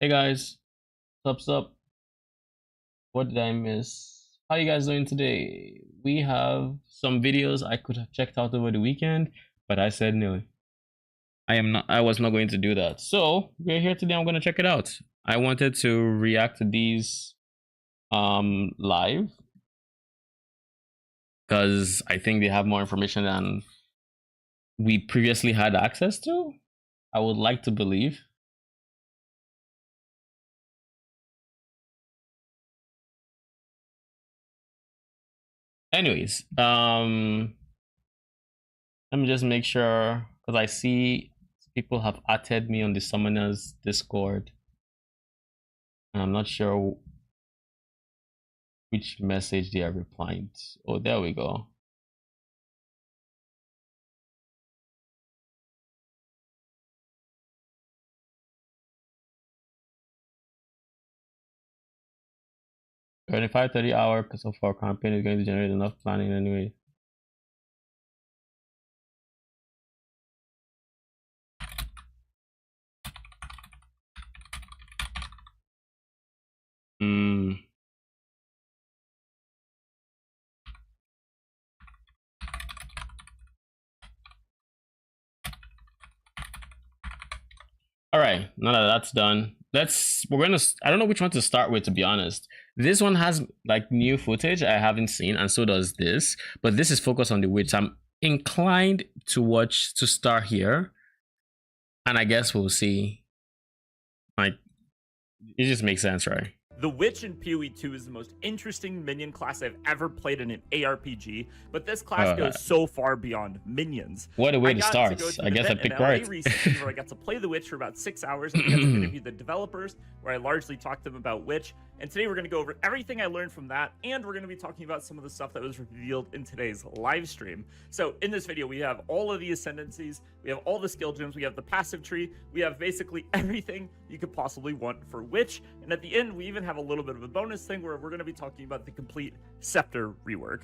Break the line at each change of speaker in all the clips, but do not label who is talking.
Hey guys, what's up? What did I miss? How you guys doing today? We have some videos I could have checked out over the weekend, but I said no. I was not going to do that. So we're here today. I'm gonna check it out. I wanted to react to these live because I think they have more information than we previously had access to. I would like to believe. Anyways, let me just make sure because I see people have added me on the Summoners Discord, and I'm not sure which message they are replying to. Oh, there we go. $25-30 so far campaign is going to generate enough planning anyway. Hmm. All right, now that that's done, I don't know which one to start with, to be honest. This one has like new footage I haven't seen, and so does this, but this is focused on the witch. I'm inclined to start here, and I guess we'll see. Like, it just makes sense, right?
The Witch in PoE 2 is the most interesting minion class I've ever played in an ARPG, but this class goes so far beyond minions.
What a way to start.
I guess I picked right. Recently where I got to play the Witch for about 6 hours and get to interview the developers, where I largely talked to them about Witch. And today we're going to go over everything I learned from that, and we're going to be talking about some of the stuff that was revealed in today's live stream. So in this video, we have all of the ascendancies, we have all the skill gems, we have the passive tree, we have basically everything you could possibly want for Witch, and at the end, we even have a little bit of a bonus thing where we're going to be talking about the complete Scepter rework.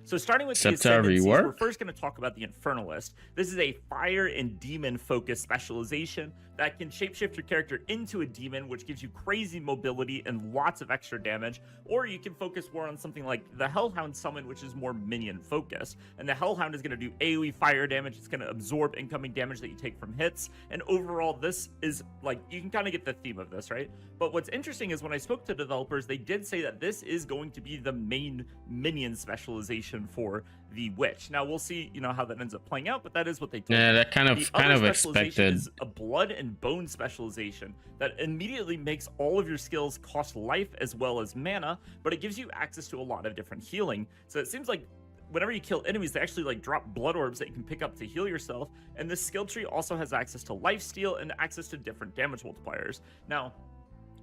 So starting with the ascendancies, we're first going to talk about the Infernalist. This is a fire and demon focused specialization that can shapeshift your character into a demon, which gives you crazy mobility and lots of extra damage, or you can focus more on something like the Hellhound summon, which is more minion focused. And the Hellhound is going to do AoE fire damage, it's going to absorb incoming damage that you take from hits, and overall this is like, you can kind of get the theme of this, right? But what's interesting is when I spoke to developers, they did say that this is going to be the main minion specialization for the Witch. Now we'll see, how that ends up playing out, but that is what they told me.
That kind of expected.
Is a blood and bone specialization that immediately makes all of your skills cost life as well as mana, but it gives you access to a lot of different healing. So it seems like whenever you kill enemies, they actually like drop blood orbs that you can pick up to heal yourself. And this skill tree also has access to lifesteal and access to different damage multipliers. Now,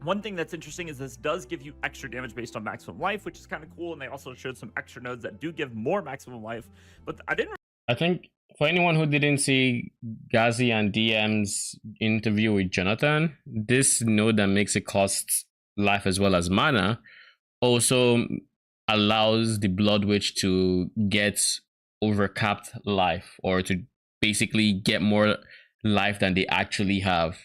one thing that's interesting is this does give you extra damage based on maximum life, which is kind of cool, and they also showed some extra nodes that do give more maximum life, but
I think for anyone who didn't see Gazi and DM's interview with Jonathan, this node that makes it cost life as well as mana also allows the Blood Witch to get overcapped life, or to basically get more life than they actually have.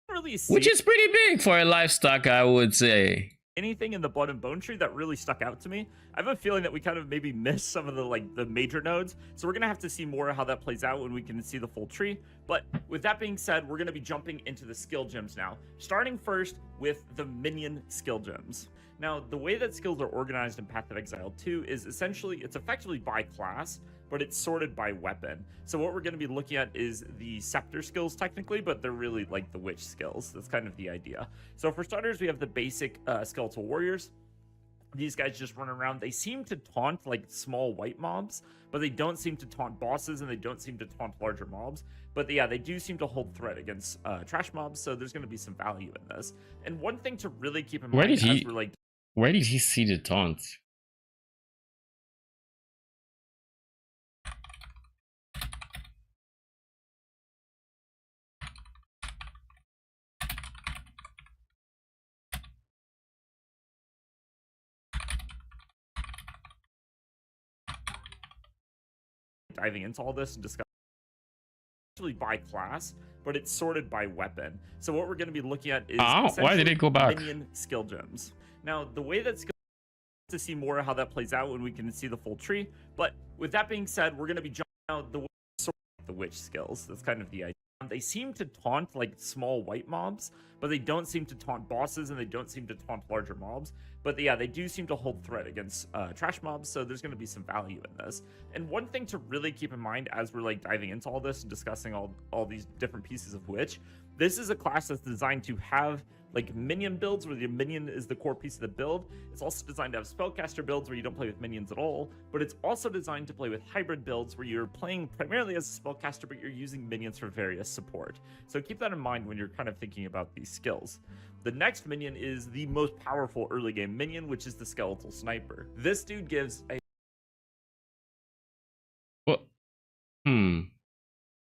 Really see
which is pretty big for a life stack, I would say.
Anything in the blood and bone tree that really stuck out to me. I have a feeling that we kind of maybe missed some of the major nodes, so we're gonna have to see more of how that plays out when we can see the full tree. But with that being said, we're gonna be jumping into the skill gems now, starting first with the minion skill gems. Now, the way that skills are organized in Path of Exile 2 is essentially, it's effectively by class, but it's sorted by weapon. So what we're going to be looking at is the Scepter skills technically, but they're really like the Witch skills. That's kind of the idea. So for starters, we have the basic Skeletal Warriors. These guys just run around. They seem to taunt like small white mobs, but they don't seem to taunt bosses, and they don't seem to taunt larger mobs. But yeah, they do seem to hold threat against trash mobs, so there's going to be some value in this. And one thing to really keep in mind as we're like...
Where did he see the taunt?
Diving into all this and discuss actually by class, but it's sorted by weapon. So what we're going to be looking at is
why did it go back?
Minion skill gems. Now, the way that skill to see more of how that plays out when we can see the full tree. But with that being said, we're going to be jumping out the witch skills. That's kind of the idea. They seem to taunt like small white mobs, but they don't seem to taunt bosses, and they don't seem to taunt larger mobs. But yeah, they do seem to hold threat against trash mobs, so there's going to be some value in this. And one thing to really keep in mind as we're like diving into all this and discussing all these different pieces of Witch, this is a class that's designed to have like minion builds where the minion is the core piece of the build. It's also designed to have spellcaster builds where you don't play with minions at all, but it's also designed to play with hybrid builds where you're playing primarily as a spellcaster, but you're using minions for various support. So keep that in mind when you're kind of thinking about these skills. The next minion is the most powerful early game minion, which is the skeletal sniper. This dude gives a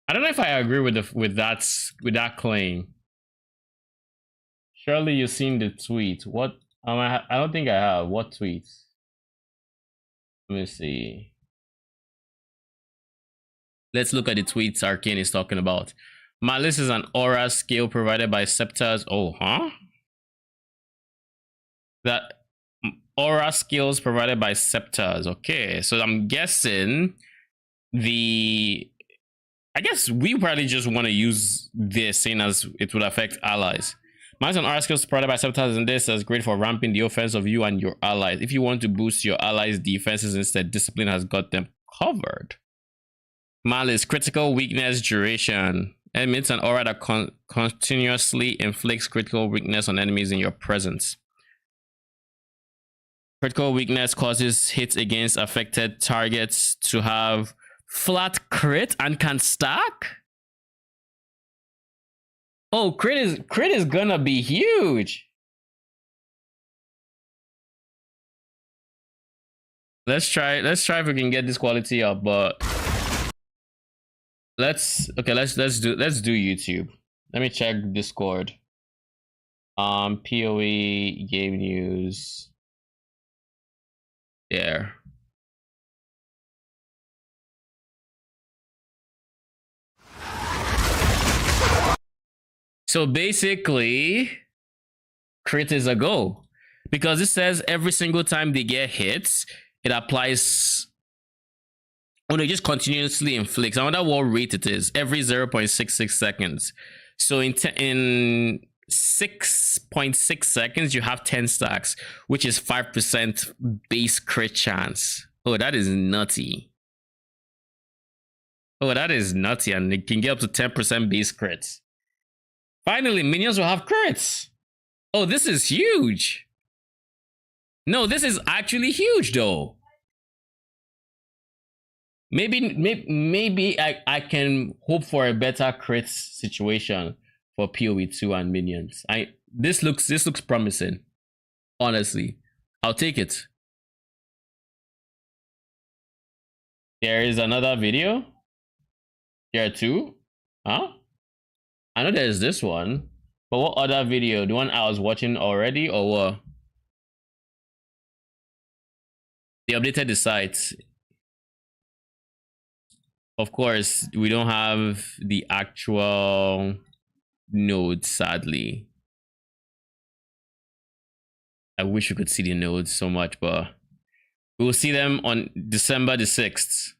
I don't know if I agree with that claim. Surely you've seen the tweet. What? I don't think I have. What tweets? Let me see. Let's look at the tweets Arcane is talking about. Malice is an aura skill provided by Scepters. Oh, huh? That aura skills provided by Scepters. Okay, so I'm guessing I guess we probably just want to use this, seeing as it would affect allies. Malice and aura skills provided by Scepters, and this is great for ramping the offense of you and your allies. If you want to boost your allies' defenses instead, Discipline has got them covered. Malice, critical weakness duration. Emits an aura that continuously inflicts critical weakness on enemies in your presence. Critical weakness causes hits against affected targets to have flat crit and can stack. Oh, crit is gonna be huge. Let's try if we can get this quality up, but let's do YouTube. Let me check Discord. PoE game news. There. So basically, crit is a go, because it says every single time they get hits, it applies. Oh no, it just continuously inflicts. I wonder what rate it is. Every 0.66 seconds. So in 6.6 seconds, you have 10 stacks, which is 5% base crit chance. Oh, that is nutty. Oh, that is nutty, and it can get up to 10% base crits. Finally, minions will have crits. Oh, this is huge. No, this is actually huge, though. Maybe I can hope for a better crit situation for PoE 2 and minions. This looks promising. Honestly, I'll take it. There is another video. There are two. Huh? I know there's this one, but what other video? The one I was watching already, or what? They updated the site. Of course, we don't have the actual nodes, sadly. I wish we could see the nodes so much, but we will see them on December the 6th.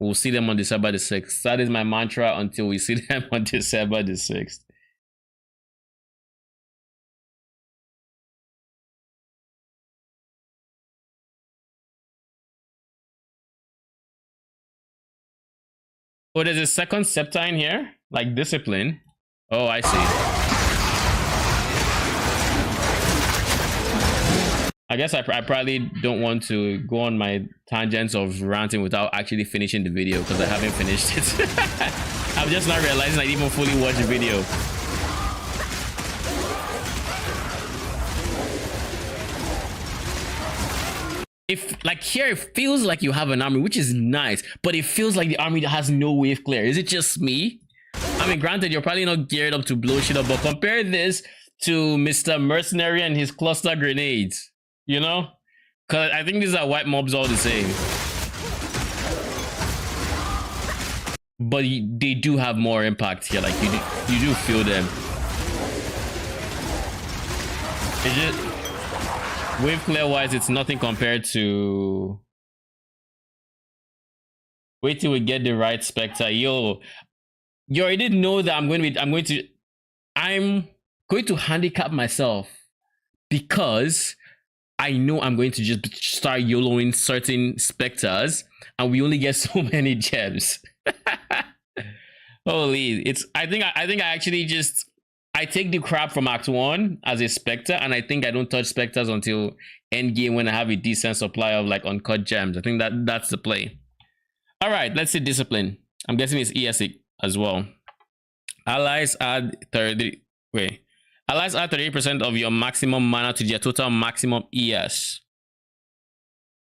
We'll see them on December the 6th. That is my mantra until we see them on December the 6th. Oh, there's a second scepter in here? Like Discipline? Oh, I see. I guess I probably don't want to go on my tangents of ranting without actually finishing the video, because I haven't finished it. I'm just not realizing I didn't even fully watch the video. If like here it feels like you have an army, which is nice, but it feels like the army has no wave clear. Is it just me? I mean, granted, you're probably not geared up to blow shit up, but compare this to Mr. Mercenary and his cluster grenades. You know, because I think these are white mobs all the same. but they do have more impact here. Like you do feel them. It's just wave clear wise, it's nothing compared to. Wait till we get the right Spectre. Yo, you already know that I'm going to handicap myself because I know I'm going to just start YOLOing certain Spectres and we only get so many gems. Holy, I think I actually just I take the crap from Act 1 as a Spectre, and I think I don't touch Spectres until endgame when I have a decent supply of like uncut gems. I think that's the play. Alright, let's see discipline. I'm guessing it's ES as well. Allies add 30. Wait. Allies add 30% of your maximum mana to their total maximum ES.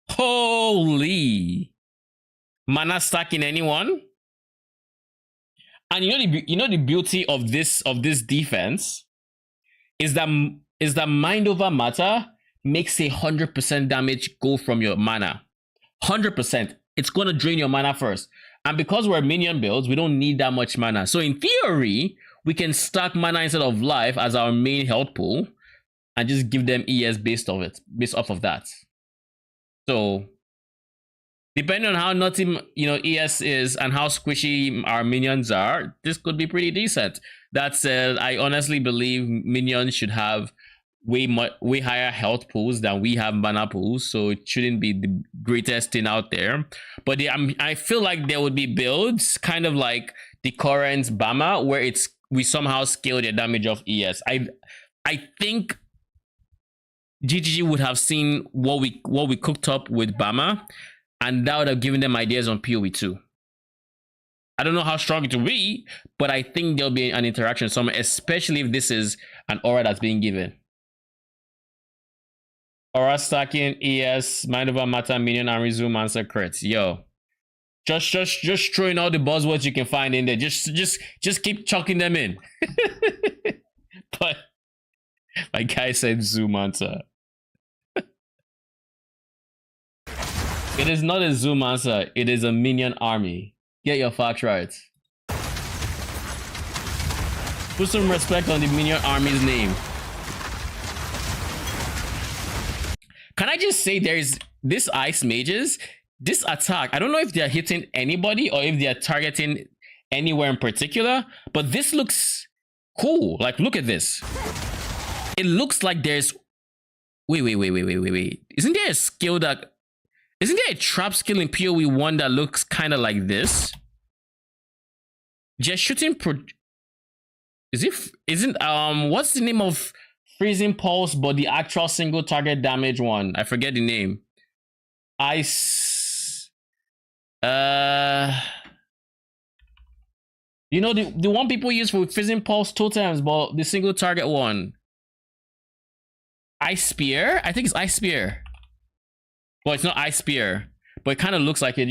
Holy! Mana stacking anyone? And you know the beauty of this defense is that mind over matter makes 100% damage go from your mana. 100%. It's gonna drain your mana first. And because we're minion builds, we don't need that much mana. So in theory, we can stack mana instead of life as our main health pool and just give them ES based off of that. So depending on how nutty ES is and how squishy our minions are, this could be pretty decent. That said, I honestly believe minions should have way higher health pools than we have mana pools, so it shouldn't be the greatest thing out there. But I feel like there would be builds kind of like the current Bama where we somehow scale the damage of ES. I think GGG would have seen what we cooked up with Bama, and that would have given them ideas on PoE too. I don't know how strong it will be, but I think there'll be an interaction somewhere, especially if this is an aura that's being given. Aura stacking, ES, mind over matter, minion, and resume answer crits. Yo, just throwing all the buzzwords you can find in there. Just keep chucking them in. But my guy said zoom answer. It is not a zoom answer. It is a minion army. Get your facts right. Put some respect on the minion army's name. Can I just say there's this ice mages, this attack, I don't know if they're hitting anybody or if they're targeting anywhere in particular, but this looks cool. Like, look at this. It looks like there's... Wait. Isn't there a skill that... Isn't there a trap skill in PoE 1 that looks kind of like this? Just shooting... What's the name of... Freezing Pulse, but the actual single target damage one? I forget the name. Ice. You know the one people use for Freezing Pulse totems, but the single target one. Ice Spear? I think it's Ice Spear. Well, it's not Ice Spear, but it kind of looks like it.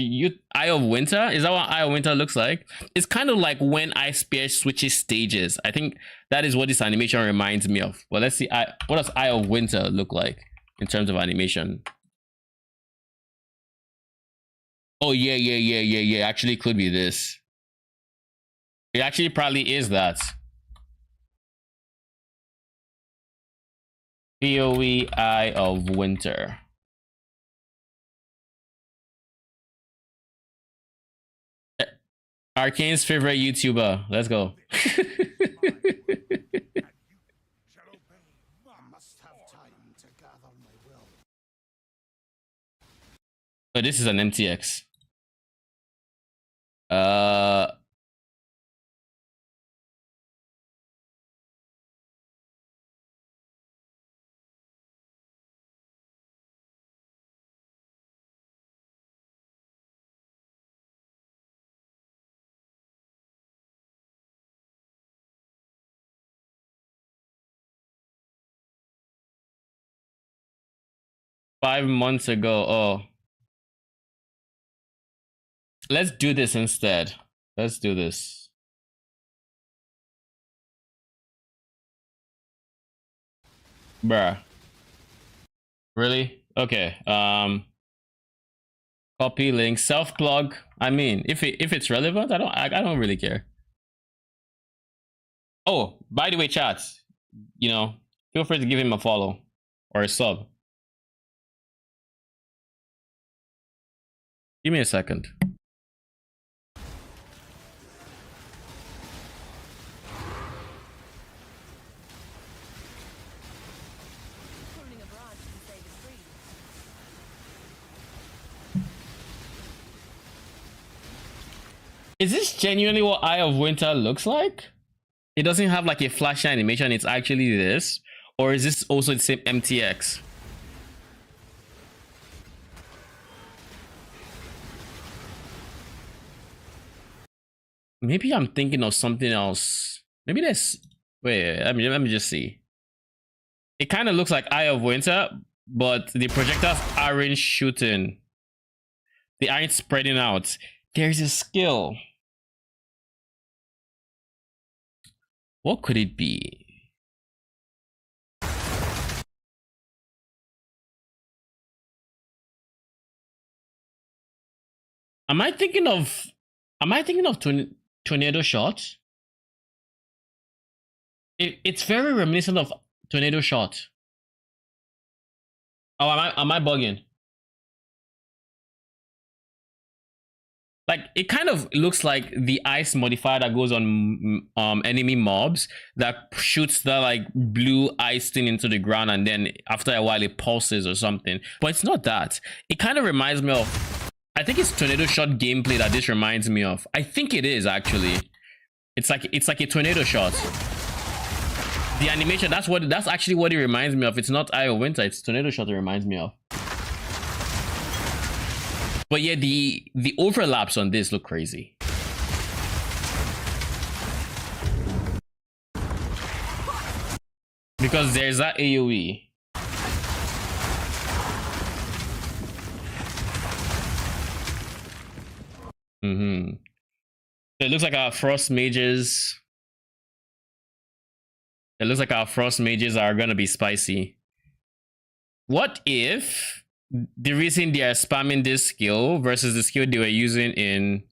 Eye of Winter? Is that what Eye of Winter looks like? It's kind of like when Ice Spear switches stages. I think that is what this animation reminds me of. Well, let's see. What does Eye of Winter look like in terms of animation? Oh, yeah. Actually, it could be this. It actually probably is that. PoE Eye of Winter. Arcane's favorite YouTuber. Let's go. Oh, this is an MTX. 5 months ago. Oh. Let's do this instead. Let's do this. Bruh. Really? Okay. Copy link, self plug. I mean, if it's relevant, I don't really care. Oh, by the way, chat, you know, feel free to give him a follow or a sub. Give me a second. Is this genuinely what Eye of Winter looks like? It doesn't have like a flash animation, it's actually this? Or is this also the same MTX? Maybe I'm thinking of something else. Maybe this. Wait, let me just see. It kind of looks like Eye of Winter, but the projectiles aren't shooting. They aren't spreading out. There's a skill. What could it be? Am I thinking of tornado shot? It's very reminiscent of tornado shot. Oh, am I bugging? Like, it kind of looks like the ice modifier that goes on enemy mobs that shoots that like blue ice thing into the ground, and then after a while it pulses or something. But it's not that. It kind of reminds me of, I think it's tornado shot gameplay that this reminds me of. I think it is actually. It's like a tornado shot. The animation, that's actually what it reminds me of. It's not Eye of Winter, it's tornado shot it reminds me of. But yeah, the overlaps on this look crazy. Because there's that AoE. So it looks like our frost mages. It looks like our frost mages are gonna be spicy. What if the reason they are spamming this skill versus the skill they were using in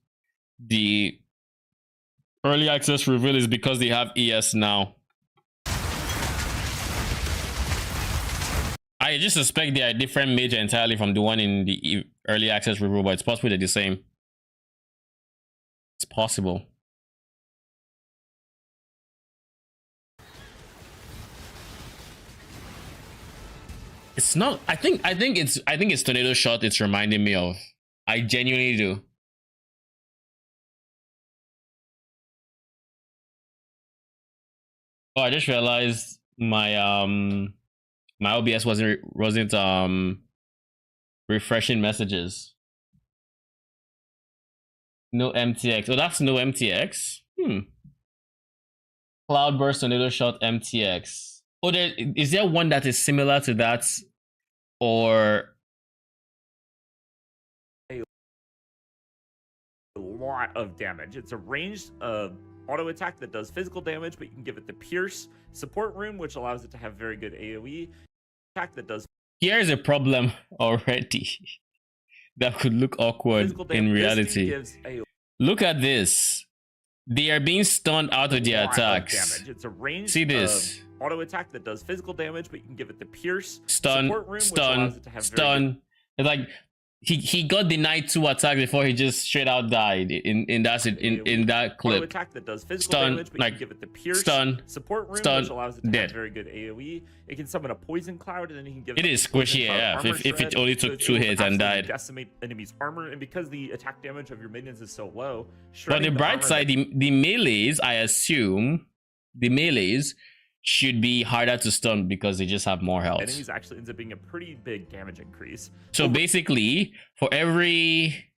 the early access reveal is because they have ES now? I just suspect they are a different mage entirely from the one in the early access reveal, but it's possible they're the same. It's possible. It's not. I think it's tornado shot. It's reminding me of. I genuinely do. Oh, I just realized my my OBS wasn't refreshing messages. No MTX. Oh, that's no MTX. Cloudburst tornado shot MTX. Oh, is there one that is similar to that, or
a lot of damage? It's a ranged auto attack that does physical damage, but you can give it the Pierce support room, which allows it to have very good AoE attack that does.
Here's a problem already that could look awkward in reality. Look at this. They are being stunned out of their attacks.
It's a ranged
see this
auto attack that does physical damage, but you can give it the Pierce
stun,
support room,
stun,
which allows it to have
stun. It's like he got denied 2 attacks before he just straight out died in that clip.
Auto attack that does physical damage, but you can give it the Pierce
stun,
support room,
stun,
which allows it to
dead.
have very good AoE. It can summon a poison cloud, and then you can give
it is squishy AF if it only took 2 hits and died.
Decimate enemies' armor, and because the attack damage of your minions is so low.
But on the bright side, the melees, I assume, the melees should be harder to stun because they just have more health.
Enemies actually ends up being a pretty big damage increase.
So basically, for every,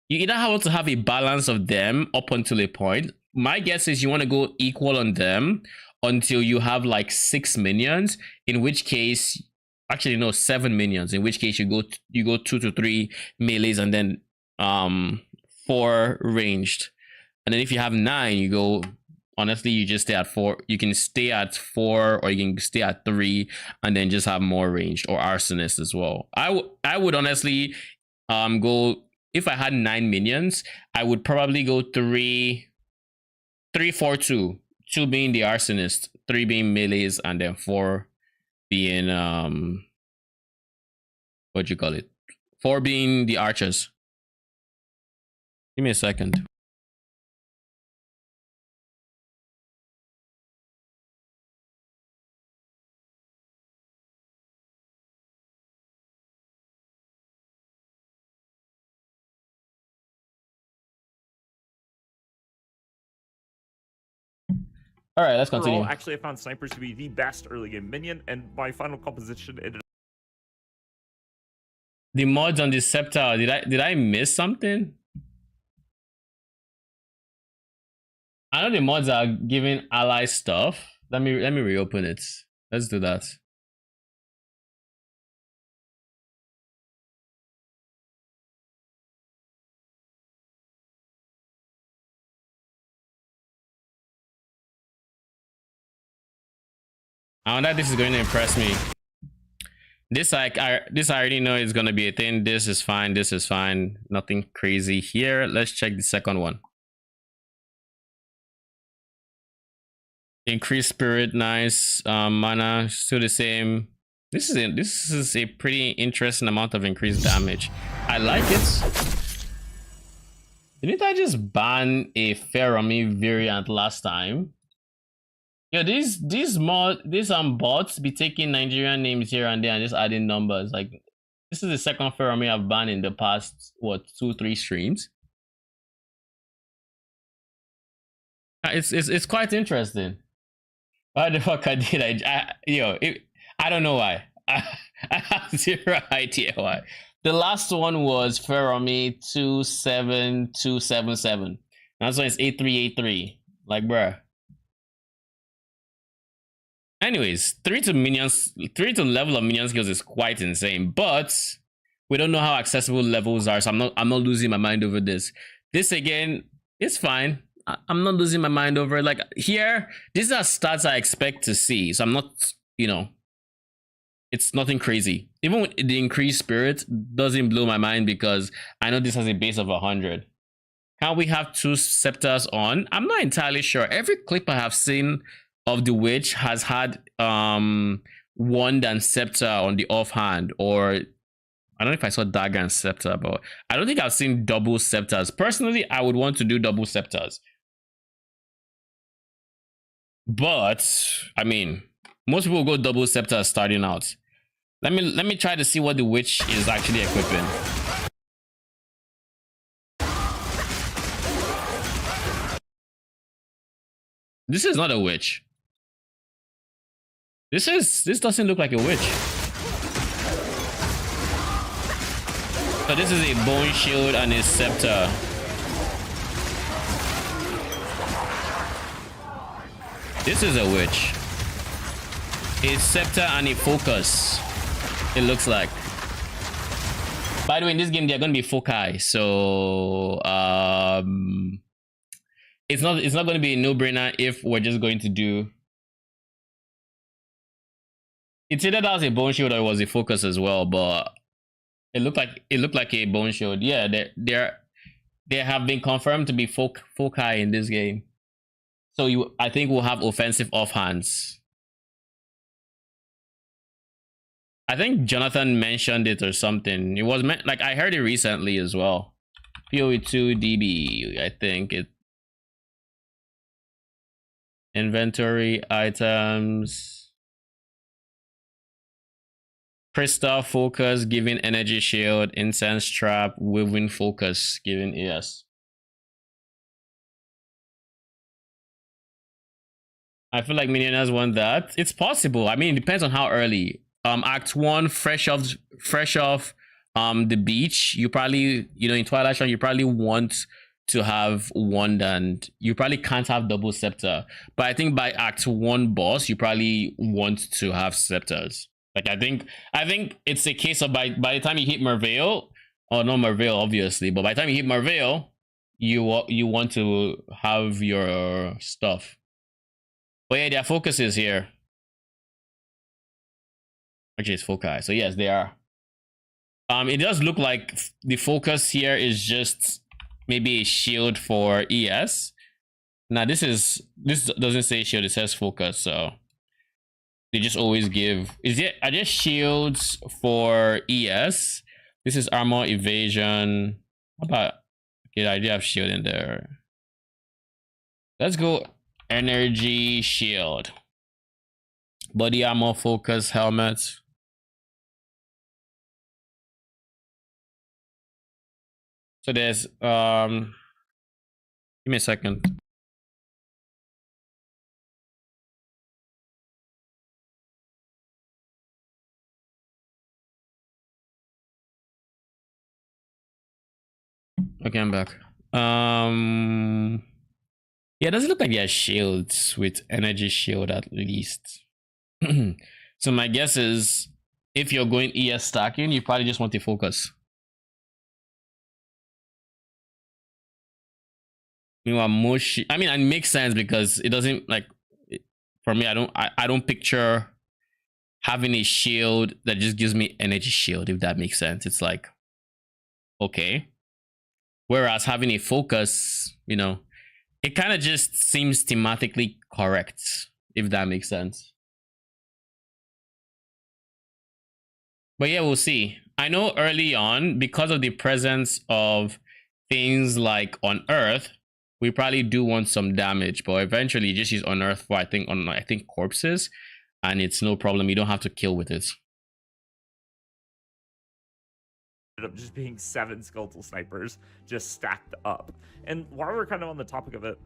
you either have to have a balance of them up until a point. My guess is you want to go equal on them until you have like 6 minions, in which case, actually no, 7 minions, in which case you go 2 to 3 melees and then 4 ranged. And then if you have 9, you go honestly, you just stay at 4. You can stay at 4 or you can stay at 3 and then just have more ranged or arsonist as well. I would honestly go, if I had 9 minions, I would probably go 3 4 2. 2 being the arsonist, 3 being melees, and then 4 being what you call it? 4 being the archers. Give me a second. All right, let's continue.
Overall, actually, I found snipers to be the best early game minion, and my final composition ended.
The mods on the scepter. Did I miss something? I know the mods are giving ally stuff. Let me reopen it. Let's do that. I wonder if this is going to impress me. This I already know is going to be a thing. This is fine. This is fine. Nothing crazy here. Let's check the second one. Increased spirit, nice. Mana still the same. This is a pretty interesting amount of increased damage. I like it. Didn't I just ban a Ferromi variant last time? Yo, these bots be taking Nigerian names here and there and just adding numbers. Like, this is the second Ferromi I've banned in the past, what, 2-3 streams. It's quite interesting. Why the fuck I did I don't know why. I have zero idea why. The last one was Ferromi 27277. That's why it's 8383. Like, bruh. Anyways, 3 to level of minion skills is quite insane, but we don't know how accessible levels are, so I'm not losing my mind over this. This again, it's fine. I'm not losing my mind over it. Like, here, these are stats I expect to see, so I'm not, it's nothing crazy. Even with the increased spirit, doesn't blow my mind because I know this has a base of 100. Can we have 2 scepters on? I'm not entirely sure. Every clip I have seen of the witch has had wand and scepter on the offhand, or I don't know if I saw dagger and scepter, but I don't think I've seen double scepters. Personally, I would want to do double scepters, but I mean, most people go double scepters starting out. Let me try to see what the witch is actually equipping. This is not a witch. This doesn't look like a witch. So this is a bone shield and a scepter. This is a witch. A scepter and a focus. It looks like. By the way, in this game, they're going to be foci. So it's not going to be a no-brainer if we're just going to do. It's either that was a bone shield or it was a focus as well, but it looked like a bone shield. Yeah, they have been confirmed to be foci in this game. So I think we'll have offensive offhands. I think Jonathan mentioned it or something. It was like I heard it recently as well. PoE 2 DB, I think it. Inventory items. Crystal focus giving energy shield, incense trap, woven focus giving ES. I feel like Minion has won that. It's possible. I mean, it depends on how early. Act 1, fresh off the beach. You probably, in Twilight Strike, you probably want to have wand and you probably can't have double scepter. But I think by Act 1 boss, you probably want to have scepters. Like, I think it's a case of by the time you hit Merveil, or not Merveil obviously, but by the time you hit Merveil, you want to have your stuff. But yeah, their focus is here. Actually, it's foci. So yes, they are. It does look like the focus here is just maybe a shield for ES. Now this doesn't say shield, it says focus, so they just always give. Are there shields for ES? This is armor evasion. How about, okay, I do have shield in there. Let's go energy shield. Body armor focus helmet. So there's give me a second. Okay, I'm back. Yeah, it doesn't look like they have shields with energy shield at least. So my guess is if you're going ES stacking, you probably just want to focus. Meanwhile, most I mean, it makes sense because it doesn't, like, for me, I don't picture having a shield that just gives me energy shield, if that makes sense. It's like, okay. Whereas having a focus, you know, it kind of just seems thematically correct, if that makes sense. But yeah, we'll see. I know early on, because of the presence of things like on Earth, we probably do want some damage, but eventually you just use on Earth for I think corpses, and it's no problem. You don't have to kill with it.
Ended up just being 7 skeletal snipers just stacked up. And while we're kind of on the topic of it,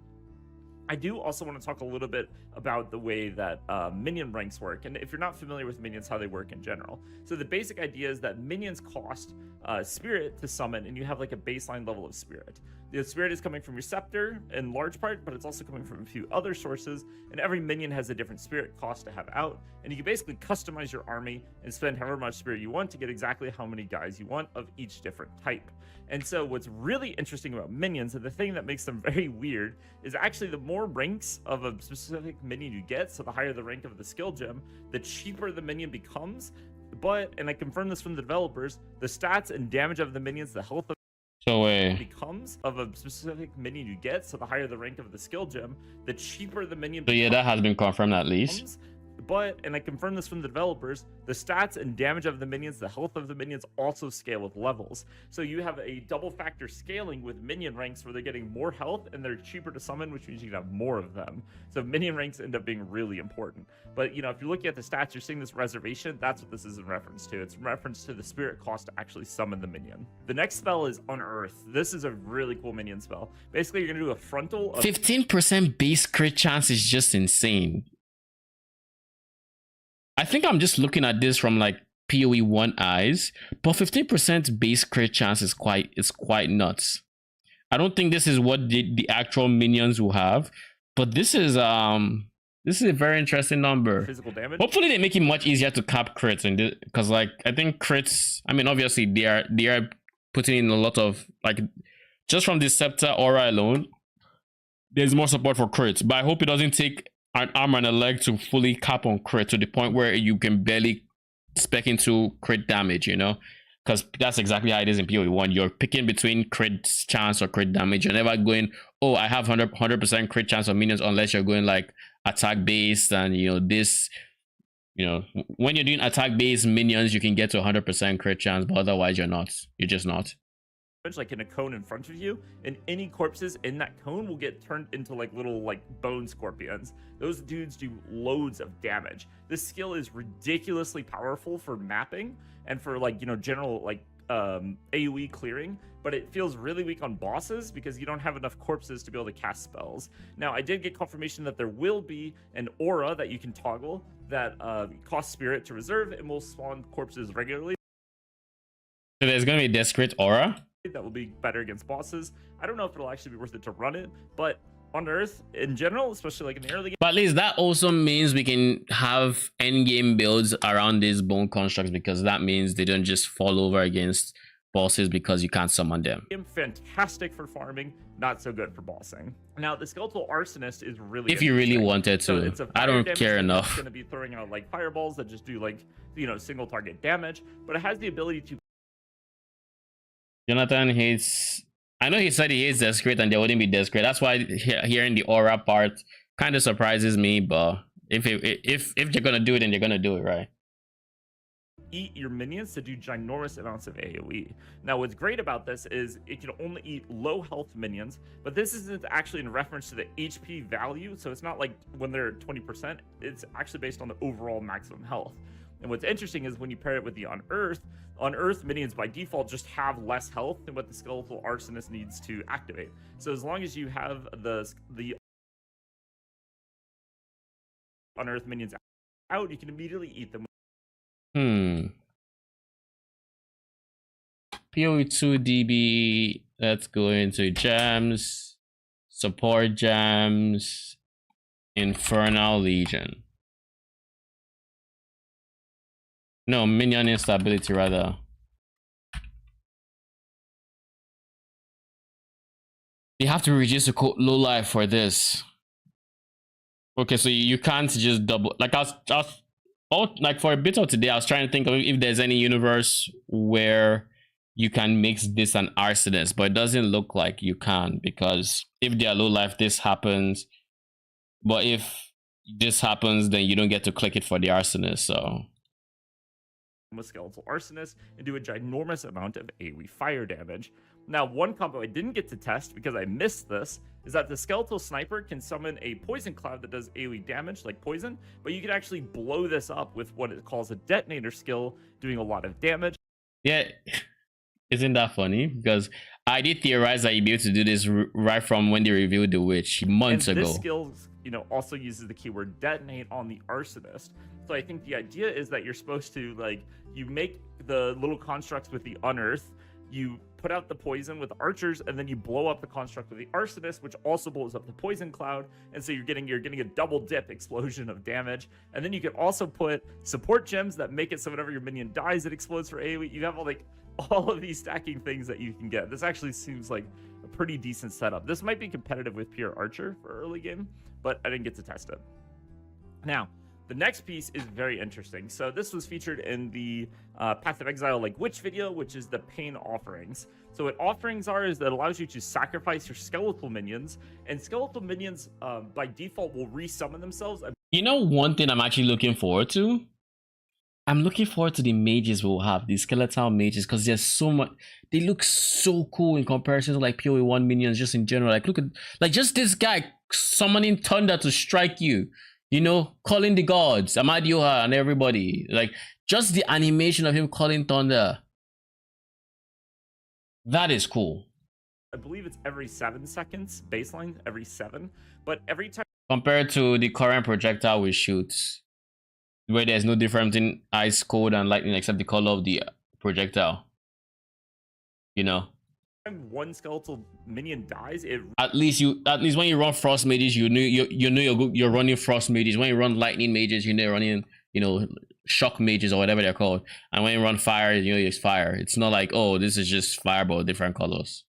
I do also want to talk a little bit about the way that minion ranks work. And if you're not familiar with minions, how they work in general. So the basic idea is that minions cost spirit to summon, and you have like a baseline level of spirit. The spirit is coming from your scepter in large part, but it's also coming from a few other sources, and every minion has a different spirit cost to have out, and you can basically customize your army and spend however much spirit you want to get exactly how many guys you want of each different type. And so what's really interesting about minions, and the thing that makes them very weird, is actually the more ranks of a specific minion you get, so the higher the rank of the skill gem, the cheaper the minion becomes. But, and I confirmed this from the developers, the stats and damage of the minions, the health of becomes of a specific minion you get, so the higher the rank of the skill gem, the cheaper the minion becomes.
So yeah, that has been confirmed at least.
But, and I confirmed this from the developers, the stats and damage of the minions, the health of the minions also scale with levels. So you have a double factor scaling with minion ranks where they're getting more health and they're cheaper to summon, which means you can have more of them. So minion ranks end up being really important. But, you know, if you're looking at the stats, you're seeing this reservation. That's what this is in reference to. It's in reference to the spirit cost to actually summon the minion. The next spell is Unearth. This is a really cool minion spell. Basically, you're going to do a frontal of
15% base crit chance is just insane. I think I'm just looking at this from like PoE 1 eyes, but 15% base crit chance is quite nuts. I don't think this is what the actual minions will have, but this is a very interesting number.
Physical damage.
Hopefully they make it much easier to cap crits, and because like I think crits, I mean obviously they are putting in a lot of, like, just from the scepter aura alone, there's more support for crits, but I hope it doesn't take an arm and a leg to fully cap on crit to the point where you can barely spec into crit damage, you know, because that's exactly how it is in PoE 1. You're picking between crit chance or crit damage. You're never going, oh, I have 100% crit chance of minions, unless you're going like attack based, and you know this, you know, when you're doing attack based minions you can get to 100% crit chance, but otherwise you're just not.
Like in a cone in front of you, and any corpses in that cone will get turned into like little like bone scorpions. Those dudes do loads of damage. This skill is ridiculously powerful for mapping and for, like, you know, general like AoE clearing, but it feels really weak on bosses because you don't have enough corpses to be able to cast spells. Now, I did get confirmation that there will be an aura that you can toggle that costs spirit to reserve and will spawn corpses regularly.
So there's gonna be a desperate aura
that will be better against bosses. I don't know if it'll actually be worth it to run it, but on Earth in general, especially like in the early game.
But at least that also means we can have end game builds around these bone constructs, because that means they don't just fall over against bosses because you can't summon them.
Fantastic for farming, not so good for bossing. Now, the Skeletal Arsonist is really
if you really wanted to.
So it's a
I don't care
minion.
enough.
It's going to be throwing out like fireballs that just do like, you know, single target damage, but it has the ability to.
Jonathan hates. I know he said he hates Desecrate and they wouldn't be Desecrate. That's why hearing the aura part kind of surprises me. But if they're gonna do it, then they're gonna do it right.
Eat your minions to do ginormous amounts of AoE. Now, what's great about this is it can only eat low health minions, but this isn't actually in reference to the HP value, so it's not like when they're 20%, it's actually based on the overall maximum health. And what's interesting is when you pair it with the Unearth minions by default just have less health than what the Skeletal Arsonist needs to activate. So as long as you have the Unearth minions out, you can immediately eat them.
PoE 2 DB. Let's go into gems, support gems, Infernal Legion. No, minion instability rather. You have to reduce the low life for this. Okay, so you can't just double. Like I was like for a bit of today, I was trying to think of if there's any universe where you can mix this and Arsonist, but it doesn't look like you can, because if they are low life, this happens. But if this happens, then you don't get to click it for the Arsonist. So
with Skeletal Arsonist and do a ginormous amount of AoE fire damage. Now, one combo I didn't get to test because I missed this is that the Skeletal Sniper can summon a poison cloud that does AoE damage, like poison, but you can actually blow this up with what it calls a detonator skill, doing a lot of damage.
Yeah, isn't that funny? Because I did theorize that you'd be able to do this right from when they revealed the witch months ago.
This skill, you know, also uses the keyword detonate on the Arsonist. So I think the idea is that you're supposed to, like, you make the little constructs with the Unearth, you put out the poison with archers, and then you blow up the construct with the Arsonist, which also blows up the poison cloud, and so you're getting a double dip explosion of damage. And then you can also put support gems that make it so whenever your minion dies, it explodes for AoE. You have all of these stacking things that you can get. This actually seems like a pretty decent setup. This might be competitive with pure archer for early game, but I didn't get to test it. Now, the next piece is very interesting. So this was featured in the Path of Exile like Witch video, which is the Pain Offerings. So what offerings are is that it allows you to sacrifice your skeletal minions, and skeletal minions by default will resummon themselves.
You know, one thing I'm actually looking forward to? I'm looking forward to the mages we'll have, the skeletal mages, because there's so much. They look so cool in comparison to like PoE 1 minions just in general. Like, look at, like, just this guy summoning thunder to strike you. You know, calling the gods, Amadioha and everybody. Like, just the animation of him calling thunder. That is cool.
I believe it's every 7 seconds, baseline, every 7. But every time...
Compared to the current projectile we shoot, where there's no difference in ice, cold, and lightning except the color of the projectile. You know?
One skeletal minion dies, it
at least when you run frost mages, you know you're running frost mages. When you run lightning mages, you know you're running, you know, shock mages or whatever they're called. And when you run fire, you know it's fire. It's not like, oh, this is just fireball, different colors.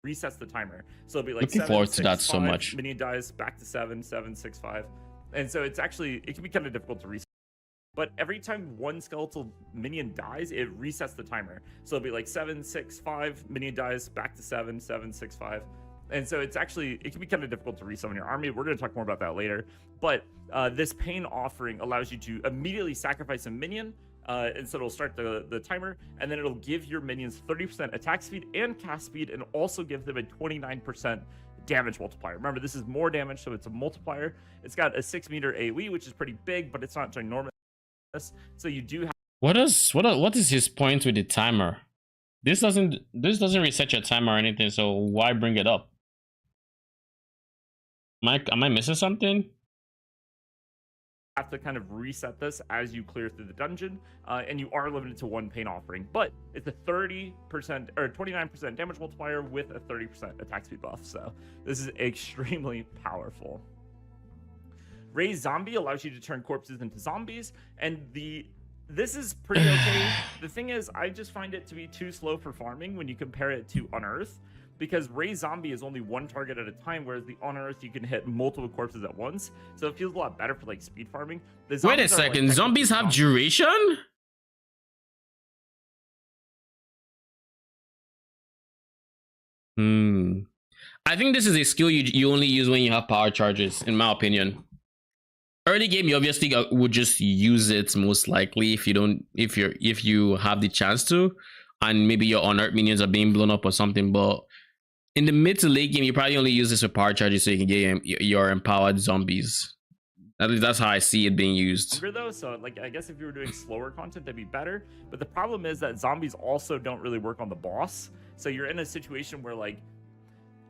Resets the timer, so it'll be like
looking forward to that so much.
Minion dies, back to 7, 7, 6, 5, and so it can be kind of difficult to reset. But every time one skeletal minion dies, it resets the timer. So it'll be like 7, 6, 5, minion dies, back to 7, 7, 6, 5. And so it can be kind of difficult to resummon your army. We're going to talk more about that later. But this Pain Offering allows you to immediately sacrifice a minion, and so it'll start the timer, and then it'll give your minions 30% attack speed and cast speed, and also give them a 29% damage multiplier. Remember, this is more damage, so it's a multiplier. It's got a 6-meter AoE, which is pretty big, but it's not ginormous. So you do have...
What is his point with the timer? This doesn't reset your timer or anything, so why bring it up? Am I missing something?
Have to kind of reset this as you clear through the dungeon, and you are limited to one Pain Offering, but it's a 30% or 29% damage multiplier with a 30% attack speed buff, so this is extremely powerful. Raise Zombie allows you to turn corpses into zombies, and the This is pretty okay. The thing is, I just find it to be too slow for farming when you compare it to Unearth, because Ray Zombie is only one target at a time, whereas the Unearth you can hit multiple corpses at once. So it feels a lot better for like speed farming.
Wait a second, like, zombies have duration? I think this is a skill you only use when you have power charges, in my opinion. Early game, you obviously would just use it most likely if you have the chance to, and maybe your Unearth minions are being blown up or something. But in the mid to late game, you probably only use this for power charges so you can get your empowered zombies. At least that's how I see it being used.
Though, so like I guess if you were doing slower content, that'd be better. But the problem is that zombies also don't really work on the boss. So you're in a situation where like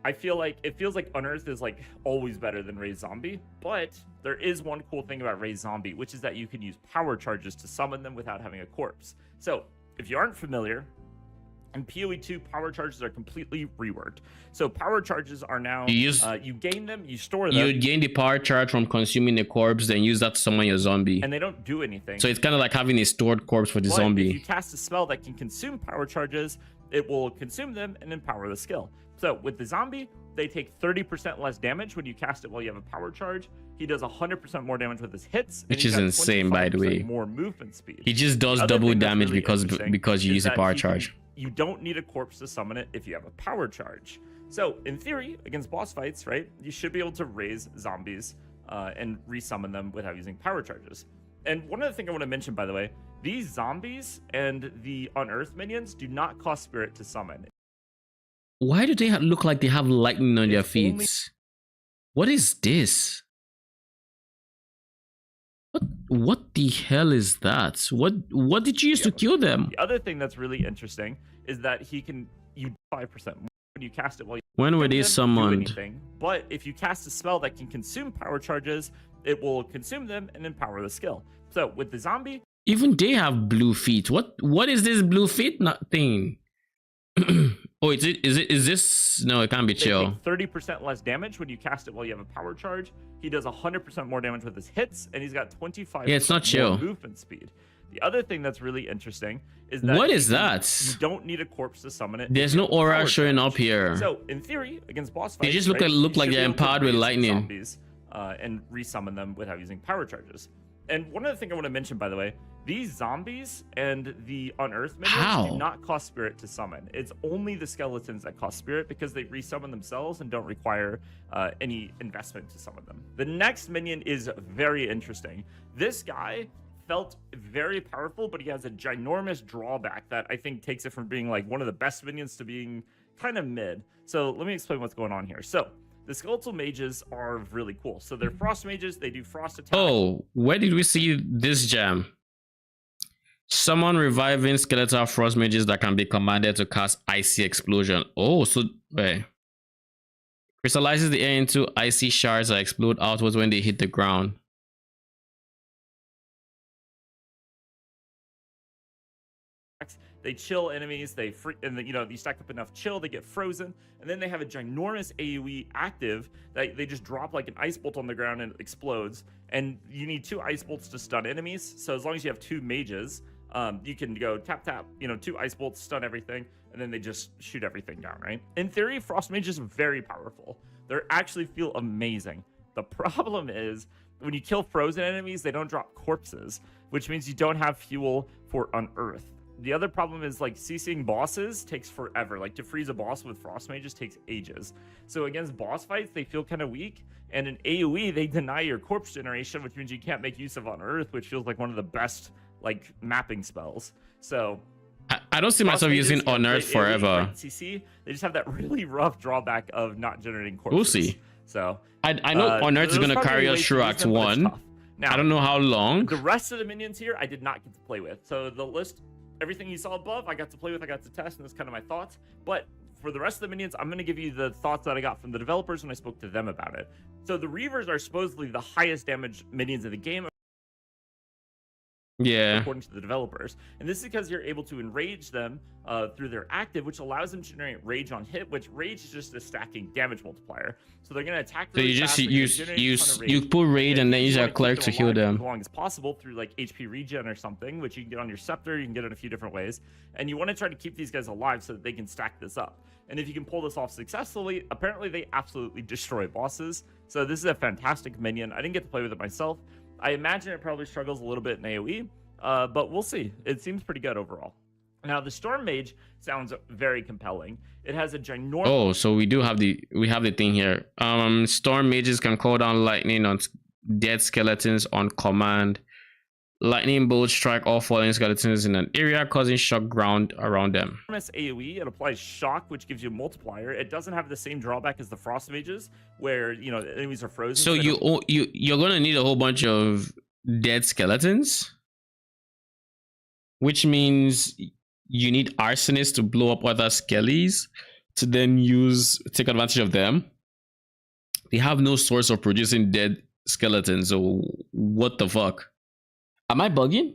I feel like it feels like Unearth is like always better than Ray Zombie, but there is one cool thing about Ray Zombie, which is that you can use power charges to summon them without having a corpse. So if you aren't familiar, in PoE 2, power charges are completely reworked. So power charges are now you gain them, you store them.
You gain the power charge from consuming a corpse, then use that to summon your zombie.
And they don't do anything.
So it's kind of like having a stored corpse for the zombie.
If you cast a spell that can consume power charges, it will consume them and empower the skill. So with the zombie, they take 30% less damage when you cast it while you have a power charge. He does 100% more damage with his hits,
which is insane, by the way.
More movement speed.
He just does double damage really because you use a power charge.
You don't need a corpse to summon it if you have a power charge. So in theory, against boss fights, right, you should be able to raise zombies and resummon them without using power charges. And one other thing I want to mention, by the way, these zombies and the Unearth minions do not cost spirit to summon.
Why do they look like they have lightning on their feet? What is this? What the hell is that? What did you use to kill them?
The other thing that's really interesting is that he can 5% more when you cast it while you
when were they summoned?
But if you cast a spell that can consume power charges, it will consume them and empower the skill. So with the zombie,
even they have blue feet. What is this blue feet thing? Oh, is this? No, it can't be chill.
30% less damage when you cast it while you have a power charge. He does 100% more damage with his hits, and he's got 25%
it's not chill.
more movement speed. The other thing that's really interesting is that
what is that?
You don't need a corpse to summon it.
There's no aura showing up here.
So in theory, against boss fights,
they just look like they're empowered with lightning.
Zombies, and resummon them without using power charges. And one other thing I want to mention, by the way, these zombies and the Unearth minions do not cost spirit to summon. It's only the skeletons that cost spirit because they resummon themselves and don't require any investment to summon them. The next minion is very interesting. This guy felt very powerful, but he has a ginormous drawback that I think takes it from being like one of the best minions to being kind of mid. So let me explain what's going on here. So the skeletal mages are really cool. So they're frost mages. They do frost attacks.
Oh, where did we see this gem? Summon reviving skeletal frost mages that can be commanded to cast icy explosion. Oh, so wait. Crystallizes the air into icy shards that explode outwards when they hit the ground.
They chill enemies, you stack up enough chill, they get frozen, and then they have a ginormous AoE active that they just drop like an ice bolt on the ground and it explodes. And you need 2 ice bolts to stun enemies. So as long as you have 2 mages, you can go tap, 2 ice bolts, stun everything, and then they just shoot everything down, right? In theory, frost mages are very powerful. They actually feel amazing. The problem is when you kill frozen enemies, they don't drop corpses, which means you don't have fuel for Unearth. The other problem is like CCing bosses takes forever. Like to freeze a boss with frost mages takes ages. So against boss fights, they feel kind of weak. And in AoE, they deny your corpse generation, which means you can't make use of Unearth, which feels like one of the best like mapping spells. So
I don't see myself using Unearth forever.
CC, they just have that really rough drawback of not generating corpses.
We'll see.
So
I know Unearth is going to carry us through Act 1. Now, I don't know how long.
The rest of the minions here, I did not get to play with. So the list, everything you saw above, I got to play with, I got to test, and that's kind of my thoughts. But for the rest of the minions, I'm going to give you the thoughts that I got from the developers when I spoke to them about it. So the Reavers are supposedly the highest damage minions in the game.
Yeah.
according to the developers. And this is because you're able to enrage them through their active, which allows them to generate rage on hit, which rage is just a stacking damage multiplier. So they're going to attack really
So you
fast,
just you put rage and then use your cleric to heal them
as long as possible through like HP regen or something, which you can get on your scepter. You can get it a few different ways, and you want to try to keep these guys alive so that they can stack this up. And if you can pull this off successfully, apparently they absolutely destroy bosses. So this is a fantastic minion. I didn't get to play with it myself. I imagine it probably struggles a little bit in AoE, but we'll see. It seems pretty good overall. Now, the Storm Mage sounds very compelling. It has a ginormous...
Oh, so we have the thing here. Storm Mages can call down lightning on dead skeletons on command. Lightning bolts strike all fallen skeletons in an area, causing shock ground around them.
AoE, it applies shock, which gives you a multiplier. It doesn't have the same drawback as the Frost Mages, where the enemies are frozen.
So you're gonna need a whole bunch of dead skeletons, which means you need arsonists to blow up other skellies to then take advantage of them. They have no source of producing dead skeletons, so what the fuck? Am I bugging?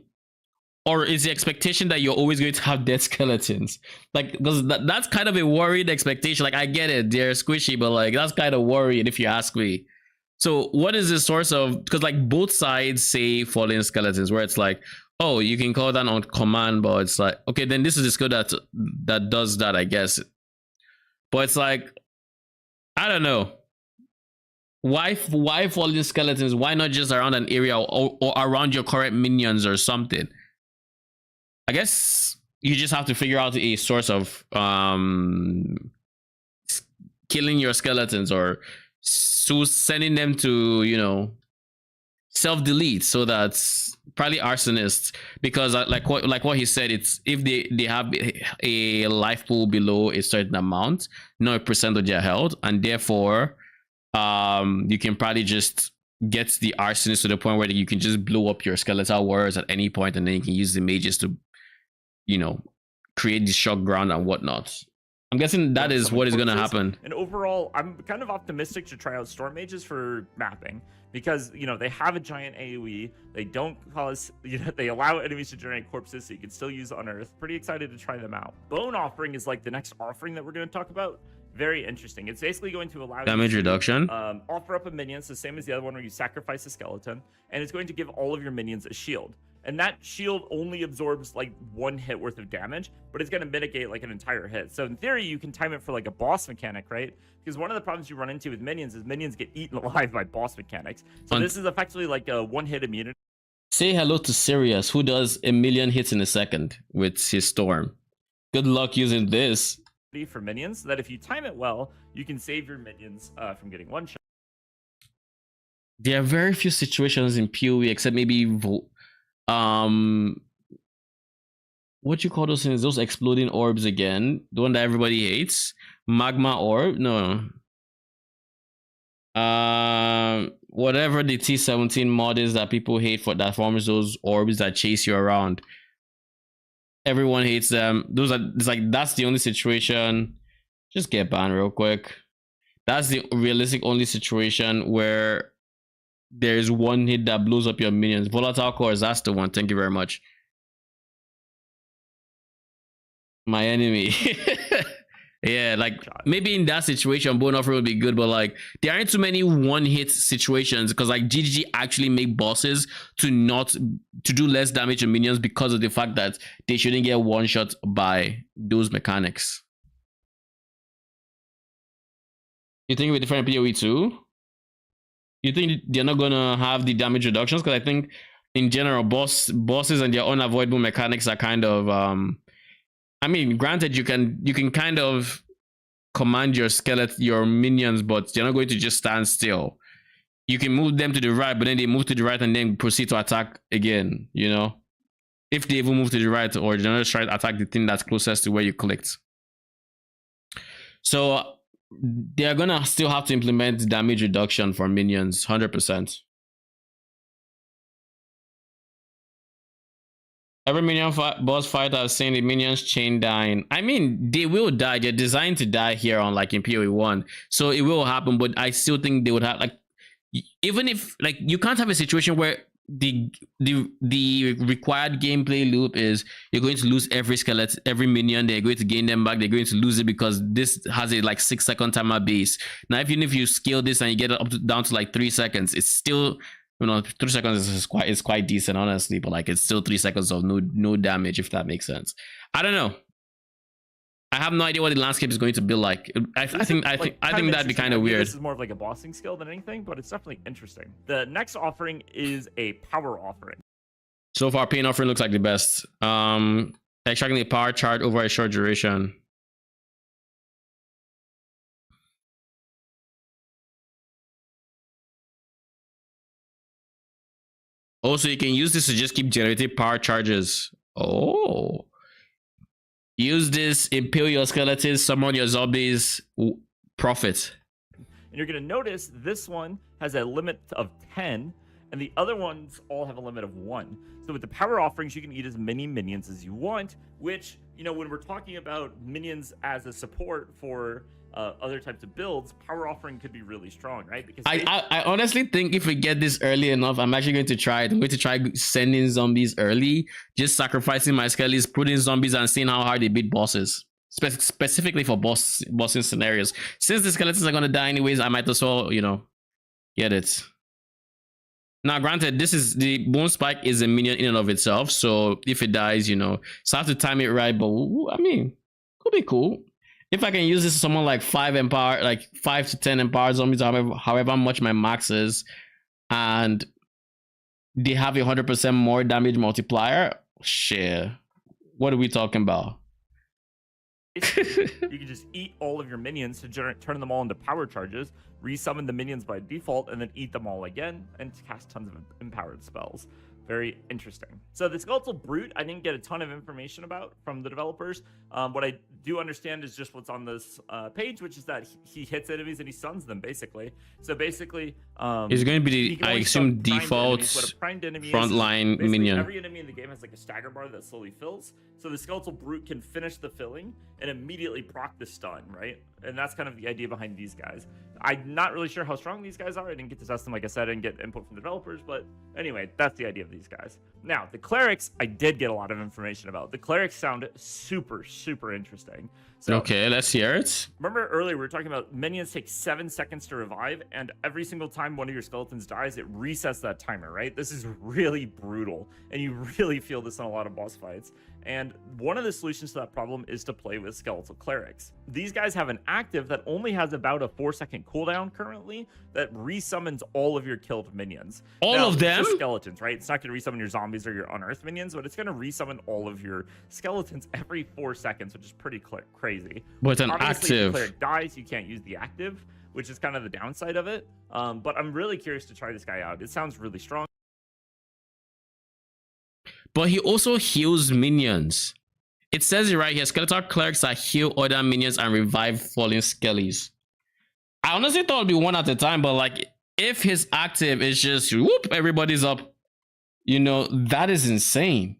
Or is the expectation that you're always going to have dead skeletons? Like, because that's kind of a worried expectation. Like, I get it, they're squishy, but like, that's kind of worried if you ask me. So what is the source of, because like both sides say fallen skeletons, where it's like, oh, you can call that on command, but it's like, okay, then this is the skill that does that, I guess. But it's like, I don't know. Why fallen skeletons? Why not just around an area or around your current minions or something? I guess you just have to figure out a source of killing your skeletons, or sending them to self-delete, so that's probably arsonists, because like what he said, it's if they have a life pool below a certain amount, not a percent of their health, and therefore you can probably just get the arsonist to the point where you can just blow up your skeletal warriors at any point, and then you can use the mages to create the shock ground and whatnot. I'm guessing that is what is going to happen.
And overall, I'm kind of optimistic to try out Storm Mages for mapping, because they have a giant AoE. They don't cause they allow enemies to generate corpses, so you can still use Unearth. Pretty excited to try them out. Bone Offering is like the next offering that we're going to talk about. Very interesting. It's basically going to allow
damage reduction.
Offer up a minion, so same as the other one where you sacrifice a skeleton, and it's going to give all of your minions a shield. And that shield only absorbs like 1 hit worth of damage, but it's going to mitigate like an entire hit. So in theory, you can time it for like a boss mechanic, right? Because one of the problems you run into with minions is minions get eaten alive by boss mechanics. So this is effectively like a 1-hit immunity.
Say hello to Sirius, who does 1,000,000 hits in a second with his storm. Good luck using this
for minions, so that if you time it well, you can save your minions from getting one shot.
There are very few situations in PoE, except maybe what you call those things? Those exploding orbs again, the one that everybody hates. Magma orb? No. Whatever the T17 mod is that people hate, for that forms those orbs that chase you around. Everyone hates them. It's like, that's the only situation. Just get banned real quick. That's the realistic only situation where there's one hit that blows up your minions. Volatile cores, that's the one. Thank you very much. My enemy. Yeah, like maybe in that situation, bone offer would be good, but like there aren't too many one-hit situations, because like GGG actually make bosses to do less damage to minions because of the fact that they shouldn't get one shot by those mechanics. You think we're different in PoE too? You think they're not gonna have the damage reductions? Because I think in general, bosses and their unavoidable mechanics are kind of I mean, granted, you can kind of command your minions, but they're not going to just stand still. You can move them to the right, but then they move to the right and then proceed to attack again, if they even move to the right, or they're not trying to attack the thing that's closest to where you clicked. So they're gonna still have to implement damage reduction for minions, 100%. Every minion boss fight I've seen, the minions chain dying. I mean, they will die. They're designed to die here on in PoE 1. So it will happen, but I still think they would have even if you can't have a situation where the required gameplay loop is you're going to lose every skeleton, every minion. They're going to gain them back. They're going to lose it because this has a like 6-second timer base. Now, even if you scale this and you get it down to like 3 seconds, it's still, you know, 3 seconds is quite decent, honestly. But like, it's still 3 seconds of no damage, if that makes sense. I don't know. I have no idea what the landscape is going to be like. I think that'd be kind of weird.
This is more of like a bossing skill than anything, but it's definitely interesting. The next offering is a power offering.
So far, pain offering looks like the best. Extracting a power chart over a short duration. Also, you can use this to just keep generating power charges. Oh. Use this, impale your skeletons, summon your zombies, profit.
And you're going to notice this one has a limit of 10, and the other ones all have a limit of 1. So with the power offerings, you can eat as many minions as you want, which, you know, when we're talking about minions as a support for other types of builds, power offering could be really strong, right? Because
I honestly think if we get this early enough, I'm actually going to try it. I'm going to try sending zombies early, just sacrificing my skellies, putting zombies and seeing how hard they beat bosses. Specifically for bossing scenarios. Since the skeletons are going to die anyways, I might as well, you know, get it. Now, granted, this is the bone spike is a minion in and of itself, so if it dies, you know, so I have to time it right. But I mean, could be cool. If I can use this to someone like 5 to 10 empowered zombies, however much my max is, and they have 100% more damage multiplier, shit. What are we talking about?
You can just eat all of your minions to turn them all into power charges, resummon the minions by default, and then eat them all again, and cast tons of empowered spells. Very interesting. So the Skeletal Brute, I didn't get a ton of information about from the developers. What I do understand is just what's on this page, which is that he hits enemies and he stuns them, basically. So basically,
it's going to be the, I assume, default frontline minion.
Every enemy in the game has like a stagger bar that slowly fills. So the Skeletal Brute can finish the filling and immediately proc the stun, right? And that's kind of the idea behind these guys. I'm not really sure how strong these guys are. I didn't get to test them, like I said. I didn't get input from the developers, but anyway, that's the idea of these guys. Now, the clerics, I did get a lot of information about. The clerics sound super, super interesting. So,
okay, let's hear it.
Remember earlier we were talking about minions take 7 seconds to revive, and every single time one of your skeletons dies, it resets that timer, right? This is really brutal, and you really feel this in a lot of boss fights. And one of the solutions to that problem is to play with skeletal clerics. These guys have an active that only has about a 4-second cooldown currently that resummons all of your killed minions.
All of them?
Just skeletons, right? It's not going to resummon your zombies or your unearthed minions, but it's going to resummon all of your skeletons every 4 seconds, which is pretty crazy.
But an
Obviously,
active.
if the cleric dies, you can't use the active, which is kind of the downside of it. But I'm really curious to try this guy out. It sounds really strong.
But he also heals minions. It says it right here. Skeletal clerics that heal other minions and revive fallen skellies. I honestly thought it'd be one at a time, but like if his active is just whoop, everybody's up. You know, that is insane.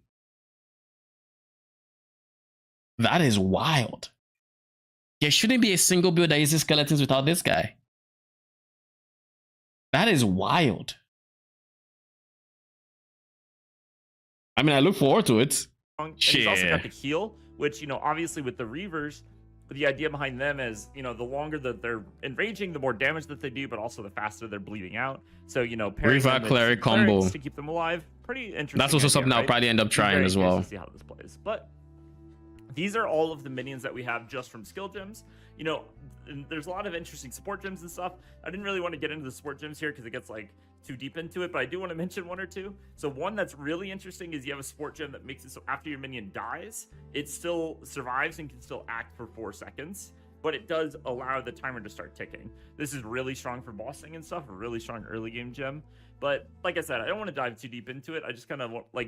That is wild. There shouldn't be a single build that uses skeletons without this guy. That is wild. I mean, I look forward to it.
And he's also got the heal, which, you know, obviously with the Reavers, the idea behind them is, you know, the longer that they're enraging, the more damage that they do, but also the faster they're bleeding out. So, you know,
Reaver cleric combo
to keep them alive. Pretty interesting.
That's also something I'll probably end up trying as well.
To see how this plays. But these are all of the minions that we have just from skill gems. You know, there's a lot of interesting support gems and stuff. I didn't really want to get into the support gems here because it gets like too deep into it, but I do want to mention one or two. So one that's really interesting is you have a support gem that makes it so after your minion dies, it still survives and can still act for 4 seconds, but it does allow the timer to start ticking. This is really strong for bossing and stuff, a really strong early game gem. But like I said, I don't want to dive too deep into it. I just kind of want to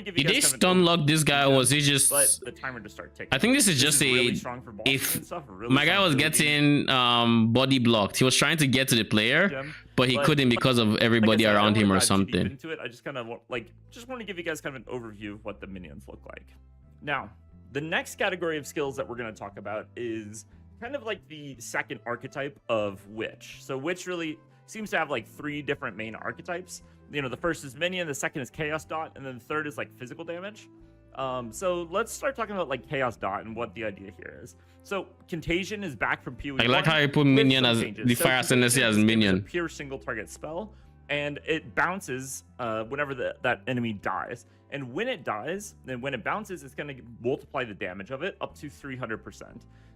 give you guys.
Did they stun lock this guy, or was he just?
But the timer to start ticking.
I think this is just
really strong for
if
and stuff, really
my guy was getting body blocked. He was trying to get to the player, but he couldn't because of everybody around him or something.
Into it, I just kind of want to give you guys kind of an overview of what the minions look like. Now, the next category of skills that we're going to talk about is kind of like the second archetype of Witch. So Witch really seems to have like 3 different main archetypes. You know, the first is Minion, the second is Chaos Dot, and then the third is like physical damage. So let's start talking about like Chaos Dot and what the idea here is. So Contagion is back from PoE.
I like how you put Minion as the fire ascendancy as Minion.
It's a pure single target spell, and it bounces whenever that enemy dies. And when it dies, and when it bounces, it's going to multiply the damage of it up to 300%.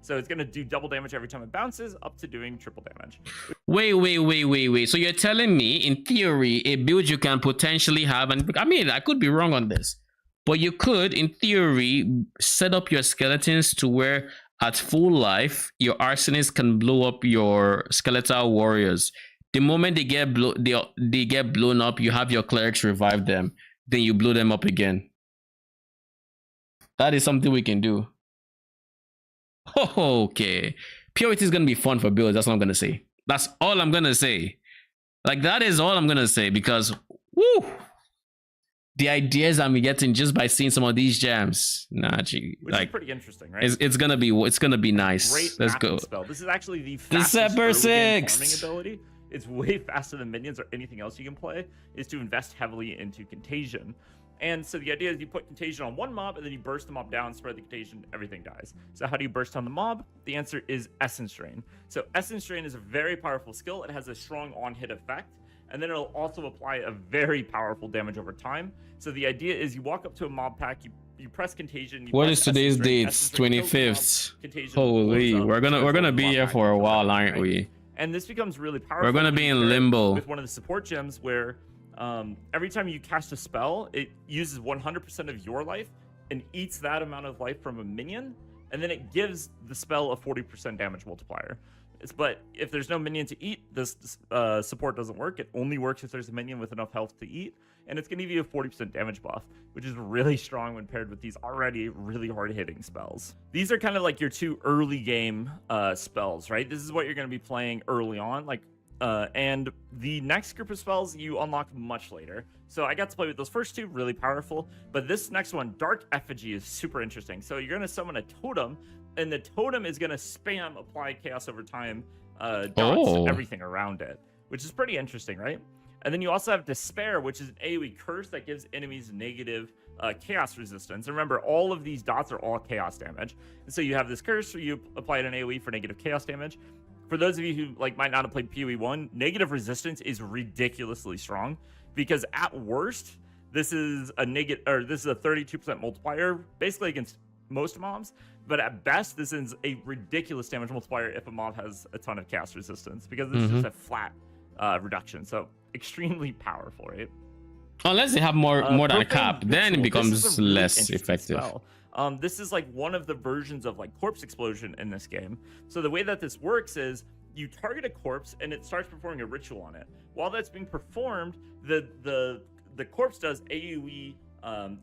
So it's going to do double damage every time it bounces, up to doing triple damage.
Wait. So you're telling me, in theory, a build you can potentially have, and I mean, I could be wrong on this, but you could, in theory, set up your skeletons to where at full life, your arsonists can blow up your skeletal warriors. The moment they get blown up, you have your clerics revive them. Then you blow them up again. That is something we can do. Okay. Purity is going to be fun for builds. That's what I'm going to say. That's all I'm going to say. Like, that is all I'm going to say, because, woo, the ideas I'm getting just by seeing some of these gems. Nah, gee,
which
like,
is pretty interesting, right?
It's gonna be nice.
Great.
Let's go.
Spell. This is actually the fastest early game farming ability. It's way faster than Minions or anything else you can play, is to invest heavily into Contagion. And so the idea is you put Contagion on one mob, and then you burst the mob down, spread the Contagion, everything dies. So how do you burst on the mob? The answer is Essence Drain. So Essence Drain is a very powerful skill. It has a strong on-hit effect, and then it'll also apply a very powerful damage over time. So the idea is you walk up to a mob pack, you press Contagion.
What is today's date? 25th. Holy, we're gonna be here for a while, aren't we?
And this becomes really powerful.
We're gonna be in limbo
with one of the support gems where every time you cast a spell, it uses 100% of your life and eats that amount of life from a minion, and then it gives the spell a 40% damage multiplier. But if there's no minion to eat, this support doesn't work. It only works if there's a minion with enough health to eat, and it's going to give you a 40% damage buff, which is really strong when paired with these already really hard-hitting spells. These are kind of like your two early game spells, right? This is what you're going to be playing early on, like, and the next group of spells you unlock much later. So I got to play with those first two, really powerful, but this next one, Dark Effigy, is super interesting. So you're going to summon a totem, and the totem is going to spam apply chaos over time dots to everything around it, which is pretty interesting, right? And then you also have Despair, which is an AoE curse that gives enemies negative chaos resistance. And remember, all of these dots are all chaos damage. And so you have this curse where you apply it an AoE for negative chaos damage. For those of you who might not have played PoE 1, negative resistance is ridiculously strong, because at worst, this is a 32% multiplier, basically against most mobs. But at best, this is a ridiculous damage multiplier if a mob has a ton of chaos resistance, because this is just a flat reduction. So extremely powerful, right?
Unless they have more than a cap, then it becomes really less effective.
This is like one of the versions of like Corpse Explosion in this game. So the way that this works is you target a corpse and it starts performing a ritual on it. While that's being performed, the corpse does AoE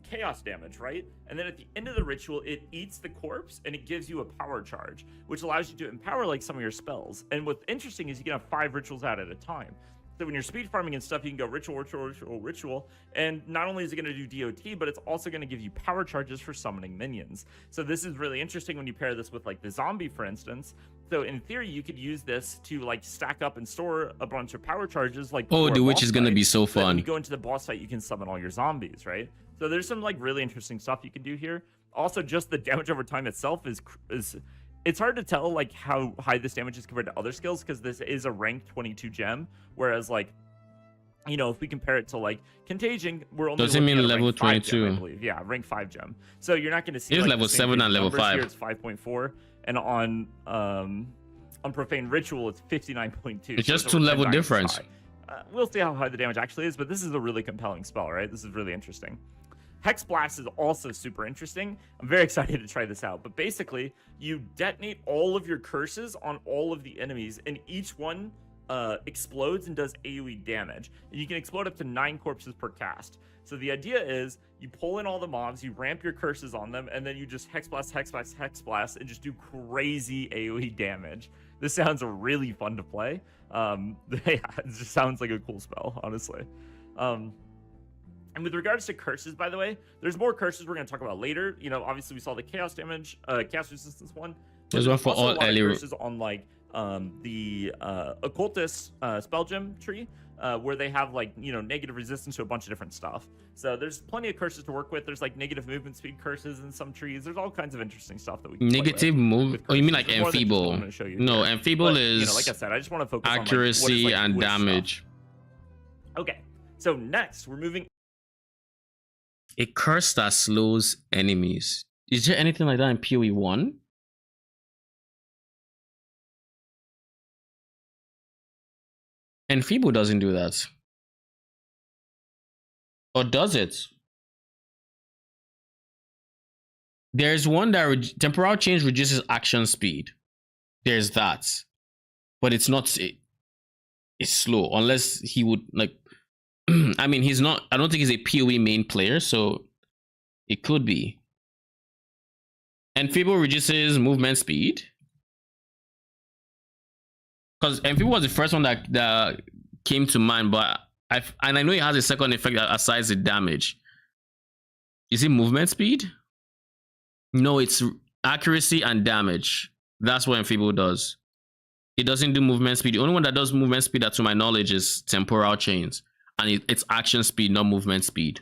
chaos damage, right? And then at the end of the ritual, it eats the corpse and it gives you a power charge, which allows you to empower like some of your spells. And what's interesting is you can have 5 rituals out at a time. So when you're speed farming and stuff, you can go ritual, and not only is it going to do DOT, but it's also going to give you power charges for summoning minions. So this is really interesting when you pair this with like the zombie, for instance. So in theory, you could use this to like stack up and store a bunch of power charges. Like,
oh, the witch is going to be so fun.
When you go into the boss fight, you can summon all your zombies, right? So there's some like really interesting stuff you can do here. Also, just the damage over time itself is it's hard to tell like how high this damage is compared to other skills, because this is a rank 22 gem, whereas like, you know, if we compare it to like Contagion, we're only
does it mean level 22
gem, I believe. Yeah, rank 5 gem. So you're not going to see
it's
like,
level 7 and level 5
here. It's 5.4, and on Profane Ritual it's 59.2.
it's just 2 level difference.
We'll see how high the damage actually is, but this is a really compelling spell, right? This is really interesting. Hex Blast is also super interesting. I'm very excited to try this out. But basically, you detonate all of your curses on all of the enemies, and each one explodes and does AoE damage. And you can explode up to 9 corpses per cast. So the idea is you pull in all the mobs, you ramp your curses on them, and then you just Hex Blast, Hex Blast, Hex Blast, and just do crazy AoE damage. This sounds really fun to play. Yeah, it just sounds like a cool spell, honestly. And with regards to curses, by the way, there's more curses we're going to talk about later. You know, obviously we saw the chaos damage, chaos resistance one.
There's one for all early
curses on like the occultist spell gem tree. where they have like, you know, negative resistance to a bunch of different stuff. So there's plenty of curses to work with. There's like negative movement speed curses in some trees. There's all kinds of interesting stuff that we can
Negative move. Oh, you mean like enfeeble? No,
here.
enfeeble
But,
is,
you know, like I said, I just want to focus
accuracy
on like,
and damage.
Stuff. Okay, so next we're moving.
A curse that slows enemies. Is there anything like that in PoE 1? Enfeeble doesn't do that. Or does it? There's one that temporal change reduces action speed. There's that. But it's not, it's slow. Unless he would like, I mean, he's not, I don't think he's a PoE main player, so it could be. Enfeeble reduces movement speed. Because Enfeeble was the first one that came to mind, but I know it has a second effect aside the damage. Is it movement speed? No, it's accuracy and damage. That's what Enfeeble does. It doesn't do movement speed. The only one that does movement speed, that to my knowledge, is temporal chains. And it's action speed, not movement speed.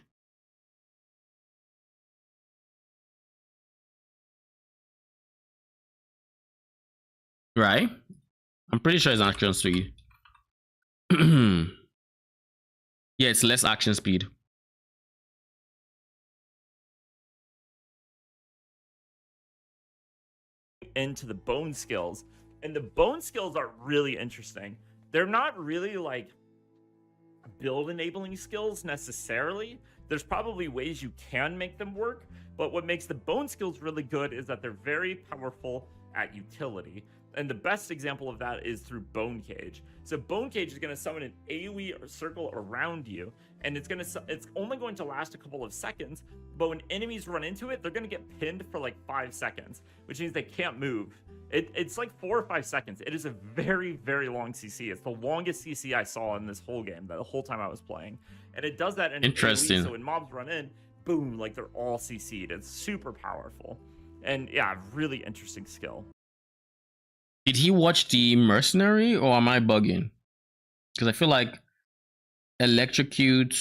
Right? I'm pretty sure it's action speed. Yeah, it's less action speed.
Into the bone skills, and the bone skills are really interesting. They're not really like build enabling skills necessarily. There's probably ways you can make them work, but what makes the bone skills really good is that they're very powerful at utility. And the best example of that is through Bone Cage. So Bone Cage is going to summon an AoE circle around you, and it's only going to last a couple of seconds, but when enemies run into it, they're going to get pinned for like 5 seconds, which means they can't move. It's like 4 or 5 seconds. It is a very, very long CC. It's the longest CC I saw in this whole game, the whole time I was playing. And it does that in
interesting
AoE, so when mobs run in, boom, like they're all CC'd. It's super powerful. And yeah, really interesting skill.
Did he watch the Mercenary, or am I bugging? Because I feel like electrocute,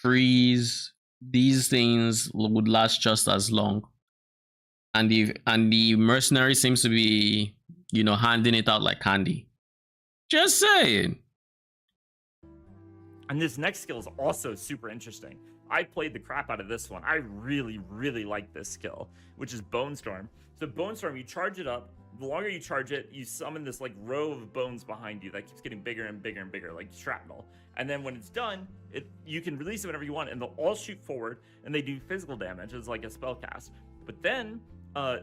freeze, these things would last just as long. And the Mercenary seems to be, you know, handing it out like candy. Just saying.
And this next skill is also super interesting. I played the crap out of this one. I really, really like this skill, which is Bone Storm. So Bone Storm, you charge it up. The longer you charge it, you summon this like row of bones behind you that keeps getting bigger and bigger and bigger, like shrapnel. And then when it's done, you can release it whenever you want, and they'll all shoot forward, and they do physical damage as like a spell cast. But then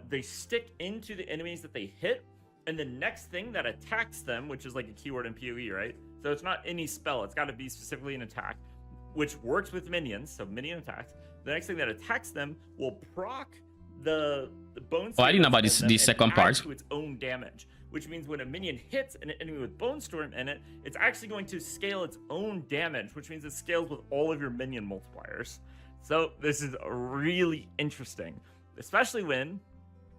they stick into the enemies that they hit, and the next thing that attacks them, which is like a keyword in PoE, right? So it's not any spell, it's got to be specifically an attack, which works with minions, so minion attacks. The next thing that attacks them will proc the bone.
Oh, I didn't know about the second part.
To its own damage, which means when a minion hits an enemy with Bone Storm in it, it's actually going to scale its own damage, which means it scales with all of your minion multipliers. So this is really interesting, especially when.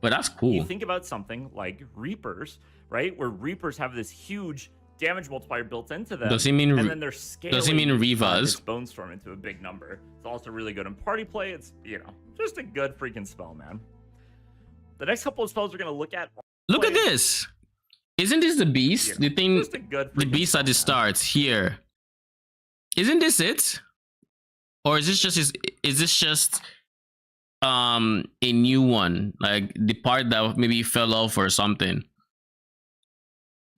But that's cool.
You think about something like Reapers, right? Where Reapers have this huge damage multiplier built into them.
Does he mean?
And then they're scaling.
Does he mean Rivas?
Bone Storm into a big number. It's also really good in party play. It's, you know, just a good freaking spell, man. The next couple of spells we're gonna look at.
Look at this. Isn't this the beast?
Yeah,
the thing.
The
beast at the start here. Isn't this it? Or is this just a new one, like the part that maybe fell off or something?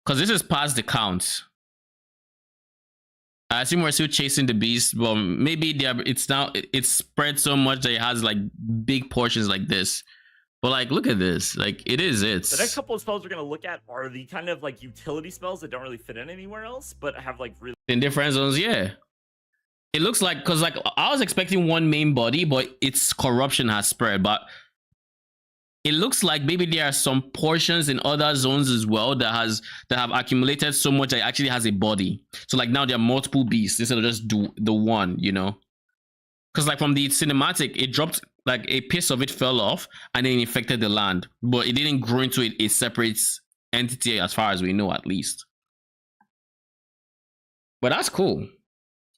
Because this is past the count. I assume we're still chasing the beast, but maybe it's spread so much that it has like big portions like this. But like, look at this. Like, it is it.
The next couple of spells we're gonna look at are the kind of like utility spells that don't really fit in anywhere else, but have like really
in different zones. Yeah, it looks like, because like I was expecting one main body, but its corruption has spread. But it looks like maybe there are some portions in other zones as well that have accumulated so much that it actually has a body. So like now there are multiple beasts instead of just the one, you know. Because like from the cinematic, it dropped, like a piece of it fell off and then infected the land, but it didn't grow into a separate entity as far as we know, at least. But that's cool.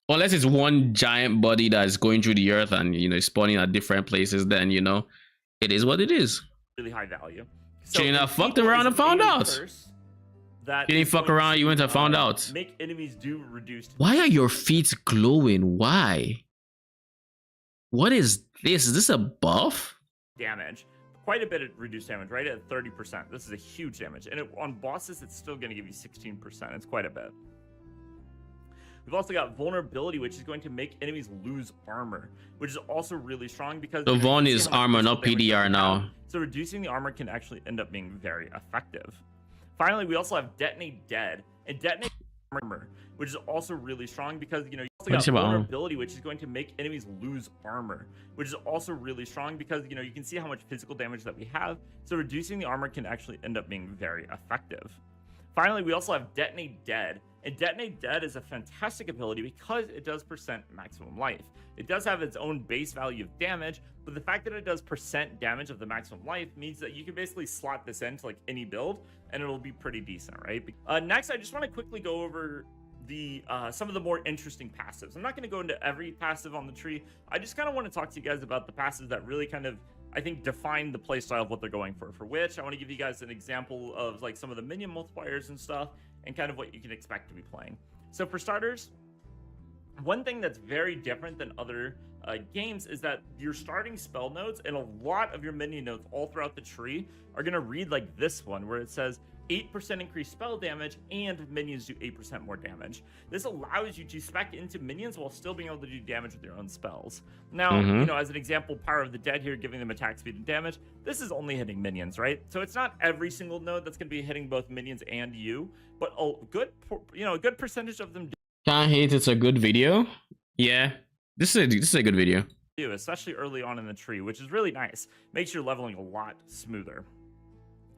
Unless it's one giant body that's going through the earth and spawning at different places, then it is what it is.
Really high value.
So you fucked around and found out.
That
you didn't fuck around, you went and found out.
Make enemies do reduced.
Why are your feet glowing? Why? What is this? Is this a buff?
Damage. Quite a bit of reduced damage, right at 30%. This is a huge damage. And on bosses, it's still going to give you 16%. It's quite a bit. We've also got vulnerability, which is going to make enemies lose armor, which is also really strong because
the Vaughn is armor, not PDR now.
So reducing the armor can actually end up being very effective. Finally, we also have Detonate Dead, and Detonate Armor, which is also really strong because you also got vulnerability, which is going to make enemies lose armor, which is also really strong because you can see how much physical damage that we have. So reducing the armor can actually end up being very effective. Finally, we also have Detonate Dead, and Detonate Dead is a fantastic ability because it does percent maximum life. It does have its own base value of damage, but the fact that it does percent damage of the maximum life means that you can basically slot this into like any build, and it'll be pretty decent, right? Next, I just want to quickly go over the some of the more interesting passives. I'm not going to go into every passive on the tree. I just kind of want to talk to you guys about the passives that really kind of, I think, define the playstyle of what they're going for. For which, I want to give you guys an example of like some of the minion multipliers and stuff, and kind of what you can expect to be playing. So for starters, one thing that's very different than other games is that your starting spell nodes and a lot of your minion nodes all throughout the tree are going to read like this one, where it says 8% increased spell damage and minions do 8% more damage. This allows you to spec into minions while still being able to do damage with your own spells. Now, as an example, Power of the Dead here, giving them attack speed and damage, this is only hitting minions, right? So it's not every single node that's going to be hitting both minions and you, but a good percentage of them do.
Can't hate, it's a good video. Yeah, this is a good video.
Especially early on in the tree, which is really nice. Makes your leveling a lot smoother.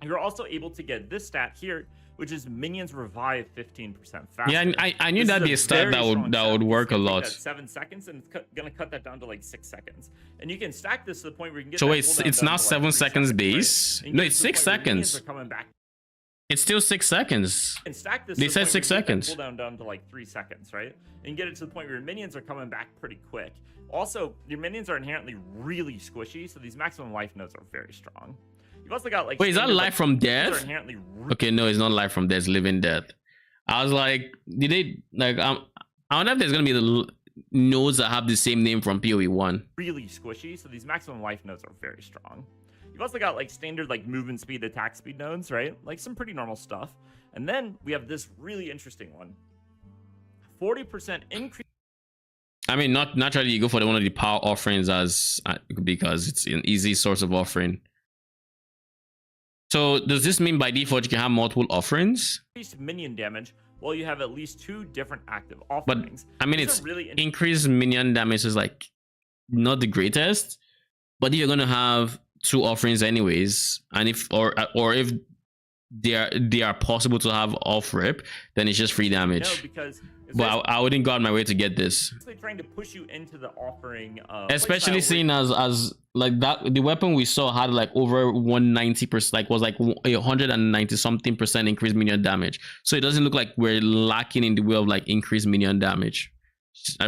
You're also able to get this stat here, which is minions revive 15% faster.
Yeah, I knew that'd be a stat that would work a lot.
7 seconds, and it's gonna cut that down to like 6 seconds. And you can stack this to the point where you can get.
So it's now 7 seconds base. Right? No, it's 6 seconds.
Coming back.
It's still 6 seconds.
And stack this.
They said 6 seconds.
Cooldown down to like 3 seconds, right? And you get it to the point where your minions are coming back pretty quick. Also, your minions are inherently really squishy, so these maximum life nodes are very strong. You've also got like.
Wait, is that life from death? Okay, no, it's not life from death. It's living death. I was like, did they like? I wonder if there's gonna be the nodes that have the same name from PoE 1.
Really squishy, so these maximum life nodes are very strong. You've also got like standard like movement speed, attack speed nodes, right? Like some pretty normal stuff. And then we have this really interesting one. 40% increase.
I mean, not naturally you go for one of the power offerings because it's an easy source of offering. So does this mean by default you can have multiple offerings?
Increased minion damage while you have at least 2 different active offerings.
But I mean, it's really increased minion damage is like not the greatest, but if you're gonna have 2 offerings anyways, and if they are possible to have off rip, then it's just free damage.
No, because
but I wouldn't go out my way to get this.
They're trying to push you into the offering,
especially seeing as like that the weapon we saw had like over 190%, like was like 190 something percent increased minion damage. So it doesn't look like we're lacking in the way of like increased minion damage.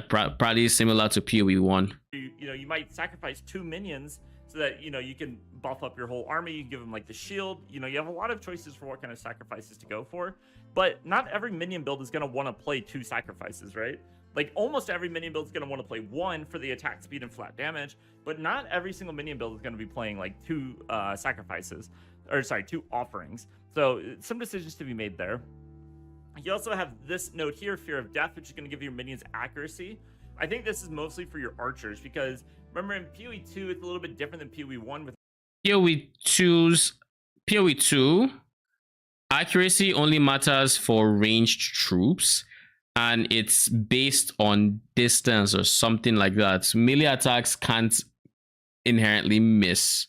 Probably similar to PoE 1.
You might sacrifice 2 minions so that you can buff up your whole army. You give them like the shield. You have a lot of choices for what kind of sacrifices to go for, but not every minion build is going to want to play 2 sacrifices, right? Like almost every minion build is going to want to play 1 for the attack speed and flat damage, but not every single minion build is going to be playing like 2 sacrifices, or sorry, 2 offerings. So some decisions to be made there. You also have this note here, Fear of Death, which is going to give your minions accuracy. I think this is mostly for your archers because remember in PoE 2 it's a little bit different than PoE 1 with PoE 2 accuracy only matters for ranged troops, and it's based on distance or something like that. Melee attacks can't inherently miss.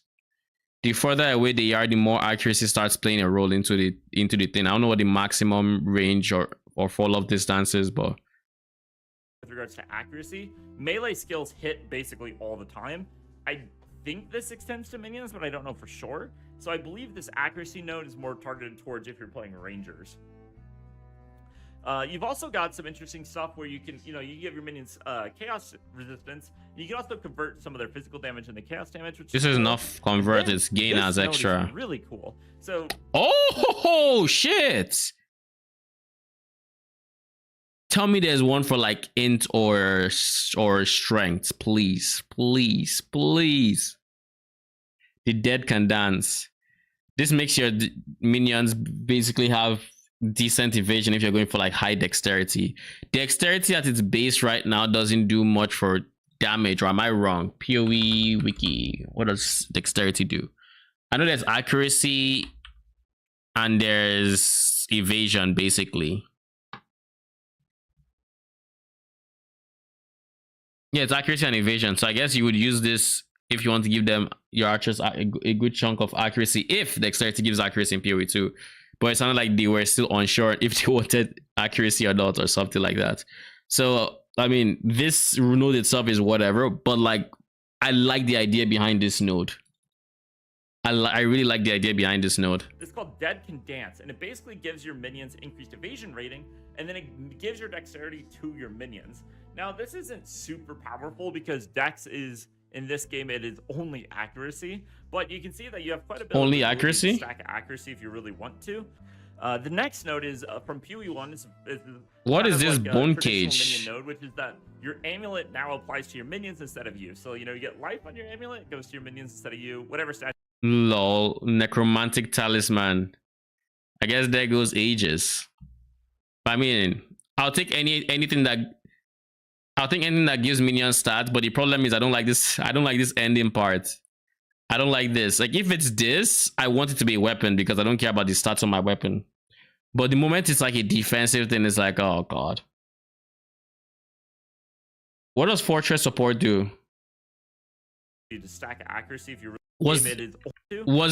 The further away they are, the more accuracy starts playing a role into the thing. I don't know what the maximum range or fall off distance is, but with regards to accuracy, melee skills hit basically all the time. I think this extends to minions, but I don't know for sure. So I believe this accuracy node is more targeted towards if you're playing rangers. You've also got some interesting stuff where you can, you give your minions chaos resistance. You can also convert some of their physical damage into chaos damage, which
This
is
is
cool.
enough convert its gain
This
as
node
extra.
is really cool. So,
oh shit! Tell me there's one for like int or strength, please, please, please. The dead can dance. This makes your minions basically have decent evasion if you're going for like high dexterity. Dexterity at its base right now doesn't do much for damage, or am I wrong? PoE wiki, what does dexterity do? I know there's accuracy and there's evasion basically. Yeah, it's accuracy and evasion. So I guess you would use this if you want to give them your archers a good chunk of accuracy, if dexterity gives accuracy in PoE too. But it sounded like they were still unsure if they wanted accuracy or not, or something like that. So I mean, this node itself is whatever, but like I like the idea behind this node. I really like the idea behind this node.
It's called Dead Can Dance, and it basically gives your minions increased evasion rating, and then it gives your dexterity to your minions. Now, this isn't super powerful because dex is, in this game, it is only accuracy, but you can see that you have quite a bit
only
of
accuracy?
stack accuracy if you really want to. The next node is from PoE 1. Is
what is this
like
bone cage?
Minion node, which is that your amulet now applies to your minions instead of you. So, you get life on your amulet, it goes to your minions instead of you, whatever stat.
Lol, necromantic talisman. I guess there goes ages. I mean, I'll take anything that gives minion stats, but the problem is I don't like this ending part. I don't like this. Like, if it's this, I want it to be a weapon because I don't care about the stats on my weapon. But the moment it's like a defensive thing, it's like, oh god. What does fortress support do?
To stack accuracy if you really
was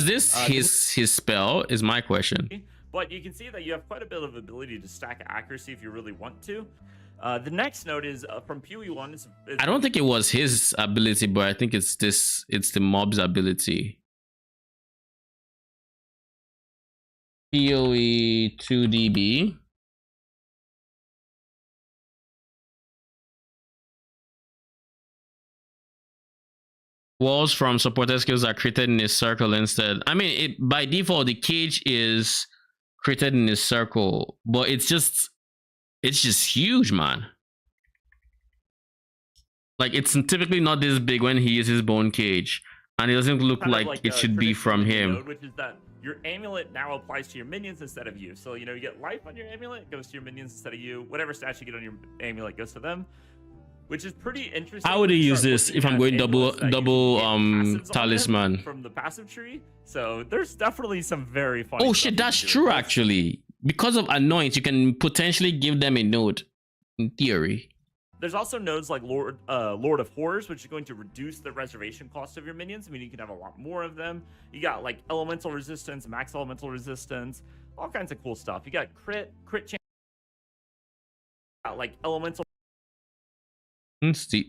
this his spell is my question.
But you can see that you have quite a bit of ability to stack accuracy if you really want to. The next node is from PoE 1. Is
I don't think it was his ability, but I think it's the mob's ability. PoE 2DB. Walls from supported skills are created in a circle instead. I mean, by default, the cage is created in a circle, but it's just huge, man. Like, it's typically not this big when he uses bone cage, and it doesn't look like it should be from him.
Node, which is that your amulet now applies to your minions instead of you. So, you get life on your amulet, it goes to your minions instead of you. Whatever stats you get on your amulet goes to them, which is pretty interesting.
How would I use this if I'm going double talisman
from the passive tree? So there's definitely some very funny.
Oh shit, that's true actually. Because of annoyance, you can potentially give them a node, in theory.
There's also nodes like Lord of Horrors, which is going to reduce the reservation cost of your minions. I mean, you can have a lot more of them. You got like elemental resistance, max elemental resistance, all kinds of cool stuff. You got crit chance, like elemental.
Isn't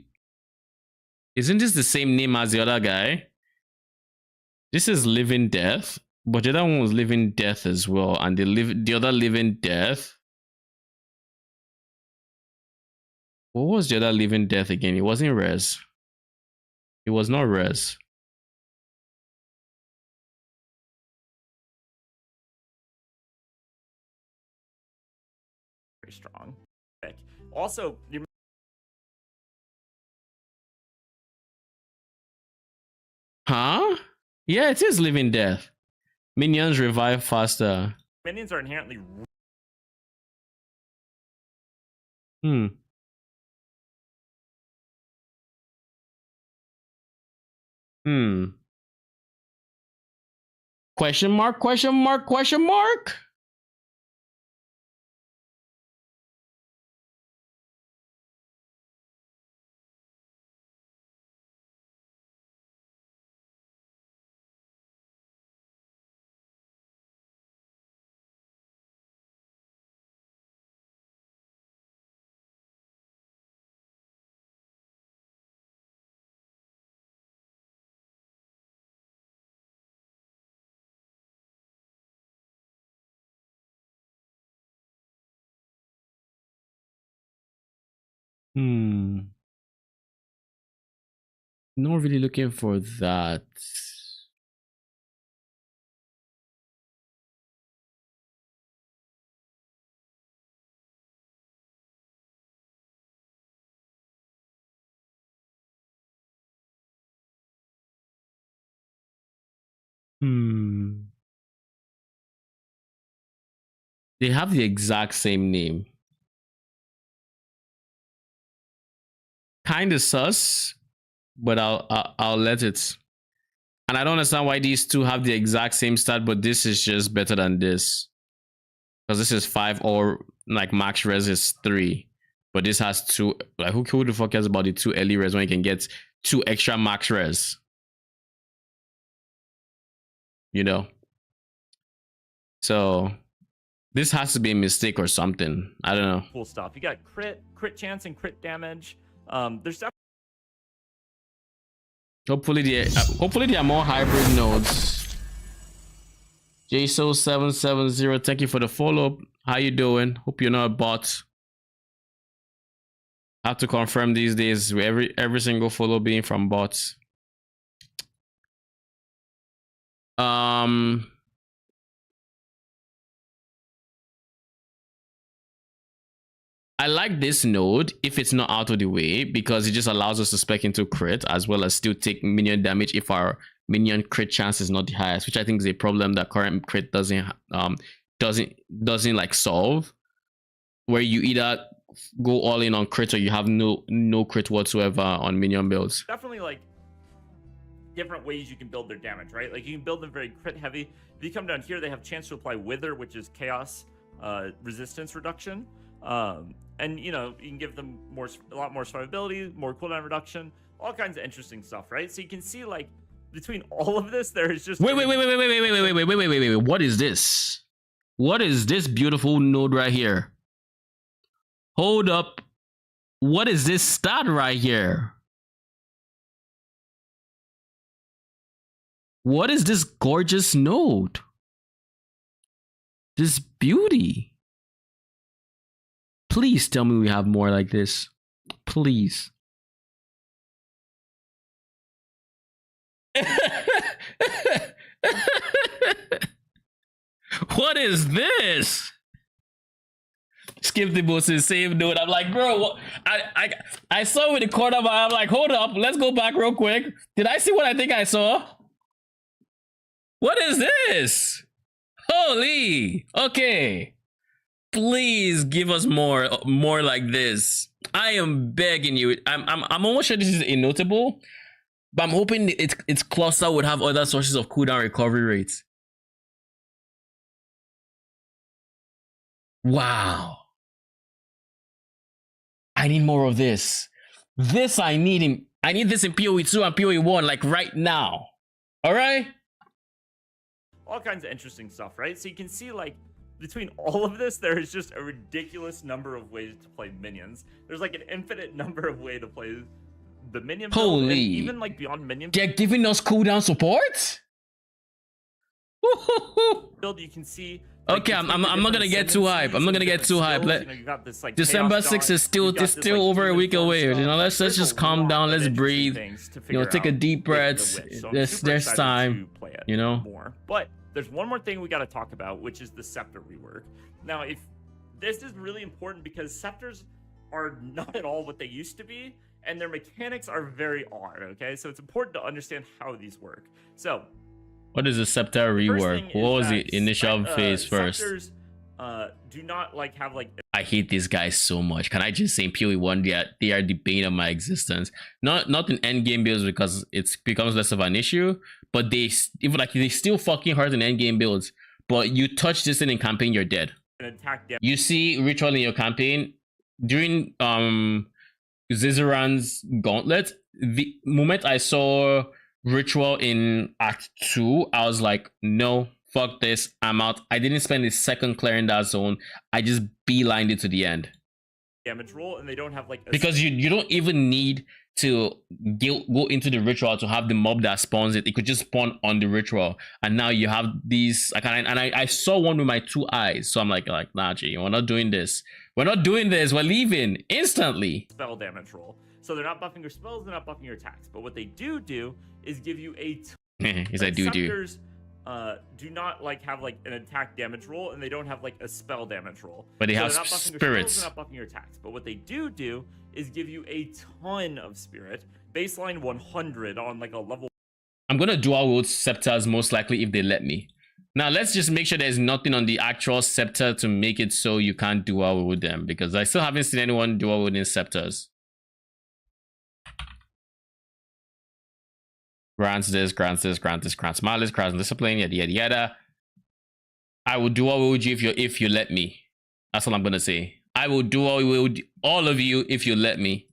this the same name as the other guy? This is Living Death, but the other one was Living Death as well, and the other Living Death. What was the other Living Death again? It wasn't Res. It was not Res.
Very strong. Also,
huh? Yeah, it is Living Death. Minions revive faster.
Minions are inherently.
Question mark, question mark, question mark? Not really looking for that. They have the exact same name. Kind of sus, but I'll let it. And I don't understand why these two have the exact same stat, but this is just better than this. Because this is 5 or like max res is 3. But this has 2. Like who the fuck cares about the 2 early res when you can get 2 extra max res? You know? So this has to be a mistake or something. I don't know.
Cool stuff. You got crit chance, and crit damage. There's definitely.
Hopefully there are more hybrid nodes. JSO770, thank you for the follow-up. How you doing? Hope you're not a bot. I have to confirm these days every single follow being from bots. I like this node if it's not out of the way, because it just allows us to spec into crit as well as still take minion damage if our minion crit chance is not the highest, which I think is a problem that current crit doesn't like solve, where you either go all in on crit or you have no crit whatsoever on minion builds.
Definitely like different ways you can build their damage, right? Like you can build them very crit heavy. If you come down here, they have chance to apply Wither, which is chaos resistance reduction. And you know, you can give them a lot more survivability, more cooldown reduction, all kinds of interesting stuff, right? So you can see like between all of this, there is just
wait. What is this? What is this beautiful node right here? Hold up. What is this stat right here? What is this gorgeous node? This beauty. Please tell me we have more like this. Please. What is this? Skip the most insane note. I'm like, bro, what? I saw in the corner, but I'm like, hold up, let's go back real quick. Did I see what I think I saw? What is this? Holy. Okay. Please give us more like this. I am begging you. I'm almost sure this is a notable, but I'm hoping its cluster would have other sources of cooldown recovery rates. Wow. I need more of this. This I need this in PoE 2 and PoE 1 like right now. All right?
All kinds of interesting stuff, right? So you can see like between all of this, there is just a ridiculous number of ways to play minions. There's like an infinite number of ways to play the minion build.
Holy.
And even like beyond minion
they're giving us cooldown support?
build, you can see.
Like, okay, I'm not gonna get too hype. I'm not gonna get too hype. You know, you got this, like, December 6th is still over a week away. You know, let's just calm down. Let's breathe. You know, take a deep breath. So there's time. You know.
More, but there's one more thing we got to talk about, which is the scepter rework. Now, if this is really important because scepters are not at all what they used to be, and their mechanics are very odd. Okay, so it's important to understand how these work. So.
What is the scepter rework? What was the initial phase first?
Scepters, do not like have like.
I hate these guys so much. Can I just say in PoE 1 they are the bane of my existence? Not in endgame builds because it becomes less of an issue, but they still fucking hurt in endgame builds. But you touch this in campaign, you're dead.
An attack damage.
You see ritual in your campaign during Zizaran's gauntlet. The moment I saw ritual in Act 2, I was like, no, fuck this, I'm out. I didn't spend a second clearing that zone. I just beelined it to the end.
Damage roll, and they don't have like
because you don't even need to go into the ritual to have the mob that spawns it. It could just spawn on the ritual, and now you have these. I saw one with my 2 eyes, so I'm like nah, G, we're not doing this. We're not doing this. We're leaving instantly.
Spell damage roll. So they're not buffing your spells, they're not buffing your attacks. But what they do is give you a
He's like,
Scepters do not like have like an attack damage roll, and they don't have like a spell damage roll.
But they
so
have
they're not buffing
spirits.
Your spells, they're not buffing your attacks. But what they do is give you a ton of spirit. Baseline 100 on like a level.
I'm gonna dual wield scepters most likely if they let me. Now let's just make sure there's nothing on the actual scepter to make it so you can't dual wield them, because I still haven't seen anyone dual wielding scepters. Grants this, grants this, grants this, grants malice, grants discipline, yada yada yada. I will dual wield you if you let me. That's all I'm gonna say. I will dual wield all of you if you let me.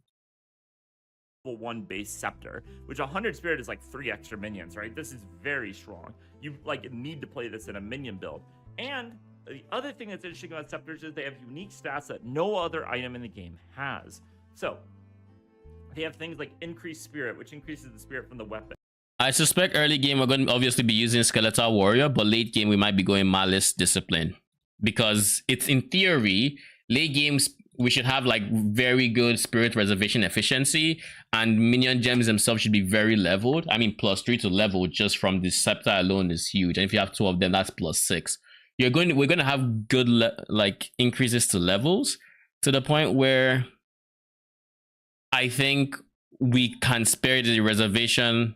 1 base scepter, which 100 spirit is like 3 extra minions, right? This is very strong. You like need to play this in a minion build. And the other thing that's interesting about scepters is they have unique stats that no other item in the game has. So they have things like increased spirit, which increases the spirit from the weapon.
I suspect early game we're going to obviously be using Skeletal Warrior, but late game we might be going Malice Discipline, because it's in theory late games we should have like very good spirit reservation efficiency, and minion gems themselves should be very leveled. I mean, +3 to level just from the scepter alone is huge, and if you have 2 of them, that's +6. We're going to have good like increases to levels to the point where I think we can spare the reservation,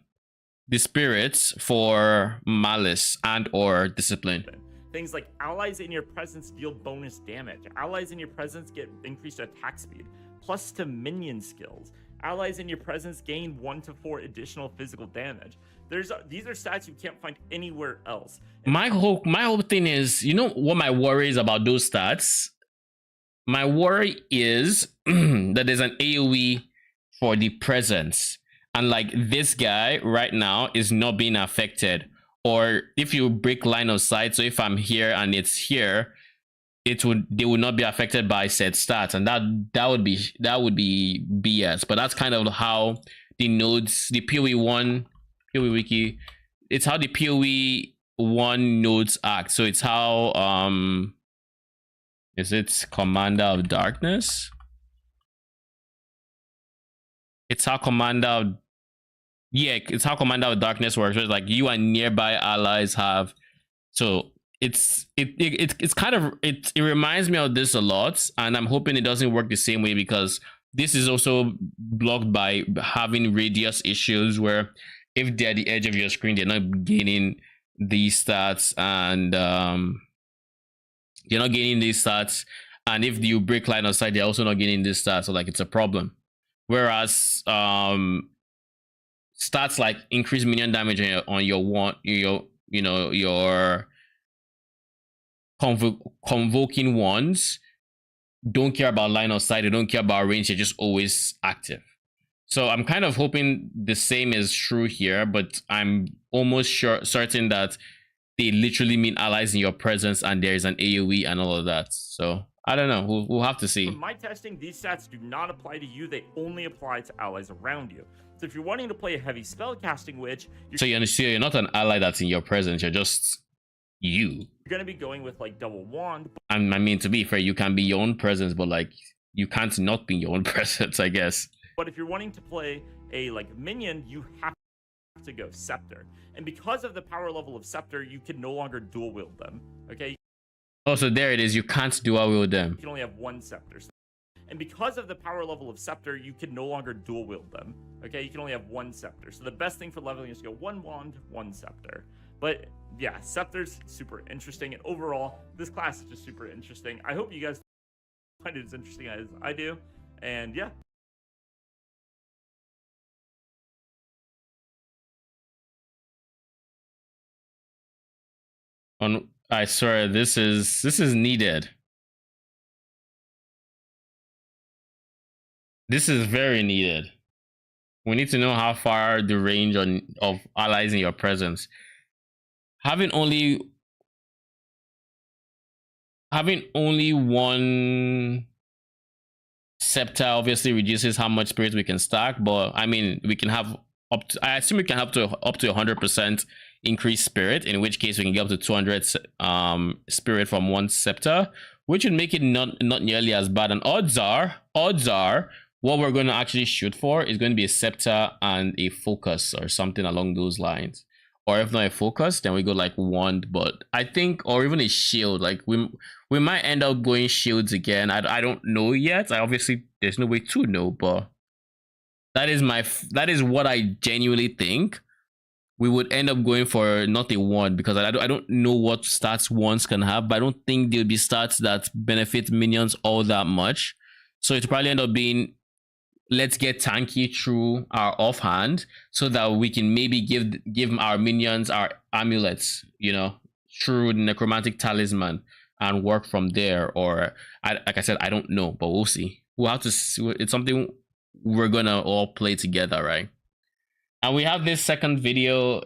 the spirits, for malice and or discipline.
Things like allies in your presence deal bonus damage. Allies in your presence get increased attack speed, plus to minion skills. Allies in your presence gain 1 to 4 additional physical damage. These are stats you can't find anywhere else. And
my whole thing is, you know what my worry is about those stats? My worry is that there's an AoE for the presence, and like this guy right now is not being affected. Or if you break line of sight, so if I'm here and it's here, they would not be affected by said stats, and that would be BS. But that's kind of how the nodes, the PoE wiki, it's how the PoE 1 nodes act. So it's how is it Commander of Darkness? It's how Commander of it's how Commander of Darkness works. It's like you and nearby allies have. So it's kind of it reminds me of this a lot, and I'm hoping it doesn't work the same way, because this is also blocked by having radius issues, where if they're at the edge of your screen, they're not gaining these stats, and you're not gaining these stats, and if you break line of sight, they're also not gaining these stats. So like it's a problem. Whereas stats like increased minion damage on your convoking ones don't care about line of sight, they don't care about range, they're just always active. So I'm kind of hoping the same is true here, but I'm almost certain that they literally mean allies in your presence and there's an AoE and all of that. So I don't know, we'll have to see.
From my testing, these stats do not apply to you, they only apply to allies around you. So if you're wanting to play a heavy spellcasting witch,
you're not an ally that's in your presence, you're just you.
You're going to be going with like double wand.
I mean, to be fair, you can be your own presence, but like you can't not be your own presence, I guess.
But if you're wanting to play a like minion, you have to go scepter. And because of the power level of scepter, you can no longer dual wield them. Okay.
Oh, so there it is. You can't dual wield them.
You can only have 1 scepter. And because of the power level of scepter, you can no longer dual wield them. Okay, you can only have 1 scepter. So the best thing for leveling is to go 1 wand, 1 scepter. But yeah, scepter's super interesting, and overall, this class is just super interesting. I hope you guys find it as interesting as I do. And yeah.
I swear this is needed. This is very needed. We need to know how far the range of allies in your presence. Having only 1 scepter Scepter obviously reduces how much spirits we can stack, but I mean, we can have up to, I assume we can have up to 100% increased spirit, in which case we can get up to 200 spirit from one scepter, which would make it not nearly as bad. And odds are what we're going to actually shoot for is going to be a scepter and a focus or something along those lines. Or if not a focus, then we go like wand, but I think, or even a shield. Like we might end up going shields again. I don't know yet. Obviously there's no way to know, but that is what I genuinely think we would end up going for. Not a wand, because I don't know what stats wands can have, but I don't think there'll be stats that benefit minions all that much. So it'll probably end up being, let's get tanky through our offhand so that we can maybe give our minions our amulets, you know, through the necromantic talisman and work from there. Or like I said, I don't know, but we'll see. We'll have to see. It's something we're gonna all play together, right? And we have this second video.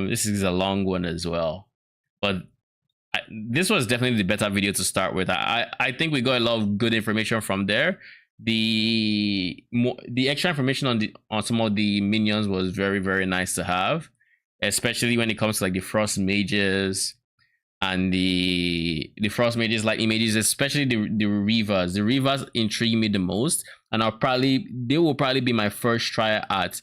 This is a long one as well, but this was definitely the better video to start with. I think we got a lot of good information from there. The extra information on some of the minions was very, very nice to have, especially when it comes to like the frost mages and the frost mages like images, especially the reavers. The reavers intrigue me the most, and they will probably be my first try at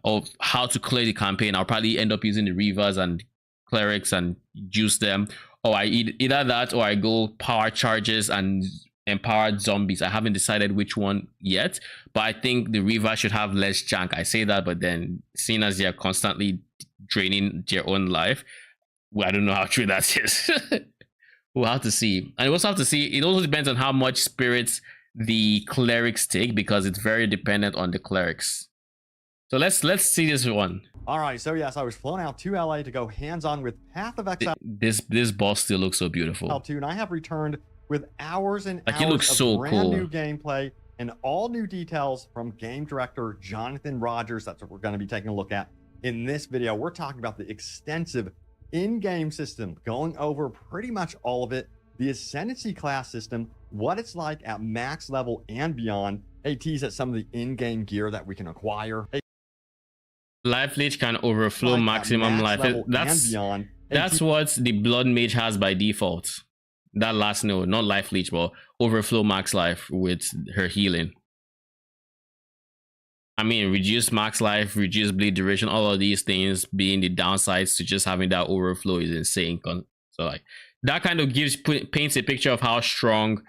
of how to clear the campaign. I'll probably end up using the reavers and clerics and juice them, or I either that or I go power charges and empowered zombies. I haven't decided which one yet, but I think the reaver should have less jank. I say that, but then seeing as they're constantly draining their own life, well, I don't know how true that is. We'll have to see. And we also have to see, it also depends on how much spirits the clerics take, because it's very dependent on the clerics. So let's see this one.
All right, so yes, I was flown out to LA to go hands-on with Path of Exile.
This boss still looks so beautiful.
And I have returned with hours and
like,
hours
it looks
of
so
brand
cool.
new gameplay and all new details from game director Jonathan Rogers. That's what we're going to be taking a look at in this video. We're talking about the extensive in-game system, going over pretty much all of it, the Ascendancy class system, what it's like at max level and beyond, a tease at some of the in-game gear that we can acquire.
Life Leech can overflow like maximum life. That's what the Blood Mage has by default. That last node, not Life Leech, but overflow max life with her healing. I mean, reduce max life, reduce bleed duration, all of these things being the downsides to just having that overflow is insane. So like that kind of paints a picture of how strong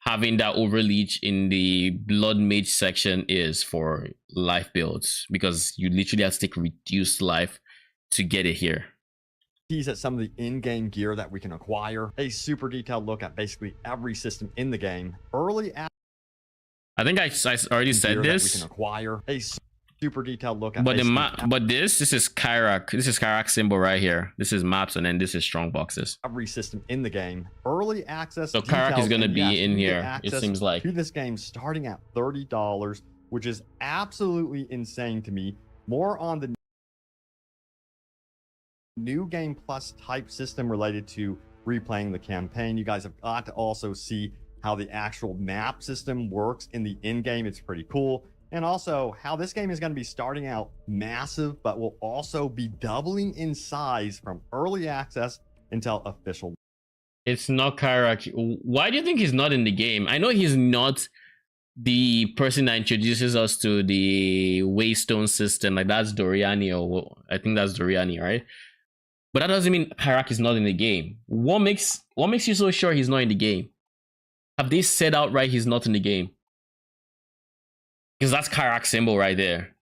having that overleech in the Blood Mage section is for life builds, because you literally have to take reduced life to get it here.
Tease at some of the in-game gear that we can acquire, a super detailed look at basically every system in the game. Early
I think I already said this.
We can acquire a super detailed look at.
But this is Kyrak. This is Kyrak symbol right here. This is maps, and then this is strong boxes.
Every system in the game. Early access.
So Kyrak is gonna be in here. It seems like
to this game starting at $30, which is absolutely insane to me. More on the new game plus type system related to replaying the campaign. You guys have got to also see how the actual map system works in the in-game. It's pretty cool. And also how this game is going to be starting out massive, but will also be doubling in size from early access until official.
It's not Kyrak. Why do you think he's not in the game? I know he's not the person that introduces us to the Waystone system. Like that's Doriani, or I think that's Doriani, right? But that doesn't mean Kyrak is not in the game. What makes you so sure he's not in the game? Have they said outright he's not in the game? Because that's Kyrak symbol right there.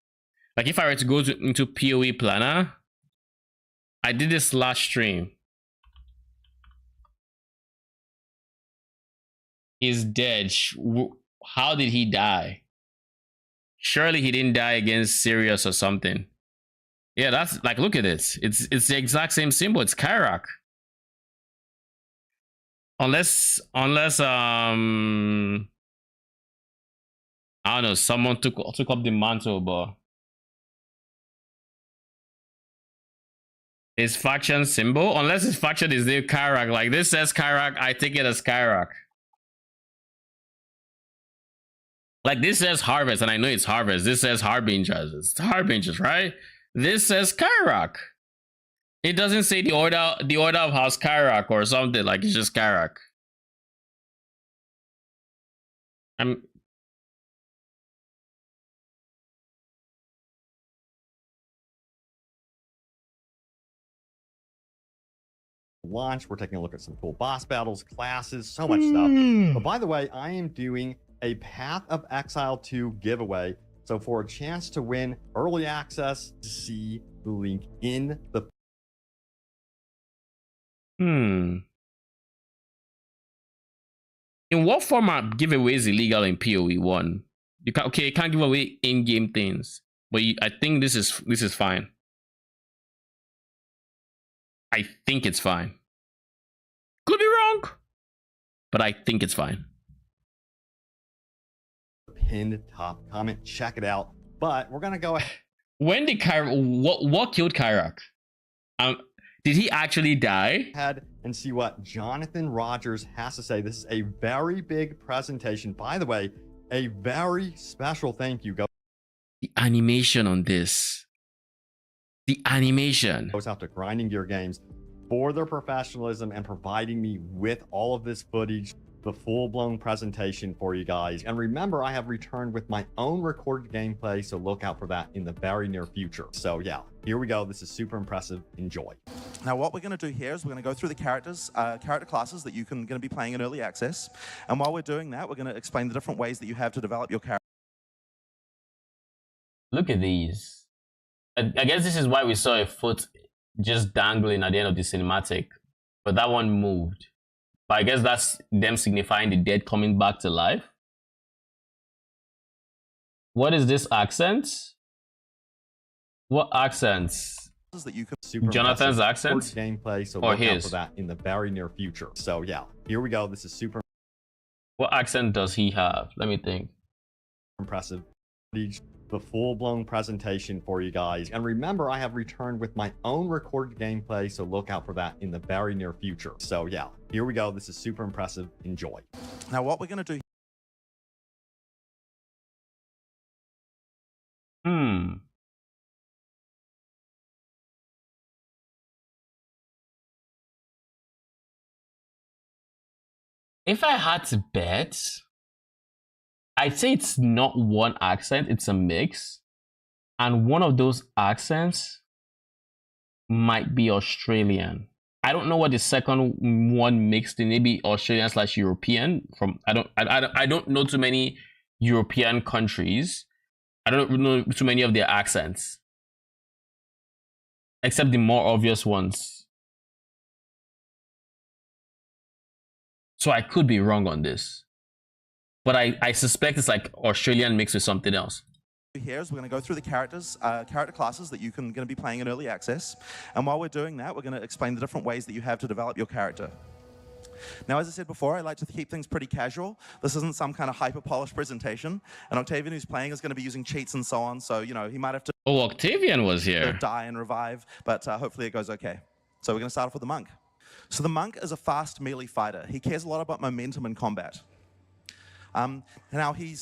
Like if I were to go into PoE Planner, I did this last stream. He's dead. How did he die? Surely he didn't die against Sirius or something. Yeah, that's like, look at it. It's the exact same symbol. It's Kyrak. Unless I don't know, someone took up the mantle, but his faction symbol, unless his faction is named Kyrak, like this says Kyrak, I take it as Kyrak. Like this says Harvest, and I know it's Harvest. This says Harbingers. It's Harbingers, right? This says Kyrak. It doesn't say the order of House Kyrak or something. Like it's just Kyrak. I'm
launch. We're taking a look at some cool boss battles, classes, so much stuff. But by the way, I am doing a Path of Exile 2 giveaway. So for a chance to win early access, see the link in the
In what format giveaway is illegal in PoE 1? You can't give away in-game things. But I think this is fine. I think it's fine. Could be wrong, but I think it's fine.
pinned top comment. Check it out. But we're gonna go ahead.
When did what killed Kyrak? Did he actually die?
Ahead and see what Jonathan Rogers has to say. This is a very big presentation. By the way, a very special thank you
The animation on this. The animation
goes out to Grinding Gear Games for their professionalism and providing me with all of this footage, the full-blown presentation for you guys. And remember, I have returned with my own recorded gameplay, so look out for that in the very near future. So yeah, here we go. This is super impressive. Enjoy.
Now what we're going to do here is we're going to go through the character classes that you're going to be playing in early access. And while we're doing that, we're going to explain the different ways that you have to develop your character.
Look at these. I guess this is why we saw a foot just dangling at the end of the cinematic, but that one moved. But I guess that's them signifying the dead coming back to life. What is this accent? What accents?
That you can
Super
Jonathan's
impressive
accent?
gameplay, so
Or
look out
his?
for that in the very near future. So yeah, here we go. This is super
What accent does he have? Let me think.
impressive footage, the full-blown presentation for you guys. And remember, I have returned with my own recorded gameplay, so look out for that in the very near future. So yeah, here we go. This is super impressive. Enjoy.
Now what we're going to do
If I had to bet, I'd say it's not one accent, it's a mix. And one of those accents might be Australian. I don't know what the second one mixed in, maybe Australian / European. I don't know too many European countries. I don't know too many of their accents. Except the more obvious ones. So I could be wrong on this. But I suspect it's like Australian mixed with something else.
here is we're going to go through the character classes that you're going to be playing in early access. And while we're doing that, we're going to explain the different ways that you have to develop your character. Now, as I said before, I like to keep things pretty casual. This isn't some kind of hyper-polished presentation. And Octavian, who's playing, is going to be using cheats and so on. So, you know, he might have to
Oh, Octavian was here.
die and revive, but hopefully it goes okay. So we're going to start off with the monk. So the monk is a fast melee fighter. He cares a lot about momentum in combat. Now he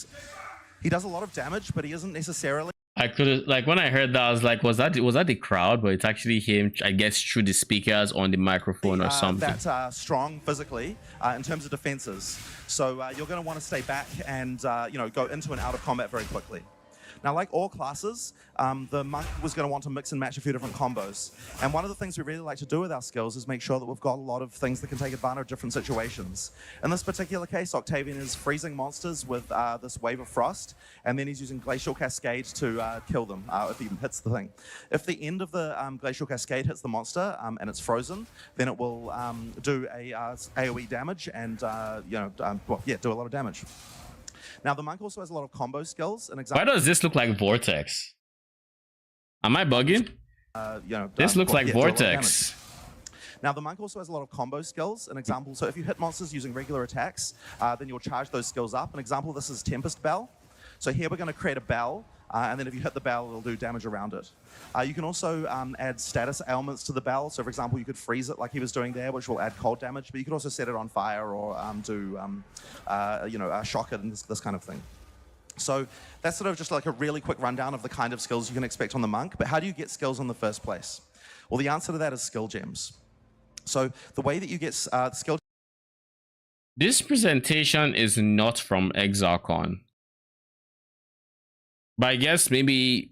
does a lot of damage, but he isn't necessarily.
I could like when I heard that I was like, was that the crowd? But it's actually him, I guess, through the speakers on the microphone or something.
That strong physically in terms of defenses. So you're going to want to stay back and you know, go into and out of combat very quickly. Now, like all classes, the monk was going to want to mix and match a few different combos. And one of the things we really like to do with our skills is make sure that we've got a lot of things that can take advantage of different situations. In this particular case, Octavian is freezing monsters with this wave of frost, and then he's using Glacial Cascade to kill them if he hits the thing. If the end of the Glacial Cascade hits the monster and it's frozen, then it will do a AoE damage and do a lot of damage. Now, the monk also has a lot of combo skills.
Why does this look like Vortex? Am I bugging? This looks like Vortex.
Now, the monk also has a lot of combo skills. An example, so if you hit monsters using regular attacks, then you'll charge those skills up. An example of this is Tempest Bell. So here we're going to create a bell, and then if you hit the bell, it'll do damage around it. You can also add status ailments to the bell. So, for example, you could freeze it like he was doing there, which will add cold damage. But you could also set it on fire or shock it and this kind of thing. So that's sort of just like a really quick rundown of the kind of skills you can expect on the monk. But how do you get skills in the first place? Well, the answer to that is skill gems. So the way that you get skill.
This presentation is not from ExarCon, but I guess maybe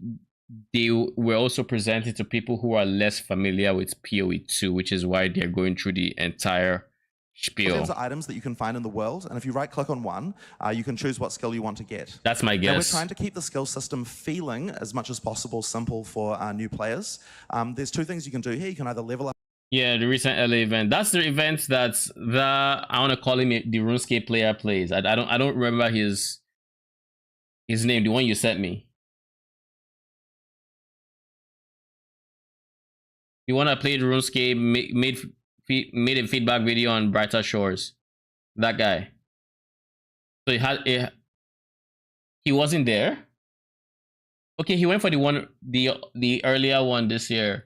they were also presented to people who are less familiar with PoE 2, which is why they're going through the entire spiel.
Those are items that you can find in the world, and if you right-click on one, you can choose what skill you want to get.
That's my guess.
Now, we're trying to keep the skill system feeling as much as possible simple for new players. There's two things you can do here. You can either level up.
Yeah, the recent LA event. That's the event that I want to call him the RuneScape player plays. I don't remember his name, the one you sent me. You want to play the RuneScape, made a feedback video on Brighter Shores. That guy. So he wasn't there. Okay, he went for the earlier one this year.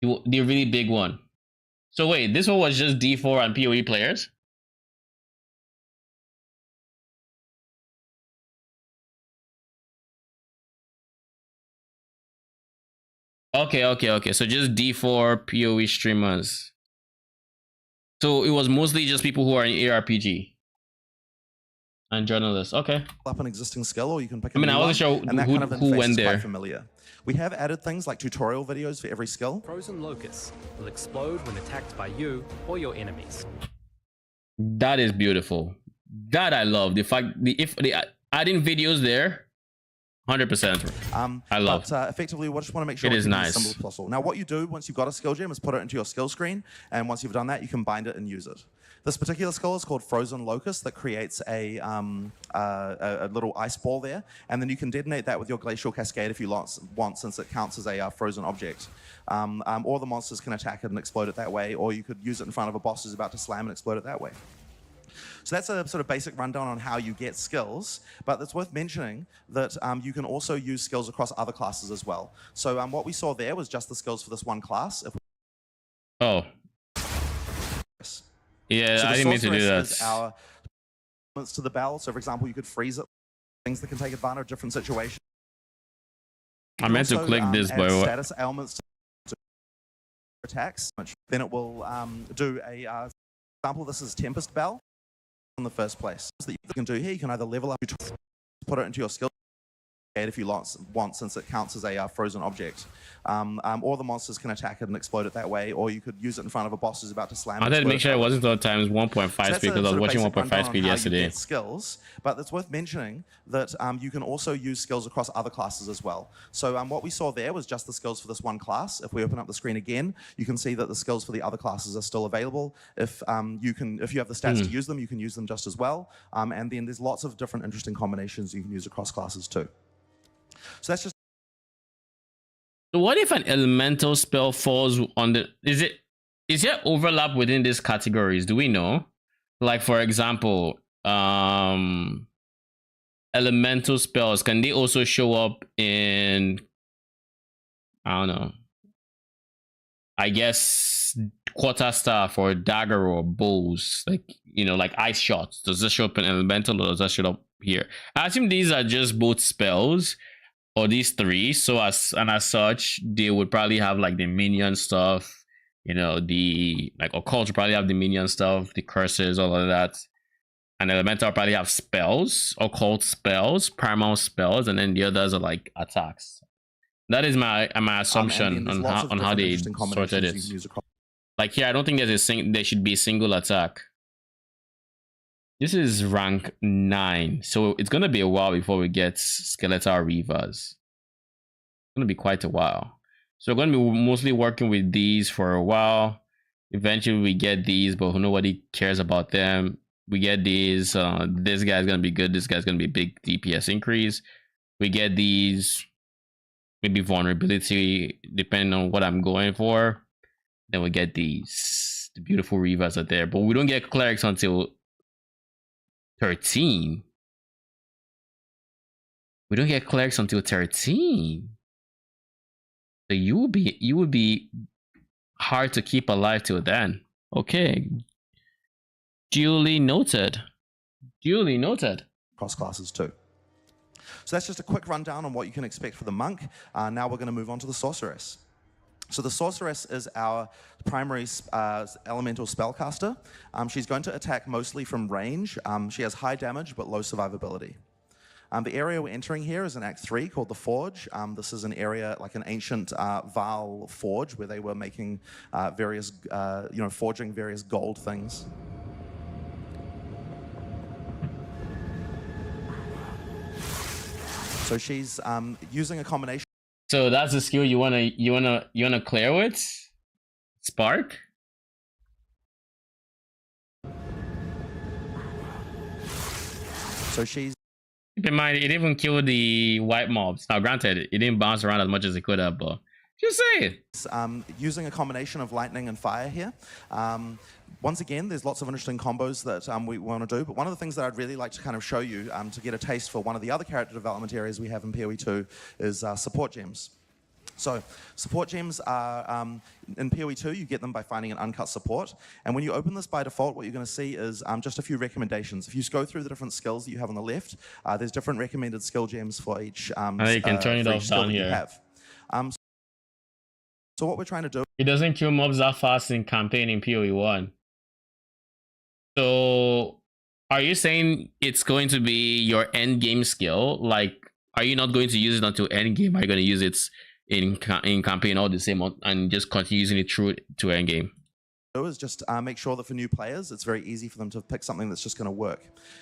The really big one. So wait, this one was just D4 and PoE players? Okay. So just D4 PoE streamers. So it was mostly just people who are in ARPG and journalists. Okay.
Up an existing skill, or you can pick.
I wasn't sure who went there.
Familiar. We have added things like tutorial videos for every skill.
Frozen locusts will explode when attacked by you or your enemies.
That is beautiful. That I love. The fact if they adding videos there, 100%. I love.
But effectively, we just want to make sure
it is nice.
As simple as possible. Now, what you do once you've got a skill gem is put it into your skill screen, and once you've done that, you can bind it and use it. This particular skill is called Frozen Locust that creates a little ice ball there, and then you can detonate that with your Glacial Cascade if you want, since it counts as a frozen object. Or the monsters can attack it and explode it that way, or you could use it in front of a boss who's about to slam and explode it that way. So that's a sort of basic rundown on how you get skills, but it's worth mentioning that you can also use skills across other classes as well. So what we saw there was just the skills for this one class.
Oh. Yeah,
so
I didn't mean to do that.
Is our elements to the bell. So, for example, you could freeze it. Things that can take advantage of different situations.
I meant to click this, but
status ailments to attacks. Then it will do a example. This is Tempest Bell in the first place. So that you can do here, you can either level up, put it into your skill if you want, since it counts as a frozen object. Or the monsters can attack it and explode it that way, or you could use it in front of a boss who's about to slam. I
had to make sure it wasn't on times 1.5 speed because I was watching 1.5 speed yesterday.
Skills, but it's worth mentioning that you can also use skills across other classes as well. So what we saw there was just the skills for this one class. If we open up the screen again, you can see that the skills for the other classes are still available. If you have the stats to use them, you can use them just as well. And then there's lots of different interesting combinations you can use across classes too. So that's just.
So what if an elemental spell falls on the? Is there overlap within these categories? Do we know? Like for example, elemental spells, can they also show up in? I don't know. I guess quarterstaff or dagger or bows, like like ice shots. Does this show up in elemental or does that show up here? I assume these are just both spells. Or these three, so as such, they would probably have like the minion stuff, the occult would probably have the minion stuff, the curses, all of that, and elemental probably have spells, occult spells, primal spells, and then the others are like attacks. That is my assumption on how they sorted it. Like here, I don't think there should be a single attack. This is rank 9, so it's gonna be a while before we get Skeletal Reavers. It's gonna be quite a while. So we're gonna be mostly working with these for a while. Eventually we get these, but nobody cares about them. We get these. This guy's gonna be good. This guy's gonna be a big DPS increase. We get these, maybe vulnerability, depending on what I'm going for. Then we get these. The beautiful Reavers are there, but we don't get clerics until 13. We don't get clerics until 13. So you would be hard to keep alive till then. Okay. Duly noted. Duly noted.
Cross classes too. So that's just a quick rundown on what you can expect for the monk. Now we're going to move on to the sorceress. So the sorceress is our primary elemental spellcaster. She's going to attack mostly from range. She has high damage but low survivability. The area we're entering here is in Act 3 called the Forge. This is an area like an ancient Vaal forge where they were making various, forging various gold things. So she's using a combination.
So that's the skill you wanna clear with? Spark?
So she's.
Keep in mind, it even killed the white mobs. Now, granted, it didn't bounce around as much as it could have, but just say it.
Using a combination of lightning and fire here. Once again, there's lots of interesting combos that we want to do, but one of the things that I'd really like to kind of show you to get a taste for one of the other character development areas we have in PoE 2 is support gems. So support gems are, in PoE 2, you get them by finding an uncut support. And when you open this by default, what you're going to see is just a few recommendations. If you go through the different skills that you have on the left, there's different recommended skill gems for each
and you can turn it off down here.
So what we're trying to do...
It doesn't kill mobs that fast in campaign in PoE 1. So are you saying it's going to be your end game skill? Like, are you not going to use it until end game? Are you going to use it in campaign all the same and just continue using it through to end game?
Is just make sure that for new players, it's very easy for them to pick something that's just going to work.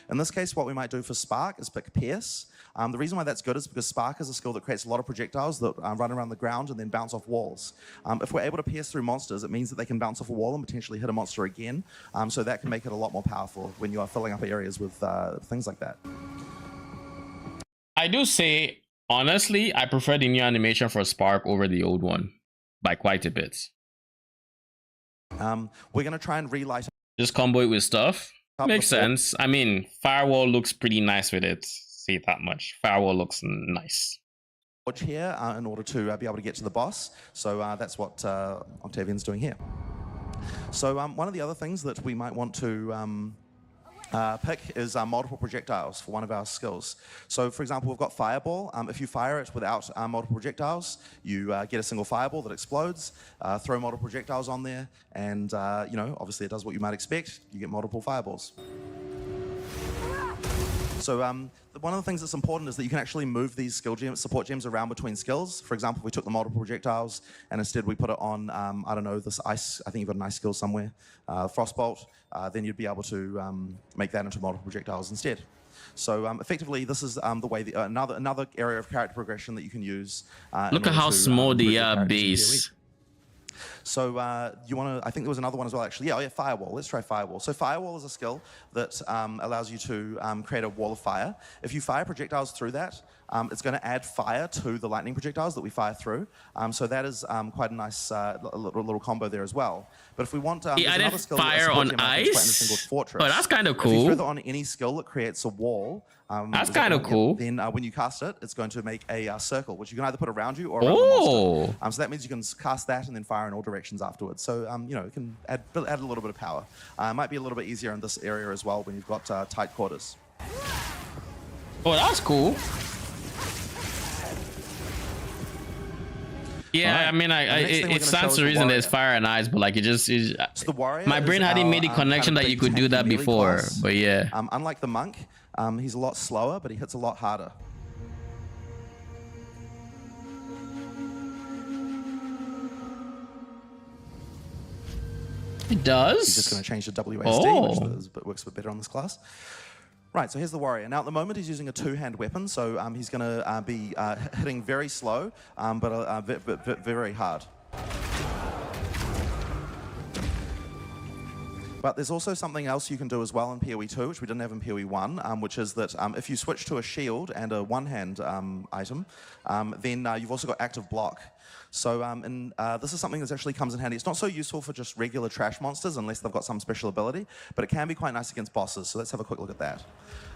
In this case, what we might do for Spark is pick Pierce. The reason why that's good is because Spark is a skill that creates a lot of projectiles that run around the ground and then bounce off walls. If we're able to pierce through monsters, it means that they can bounce off a wall and potentially hit a monster again. So that can make it a lot more powerful when you are filling up areas with things like that.
I do say, honestly, I prefer the new animation for Spark over the old one by quite a bit.
We're going to try and relight.
Just combo it with stuff. Makes sense. I mean, Firewall looks pretty nice with it. Say that much. Firewall looks nice.
Here in order to be able to get to the boss. So that's what Octavian's doing here. So one of the other things that we might want to pick is multiple projectiles for one of our skills. So for example, we've got Fireball. If you fire it without multiple projectiles, you get a single fireball that explodes. Throw multiple projectiles on there, and obviously it does what you might expect. You get multiple fireballs. So one of the things that's important is that you can actually move these skill gems, support gems around between skills. For example, if we took the multiple projectiles and instead we put it on, I don't know, this ice, I think you've got an ice skill somewhere, Frostbolt, then you'd be able to make that into multiple projectiles instead. So effectively, this is the way, another area of character progression that you can use.
Look at how small the base.
So you want to, I think there was another one as well, actually. Yeah, Firewall. Let's try Firewall. So Firewall is a skill that allows you to create a wall of fire. If you fire projectiles through that, it's going to add fire to the lightning projectiles that we fire through. So that is quite a nice little combo there as well. But if we want
another skill, fire on ice.
Fortress.
Oh, that's kind of cool.
If you throw that on any skill that creates a wall,
that's kind of cool.
Then when you cast it, it's going to make a circle, which you can either put around you or around the monster. So that means you can cast that and then fire in all directions afterwards. So it can add a little bit of power. It might be a little bit easier in this area as well when you've got tight quarters.
Oh, that's cool. Yeah, right. I mean, it stands to reason there's fire and ice, but like it just is. So the warrior, my brain hadn't made the connection that you could do that before, but yeah.
Unlike the monk, he's a lot slower, but he hits a lot harder.
It does.
He's just going to change to WASD, which works a bit better on this class. Right, so here's the warrior. Now at the moment he's using a two-hand weapon, so he's going to be hitting very slow, but very hard. But there's also something else you can do as well in PoE 2, which we didn't have in PoE 1, which is that if you switch to a shield and a one-hand item, then you've also got active block. So this is something that actually comes in handy. It's not so useful for just regular trash monsters unless they've got some special ability, but it can be quite nice against bosses. So let's have a quick look at that.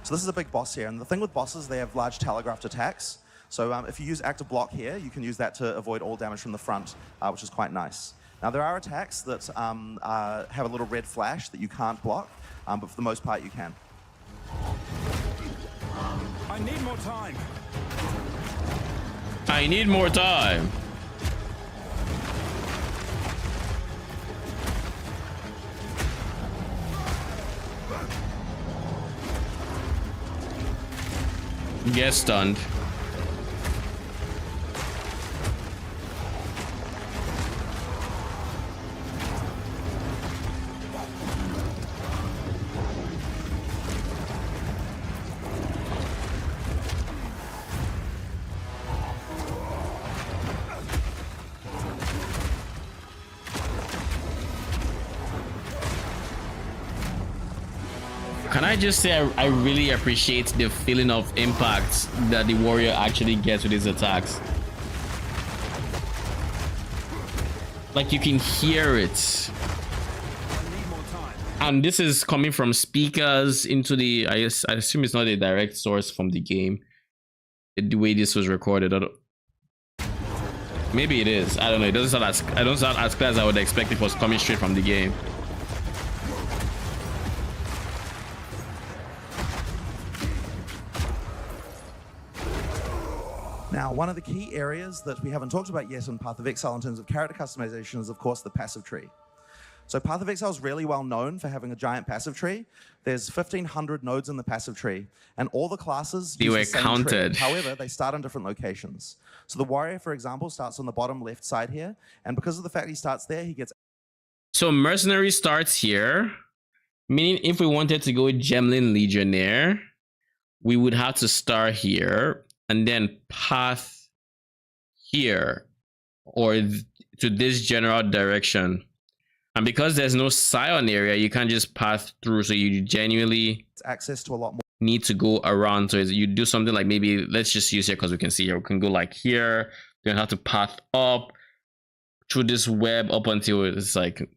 So this is a big boss here, and the thing with bosses, they have large telegraphed attacks. So if you use active block here, you can use that to avoid all damage from the front, which is quite nice. Now there are attacks that have a little red flash that you can't block, but for the most part you can.
I need more time.
I need more time. Get stunned. Can I just say I really appreciate the feeling of impact that the warrior actually gets with his attacks. Like you can hear it. And this is coming from speakers into the, I assume it's not a direct source from the game. The way this was recorded. Maybe it is. I don't know. It doesn't sound as clear as I would expect if it was coming straight from the game.
Now, one of the key areas that we haven't talked about yet in Path of Exile in terms of character customization is, of course, the passive tree. So Path of Exile is really well known for having a giant passive tree. There's 1,500 nodes in the passive tree, and all the classes use the same
counted.
tree. However, they start in different locations. So the warrior, for example, starts on the bottom left side here, and because of the fact he starts there, he gets...
So mercenary starts here, meaning if we wanted to go Gemlin Legionnaire, we would have to start here and then path here or to this general direction. And because there's no Scion area, you can't just path through. So you genuinely
access to a lot more
need to go around. So you do something like, maybe let's just use here because we can see here. We can go like here. You're gonna have to path up through this web up until it's like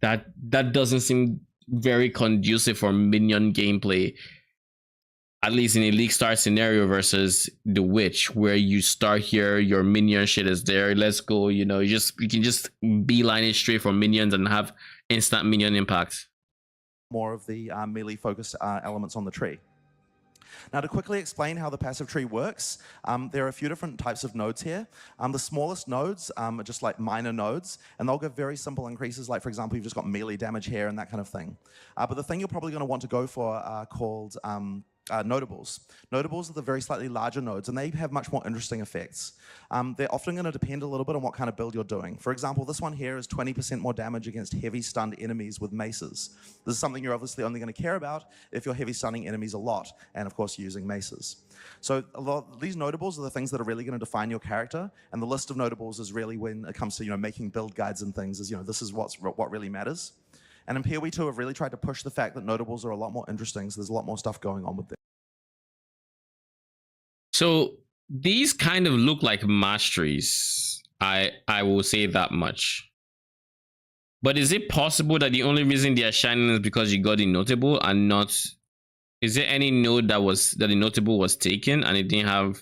that. That doesn't seem very conducive for minion gameplay. At least in a League Start scenario versus the Witch, where you start here, your minion shit is there. Let's go, you know, you can just beeline it straight for minions and have instant minion impact.
More of the melee focused elements on the tree. Now, to quickly explain how the passive tree works, there are a few different types of nodes here. The smallest nodes are just like minor nodes, and they'll give very simple increases, like, for example, you've just got melee damage here and that kind of thing. But the thing you're probably going to want to go for are called notables. Notables are the very slightly larger nodes, and they have much more interesting effects. They're often going to depend a little bit on what kind of build you're doing. For example, this one here is 20% more damage against heavy stunned enemies with maces. This is something you're obviously only going to care about if you're heavy stunning enemies a lot, and of course using maces. So a lot of these notables are the things that are really going to define your character, and the list of notables is really when it comes to, you know, making build guides and things, is, you know, this is what really matters. And in PoE 2 have really tried to push the fact that notables are a lot more interesting, so there's a lot more stuff going on with them.
So these kind of look like masteries. I will say that much. But is it possible that the only reason they are shining is because you got the notable and not? Is there any node that the notable was taken and it didn't have?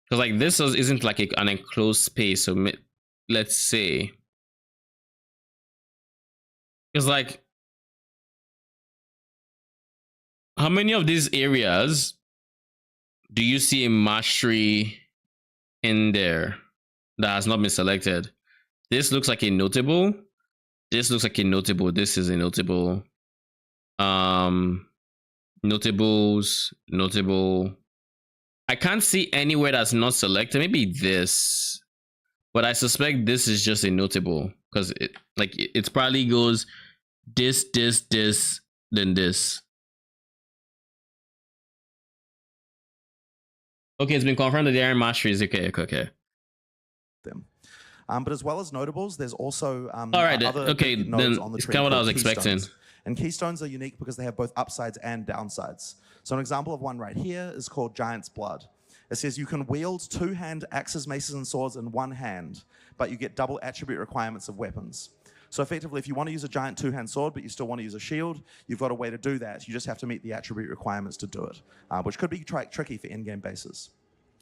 Because like this isn't like an enclosed space. So let's say, because like, how many of these areas do you see a mastery in there that has not been selected? This looks like a notable. This looks like a notable. This is a notable. Notables, notable. I can't see anywhere that's not selected. Maybe this, but I suspect this is just a notable because it probably goes this, then this. Okay, it's been confirmed that they are masteries. Okay.
Them. But as well as notables, there's also
all right. Okay, then
on the
it's
tree
kind of what I was
keystones.
expecting.
And keystones are unique because they have both upsides and downsides. So an example of one right here is called Giant's Blood. It says you can wield 2-hand axes, maces, and swords in one hand, but you get double attribute requirements of weapons. So effectively, if you want to use a giant 2-hand sword, but you still want to use a shield, you've got a way to do that. You just have to meet the attribute requirements to do it, which could be tricky for in-game bases.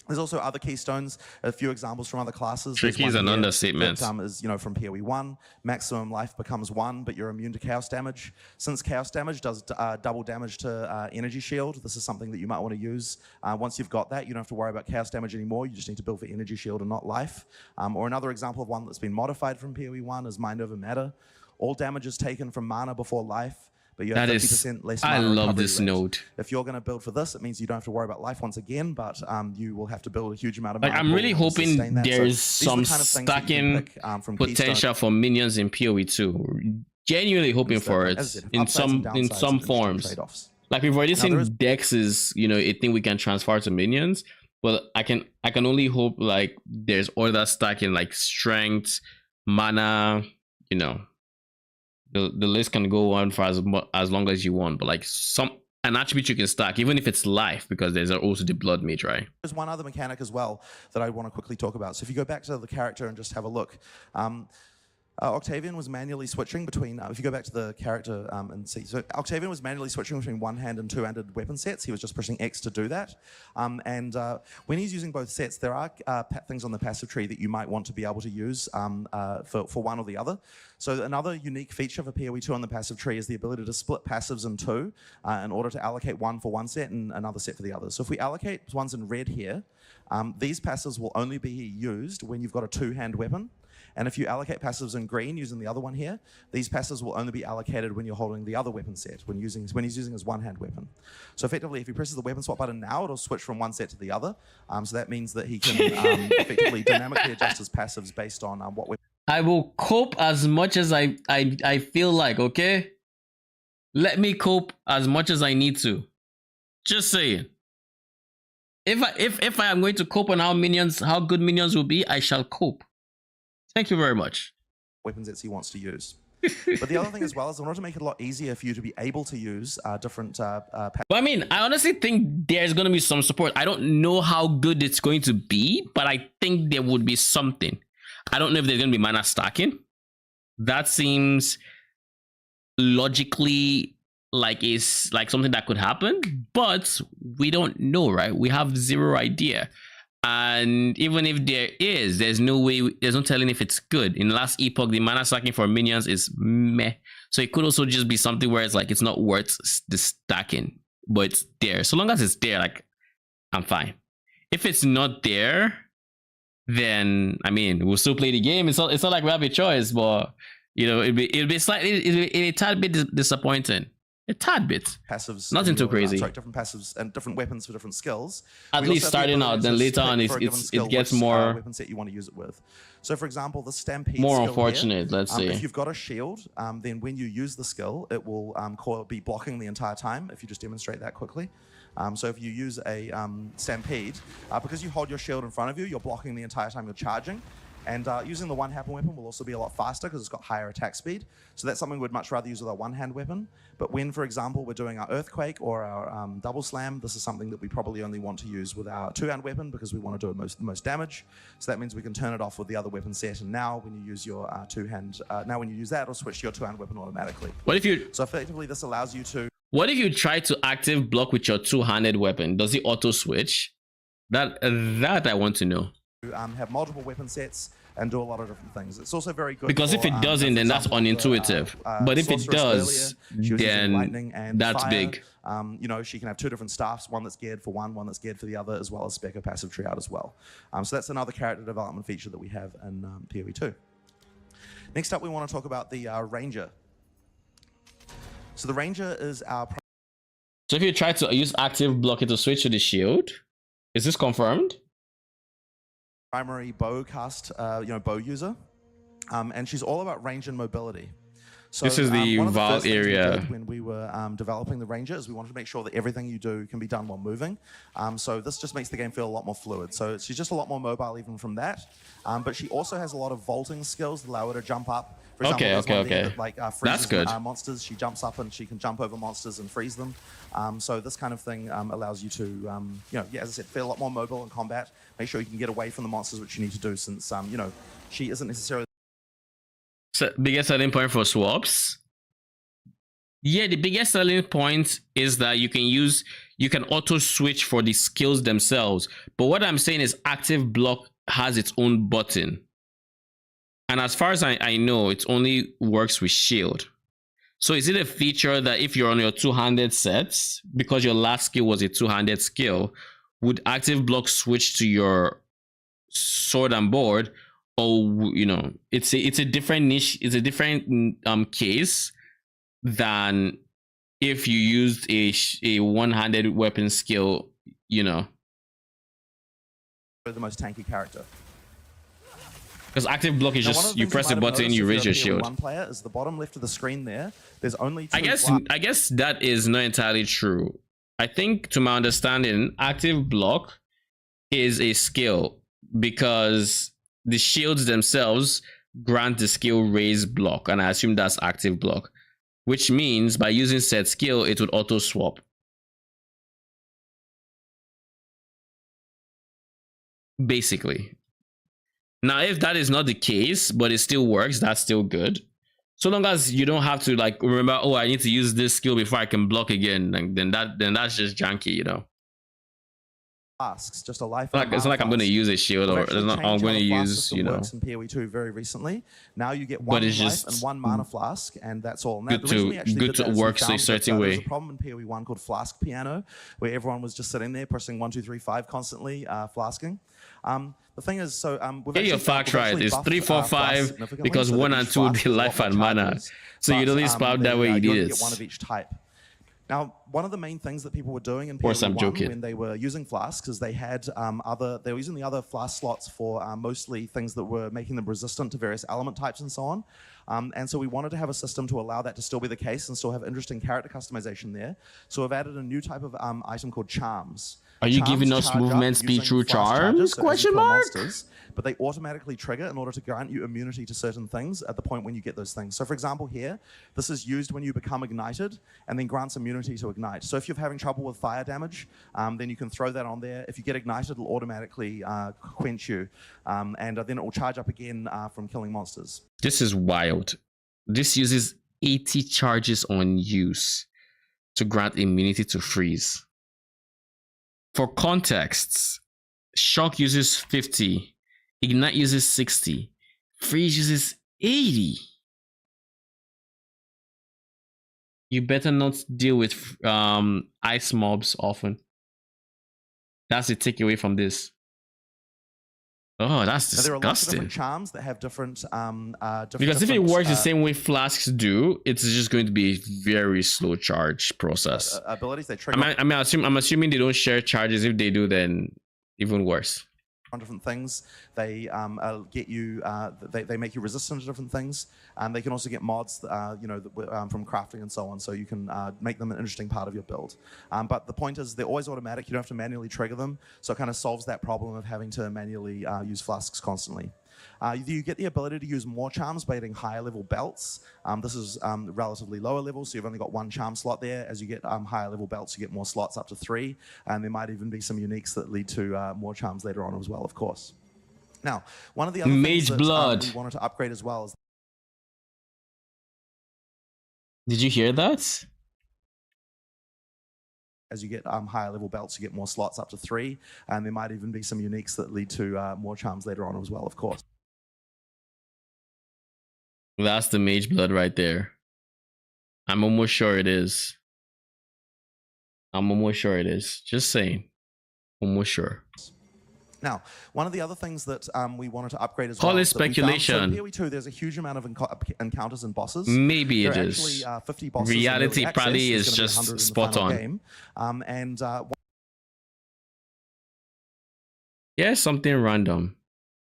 There's also other keystones, a few examples from other classes.
Tricky is an understatement.
That is, from PoE 1, maximum life becomes 1, but you're immune to chaos damage. Since chaos damage does double damage to energy shield, this is something that you might want to use. Once you've got that, you don't have to worry about chaos damage anymore. You just need to build for energy shield and not life. Or another example of one that's been modified from PoE 1 is Mind Over Matter. All damage is taken from mana before life, but you have 50% less mana.
I love
recovery
this
rate.
node.
If you're going to build for this, it means you don't have to worry about life once again, but you will have to build a huge amount of mana.
I'm really hoping there's some stacking
from
potential for minions in PoE 2. Genuinely hoping for it in some forms. Like we've already seen Dex is a thing we can transfer to minions, but I can only hope like there's other stacking like strength, mana, the list can go on for as long as you want, but like an attribute you can stack, even if it's life, because there's also the blood mage, right?
There's one other mechanic as well that I want to quickly talk about. So if you go back to the character and just have a look, Octavian was manually switching between, if you go back to the character and see, so Octavian was manually switching between one-hand and two-handed weapon sets. He was just pressing X to do that. When he's using both sets, there are things on the passive tree that you might want to be able to use for one or the other. So another unique feature for PoE 2 on the passive tree is the ability to split passives in two in order to allocate one for one set and another set for the other. So if we allocate ones in red here, these passives will only be used when you've got a two-hand weapon. And if you allocate passives in green using the other one here, these passives will only be allocated when you're holding the other weapon set, when he's using his one-hand weapon. So effectively, if he presses the weapon swap button now, it'll switch from one set to the other. So that means that he can effectively dynamically adjust his passives based on what weapon.
I will cope as much as I feel like, okay? Let me cope as much as I need to. Just saying. If I am going to cope on how good minions will be, I shall cope. Thank you very much.
Weapons that he wants to use. But the other thing as well is in order to make it a lot easier for you to be able to use different
But I mean, I honestly think there's going to be some support. I don't know how good it's going to be, but I think there would be something. I don't know if there's going to be mana stacking. That seems logically like something that could happen, but we don't know, right? We have zero idea. And even if there is, there's no telling if it's good. In the last epoch, the mana stacking for minions is meh. So it could also just be something where it's like it's not worth the stacking, but it's there. So long as it's there, like I'm fine. If it's not there, then I mean we'll still play the game. It's not like we have a choice, but it'll be slightly a tad bit disappointing. A tad bit.
Passives.
Nothing too crazy.
Different passives and different weapons for different skills.
At least starting out, then later on it gets more
weapon set you want to use it with. So for example, the Stampede
more
skill
unfortunate,
here,
let's see.
If you've got a shield, then when you use the skill, it will be blocking the entire time. If you just demonstrate that quickly. So if you use a Stampede, because you hold your shield in front of you, you're blocking the entire time you're charging. And using the one-hand weapon will also be a lot faster because it's got higher attack speed. So that's something we'd much rather use with our one-hand weapon. But when, for example, we're doing our Earthquake or our Double Slam, this is something that we probably only want to use with our two-hand weapon because we want to do the most damage. So that means we can turn it off with the other weapon set. And now when you use your two-hand, when you use that, it'll switch to your two-hand weapon automatically. So effectively, this allows you to...
What if you try to active block with your two-handed weapon? Does it auto switch? That I want to know.
Have multiple weapon sets and do a lot of different things. It's also very good
because if it doesn't, then that's unintuitive. But if it does, then that's big.
She can have two different staffs, one that's geared for one that's geared for the other, as well as spec a passive tree out as well. So that's another character development feature that we have in PoE 2. Next up, we want to talk about the Ranger. So the Ranger is our...
So if you try to use active block it to switch to the shield, is this confirmed?
Primary bow cast, bow user, and she's all about range and mobility. So
this is the Val area.
When we were developing the Ranger, is we wanted to make sure that everything you do can be done while moving. So this just makes the game feel a lot more fluid. So she's just a lot more mobile even from that. But she also has a lot of vaulting skills that allow her to jump up. For example,
okay.
That,
that's good.
Monsters, she jumps up and she can jump over monsters and freeze them. So this kind of thing allows you to, as I said, feel a lot more mobile in combat. Make sure you can get away from the monsters, which you need to do since, she isn't necessarily...
So biggest selling point for swaps? Yeah, the biggest selling point is that you can auto switch for the skills themselves. But what I'm saying is active block has its own button. And as far as I know, it only works with shield. So is it a feature that if you're on your two-handed sets, because your last skill was a two-handed skill, would active block switch to your sword and board? Or, you know, it's a different niche, it's a different case than if you used a one-handed weapon skill, you know.
The most tanky character.
Because active block is just you press a button, you raise your shield.
One player is the bottom left of the screen there. There's only two
I guess that is not entirely true. I think, to my understanding, active block is a skill because the shields themselves grant the skill raise block, and I assume that's active block, which means by using said skill, it would auto swap. Basically. Now, if that is not the case, but it still works, that's still good. So long as you don't have to like remember, oh, I need to use this skill before I can block again, then that's just janky, you know.
Flasks, just a life.
It's not like I'm going to use a shield, or it's not, I'm going to use, you know.
In PoE 2 very recently. Now you get one life and one mana flask, and that's all. Now,
good to work a certain way.
There's a problem in PoE 1 called flask piano, where everyone was just sitting there pressing 1, 2, 3, 5 constantly, flasking. The thing is, so
get your facts right. It's 3, 4, 5 because 1 and 2 would be life and mana. So you don't need spam that way. You need
get one of each type. Now, one of the main things that people were doing in PoE 1 when they were using flasks is they had they were using the other flask slots for mostly things that were making them resistant to various element types and so on. And so we wanted to have a system to allow that to still be the case and still have interesting character customization there. So we've added a new type of item called charms.
Are you giving us movement speed through charms? Question mark.
Monsters, but they automatically trigger in order to grant you immunity to certain things at the point when you get those things. So for example here, this is used when you become ignited and then grants immunity to ignite. So if you're having trouble with fire damage, then you can throw that on there. If you get ignited, it'll automatically quench you. And then it will charge up again from killing monsters.
This is wild. This uses 80 charges on use to grant immunity to freeze. For contexts, shock uses 50, ignite uses 60, freeze uses 80. You better not deal with ice mobs often. That's the takeaway from this. Oh, that's disgusting.
There are lots of different charms that have different
because if it works the same way flasks do, it's just going to be a very slow charge process.
Abilities they trigger.
I'm assuming they don't share charges. If they do, then even worse.
On different things, they get you. They make you resistant to different things, and they can also get mods, from crafting and so on. So you can make them an interesting part of your build. But the point is, they're always automatic. You don't have to manually trigger them. So it kind of solves that problem of having to manually use flasks constantly. You get the ability to use more charms by getting higher level belts. This is relatively lower level, so you've only got 1 charm slot there. As you get higher level belts, you get more slots up to 3, and there might even be some uniques that lead to more charms later on as well, of course. Now, one of the other things that we wanted to upgrade as well is...
Did you hear that?
As you get higher level belts, you get more slots up to 3, and there might even be some uniques that lead to more charms later on as well, of course.
That's the mage blood right there. I'm almost sure it is. Just saying. Almost sure.
Now, one of the other things that we wanted to upgrade as
well. Call it speculation.
So in PoE 2, there's a huge amount of encounters and bosses.
Maybe it is.
Actually, 50 bosses.
Reality probably is just spot on.
Game.
Yeah, something random.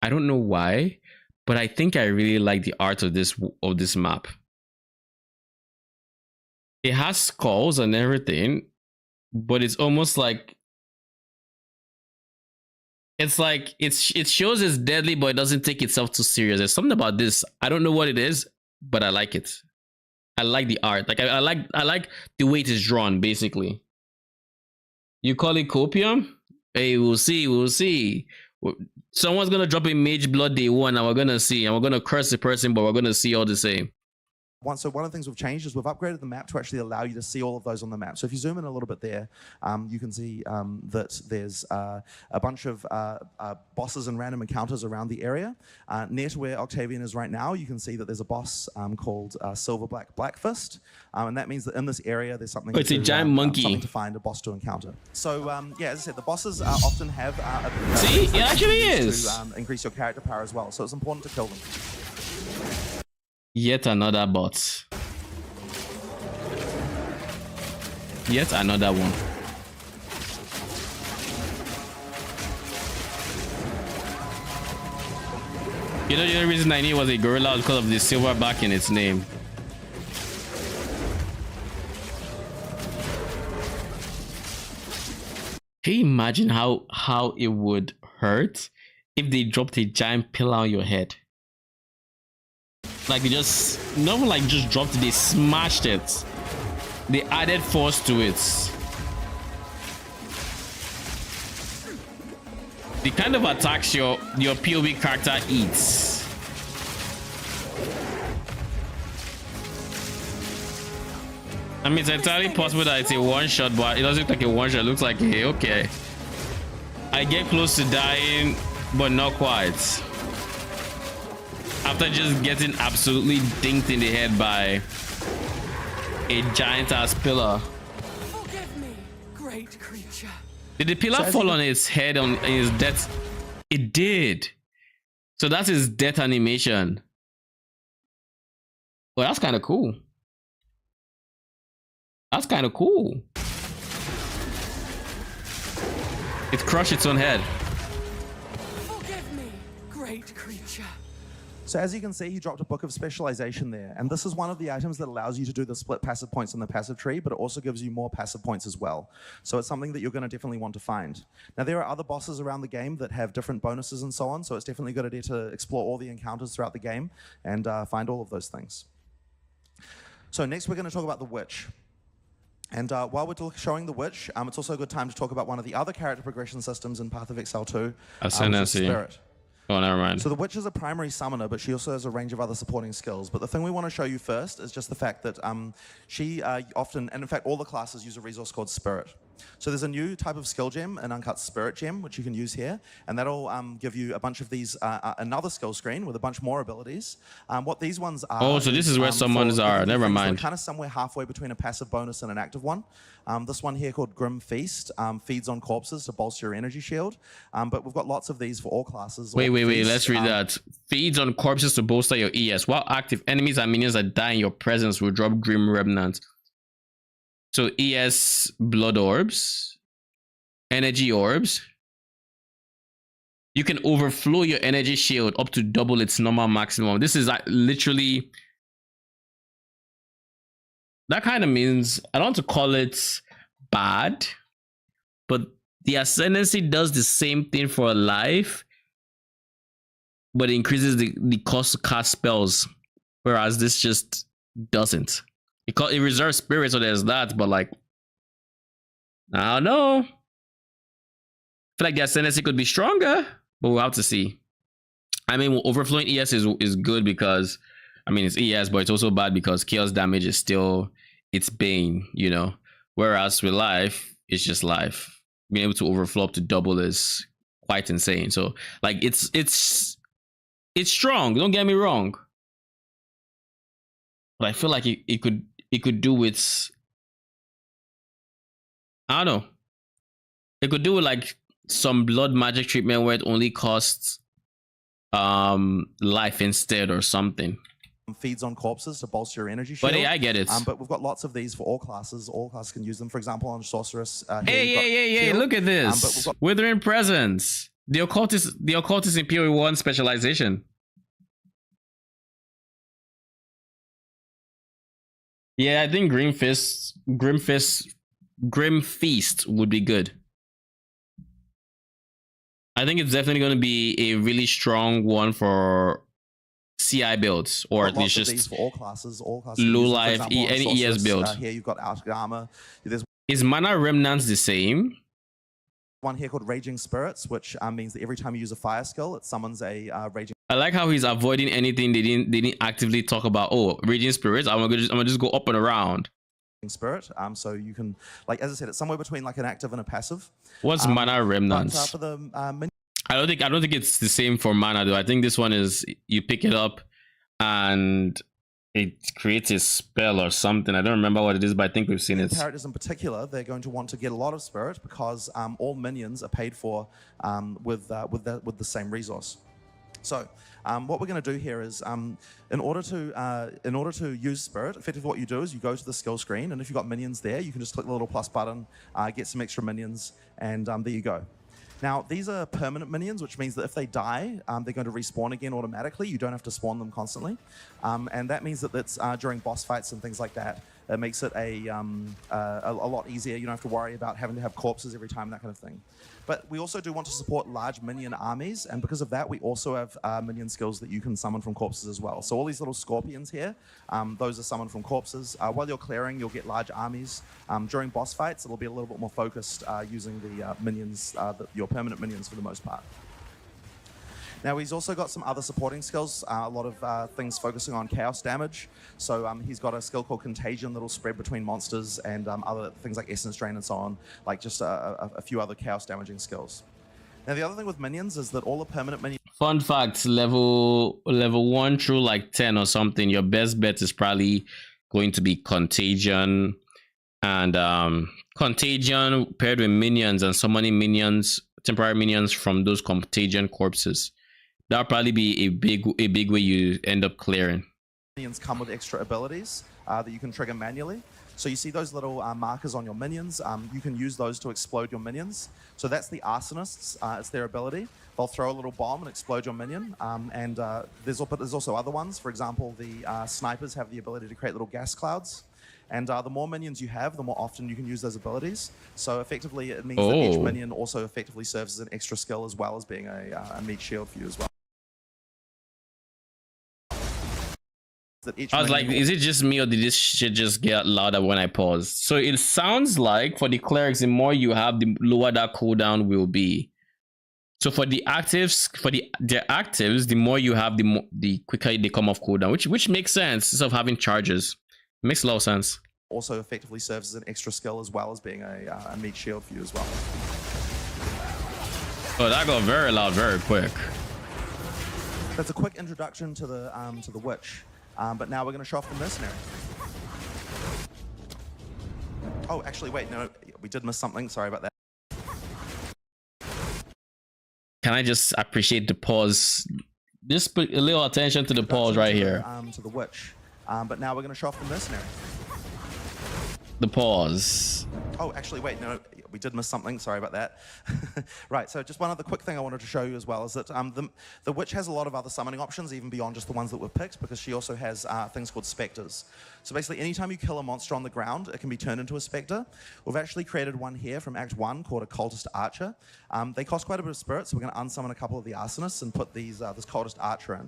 I don't know why, but I think I really like the art of this map. It has skulls and everything, but it's almost like it shows it's deadly, but it doesn't take itself too serious. There's something about this. I don't know what it is, but I like it. I like the art. Like I like the way it is drawn, basically. You call it copium? Hey, we'll see. Someone's gonna drop a mage blood day 1, and we're gonna see, and we're gonna curse the person, but we're gonna see all the same.
So one of the things we've changed is we've upgraded the map to actually allow you to see all of those on the map. So if you zoom in a little bit there, you can see that there's a bunch of bosses and random encounters around the area. Near to where Octavian is right now, you can see that there's a boss called Silver Black Fist, and that means that in this area there's something.
It's a giant monkey.
Something to find, a boss to encounter. So yeah, as I said, the bosses often have.
See, it actually is.
To increase your character power as well. So it's important to kill them.
Yet another bot. Yet another one. You know, the only reason I knew it was a gorilla was because of the silver back in its name. Can you imagine how it would hurt if they dropped a giant pillar on your head? Like they just, not even like just dropped it, they smashed it. They added force to it. The kind of attacks your PoE character eats. I mean, it's entirely possible that it's a one-shot, but it doesn't look like a one-shot. It looks like, hey, okay. I get close to dying, but not quite. After just getting absolutely dinked in the head by a giant ass pillar.
Forgive me, great creature.
Did the pillar fall on his head on his death? It did. So that's his death animation. Well, that's kind of cool. That's kind of cool. It crushed its own head.
Forgive me, great creature.
So as you can see, he dropped a book of specialization there. And this is one of the items that allows you to do the split passive points in the passive tree, but it also gives you more passive points as well. So it's something that you're going to definitely want to find. Now, there are other bosses around the game that have different bonuses and so on. So it's definitely a good idea to explore all the encounters throughout the game and find all of those things. So next, we're going to talk about the Witch. And while we're showing the Witch, it's also a good time to talk about one of the other character progression systems in Path of Exile 2, which is Spirit.
Oh, never mind.
So the Witch is a primary summoner, but she also has a range of other supporting skills. But the thing we want to show you first is just the fact that she often, and in fact all the classes use a resource called Spirit. So there's a new type of skill gem, an uncut Spirit gem, which you can use here, and that'll give you a bunch of these, another skill screen with a bunch more abilities. What these ones are...
Oh, so this is where summons are, never mind.
Kind of somewhere halfway between a passive bonus and an active one. This one here called Grim Feast feeds on corpses to bolster your energy shield, but we've got lots of these for all classes.
Wait, let's read that. Feeds on corpses to bolster your ES. While active, enemies and minions that die in your presence will drop Grim Remnant. So ES blood orbs, energy orbs. You can overflow your energy shield up to double its normal maximum. This is literally... That kind of means, I don't want to call it bad, but the Ascendancy does the same thing for life, but it increases the cost to cast spells, whereas this just doesn't. It reserves spirit, so there's that, but like, I don't know. I feel like the Ascendancy could be stronger, but we'll have to see. I mean, overflowing ES is good because, I mean, it's ES, but it's also bad because chaos damage is still its bane, you know. Whereas with life, it's just life. Being able to overflow up to double is quite insane. So, like, it's strong. Don't get me wrong. But I feel like it could do with, I don't know. It could do with like some blood magic treatment where it only costs life instead or something.
Feeds on corpses to bolster your energy shield.
But hey, I get it.
But we've got lots of these for all classes. All classes can use them. For example, on Sorceress.
Hey, look at this. Withering Presence. The occultist in PoE 1 specialization. Yeah, I think Grim Feast would be good. I think it's definitely going to be a really strong one for CI builds, or at least just
for all classes
low life, any ES build.
Here you've got Arctic Armor.
Is Mana Remnants the same?
one here called Raging Spirits, which means that every time you use a fire skill, it summons a Raging
I like how he's avoiding anything they didn't actively talk about. Oh, raging spirits. I'm gonna just go up and around.
Spirit. So you can, like, as I said, it's somewhere between like an active and a passive.
What's mana remnants?
For the
I don't think it's the same for mana though. I think this one is you pick it up and it creates a spell or something. I don't remember what it is, but I think we've seen it.
Characters in particular, they're going to want to get a lot of spirit because all minions are paid for with the same resource. So what we're going to do here is, in order to use spirit, effectively what you do is you go to the skill screen, and if you've got minions there, you can just click the little plus button, get some extra minions, and there you go. Now, these are permanent minions, which means that if they die, they're going to respawn again automatically. You don't have to spawn them constantly. And that means that that's during boss fights and things like that. It makes it a lot easier. You don't have to worry about having to have corpses every time, that kind of thing. But we also do want to support large minion armies, and because of that, we also have minion skills that you can summon from corpses as well. So all these little scorpions here, those are summoned from corpses. While you're clearing, you'll get large armies. During boss fights, it'll be a little bit more focused using the minions, your permanent minions for the most part. Now, he's also got some other supporting skills, a lot of things focusing on chaos damage. So he's got a skill called Contagion that'll spread between monsters, and other things like Essence Drain and so on, like just a few other chaos damaging skills. Now, the other thing with minions is that all the permanent minions...
Fun fact, level 1 through like 10 or something, your best bet is probably going to be Contagion. And Contagion paired with minions and summoning minions, temporary minions from those Contagion corpses. That'll probably be a big way you end up clearing.
Minions come with extra abilities that you can trigger manually. So you see those little markers on your minions. You can use those to explode your minions. So that's the Arsonists. It's their ability. They'll throw a little bomb and explode your minion. There's also other ones. For example, the snipers have the ability to create little gas clouds. And the more minions you have, the more often you can use those abilities. So effectively, it means that each minion also effectively serves as an extra skill, as well as being a meat shield for you as well.
I was like, is it just me, or did this shit just get louder when I paused? So it sounds like for the clerics, the more you have, the lower that cooldown will be. So for the actives, the more you have, the quicker they come off cooldown, which makes sense instead of having charges. It makes a lot of sense.
Also effectively serves as an extra skill, as well as being a meat shield for you as well.
Oh, that got very loud very quick.
That's a quick introduction to the witch. But now we're going to show off the mercenary. Oh, actually, wait, no, we did miss something. Sorry about that.
Can I just appreciate the pause? Just put a little attention to the pause right here.
To the witch. But now we're going to show off the mercenary.
The pause.
Oh, actually, wait, no, we did miss something. Sorry about that. Right, so just one other quick thing I wanted to show you as well is that the witch has a lot of other summoning options, even beyond just the ones that were picked, because she also has things called specters. So basically, anytime you kill a monster on the ground, it can be turned into a specter. We've actually created one here from Act 1 called a Cultist Archer. They cost quite a bit of spirit, so we're going to unsummon a couple of the Arsonists and put this Cultist Archer in.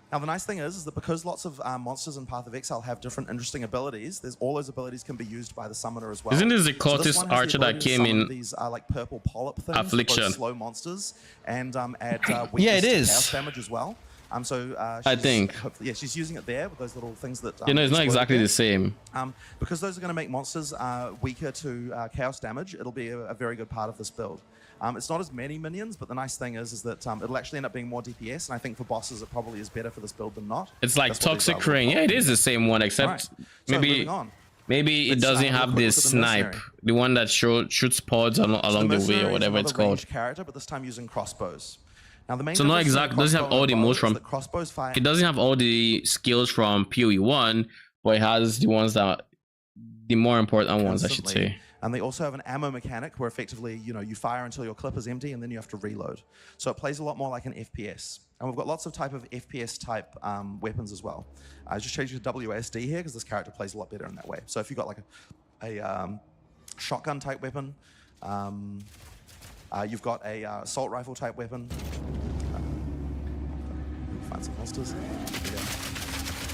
Now, the nice thing is that because lots of monsters in Path of Exile have different interesting abilities, all those abilities can be used by the summoner as well.
Isn't this the Cultist Archer that came in
these like purple polyp things,
Affliction?
Slow monsters, and add
yeah, it is
chaos damage as well.
I think
she's using it there with those little things that
you know, it's not exactly the same.
Because those are going to make monsters weaker to chaos damage. It'll be a very good part of this build. It's not as many minions, but the nice thing is that it'll actually end up being more DPS, and I think for bosses it probably is better for this build than not.
It's like Toxic Ring. Yeah, it is the same one, except maybe it doesn't have this snipe, the one that shoots pods along the way, or whatever it's called.
Character, but this time using crossbows. Now the main
so not exactly doesn't have all the moves from
crossbows fire.
It doesn't have all the skills from PoE 1, but it has the ones that the more important ones, I should say.
And they also have an ammo mechanic where effectively, you fire until your clip is empty and then you have to reload. So it plays a lot more like an FPS. And we've got lots of FPS type weapons as well. I just changed to WSD here because this character plays a lot better in that way. So if you've got like a shotgun type weapon, you've got a assault rifle type weapon. Find some monsters.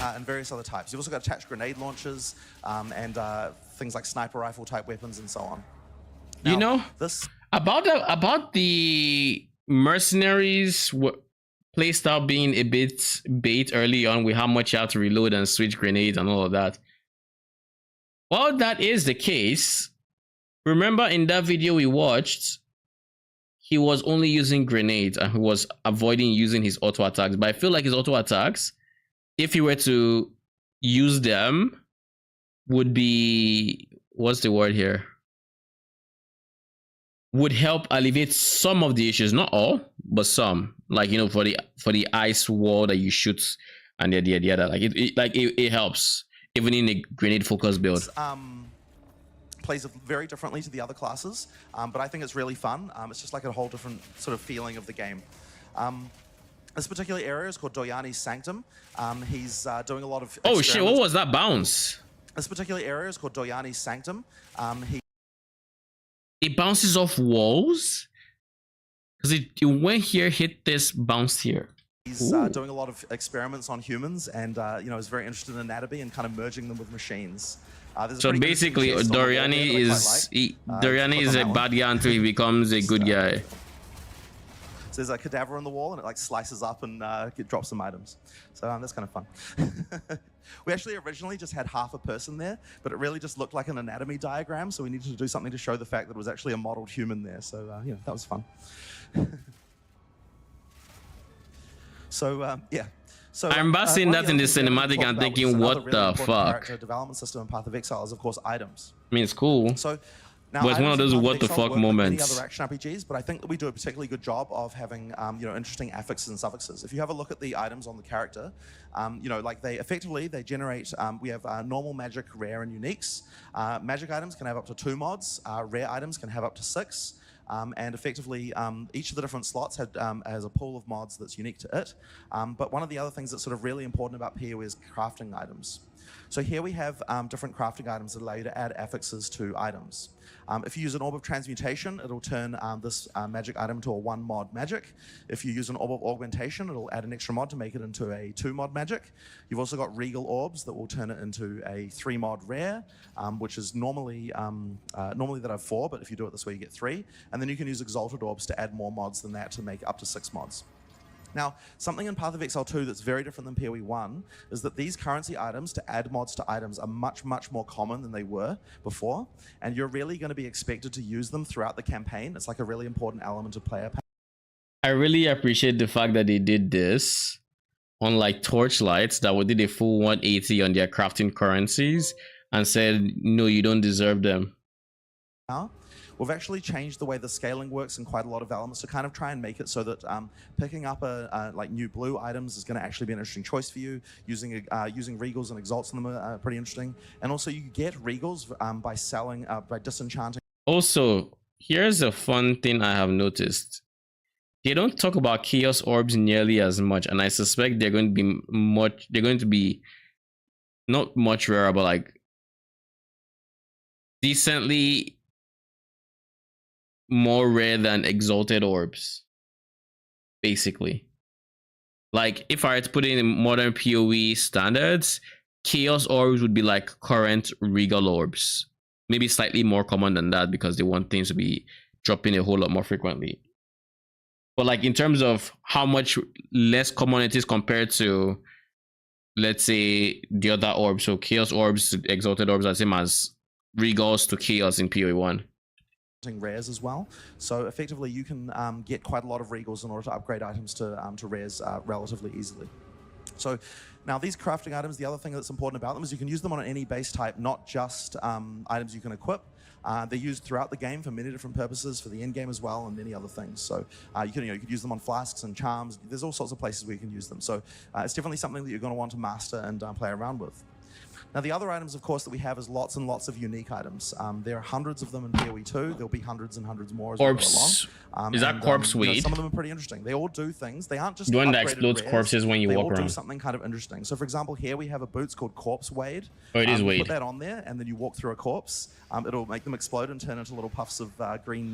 And various other types. You've also got attached grenade launchers and things like sniper rifle type weapons and so on. Now,
About the mercenaries playstyle being a bit bait early on with how much you have to reload and switch grenades and all of that. While that is the case, remember in that video we watched, he was only using grenades and he was avoiding using his auto attacks. But I feel like his auto attacks, if he were to use them, would be, what's the word here? Would help alleviate some of the issues, not all, but some. Like, you know, for the ice wall that you shoot and the other, like it helps even in a grenade focused build.
Plays very differently to the other classes, but I think it's really fun. It's just like a whole different sort of feeling of the game. This particular area is called Doyani's Sanctum. He's doing a lot of
oh shit, what was that bounce?
This particular area is called Doyani's Sanctum.
It bounces off walls? Because it went here, hit this, bounced here.
He's doing a lot of experiments on humans and, you know, is very interested in anatomy and kind of merging them with machines.
So basically, Doriani is a bad guy until he becomes a good guy.
So there's a cadaver on the wall and it like slices up and drops some items. So that's kind of fun. We actually originally just had half a person there, but it really just looked like an anatomy diagram. So we needed to do something to show the fact that it was actually a modeled human there. So yeah, that was fun. So yeah. So
I'm basing that in the cinematic and thinking, what the fuck?
Development system in Path of Exile is of course items.
I mean, it's cool.
So now,
but it's one of those what the fuck moments.
Many other action RPGs, but I think that we do a particularly good job of having you know, interesting affixes and suffixes. If you have a look at the items on the character, you know, like they generate. We have normal, magic, rare, and uniques. Magic items can have up to 2 mods. Rare items can have up to 6. And effectively, each of the different slots has a pool of mods that's unique to it. But one of the other things that's sort of really important about PoE is crafting items. So here we have different crafting items that allow you to add affixes to items. If you use an Orb of Transmutation, it'll turn this magic item to a 1 mod magic. If you use an Orb of Augmentation, it'll add an extra mod to make it into a 2 mod magic. You've also got Regal Orbs that will turn it into a 3 mod rare, which is normally that have 4, but if you do it this way, you get 3. And then you can use Exalted Orbs to add more mods than that to make up to 6 mods. Now, something in Path of Exile 2 that's very different than PoE 1 is that these currency items to add mods to items are much, much more common than they were before, and you're really going to be expected to use them throughout the campaign. It's like a really important element of player.
I really appreciate the fact that they did this on like Torchlights, that did a full 180 on their crafting currencies and said, no, you don't deserve them.
Now, we've actually changed the way the scaling works in quite a lot of elements to kind of try and make it so that picking up like new blue items is going to actually be an interesting choice for you. Using regals and exalts on them are pretty interesting, and also you get regals by selling by disenchanting. Also,
here's a fun thing I have noticed. They don't talk about chaos orbs nearly as much, and I suspect they're going to be not much rarer, but like decently more rare than exalted orbs, basically. Like if I had to put it in modern PoE standards, chaos orbs would be like current regal orbs, maybe slightly more common than that because they want things to be dropping a whole lot more frequently. But like in terms of how much less common it is compared to, let's say, the other orbs, so chaos orbs, exalted orbs are the same as regals to chaos in PoE 1.
Rares as well, so effectively you can get quite a lot of regals in order to upgrade items to rares relatively easily. So now these crafting items, the other thing that's important about them is you can use them on any base type, not just items you can equip. They're used throughout the game for many different purposes, for the end game as well, and many other things. So you could use them on flasks and charms. There's all sorts of places where you can use them. So it's definitely something that you're going to want to master and play around with. Now, the other items, of course, that we have is lots and lots of unique items. There are hundreds of them in PoE 2. There'll be hundreds and hundreds more as we go along.
Is that corpse weed?
Some of them are pretty interesting. They all do things. They aren't just
the one that explodes corpses when you walk around.
They all do something kind of interesting. So, for example, here we have a boots called Corpse Wade.
Oh, it is Wade.
You put that on there, and then you walk through a corpse. It'll make them explode and turn into little puffs of green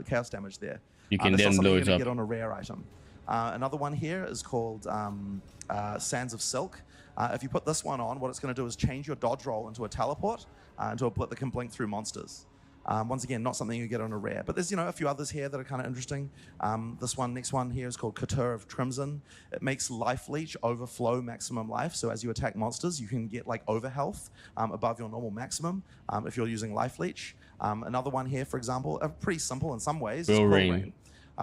chaos damage there.
You can then blow it up.
Get on a rare item. Another one here is called Sands of Silk. If you put this one on, what it's going to do is change your dodge roll into a teleport, into a blip that can blink through monsters. Once again, not something you get on a rare, but there's, you know, a few others here that are kind of interesting. Next one here is called Couture of Crimson. It makes life leech overflow maximum life. So as you attack monsters, you can get like over health above your normal maximum if you're using life leech. Another one here, for example, pretty simple in some ways.
Quill Rain.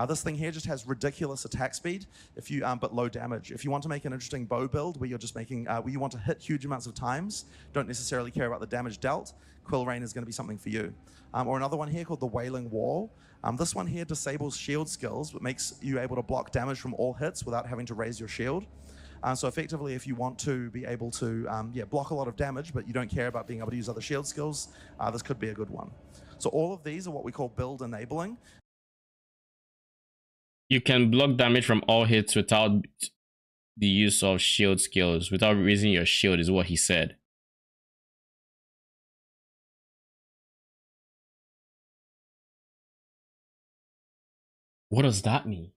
This thing here just has ridiculous attack speed, but low damage. If you want to make an interesting bow build where you're just making, where you want to hit huge amounts of times, don't necessarily care about the damage dealt, Quill Rain is going to be something for you. Or another one here called the Wailing Wall. This one here disables shield skills, but makes you able to block damage from all hits without having to raise your shield. So effectively, if you want to be able to block a lot of damage, but you don't care about being able to use other shield skills, this could be a good one. So all of these are what we call build enabling.
You can block damage from all hits without the use of shield skills, without raising your shield, is what he said. What does that mean?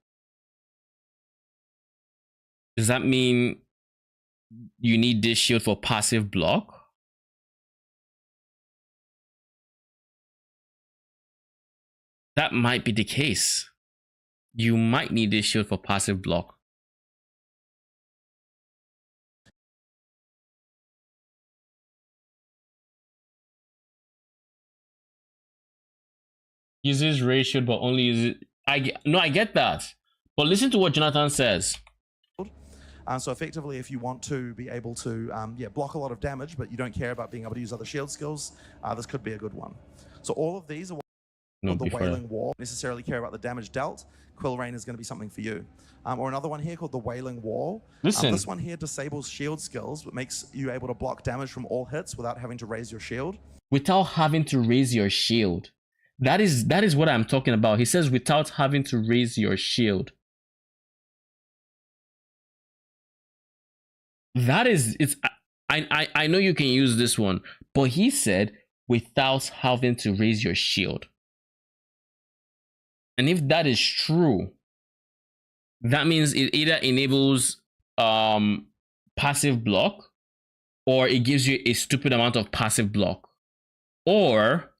Does that mean you need this shield for passive block? That might be the case. You might need this shield for passive block. Uses raise shield, but only uses. I get that. But listen to what Jonathan says.
So effectively, if you want to be able to block a lot of damage, but you don't care about being able to use other shield skills, this could be a good one. So all of these are the Wailing Wall. Necessarily care about the damage dealt, Quill Rain is going to be something for you. Or another one here called the Wailing Wall.
Listen.
This one here disables shield skills, but makes you able to block damage from all hits without having to raise your shield.
Without having to raise your shield. That is what I'm talking about. He says without having to raise your shield. That is, it's, I know you can use this one, but he said without having to raise your shield. And if that is true, that means it either enables passive block, or it gives you a stupid amount of passive block, or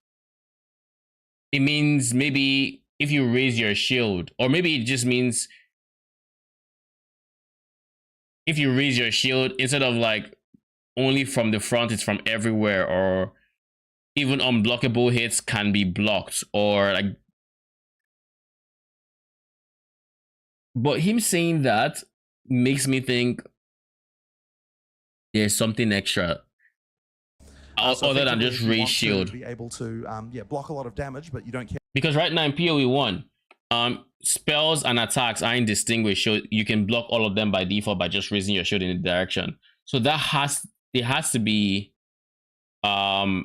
it means maybe if you raise your shield, or maybe it just means if you raise your shield, instead of like only from the front, it's from everywhere, or even unblockable hits can be blocked, or like. But him saying that makes me think there's something extra other than just raise shield.
Be able to block a lot of damage, but you don't care.
Because right now in PoE 1, spells and attacks aren't distinguished, so you can block all of them by default by just raising your shield in a direction. So that it has to be it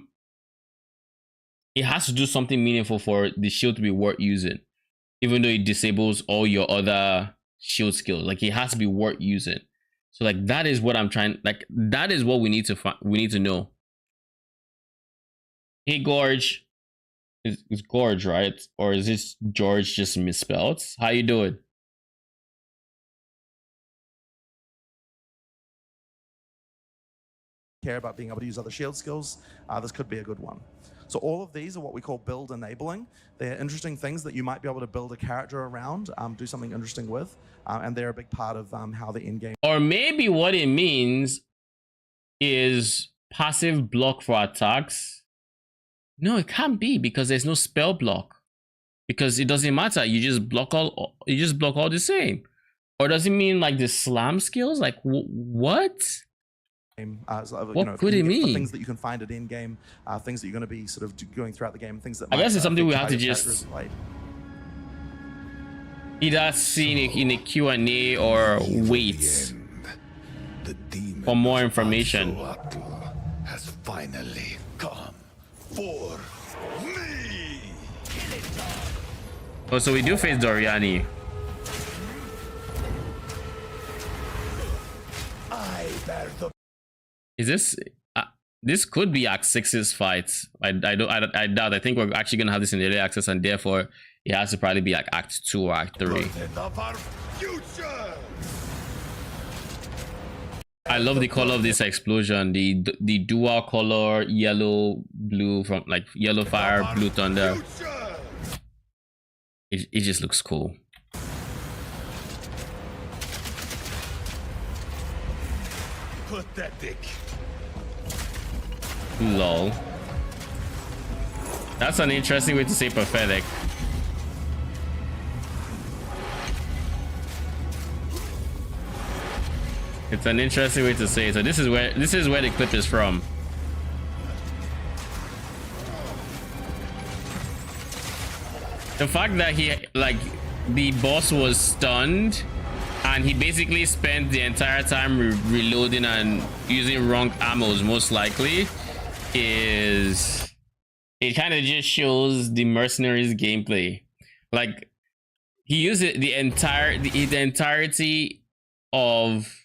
has to do something meaningful for the shield to be worth using, even though it disables all your other shield skills. Like, it has to be worth using. So like, that is what I'm trying, like, that is what we need to find. We need to know. Hey Gorge, it's Gorge, right? Or is this George just misspelled? How you doing?
Care about being able to use other shield skills, this could be a good one. So all of these are what we call build enabling. They're interesting things that you might be able to build a character around, do something interesting with, and they're a big part of how the in-game.
Or maybe what it means is passive block for attacks. No, it can't be, because there's no spell block. Because it doesn't matter. You just block all the same. Or does it mean like the slam skills? Like what?
What
could it mean?
Things that you can find at in-game, things that you're going to be sort of going throughout the game, things that
I guess it's something we have to just either see in a Q&A or wait for more information.
Has finally come for me.
Oh, so we do face Doriani.
I bear the.
Is this this could be Act 6's fight? I doubt. I think we're actually gonna have this in early access, and therefore it has to probably be like Act 2 or Act 3.
Of our future.
I love the color of this explosion. The dual color yellow blue from like yellow fire, blue thunder. It just looks cool.
Pathetic.
Lol. That's an interesting way to say pathetic. It's an interesting way to say it. So this is where the clip is from. The fact that he like the boss was stunned and he basically spent the entire time reloading and using wrong ammos most likely is it kind of just shows the mercenaries gameplay. Like he used it the entirety of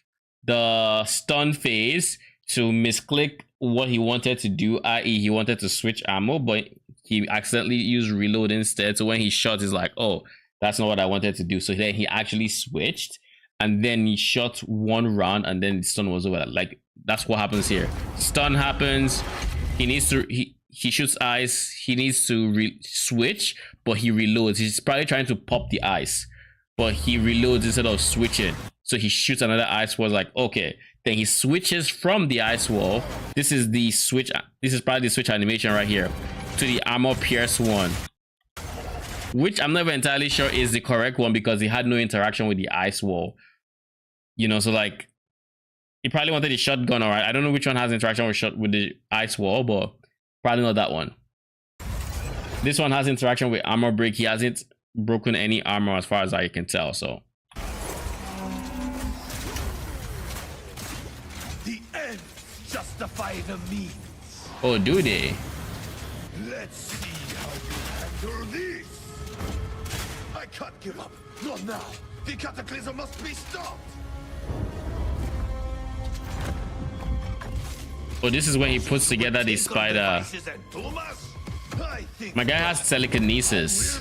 the stun phase to misclick what he wanted to do, i.e. he wanted to switch ammo, but he accidentally used reload instead. So when he shot, he's like, oh, that's not what I wanted to do. So then he actually switched and then he shot one round and then the stun was over. Like that's what happens here. Stun happens, he needs to he shoots ice, he needs to switch, but he reloads. He's probably trying to pop the ice, but he reloads instead of switching. So he shoots another ice wall, like, okay. Then he switches from the ice wall. This is the switch. This is probably the switch animation right here to the armor pierce one, which I'm never entirely sure is the correct one because he had no interaction with the ice wall. You know, so like he probably wanted the shotgun. All right. I don't know which one has interaction with the ice wall, but probably not that one. This one has interaction with armor break. He hasn't broken any armor as far as I can tell. So.
Justify the means.
Oh, do they?
Let's see how you handle this. I can't give up. Not now. The cataclysm must be stopped.
Oh, this is when he puts together the spider. My guy has telekinesis.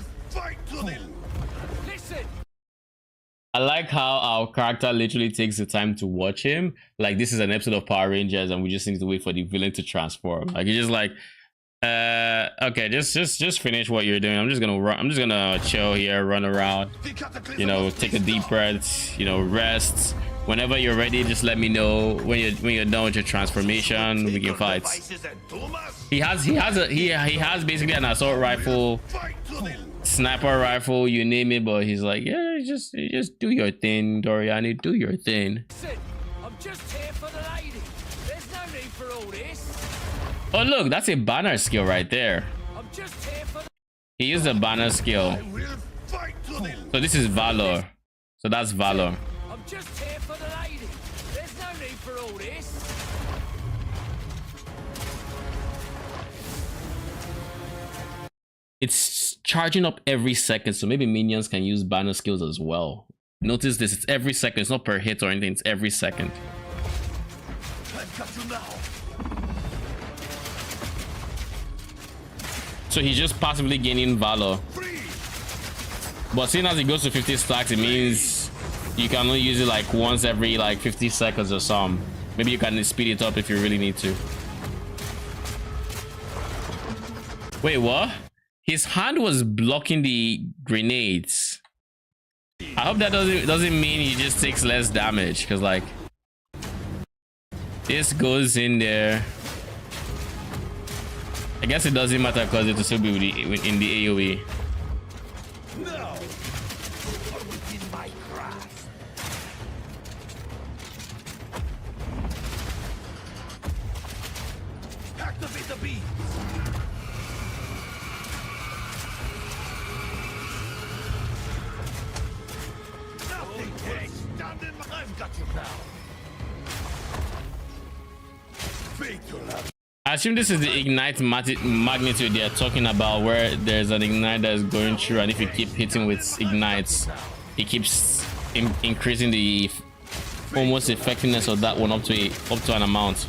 I like how our character literally takes the time to watch him. Like this is an episode of Power Rangers and we just need to wait for the villain to transform. Like he's just like, okay, just finish what you're doing. I'm just gonna chill here, run around, you know, take a deep breath, you know, rest. Whenever you're ready, just let me know. When you're done with your transformation, we can fight. He has basically an assault rifle, sniper rifle, you name it, but he's like, yeah, just do your thing, Doriani, do your thing.
I'm just here for the lady. There's no need for all this.
Oh look, that's a banner skill right there.
I'm just here for the...
He used a banner skill. So this is Valor. So that's Valor.
I'm just here for the lady. There's no need for all this.
It's charging up every second, so maybe minions can use banner skills as well. Notice this, it's every second, it's not per hit or anything, it's every second. So he's just passively gaining Valor. But seeing as it goes to 50 stacks, it means you can only use it like once every like 50 seconds or something. Maybe you can speed it up if you really need to. Wait, what? His hand was blocking the grenades. I hope that doesn't mean he just takes less damage, because like this goes in there. I guess it doesn't matter because it will still be in the AoE.
Now, within my grasp. Activate the beam. I've got you now.
I assume this is the ignite magnitude they're talking about, where there's an ignite that's going through, and if you keep hitting with ignites, it keeps increasing the almost effectiveness of that one up to an amount.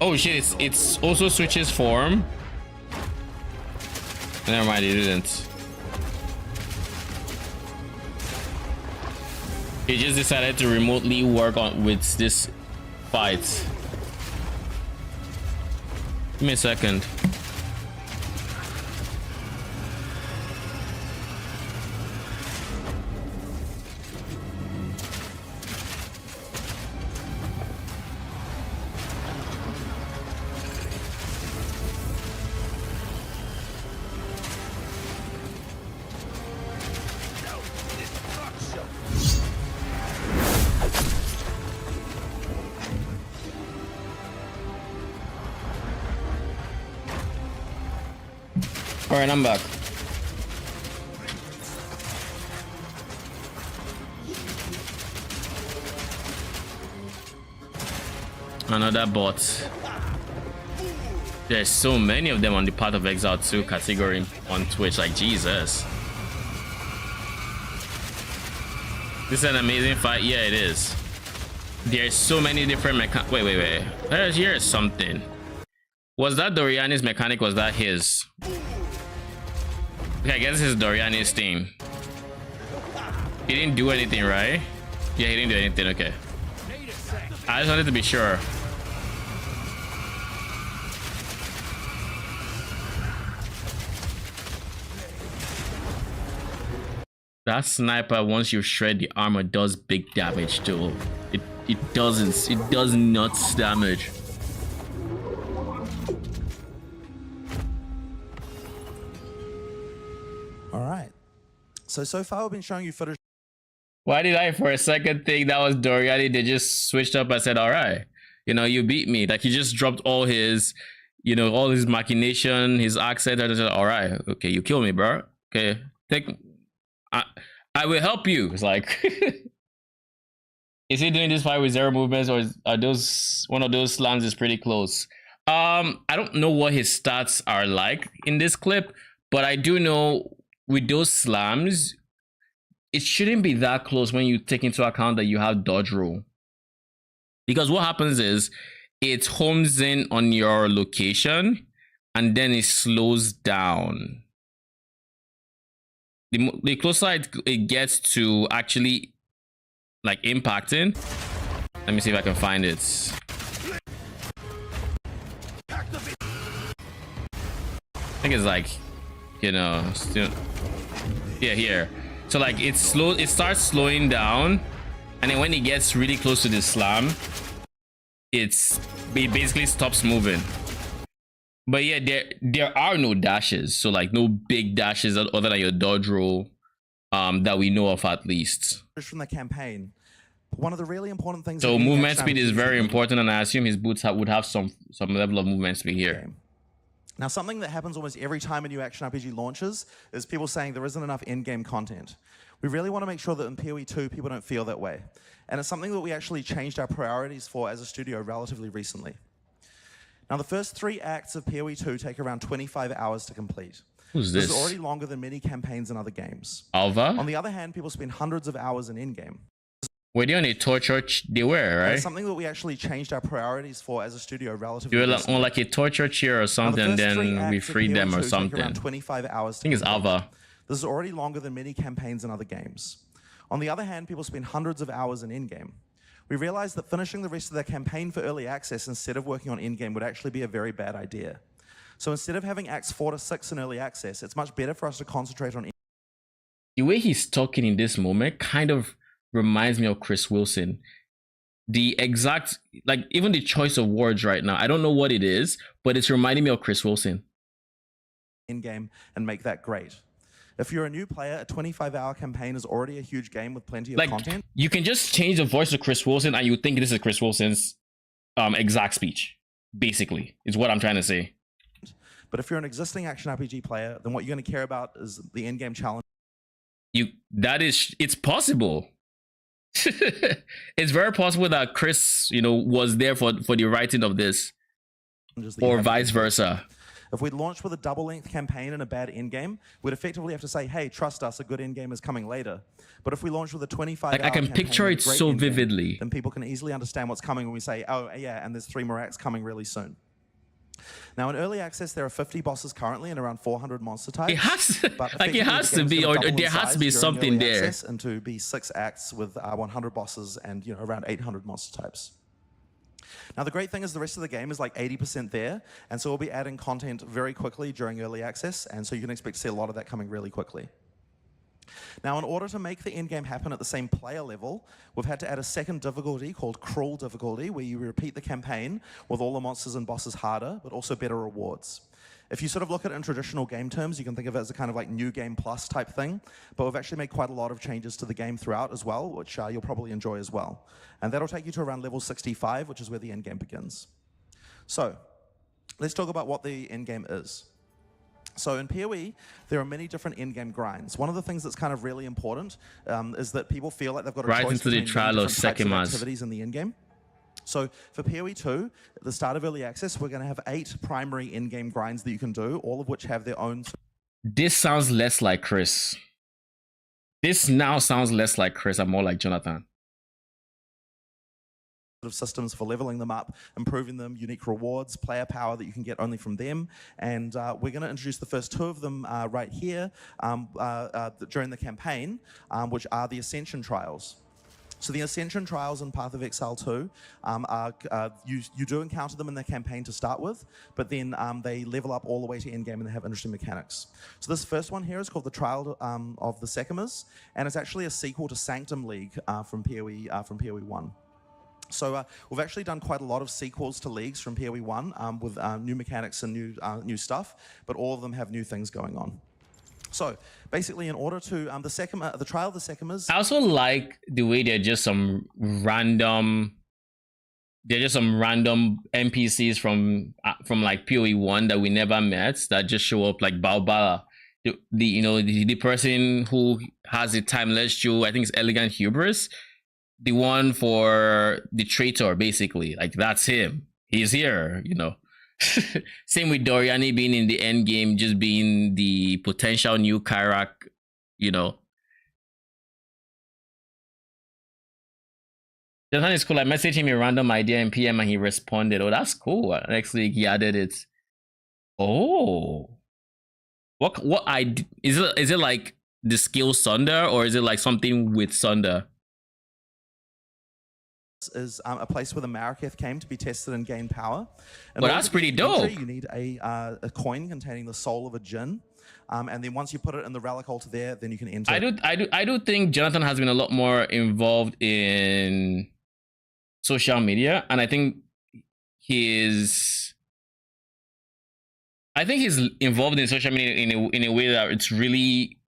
Oh shit! It's also switches form. Never mind, it didn't. He just decided to remotely work on with this fight. Give me a second. All right, I'm back. Another bot. There's so many of them on the Path of Exile 2 category on Twitch, like Jesus. This is an amazing fight. Yeah, it is. There's so many different wait. Here's something. Was that Doriani's mechanic? Was that his? Okay, I guess this is Doriani's team. He didn't do anything, right? Yeah, he didn't do anything. Okay. I just wanted to be sure. That sniper, once you shred the armor, does big damage too. It does nuts damage.
All right. So far we've been showing you footage.
Why did I for a second think that was Doriani? They just switched up and said, all right, you know, you beat me. Like he just dropped all his, you know, all his machination, his accent. And said, all right, okay, you kill me, bro. Okay, I will help you. It's like, is he doing this fight with zero movements, or are those one of those slams is pretty close? I don't know what his stats are like in this clip, but I do know with those slams, it shouldn't be that close when you take into account that you have dodge roll. Because what happens is it homes in on your location and then it slows down. The closer it gets to actually like impacting. Let me see if I can find it. I think it's like, you know, still, yeah, here. So like it starts slowing down, and then when it gets really close to the slam, it basically stops moving. But yeah, there are no dashes, so like no big dashes other than your dodge roll that we know of, at least.
From the campaign, one of the really important things.
So movement speed is very important, and I assume his boots would have some level of movement speed here.
Okay. Now, something that happens almost every time a new action RPG launches is people saying there isn't enough in-game content. We really want to make sure that in PoE 2, people don't feel that way. And it's something that we actually changed our priorities for as a studio relatively recently. Now, the first 3 acts of PoE 2 take around 25 hours to complete.
Who's this?
This is already longer than many campaigns in other games.
Alva?
On the other hand, people spend hundreds of hours in in-game.
Were they on a torture? They were, right?
It's something that we actually changed our priorities for as a studio relatively
You were
recently.
on like a torture chair or something, and then we freed them or something.
Around 25 hours
I think it's Alva.
This is already longer than many campaigns in other games. On the other hand, people spend hundreds of hours in in-game. We realized that finishing the rest of their campaign for early access instead of working on in-game would actually be a very bad idea. So instead of having acts 4 to 6 in early access, it's much better for us to concentrate on.
The way he's talking in this moment kind of reminds me of Chris Wilson. The exact, like even the choice of words right now, I don't know what it is, but it's reminding me of Chris Wilson.
In-game and make that great. If you're a new player, a 25-hour campaign is already a huge game with plenty of content.
You can just change the voice to Chris Wilson and you think this is Chris Wilson's exact speech, basically, is what I'm trying to say.
But if you're an existing action RPG player, then what you're going to care about is the in-game challenge.
It's possible. It's very possible that Chris, you know, was there for the writing of this, or vice versa.
If we'd launched with a double-length campaign and a bad in-game, we'd effectively have to say, hey, trust us, a good in-game is coming later. But if we launch with a 25-hour
I can picture it so vividly.
Then people can easily understand what's coming when we say, oh, yeah, and there's 3 more acts coming really soon. Now, in early access, there are 50 bosses currently and around 400 monster types.
It has to,
but
like, it has to be, or there has to be something there.
And to be 6 acts with 100 bosses and around 800 monster types. Now, the great thing is the rest of the game is like 80% there, and so we'll be adding content very quickly during early access, and so you can expect to see a lot of that coming really quickly. Now, in order to make the end game happen at the same player level, we've had to add a second difficulty called Cruel difficulty, where you repeat the campaign with all the monsters and bosses harder, but also better rewards. If you sort of look at it in traditional game terms, you can think of it as a kind of like new game plus type thing, but we've actually made quite a lot of changes to the game throughout as well, which you'll probably enjoy as well. And that'll take you to around level 65, which is where the end game begins. So, let's talk about what the end game is. So in PoE, there are many different end-game grinds. One of the things that's kind of really important is that people feel like they've got a
right
choice
into the
between
trial of
different types of
Sekimas.
activities in the end game. So for PoE 2, at the start of early access, we're going to have 8 primary end-game grinds that you can do, all of which have their own.
This sounds less like Chris. This now sounds less like Chris and more like Jonathan.
Of systems for leveling them up, improving them, unique rewards, player power that you can get only from them, and we're going to introduce the first 2 of them right here during the campaign, which are the Ascension Trials. So the Ascension Trials in Path of Exile 2, you do encounter them in the campaign to start with, but then they level up all the way to endgame and they have interesting mechanics. So this first one here is called the Trial of the Sekimas, and it's actually a sequel to Sanctum League from PoE 1. So we've actually done quite a lot of sequels to leagues from PoE 1 with new mechanics and new stuff, but all of them have new things going on. So basically, in order to the Trial of the Sekimas.
I also like the way they're just some random NPCs from like PoE 1 that we never met that just show up, like Baobala, the person who has the timeless show. I think it's Elegant Hubris. The one for the traitor, basically. Like, that's him. He's here, Same with Doriani being in the end game, just being the potential new Kyrak, Jonathan is cool. I messaged him a random idea in PM and he responded. Oh, that's cool. Actually, he added it. Oh. What is it like the skill Sunder, or is it like something with Sunder?
Is a place where the Maraketh came to be tested and gain power.
Well, that's pretty dope.
You need a coin containing the soul of a djinn, and then once you put it in the relic altar there, then you can enter.
I do think Jonathan has been a lot more involved in social media, and I think he's involved in social media in a way that it's really,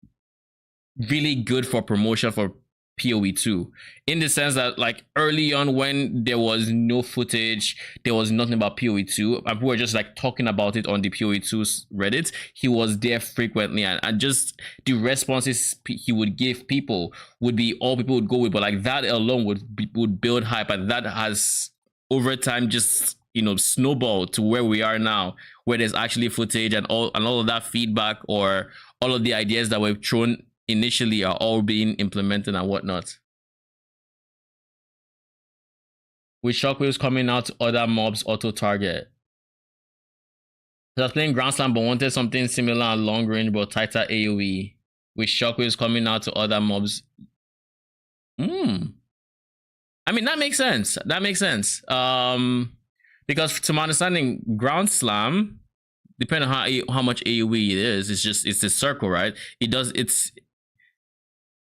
really good for promotion for PoE 2, in the sense that, like, early on when there was no footage, there was nothing about PoE 2, we were just like talking about it on the PoE 2 Reddit. He was there frequently, and just the responses he would give people would be all people would go with, but like that alone would build hype, and that has over time just snowballed to where we are now, where there's actually footage and all of that feedback, or all of the ideas that were thrown initially are all being implemented and whatnot. With shockwaves coming out, other mobs auto target. I was playing Grand Slam but wanted something similar and long range but tighter AoE. With shockwaves coming out to other mobs. I mean, that makes sense. Because to my understanding, Ground Slam, depending on how much AoE it is, it's a circle, right?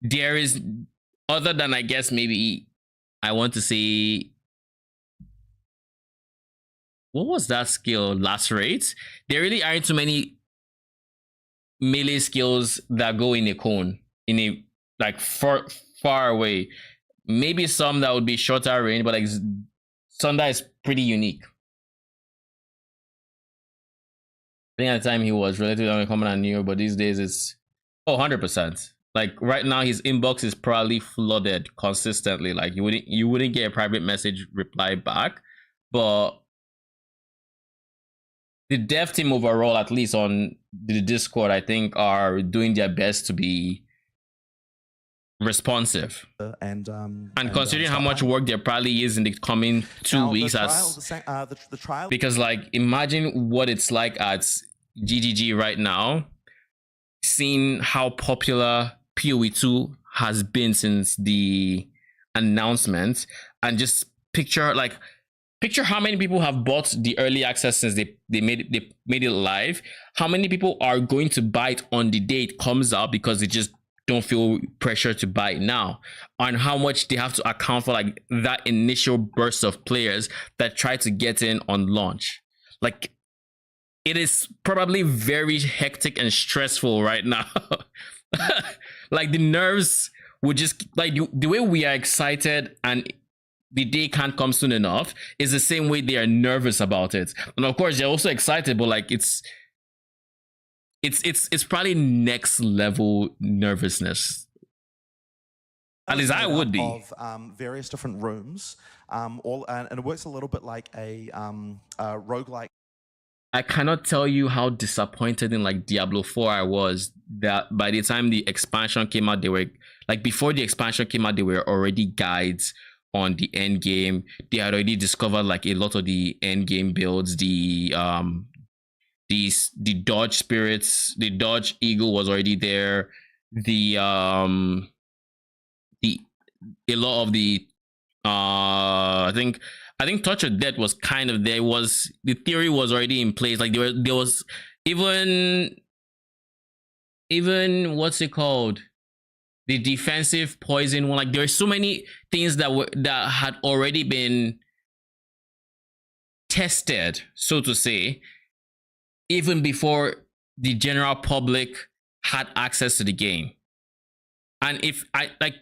There is, other than, I guess, maybe I want to say, what was that skill? Lacerate? There really aren't too many melee skills that go in a cone, like far away. Maybe some that would be shorter range, but like Sunder is pretty unique. I think at the time he was relatively uncommon and new, but these days it's 100%. Like right now, his inbox is probably flooded consistently. Like you wouldn't get a private message reply back, but the dev team overall, at least on the Discord, I think are doing their best to be responsive.
And
considering how much work there probably is in the coming 2 weeks,
the trial,
because like imagine what it's like at GGG right now, seeing how popular PoE 2 has been since the announcement, and just picture how many people have bought the early access since they made it live. How many people are going to buy it on the day it comes out because they just don't feel pressure to buy it now, and how much they have to account for like that initial burst of players that try to get in on launch. Like, it is probably very hectic and stressful right now. Like, the nerves would just like the way we are excited and the day can't come soon enough is the same way they are nervous about it. And of course they're also excited, but like it's probably next level nervousness. At least I would be.
Of various different rooms, and it works a little bit like a roguelike.
I cannot tell you how disappointed in like Diablo 4 I was that by the time the expansion came out, they were like, before the expansion came out, they were already guides on the end game. They had already discovered like a lot of the end game builds. The Dodge spirits, the Dodge Eagle was already there. A lot of the I think Touch of Death was kind of there. Was the theory was already in place. Like there was even what's it called? The defensive poison one. Like there are so many things that had already been tested, so to say, even before the general public had access to the game. And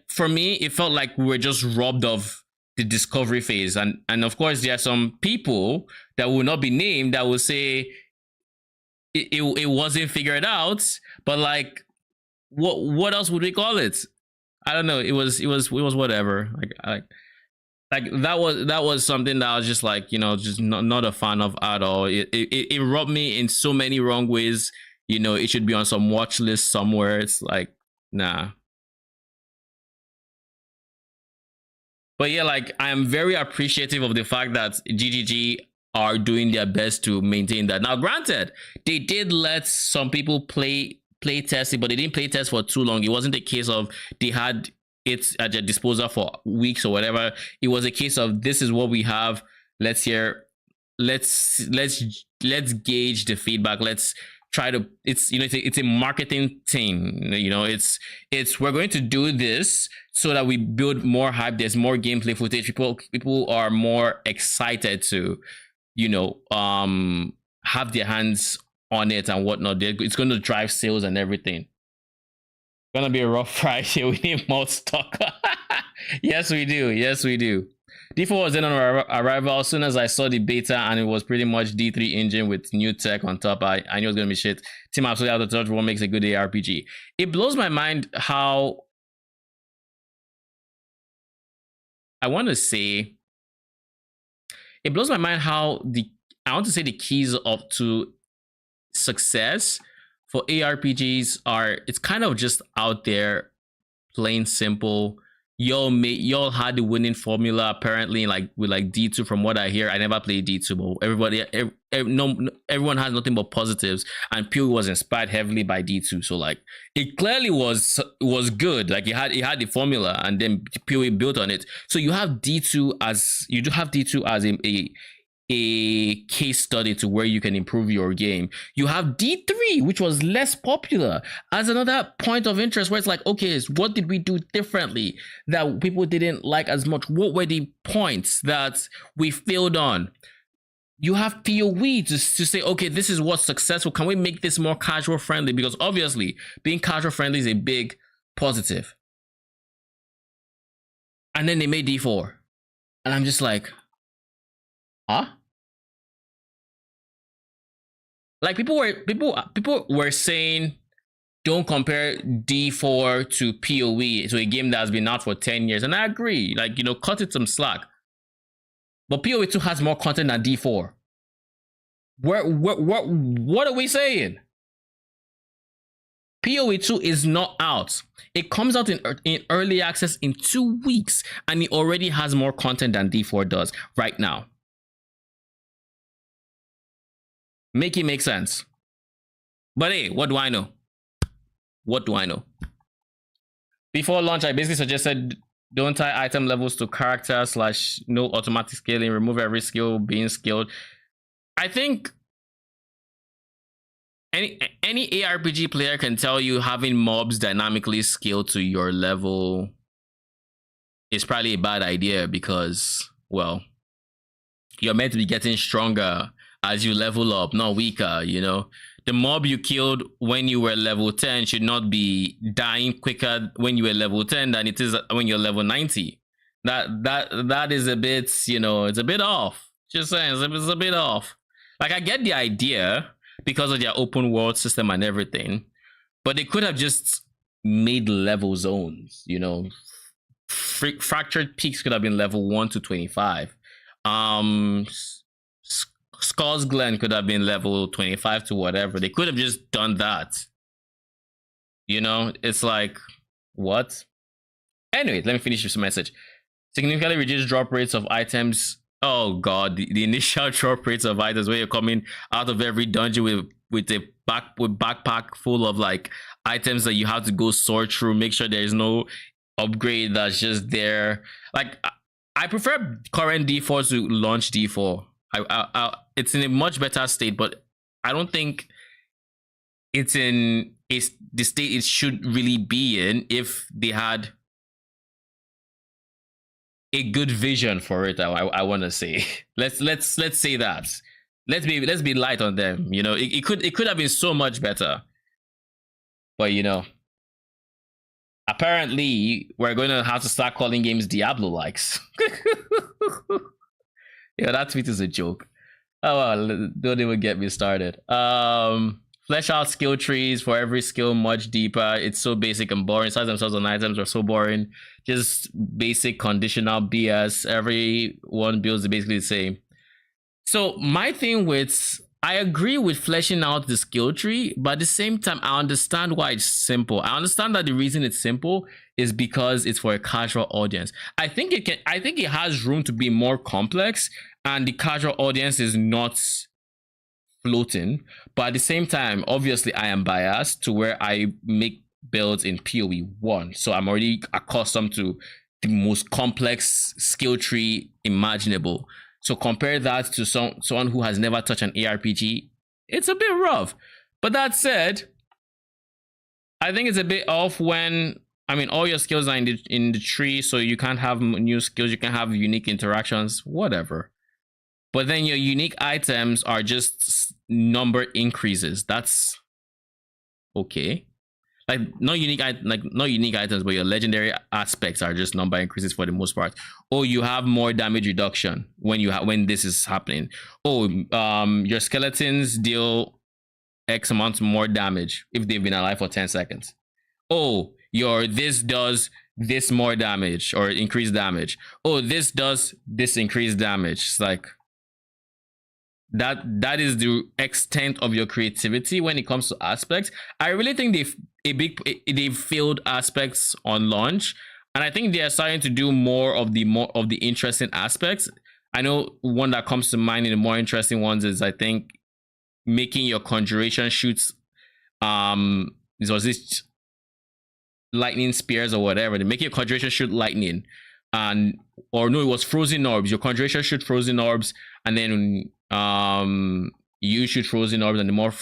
for me, it felt like we were just robbed of the discovery phase. And of course, there are some people that will not be named that will say it wasn't figured out. But like, what else would we call it? I don't know. It was whatever. Like that was something that I was just like, just not a fan of at all. It rubbed me in so many wrong ways. It should be on some watch list somewhere. It's like, nah. But yeah, like, I am very appreciative of the fact that GGG are doing their best to maintain that. Now, granted, they did let some people play test it, but they didn't play test for too long. It wasn't a case of they had it at their disposal for weeks or whatever. It was a case of, this is what we have. Let's gauge the feedback. Let's try to, it's a marketing thing. It's we're going to do this so that we build more hype. There's more gameplay footage. People are more excited to, have their hands on it and whatnot. It's going to drive sales and everything. It's gonna be a rough Friday. We need more stock. Yes, we do. D4 was in on arrival. As soon as I saw the beta and it was pretty much D3 engine with new tech on top, I knew it was gonna be shit. Team absolutely out of touch. What makes a good ARPG? It blows my mind how, I want to say the keys to success for ARPGs are, it's kind of just out there, plain simple. Y'all had the winning formula apparently, like with like D2. From what I hear, I never played D2, but everyone has nothing but positives, and PoE was inspired heavily by D2. So like, it clearly was good. Like it had the formula, and then PoE built on it. So you have D2 as a case study to where you can improve your game. You have D3, which was less popular, as another point of interest where it's like, okay, so what did we do differently that people didn't like as much? What were the points that we failed on? You have PoE to say, okay, this is what's successful. Can we make this more casual friendly? Because obviously being casual friendly is a big positive. And then they made D4. And I'm just like, huh? Like people were saying, don't compare D4 to PoE, to a game that has been out for 10 years. And I agree, like, cut it some slack. But PoE 2 has more content than D4. What are we saying? PoE 2 is not out. It comes out in early access in 2 weeks, and it already has more content than D4 does right now. Make it make sense. But hey, what do I know? What do I know? Before launch, I basically suggested don't tie item levels to character / no automatic scaling, remove every skill being scaled. I think any ARPG player can tell you having mobs dynamically scaled to your level is probably a bad idea because, well, you're meant to be getting stronger as you level up, not weaker, you know? The mob you killed when you were level 10 should not be dying quicker when you were level 10 than it is when you're level 90. That is a bit, you know, it's a bit off. Just saying, it's a bit off. Like, I get the idea because of their open world system and everything, but they could have just made level zones, you know? Fractured Peaks could have been level 1 to 25. Skull's Glen could have been level 25 to whatever. They could have just done that. You know, it's like, what? Anyway, let me finish this message. Significantly reduce drop rates of items. Oh god, the initial drop rates of items where you're coming out of every dungeon with a backpack full of like items that you have to go sort through, make sure there's no upgrade that's just there. Like, I prefer current D4 to launch D4. It's in a much better state, but I don't think it's in the state it should really be in if they had a good vision for it. I want to say let's say that let's be light on them. You know, it could have been so much better, but you know, apparently we're going to have to start calling games Diablo likes. Yeah, that tweet is a joke. Oh well, don't even get me started. Flesh out skill trees for every skill much deeper. It's so basic and boring. Size themselves on items are so boring. Just basic conditional BS. Everyone builds basically the same. So my thing with, I agree with fleshing out the skill tree, but at the same time, I understand why it's simple. I understand that the reason it's simple is because it's for a casual audience. I think it has room to be more complex, and the casual audience is not floating. But at the same time, obviously, I am biased to where I make builds in PoE 1. So I'm already accustomed to the most complex skill tree imaginable. So compare that to someone who has never touched an ARPG, it's a bit rough. But that said, I think it's a bit off when, I mean, all your skills are in the tree, so you can't have new skills, you can have unique interactions, whatever. But then your unique items are just number increases. That's okay. Like not unique items, but your legendary aspects are just number increases for the most part. Or you have more damage reduction when this is happening. Oh, your skeletons deal X amount more damage if they've been alive for 10 seconds. Oh, this does this more damage or increased damage. Oh, this does this increased damage. It's like that is the extent of your creativity when it comes to aspects. I really think they've failed aspects on launch, and I think they are starting to do more of the interesting aspects. I know one that comes to mind in the more interesting ones is, I think, making your conjuration shoots was this lightning spears or whatever. They make your conjuration shoot lightning, it was frozen orbs. Your conjuration shoot frozen orbs, and then you shoot frozen orbs, and the more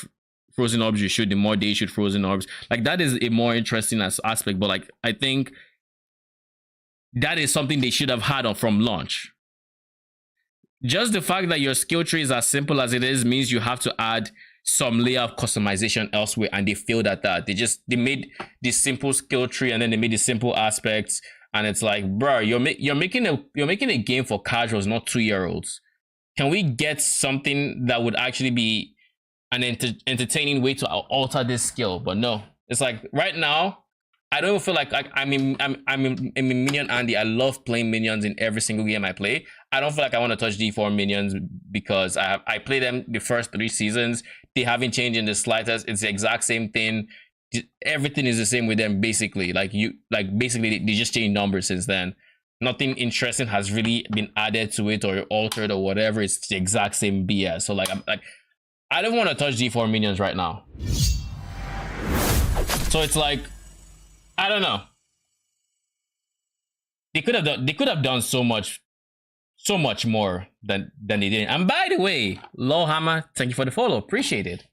frozen orbs you shoot, the more they shoot frozen orbs. Like, that is a more interesting aspect, but like, I think that is something they should have had from launch. Just the fact that your skill tree is as simple as it is means you have to add some layer of customization elsewhere, and they failed at that. They made this simple skill tree, and then they made the simple aspects, and it's like, bro, you're making a game for casuals, not 2-year-olds. Can we get something that would actually be an entertaining way to alter this skill? But no, it's like right now, I don't feel like I'm a Minion Andy. I love playing Minions in every single game I play. I don't feel like I want to touch D4 Minions because I play them the first 3 seasons. They haven't changed in the slightest. It's the exact same thing. everything is the same with them basically. Basically they just changed numbers since then. Nothing interesting has really been added to it or altered or whatever. It's the exact same BS. So I don't want to touch D4 minions right now. So it's like, I don't know. They could have done so much more than they did. And by the way, Lowhammer, thank you for the follow. Appreciate it.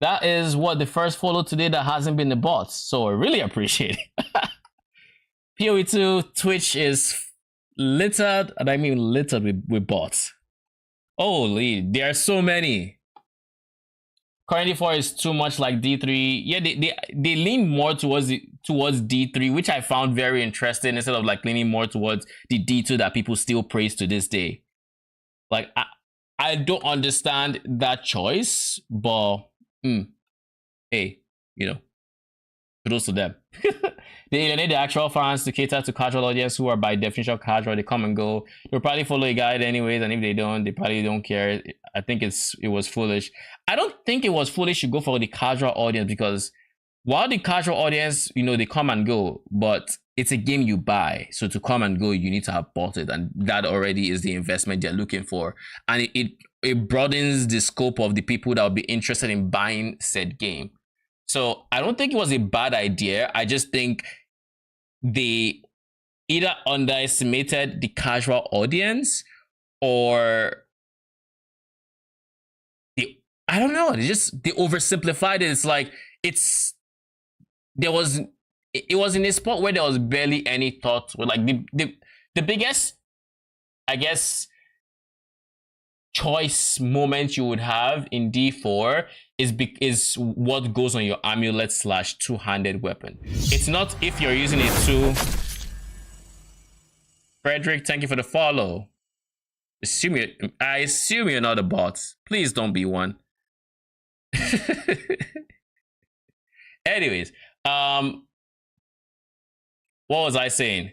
That is the first follow today that hasn't been the bots. So I really appreciate it. PoE2 Twitch is littered, and I mean littered with bots. Holy, there are so many. Current D4 is too much like D3. Yeah, they lean more towards D3, which I found very interesting, instead of like leaning more towards the D2 that people still praise to this day. Like I don't understand that choice, but hey, you know, kudos to them. They need the actual fans to cater to casual audience who are by definition casual. They come and go. They'll probably follow a guide anyways, and if they don't, they probably don't care. I think it was foolish. I don't think it was foolish to go for the casual audience, because while the casual audience, you know, they come and go, but it's a game you buy. So to come and go, you need to have bought it, and that already is the investment they're looking for. And it broadens the scope of the people that will be interested in buying said game. So I don't think it was a bad idea. I just think they either underestimated the casual audience, or I don't know. They oversimplified it. It's like it was in a spot where there was barely any thought. With like the biggest, I guess, choice moment you would have in D4 is what goes on your amulet / two-handed weapon. It's not if you're using it to. Frederick, thank you for the follow. I assume you're not a bot. Please don't be one. Anyways, what was I saying?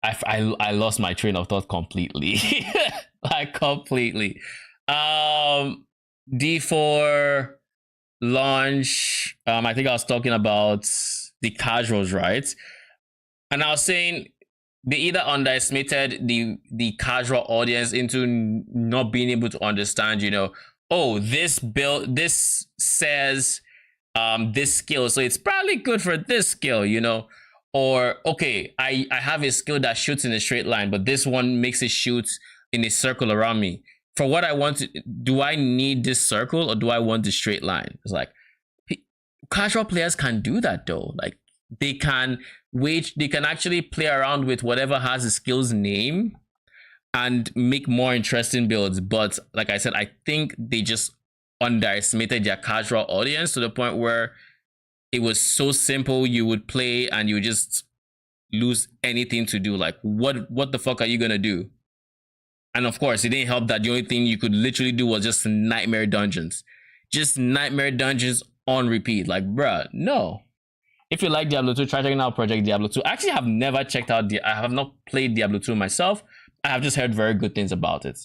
I lost my train of thought completely. Like completely. D4 launch. I think I was talking about the casuals, right? And I was saying they either underestimated the casual audience into not being able to understand, you know, oh, this says this skill, so it's probably good for this skill, you know. Or okay, I have a skill that shoots in a straight line, but this one makes it shoot in a circle around me. For what I want to, do I need this circle or do I want the straight line? It's like casual players can do that though. Like they can actually play around with whatever has the skill's name and make more interesting builds. But like I said, I think they just underestimated their casual audience to the point where it was so simple, you would play and you would just lose anything to do. Like what the fuck are you gonna do? And of course, it didn't help that the only thing you could literally do was just nightmare dungeons. Just nightmare dungeons on repeat. Like, bruh, no. If you like Diablo 2, try checking out Project Diablo 2. Actually, I have never checked out, I have not played Diablo 2 myself. I have just heard very good things about it.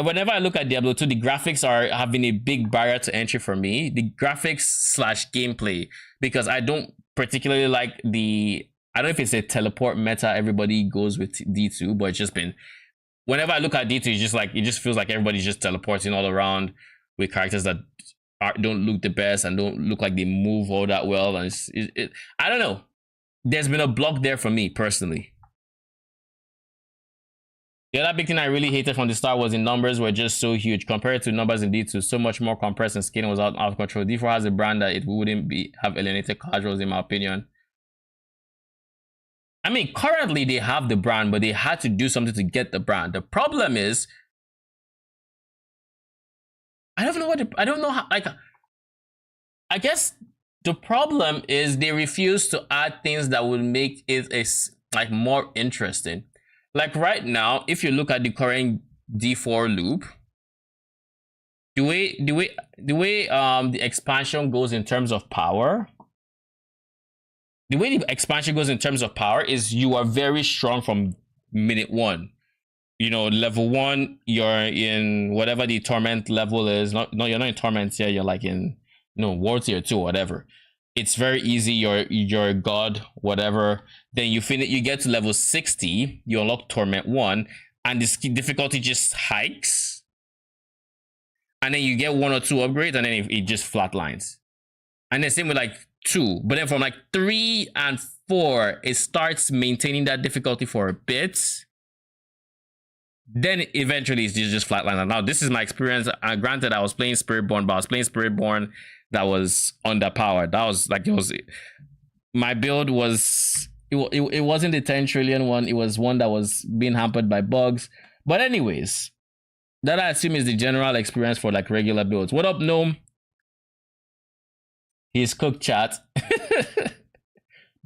Whenever I look at Diablo 2, the graphics have been a big barrier to entry for me. The graphics / gameplay, because I don't particularly like I don't know if it's a teleport meta everybody goes with D2, but it's just been, whenever I look at D2, it just feels like everybody's just teleporting all around with characters that don't look the best and don't look like they move all that well. And I don't know. There's been a block there for me personally. The other big thing I really hated from the start was the numbers were just so huge compared to numbers in D2. So much more compressed and scaling was out of control. D4 has a brand that it wouldn't have alienated casuals, in my opinion. I mean, currently they have the brand, but they had to do something to get the brand. The problem is, I don't know how, like, I guess the problem is they refuse to add things that would make it like more interesting. Like right now, if you look at the current D4 loop, the way the expansion goes in terms of power, is you are very strong from minute 1. You know, level 1, you're in whatever the torment level is. You're not in torment here. You're like in no, World Tier 2 or whatever. It's very easy. You're a god, whatever. Then you finish. You get to level 60. You unlock Torment 1, and the difficulty just hikes. And then you get 1 or 2 upgrades, and then it just flatlines. And then same with like 2. But then from like 3 and 4, it starts maintaining that difficulty for a bit. Then eventually it's just flatlines. Now this is my experience. Granted, I was playing Spiritborn, but I was playing Spiritborn that was underpowered. That was like, it was, my build was, it wasn't the 10 trillion one. It was one that was being hampered by bugs. But anyways, that I assume is the general experience for like regular builds. What up, Gnome? He's cooked, chat.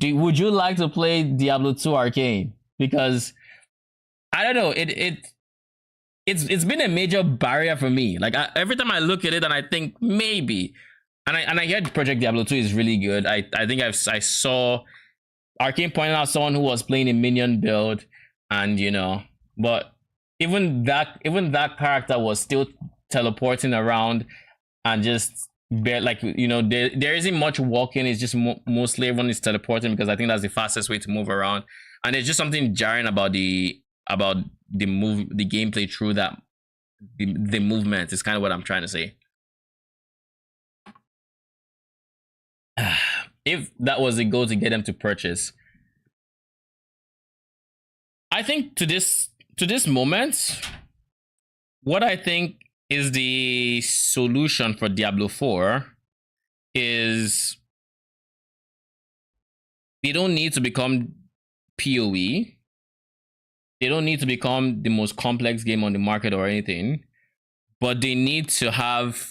Would you like to play Diablo 2 Arcane? Because I don't know, it's been a major barrier for me. Like every time I look at it and I think maybe, and I heard Project Diablo 2 is really good. I think I saw Arcane pointing out someone who was playing a Minion build, and you know, but even that character was still teleporting around and just like, you know, there isn't much walking. It's just mostly everyone is teleporting, because I think that's the fastest way to move around. And there's just something jarring about the gameplay through that, the movement is kind of what I'm trying to say. If that was the goal to get them to purchase, I think to this moment, what I think is the solution for Diablo 4 is they don't need to become PoE. They don't need to become the most complex game on the market or anything, but they need to have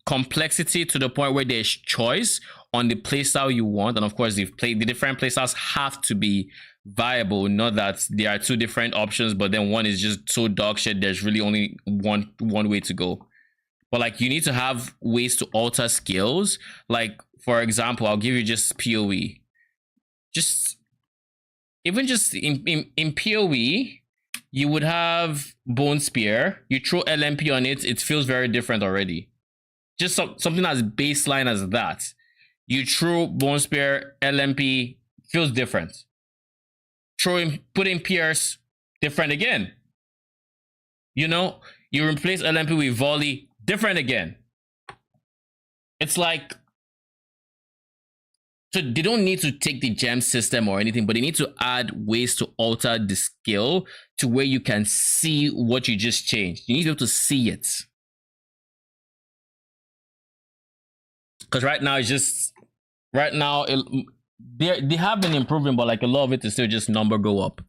complexity to the point where there's choice on the playstyle you want. And of course, the different playstyles have to be viable, not that there are 2 different options, but then one is just so dog shit, there's really only one way to go. But like, you need to have ways to alter skills. Like, for example, I'll give you just PoE. Just in PoE, you would have Bone Spear. You throw LMP on it, it feels very different already. Just something as baseline as that. You throw Bone Spear, LMP, feels different. Put in Pierce, different again. You know, you replace LMP with Volley, different again. It's like, so they don't need to take the gem system or anything, but they need to add ways to alter the skill to where you can see what you just changed. You need to be able to see it. Because right now, they have been improving, but like a lot of it is still just number go up.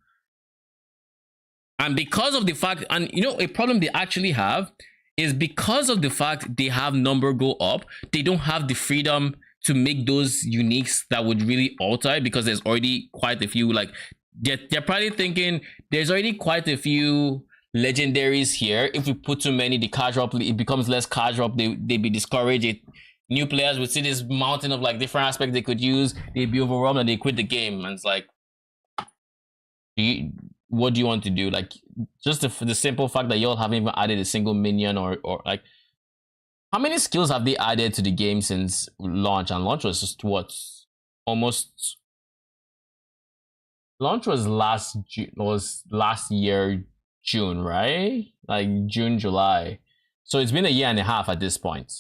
And because of the fact, and you know, a problem they actually have is because of the fact they have number go up, they don't have the freedom to make those uniques that would really alter it, because there's already quite a few. Like they're probably thinking there's already quite a few legendaries here. If we put too many, the casual play, it becomes less casual. They be discouraged. New players would see this mountain of like different aspects they could use. They'd be overwhelmed and they quit the game. And it's like, what do you want to do? Like, just the simple fact that y'all haven't even added a single minion or like, how many skills have they added to the game since launch? And launch was just what, almost. Launch was last year June, right? Like June, July. So it's been a year and a half at this point.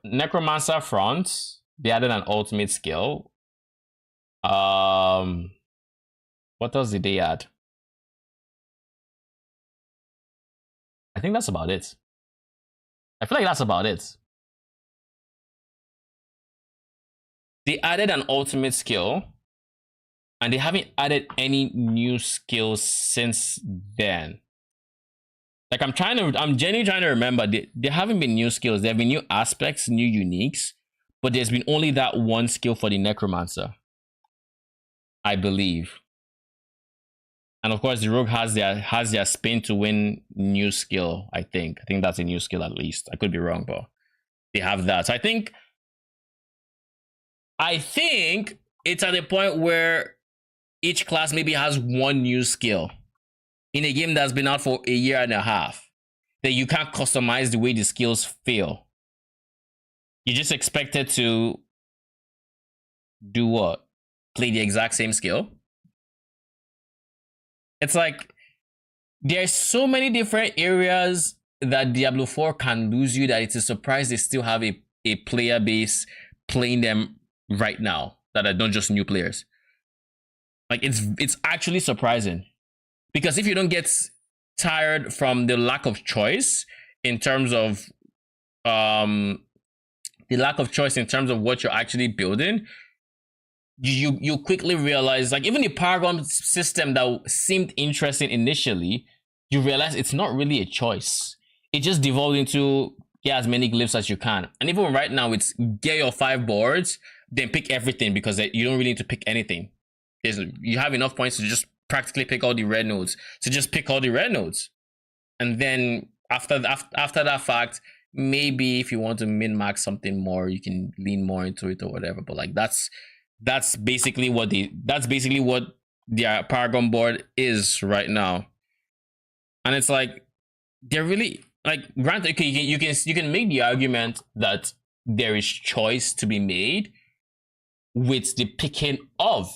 Necromancer front, they added an ultimate skill. What else did they add? I think that's about it. I feel like that's about it. They added an ultimate skill, and they haven't added any new skills since then. Like, I'm genuinely trying to remember. There haven't been new skills. There have been new aspects, new uniques, but there's been only that one skill for the Necromancer, I believe. And of course, the Rogue has their spin to win new skill. I think that's a new skill at least. I could be wrong, but they have that. So I think it's at a point where each class maybe has one new skill. in a game that's been out for a year and a half, that you can't customize the way the skills feel. You just expected to do what? Play the exact same skill? It's like there's so many different areas that Diablo 4 can lose you that it's a surprise they still have a player base playing them right now that are not just new players. Like it's actually surprising, because if you don't get tired from the lack of choice in terms of what you're actually building, you quickly realize, like, even the Paragon system that seemed interesting initially, you realize it's not really a choice. It just devolved into get as many glyphs as you can. And even right now, it's get your 5 boards, then pick everything, because you don't really need to pick anything. You have enough points to just practically pick all the red nodes. So just pick all the red nodes. And then after that fact, maybe if you want to min-max something more, you can lean more into it or whatever. But like that's basically what the Paragon board is right now. And it's like they're really, like, granted, okay, you can make the argument that there is choice to be made with the picking of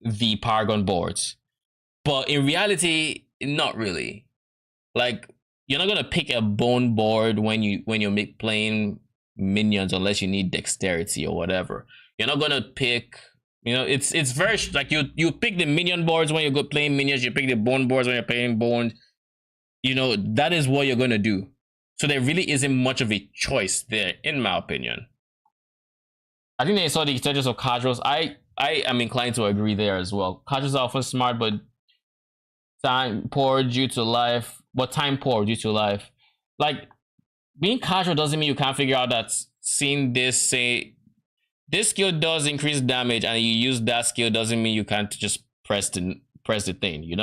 the Paragon boards, but in reality, not really. Like, you're not gonna pick a bone board when you're playing minions unless you need dexterity or whatever. You're not gonna pick, it's very, like, you pick the minion boards when you're playing minions. You pick the bone boards when you're playing bones. That is what you're gonna do. So there really isn't much of a choice there, in my opinion. I think they saw the extensions of casuals. I am inclined to agree there as well. Casuals are often smart, but time poor due to life. Like, being casual doesn't mean you can't figure out that seeing this, say, this skill does increase damage, and you use that skill doesn't mean you can't just press the thing,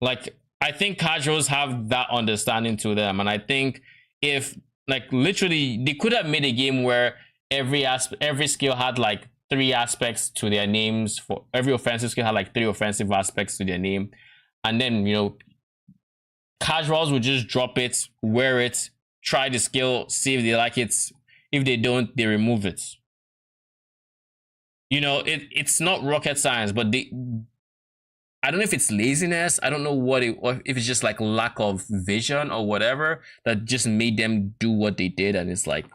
Like, I think casuals have that understanding to them, and I think if, like, literally, they could have made a game where every skill had like 3 aspects to their names. For every offensive skill had like 3 offensive aspects to their name, and then casuals would just drop it, wear it, try the skill, see if they like it. If they don't, they remove it. It's not rocket science, but I don't know if it's laziness. I don't know or if it's just like lack of vision or whatever that just made them do what they did. And it's like,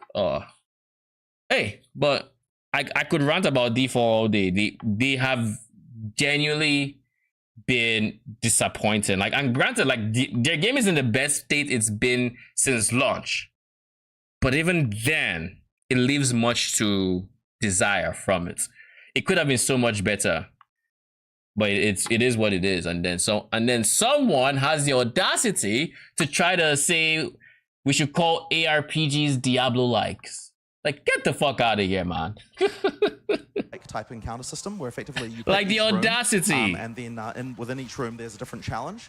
hey, but I could rant about D4 all day. They have genuinely been disappointing. Like, and granted, like, their game is in the best state it's been since launch, but even then, it leaves much to desire from it. It could have been so much better, but it is what it is. And then someone has the audacity to try to say we should call ARPGs Diablo-likes. Like, get the fuck out of here, man.
Type encounter system where effectively you
like the audacity,
and then within each room there's a different challenge.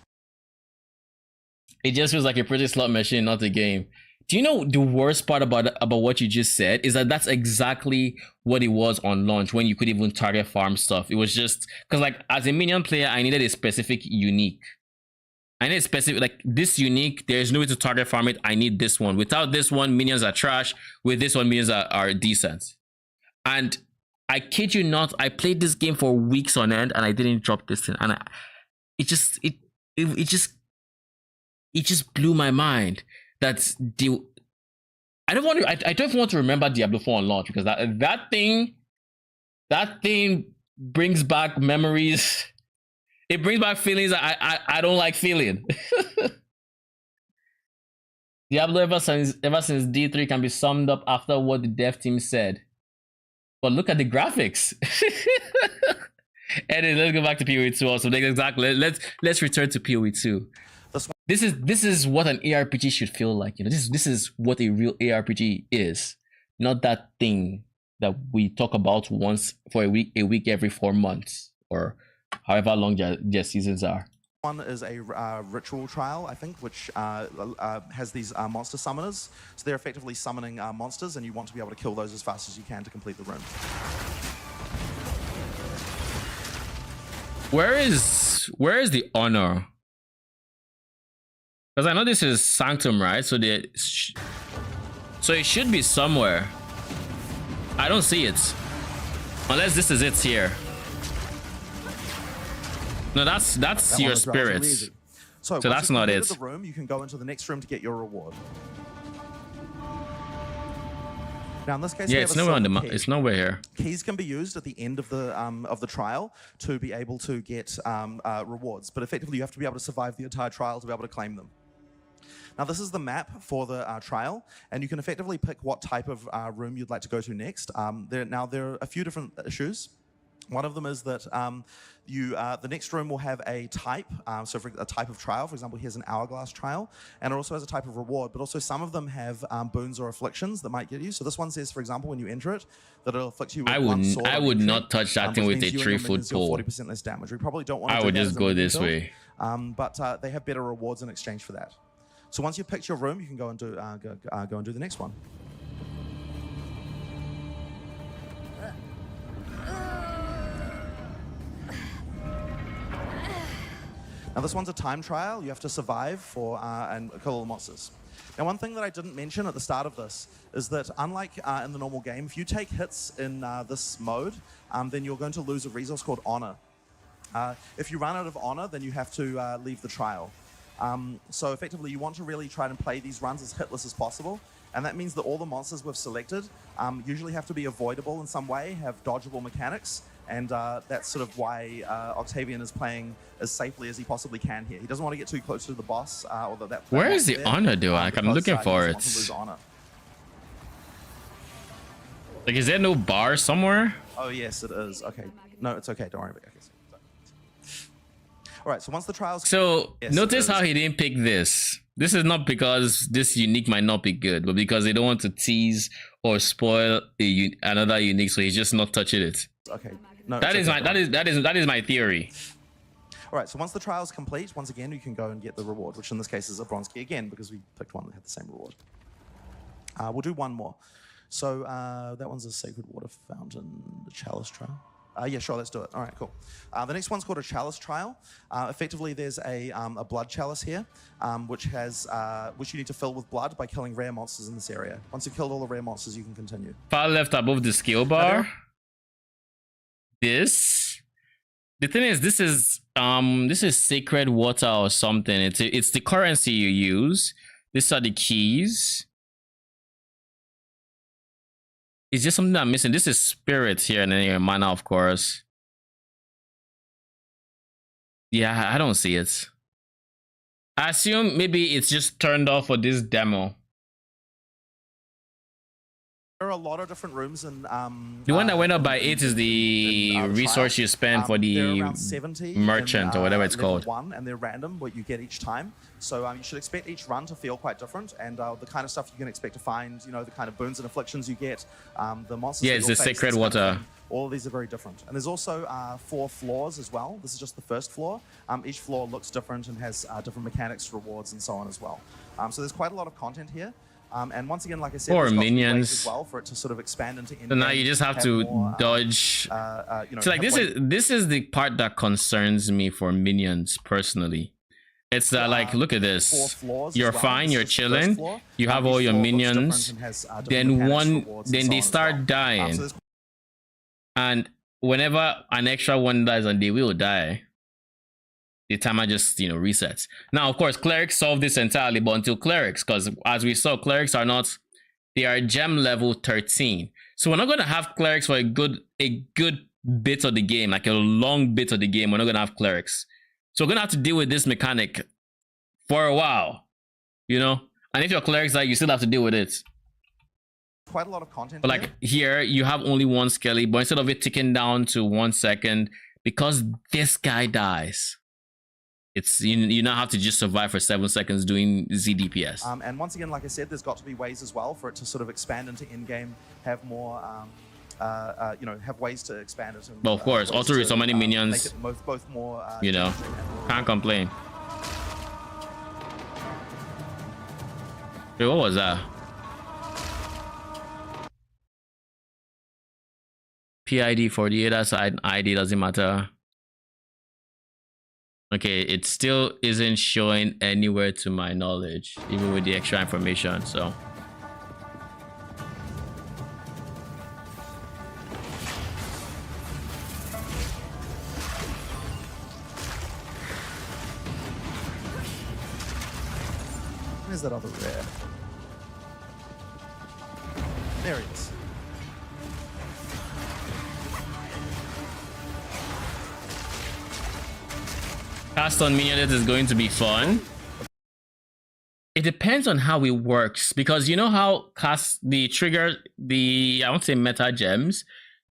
It just feels like a pretty slot machine, not a game. Do you know the worst part about what you just said is that that's exactly what it was on launch, when you could even target farm stuff. It was just because, like, as a minion player, I needed a specific unique. I need a specific, like, this unique, there's no way to target farm it. I need this one. Without this one, minions are trash. With this one, minions are decent. And I kid you not, I played this game for weeks on end and I didn't drop this thing. And it just blew my mind that I don't even want to remember Diablo 4 on launch, because that thing brings back memories. It brings back feelings I don't like feeling. Diablo ever since D3 can be summed up after what the dev team said. But look at the graphics. Anyway, let's go back to PoE 2 also. Exactly. Let's return to PoE 2. This is what an ARPG should feel like. This is what a real ARPG is. Not that thing that we talk about once for a week every 4 months, or however long their seasons are.
One is a ritual trial, I think, which has these monster summoners. So they're effectively summoning monsters, and you want to be able to kill those as fast as you can to complete the room.
Where is the honor Because I know this is Sanctum, right? So so it should be somewhere. I don't see it. Unless this is it here. No, that's
That
your
one is relatively
spirits.
easy. So once
that's
you've
not
completed
it.
The room, you can go into the next room to get your reward. Now in this case, we
Yeah,
have
it's
a
nowhere on the
silver
map.
key.
It's nowhere here.
Keys can be used at the end of the trial to be able to get rewards, but effectively you have to be able to survive the entire trial to be able to claim them. Now this is the map for the trial, and you can effectively pick what type of room you'd like to go to next. There are a few different issues. One of them is that the next room will have a type, so for a type of trial. For example, here's an hourglass trial, and it also has a type of reward, but also some of them have boons or afflictions that might get you. So this one says, for example, when you enter it, that it'll afflict you with one sword
I
on
would
entry,
not touch that thing
which
with a
means you and your
3-foot
minions deal
pole.
40% less damage. We probably don't want to
I
do
would
that
just
as a
go
minion
this
build,
way.
but they have better rewards in exchange for that. So once you've picked your room, you can go and do go and do the next one. Now this one's a time trial. You have to survive and kill all the monsters. Now one thing that I didn't mention at the start of this is that unlike in the normal game, if you take hits in this mode, then you're going to lose a resource called honor. If you run out of honor, then you have to leave the trial. So effectively, you want to really try and play these runs as hitless as possible. And that means that all the monsters we've selected usually have to be avoidable in some way, have dodgeable mechanics. And that's sort of why Octavian is playing as safely as he possibly can here. He doesn't want to get too close to the boss.
Where is the honor, though? Like, I'm looking for it. Like, is there no bar somewhere?
Oh, yes, it is. Okay. No, it's okay. Don't worry about it. Okay. All right, so once the trial's...
So,
Yes,
notice how he didn't pick this. This is not because this unique might not be good, but because they don't want to tease or spoil another unique, so he's just not touching it.
Okay. No,
That
it's
is
okay.
that is my theory.
All right, so once the trial's complete, once again, you can go and get the reward, which in this case is a bronze key again, because we picked one that had the same reward. We'll do one more. So that one's a sacred water fountain, the chalice trial. Yeah, sure, let's do it. All right, cool. The next one's called a chalice trial. Effectively, there's a blood chalice here, which you need to fill with blood by killing rare monsters in this area. Once you've killed all the rare monsters, you can continue.
Far left above the skill bar. The thing is, this is sacred water or something. It's the currency you use. These are the keys. It's just something I'm missing. This is spirit here, and then your mana, of course. Yeah, I don't see it. I assume maybe it's just turned off for this demo.
There are a lot of different rooms, and
the one that went up by 8 is the resource you spend for the
around 70
merchant or whatever it's
level
called.
1, and they're random, what you get each time. So you should expect each run to feel quite different, and the kind of stuff you can expect to find, you know, the kind of boons and afflictions you get, the monsters.
Yeah,
that
it's
you'll
the
face,
sacred
this kind of
water.
thing. All of these are very different. And there's also 4 floors as well. This is just the first floor. Each floor looks different and has different mechanics, rewards, and so on as well. So there's quite a lot of content here. And once again, like I said,
Or
there's got to be ways
minions.
as well for it to sort of expand into.
So now you just have to dodge. So like this is the part that concerns me for minions personally. It's that like, look at this. You're fine, you're chilling. You have all your minions. Then they start dying. And whenever an extra one dies, and they will die, the timer just, resets. Now, of course, clerics solve this entirely, but until clerics, because as we saw, clerics are not, they are gem level 13. So we're not going to have clerics for a good bit of the game, like a long bit of the game. We're not going to have clerics. So we're going to have to deal with this mechanic for a while, And if your clerics die, you still have to deal with it.
Quite a lot of content.
But like here, you have only one skelly, but instead of it ticking down to 1 second, because this guy dies, it's you now have to just survive for 7 seconds doing ZDPS.
And once again, like I said, there's got to be ways as well for it to sort of expand into in-game, have more, have ways to expand it. And,
but of course, also with so many minions,
make it both more,
can't complain. Wait, what was that? PID 48, that's ID, doesn't matter. Okay, it still isn't showing anywhere to my knowledge, even with the extra information, so.
Where's that other rare? There he is.
Cast on Minion is going to be fun. It depends on how it works, because you know how cast the trigger, I won't say meta gems,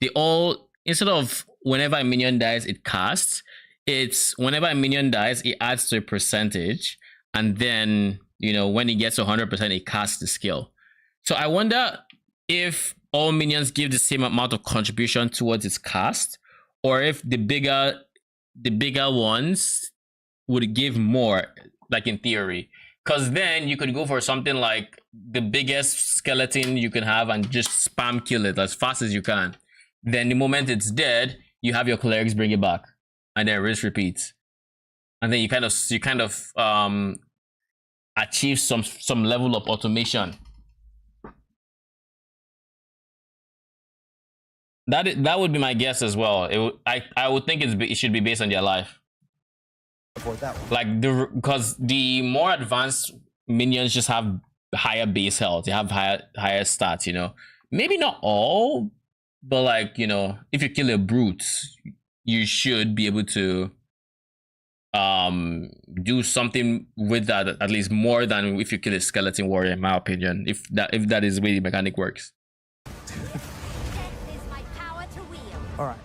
they all, instead of whenever a minion dies it casts, it's whenever a minion dies it adds to a percentage, and then you know when it gets to 100% it casts the skill. So I wonder if all minions give the same amount of contribution towards its cast, or if the bigger ones would give more, like in theory. Because then you could go for something like the biggest skeleton you can have and just spam kill it as fast as you can. Then the moment it's dead, you have your clerics bring it back, and then rinse repeats. And then you kind of achieve some level of automation. That would be my guess as well. I would think it should be based on their life.
Avoid that one.
Like because the more advanced minions just have higher base health. They have higher stats. You know, maybe not all, but like you know, if you kill a brute, you should be able to do something with that, at least more than if you kill a skeleton warrior, in my opinion. If that is the way the mechanic works.
All right,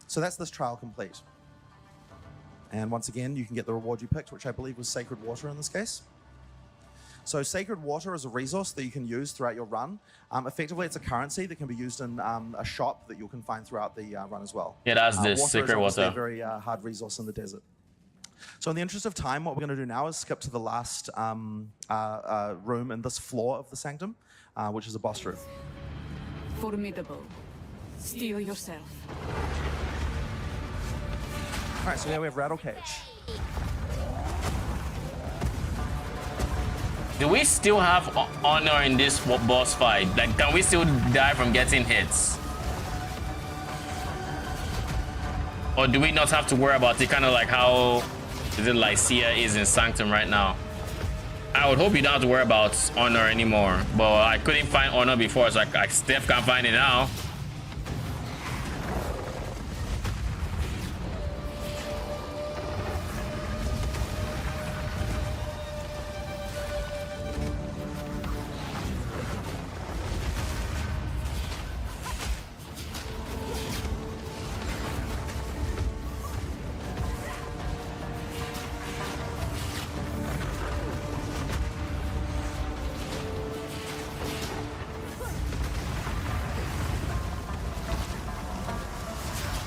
so that's this trial complete. And once again, you can get the reward you picked, which I believe was Sacred Water in this case. So Sacred Water is a resource that you can use throughout your run. Effectively, it's a currency that can be used in a shop that you can find throughout the run as well.
Yeah, that's this Sacred Water.
A very hard resource in the desert. So in the interest of time, what we're going to do now is skip to the last room in this floor of the Sanctum, which is a boss room.
Formidable. Steel yourself.
All right, so now we have Rattle Cage.
Do we still have honor in this boss fight? Like, can we still die from getting hits? Or do we not have to worry about it? Kind of like how is it Lycia is in Sanctum right now? I would hope you don't have to worry about honor anymore. But I couldn't find honor before, so I still can't find it now.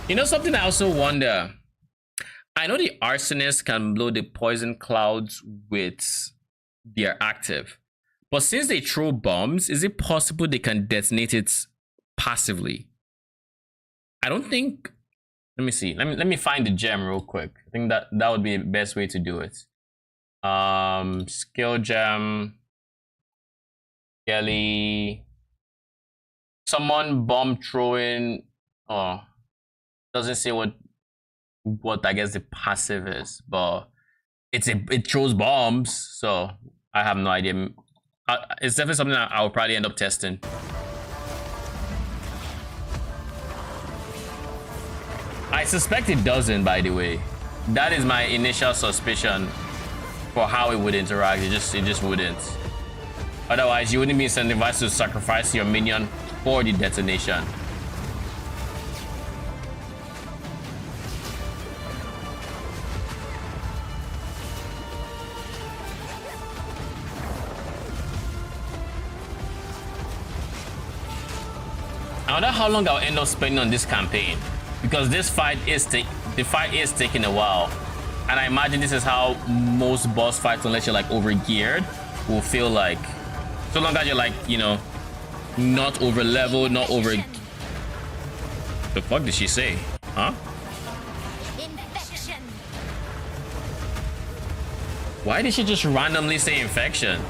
You know something I also wonder? I know the arsonists can blow the poison clouds with their active, but since they throw bombs, is it possible they can detonate it passively? I don't think. Let me see. Let me find the gem real quick. I think that would be the best way to do it. Skill gem. Kelly. Someone bomb throwing. Oh. Doesn't say what I guess the passive is, but it throws bombs, so I have no idea. It's definitely something I'll probably end up testing. I suspect it doesn't, by the way. That is my initial suspicion for how it would interact. It just wouldn't. Otherwise, you wouldn't be incentivized to sacrifice your minion for the detonation. I wonder how long I'll end up spending on this campaign, because this fight is taking a while, and I imagine this is how most boss fights, unless you're like over geared, will feel like. So long as you're like, you know, not over leveled, not over. The fuck did she say? Huh?
Infection.
Why did she just randomly say infection?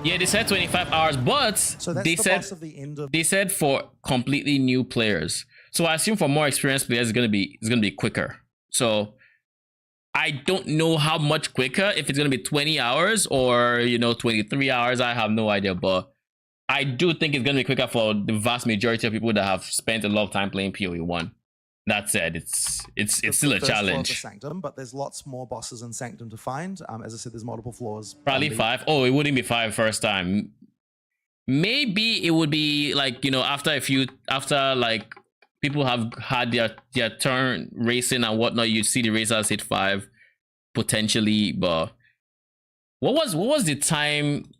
Yeah, they said 25 hours, but
So that's
they
the
said
boss of the end of
they said for completely new players. So I assume for more experienced players, it's gonna be quicker. So I don't know how much quicker, if it's gonna be 20 hours or 23 hours. I have no idea, but I do think it's gonna be quicker for the vast majority of people that have spent a lot of time playing PoE 1. That said, it's still a
the first floor of the
challenge.
Sanctum, but there's lots more bosses in Sanctum to find. As I said, there's multiple floors.
Probably 5. Oh, it wouldn't be 5 first time. Maybe it would be like, after like people have had their turn racing and whatnot, you see the racers hit 5 potentially. But what was the time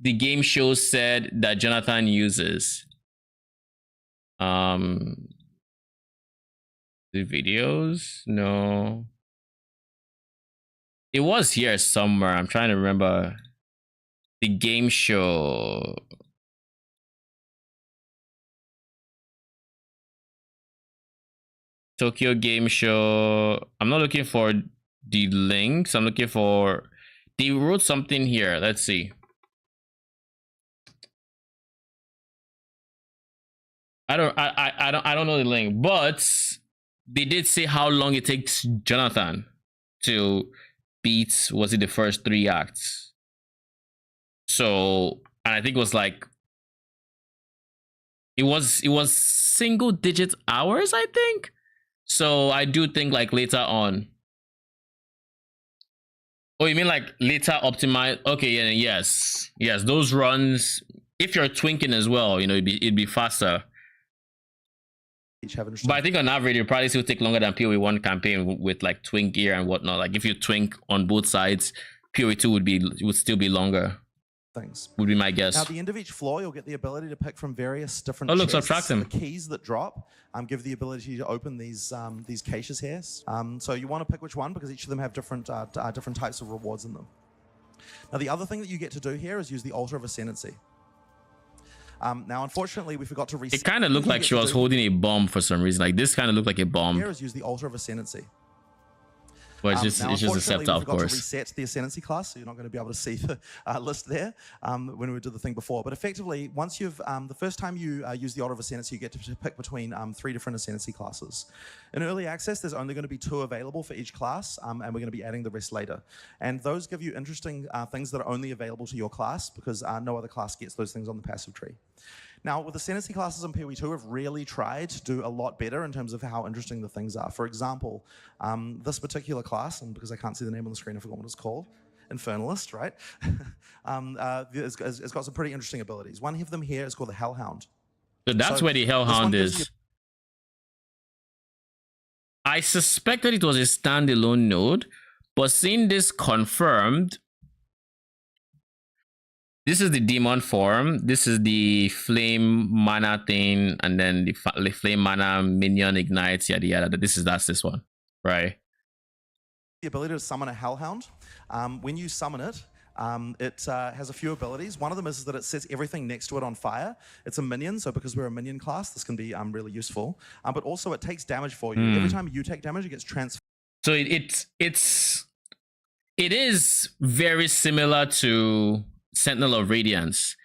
the game show said that Jonathan uses? The videos? No. It was here somewhere. I'm trying to remember. The game show. Tokyo Game Show. I'm not looking for the links. I'm looking for. They wrote something here. Let's see. I don't know the link, but they did say how long it takes Jonathan to beat, was it the first 3 acts? So, and I think it was like it was single digit hours, I think. So I do think like later on. Oh, you mean like later optimize? Okay, yeah, yes, those runs. If you're twinking as well, it'd be faster. But I think on average, it probably still take longer than PoE 1 campaign with like twink gear and whatnot. Like if you twink on both sides, PoE 2 would still be longer.
Things
would be my guess.
Now, at the end of each floor, you'll get the ability to pick from various different.
Oh, look,
chests.
subtract them.
The keys that drop give the ability to open these caches here. So you want to pick which one because each of them have different types of rewards in them. Now, the other thing that you get to do here is use the Altar of Ascendancy. Now, unfortunately, we forgot to reset.
It kind of looked like she was holding a bomb for some reason. Like this kind of looked like a bomb.
Here is use the Altar of Ascendancy.
Well, it's just a scepter, of course.
To reset the Ascendancy class, so you're not going to be able to see the list there when we did the thing before. But effectively, once you've the first time you use the Altar of Ascendancy, you get to pick between 3 different Ascendancy classes. In early access, there's only going to be 2 available for each class, and we're going to be adding the rest later. And those give you interesting things that are only available to your class because no other class gets those things on the passive tree. Now, with Ascendancy classes in PoE 2, we've really tried to do a lot better in terms of how interesting the things are. For example, this particular class, and because I can't see the name on the screen, I forgot what it's called, Infernalist, right? It's got some pretty interesting abilities. One of them here is called the Hellhound.
So that's where the Hellhound is. I suspect that it was a standalone node, but seeing this confirmed, this is the demon form. This is the flame mana thing, and then the flame mana minion ignites, yada yada. That's this one, right?
The ability to summon a Hellhound. When you summon it, it has a few abilities. One of them is that it sets everything next to it on fire. It's a minion, so because we're a minion class, this can be really useful. But also, it takes damage for you. Every time you take damage, it gets transferred.
So it is very similar to Sentinel of Radiance.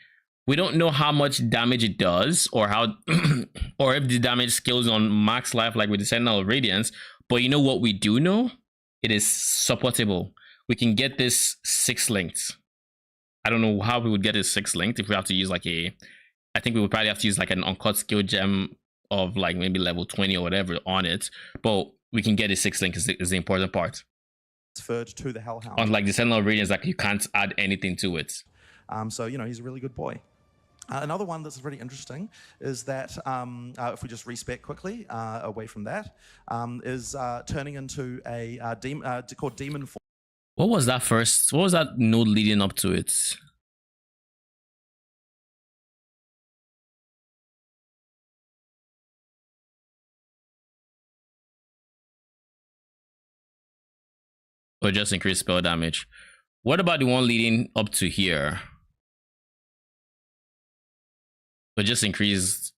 We don't know how much damage it does or how or if the damage scales on max life like with the Sentinel of Radiance, but you know what we do know? It is supportable. We can get this 6 linked. I don't know how we would get it 6 linked if we have to use like I think we would probably have to use like an uncut skill gem of like maybe level 20 or whatever on it, but we can get it 6 linked is the important part.
Transferred to the Hellhound.
Unlike the Sentinel of Radiance, like you can't add anything to it.
So, he's a really good boy. Another one that's really interesting is that if we just respec quickly away from that, is turning into a called Demon Form.
What was that first? What was that node leading up to it? Or just increase spell damage? What about the one leading up to here? So just increase.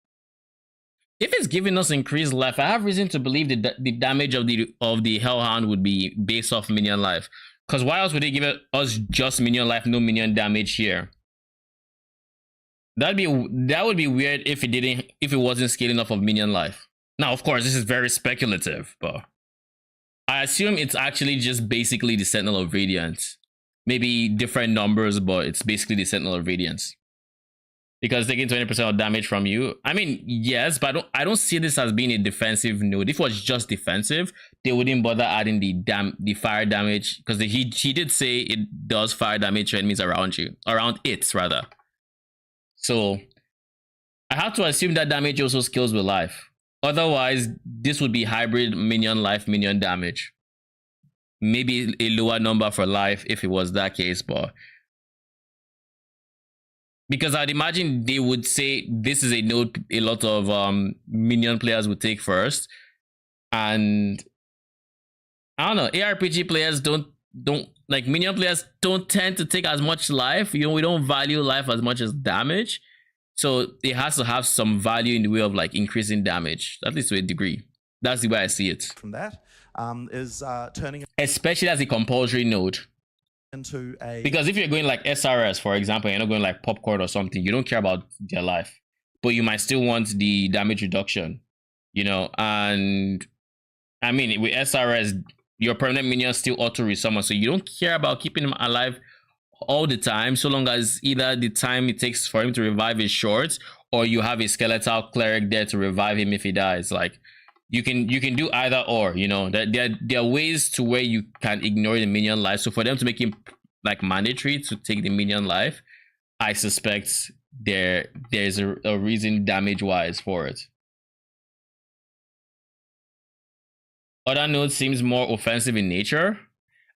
If it's giving us increased life, I have reason to believe that the damage of the Hellhound would be based off minion life. Because why else would they give us just minion life, no minion damage here? That would be weird if it wasn't scaling off of minion life. Now, of course, this is very speculative, but I assume it's actually just basically the Sentinel of Radiance. Maybe different numbers, but it's basically the Sentinel of Radiance. Because taking 20% of damage from you, I mean, yes, but I don't see this as being a defensive node. If it was just defensive, they wouldn't bother adding the fire damage, because he did say it does fire damage to enemies around you, around it rather. So I have to assume that damage also scales with life. Otherwise, this would be hybrid minion life, minion damage. Maybe a lower number for life if it was that case, but because I'd imagine they would say this is a node a lot of minion players would take first, and I don't know, ARPG players don't like, minion players don't tend to take as much life. You know, we don't value life as much as damage, so it has to have some value in the way of like increasing damage, at least to a degree. That's the way I see it.
From that is turning,
especially as a compulsory node.
Into a,
because if you're going like SRS, for example, you're not going like popcorn or something, you don't care about their life, but you might still want the damage reduction, you know. And I mean, with SRS, your permanent minions still auto resummon, so you don't care about keeping him alive all the time, so long as either the time it takes for him to revive is short, or you have a skeletal cleric there to revive him if he dies. Like, you can do either or, you know. There are ways to where you can ignore the minion life. So for them to make him like mandatory to take the minion life, I suspect there's a reason damage wise for it. Other node seems more offensive in nature.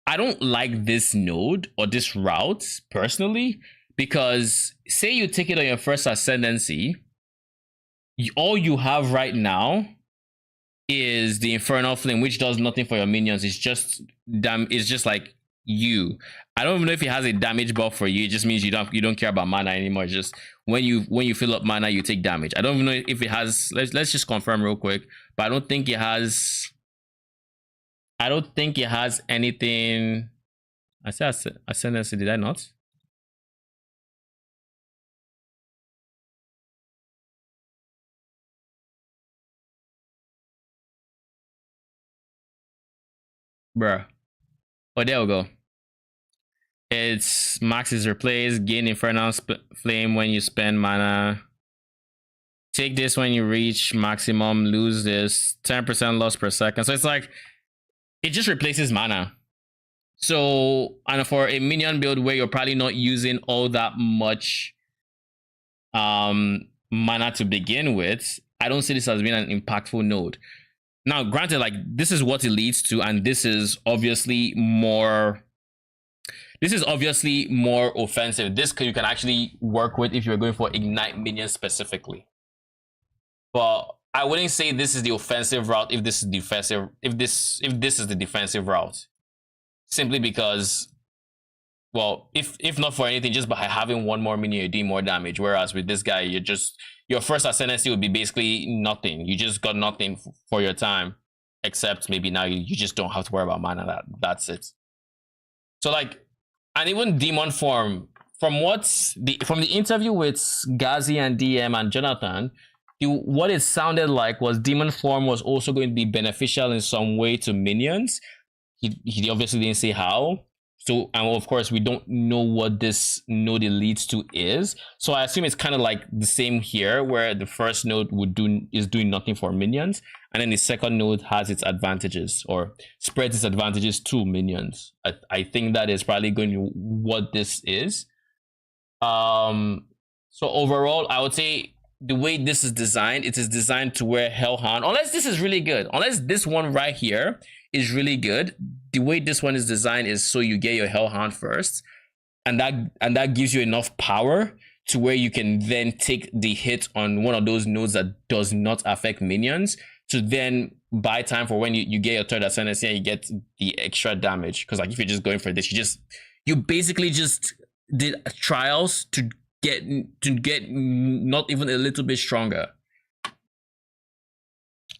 I don't like this node or this route personally, because say you take it on your first ascendancy, all you have right now is the Infernal Flame, which does nothing for your minions. It's just like you. I don't even know if it has a damage buff for you. It just means you don't care about mana anymore. It's just when you fill up mana, you take damage. I don't even know if it has. Let's just confirm real quick. But I don't think it has. I don't think it has anything. I said Ascendancy, did I not? Bruh. Oh, there we go. It's max is replaced. Gain Infernal Flame when you spend mana. Take this when you reach maximum. Lose this. 10% loss per second. So it's like, it just replaces mana. So, and for a minion build where you're probably not using all that much mana to begin with, I don't see this as being an impactful node. Now, granted, like, this is what it leads to, and this is obviously more offensive. This you can actually work with if you're going for Ignite minions specifically. But I wouldn't say this is the offensive route if this is defensive, if this is the defensive route. Simply because, well, if not for anything, just by having one more minion, you do more damage. Whereas with this guy, your first ascendancy would be basically nothing. You just got nothing for your time, except maybe now you just don't have to worry about mana. That's it. So like, and even demon form, from the interview with Ghazi and DM and Jonathan, what it sounded like was demon form was also going to be beneficial in some way to minions. He obviously didn't say how. So, and of course, we don't know what this node it leads to is. So I assume it's kind of like the same here, where the first node is doing nothing for minions, and then the second node has its advantages or spreads its advantages to minions. I think that is probably going to what this is. So overall, I would say the way this is designed, it is designed to where Hellhound, unless this is really good, unless this one right here is really good, the way this one is designed is so you get your Hellhound first, and that gives you enough power to where you can then take the hit on one of those nodes that does not affect minions, to then buy time for when you get your third ascendancy and you get the extra damage. Because like, if you're just going for this, you basically just did trials to get not even a little bit stronger.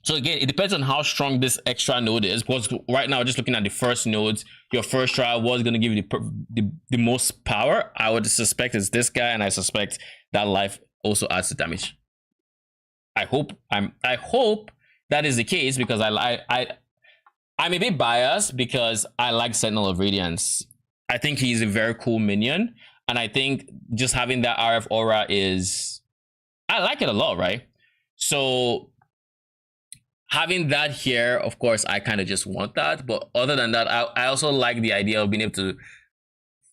So again, it depends on how strong this extra node is, because right now, just looking at the first nodes, your first trial was going to give you the most power. I would suspect it's this guy, and I suspect that life also adds the damage. I hope that is the case, because I'm a bit biased because I like Sentinel of Radiance. I think he's a very cool minion, and I think just having that RF aura I like it a lot, right? So having that here, of course, I kind of just want that. But other than that, I also like the idea of being able to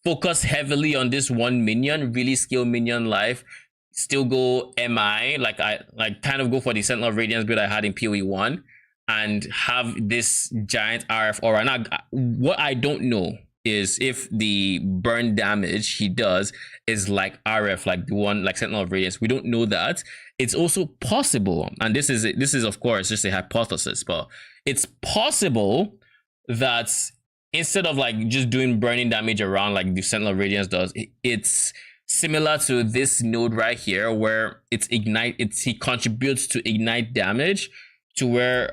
focus heavily on this one minion, really scale minion life, still go MI, like kind of go for the Sentinel of Radiance build I had in PoE 1, and have this giant RF aura. Now, what I don't know is if the burn damage he does is like RF, like the one like Sentinel of Radiance. We don't know that. It's also possible, and this is of course just a hypothesis, but it's possible that instead of like just doing burning damage around like the Sentinel of Radiance does, it's similar to this node right here, where he contributes to ignite damage, to where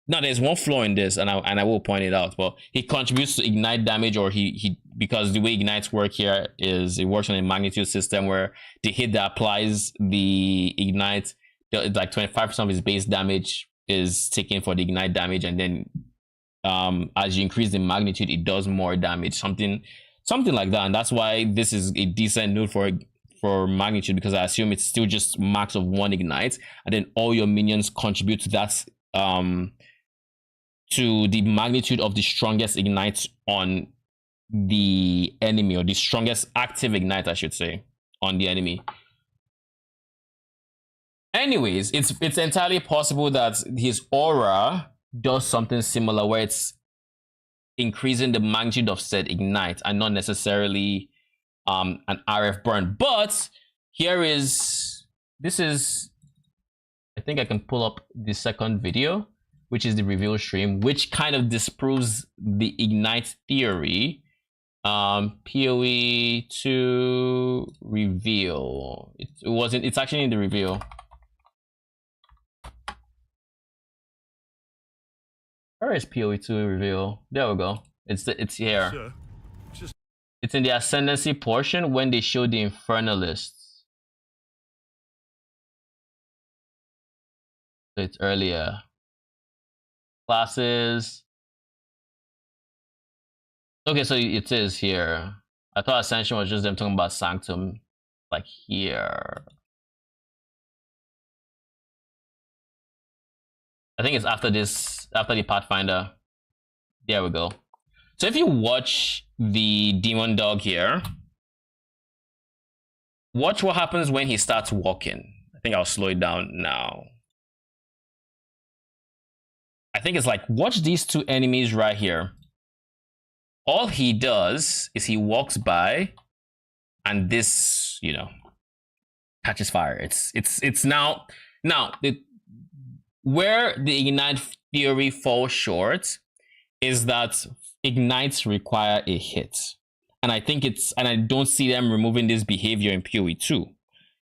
now there's one flaw in this, and I will point it out, but he contributes to ignite damage, or he because the way ignites work here is it works on a magnitude system where the hit that applies the ignite, like 25% of his base damage is taken for the ignite damage, and then as you increase the magnitude, it does more damage, something like that. And that's why this is a decent node for magnitude, because I assume it's still just max of 1 ignite, and then all your minions contribute to that to the magnitude of the strongest ignite on the enemy, or the strongest active ignite, I should say, on the enemy. Anyways, it's entirely possible that his aura does something similar, where it's increasing the magnitude of said ignite and not necessarily an RF burn. But this is I think I can pull up the second video, which is the reveal stream, which kind of disproves the ignite theory. PoE 2 reveal. It's actually in the reveal. Where is PoE 2 reveal? There we go. It's here.
Sir,
It's in the ascendancy portion when they show the infernalists. So it's earlier. Classes. Okay, so it is here. I thought Ascension was just them talking about Sanctum, like here. I think it's after this, after the Pathfinder. There we go. So if you watch the Demon Dog here, watch what happens when he starts walking. I think I'll slow it down now. I think it's like, watch these two enemies right here. All he does is he walks by, and this, you know, catches fire. It's now where the ignite theory falls short is that ignites require a hit, and I don't see them removing this behavior in PoE 2.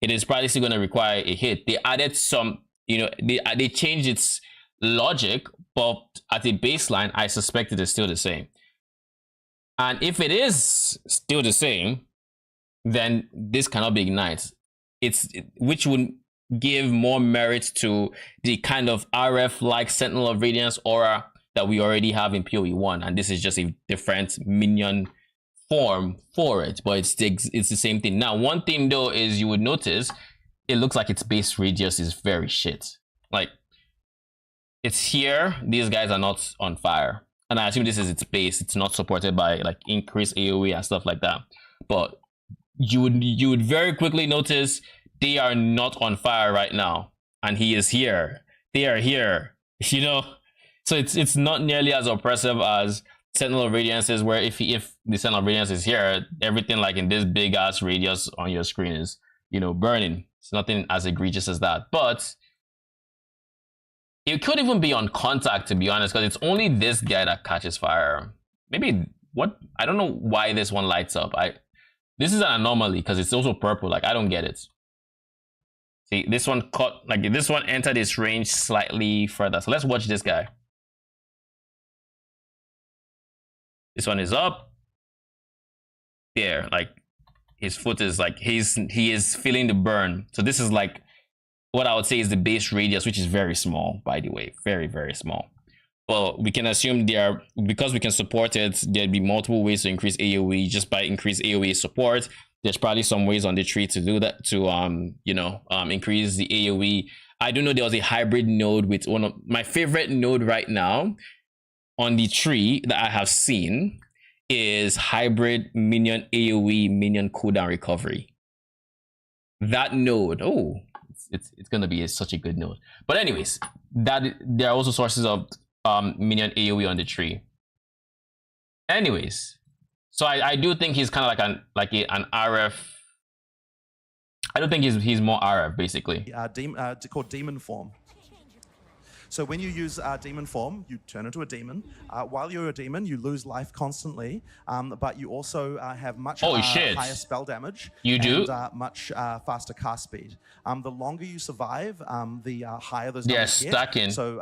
It is probably still going to require a hit. They added some, you know, they changed its logic, but at a baseline, I suspect it is still the same. And if it is still the same, then this cannot be ignite. Which would give more merit to the kind of RF-like Sentinel of Radiance aura that we already have in PoE 1, and this is just a different minion form for it, but it's the same thing. Now, one thing though is you would notice it looks like its base radius is very shit. Like, it's here, these guys are not on fire. And I assume this is its base. It's not supported by like increased AoE and stuff like that. But you would very quickly notice they are not on fire right now. And he is here. They are here. You know? So it's not nearly as oppressive as Sentinel of Radiance is, where if the Sentinel of Radiance is here, everything like in this big ass radius on your screen is, you know, burning. It's nothing as egregious as that. But it could even be on contact, to be honest, because it's only this guy that catches fire. Maybe I don't know why this one lights up. This is an anomaly because it's also purple. Like, I don't get it. See, this one caught, like, this one entered its range slightly further. So let's watch this guy. This one is up. There, like, his foot is like, he is feeling the burn. So this is like what I would say is the base radius, which is very small, by the way. Very, very small. Well, we can assume because we can support it, there'd be multiple ways to increase AoE just by increased AoE support. There's probably some ways on the tree to do that, to increase the AoE. I do know there was a hybrid node with one of my favorite node right now on the tree that I have seen is hybrid minion AoE minion cooldown recovery. That node, oh, it's gonna be such a good node. But anyways, that there are also sources of minion AoE on the tree. Anyways, so I do think he's kind of like an RF. I don't think he's more RF basically.
Called demon form. So when you use demon form, you turn into a demon. While you're a demon, you lose life constantly, but you also have much higher spell damage.
You do?
And much faster cast speed. The longer you survive, the higher those numbers get.
Stacking.
So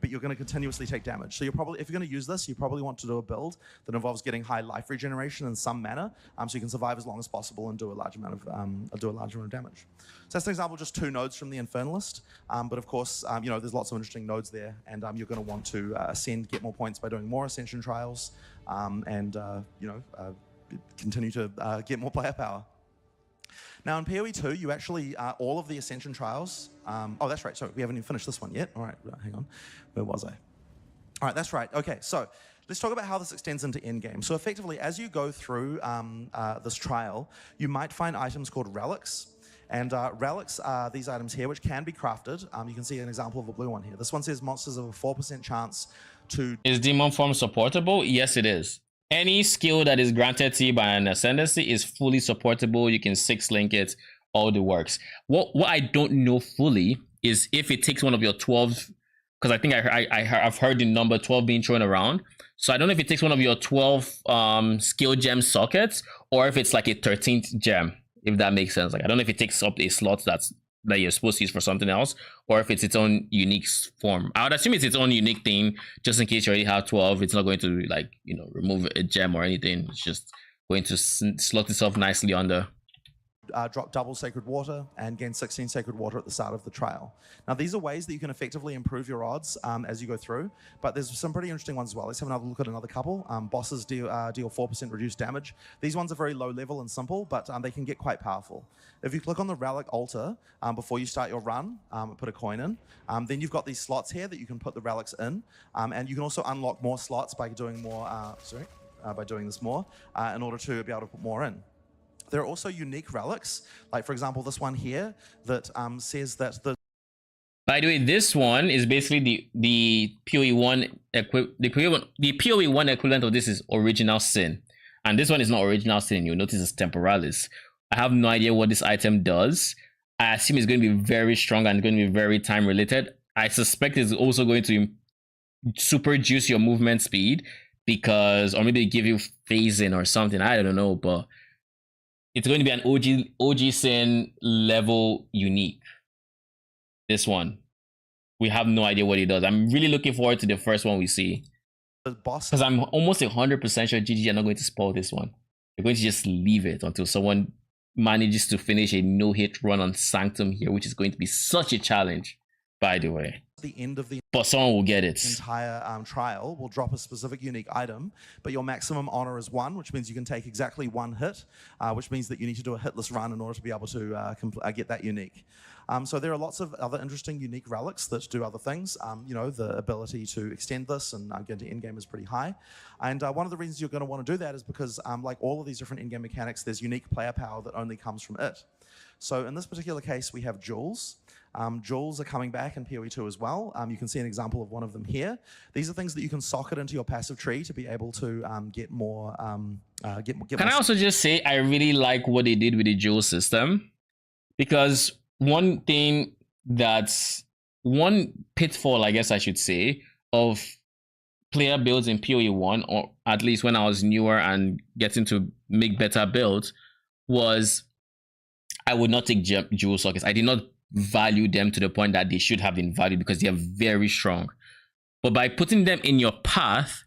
but you're going to continuously take damage. So you're probably, if you're going to use this, you probably want to do a build that involves getting high life regeneration in some manner, so you can survive as long as possible and do a large amount of damage. So that's an example, just 2 nodes from the Infernalist. But of course, there's lots of interesting nodes there, and you're going to want to ascend, get more points by doing more ascension trials, and continue to get more player power. Now in PoE 2, you actually all of the ascension trials. Oh, that's right. Sorry, we haven't even finished this one yet. All right, hang on. Where was I? All right, that's right. Okay, so let's talk about how this extends into endgame. So effectively, as you go through this trial, you might find items called relics. And relics are these items here, which can be crafted. You can see an example of a blue one here. This one says monsters have a 4% chance to... Is
demon form supportable? Yes, it is. Any skill that is granted to you by an ascendancy is fully supportable. You can 6-link it, all the works. What I don't know fully is if it takes one of your 12, because I think I've heard the number 12 being thrown around. So I don't know if it takes one of your 12 skill gem sockets or if it's like a 13th gem. If that makes sense. Like, I don't know if it takes up a slot that you're supposed to use for something else, or if it's its own unique form. I would assume it's its own unique thing, just in case you already have 12. It's not going to, like, remove a gem or anything. It's just going to slot itself nicely under.
Drop double sacred water and gain 16 sacred water at the start of the trial. Now these are ways that you can effectively improve your odds as you go through, but there's some pretty interesting ones as well. Let's have another look at another couple. Bosses deal 4% reduced damage. These ones are very low level and simple, but they can get quite powerful. If you click on the relic altar before you start your run, put a coin in, then you've got these slots here that you can put the relics in, and you can also unlock more slots by doing more, by doing this more in order to be able to put more in. There are also unique relics, like for example this one here that says that the...
By the way, this one is basically the PoE1 the PoE1 equivalent of this is original sin, and this one is not original sin. You'll notice it's temporalis. I have no idea what this item does. I assume it's going to be very strong and going to be very time related. I suspect it's also going to super juice your movement speed because, or maybe give you phasing or something. I don't know, but it's going to be an OG sin level unique. This one. We have no idea what it does. I'm really looking forward to the first one we see. Because I'm almost 100% sure GG are not going to spoil this one. They're going to just leave it until someone manages to finish a no-hit run on Sanctum here, which is going to be such a challenge, by the way.
The end of the
but someone will get it.
Entire trial will drop a specific unique item, but your maximum honor is 1, which means you can take exactly 1 hit, which means that you need to do a hitless run in order to be able to get that unique. So there are lots of other interesting unique relics that do other things. The ability to extend this and get into endgame is pretty high. And one of the reasons you're going to want to do that is because like all of these different endgame mechanics, there's unique player power that only comes from it. So in this particular case, we have jewels. Jewels are coming back in PoE 2 as well. You can see an example of one of them here. These are things that you can socket into your passive tree to be able to get more. Can
I also just say I really like what they did with the jewel system, because one pitfall, I guess I should say, of player builds in PoE 1, or at least when I was newer and getting to make better builds, was I would not take jewel sockets. I did not value them to the point that they should have been valued because they are very strong. But by putting them in your path,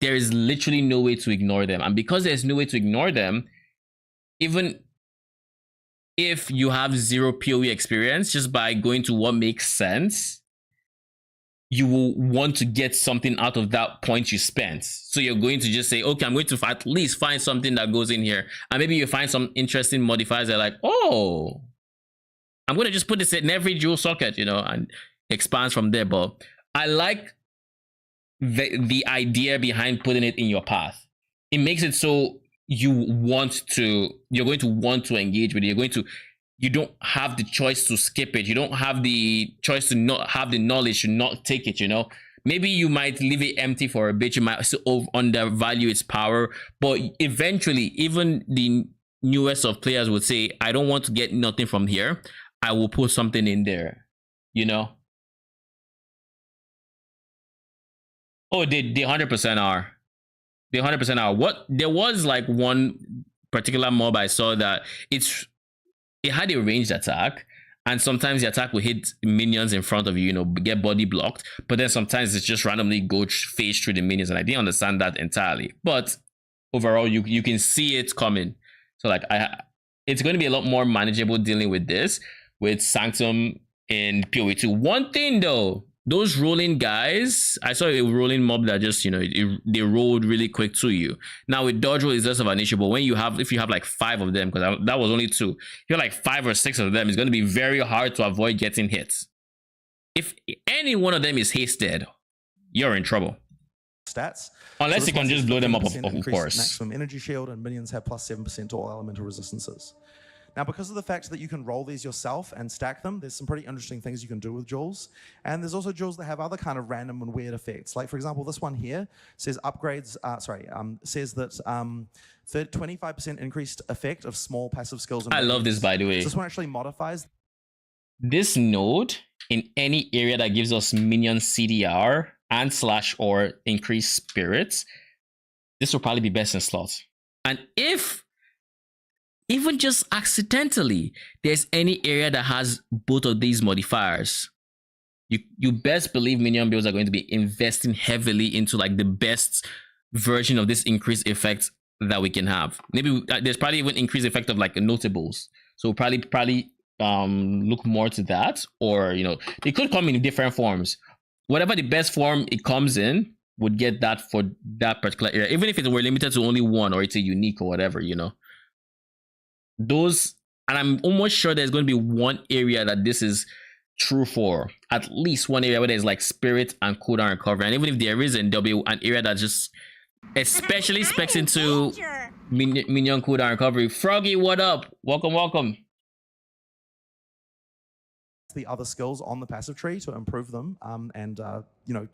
there is literally no way to ignore them. And because there's no way to ignore them, even if you have zero PoE experience, just by going to what makes sense, you will want to get something out of that point you spent. So you're going to just say, okay, I'm going to at least find something that goes in here. And maybe you find some interesting modifiers that are like, oh, I'm going to just put this in every dual socket, you know, and expands from there. But I like the idea behind putting it in your path. It makes it so you're going to want to engage with it. You don't have the choice to skip it. You don't have the choice to not have the knowledge to not take it, you know. Maybe you might leave it empty for a bit. You might still undervalue its power. But eventually, even the newest of players would say, I don't want to get nothing from here. I will put something in there, you know. Oh, they 100% are. They 100% are. There was like one particular mob I saw that it had a ranged attack, and sometimes the attack will hit minions in front of you, you know, get body blocked, but then sometimes it's just randomly go phase through the minions, and I didn't understand that entirely. But overall, you can see it coming. So like it's going to be a lot more manageable dealing with this with Sanctum in PoE 2. One thing though, those rolling guys, I saw a rolling mob that just, you know, they rolled really quick to you. Now with dodge roll is less of an issue, but if you have like 5 of them, because that was only 2, if you're like 5 or 6 of them, it's going to be very hard to avoid getting hits. If any one of them is hasted, you're in trouble.
Stats.
Unless
So
you can just blow them up, of
increased
course.
Maximum energy shield, and minions have plus 7% to all elemental resistances. Now, because of the fact that you can roll these yourself and stack them, there's some pretty interesting things you can do with jewels. And there's also jewels that have other kind of random and weird effects. Like, for example, this one here says says that 25% increased effect of small passive skills. And
I love this, by the way.
So this one actually modifies.
This node in any area that gives us minion CDR and / or increased spirits, this will probably be best in slots. And if even just accidentally there's any area that has both of these modifiers, you best believe minion builds are going to be investing heavily into like the best version of this increased effect that we can have. Maybe there's probably even increased effect of like notables, so probably look more to that. Or, you know, it could come in different forms. Whatever the best form it comes in would get that for that particular area, even if it were limited to only one, or it's a unique or whatever, you know. Those, and I'm almost sure there's going to be one area that this is true for, at least one area where there's like spirit and cooldown recovery. And even if there isn't, there'll be an area that just especially specs into minion cooldown recovery. Froggy, what up? Welcome.
The other skills on the passive tree to improve them, you know,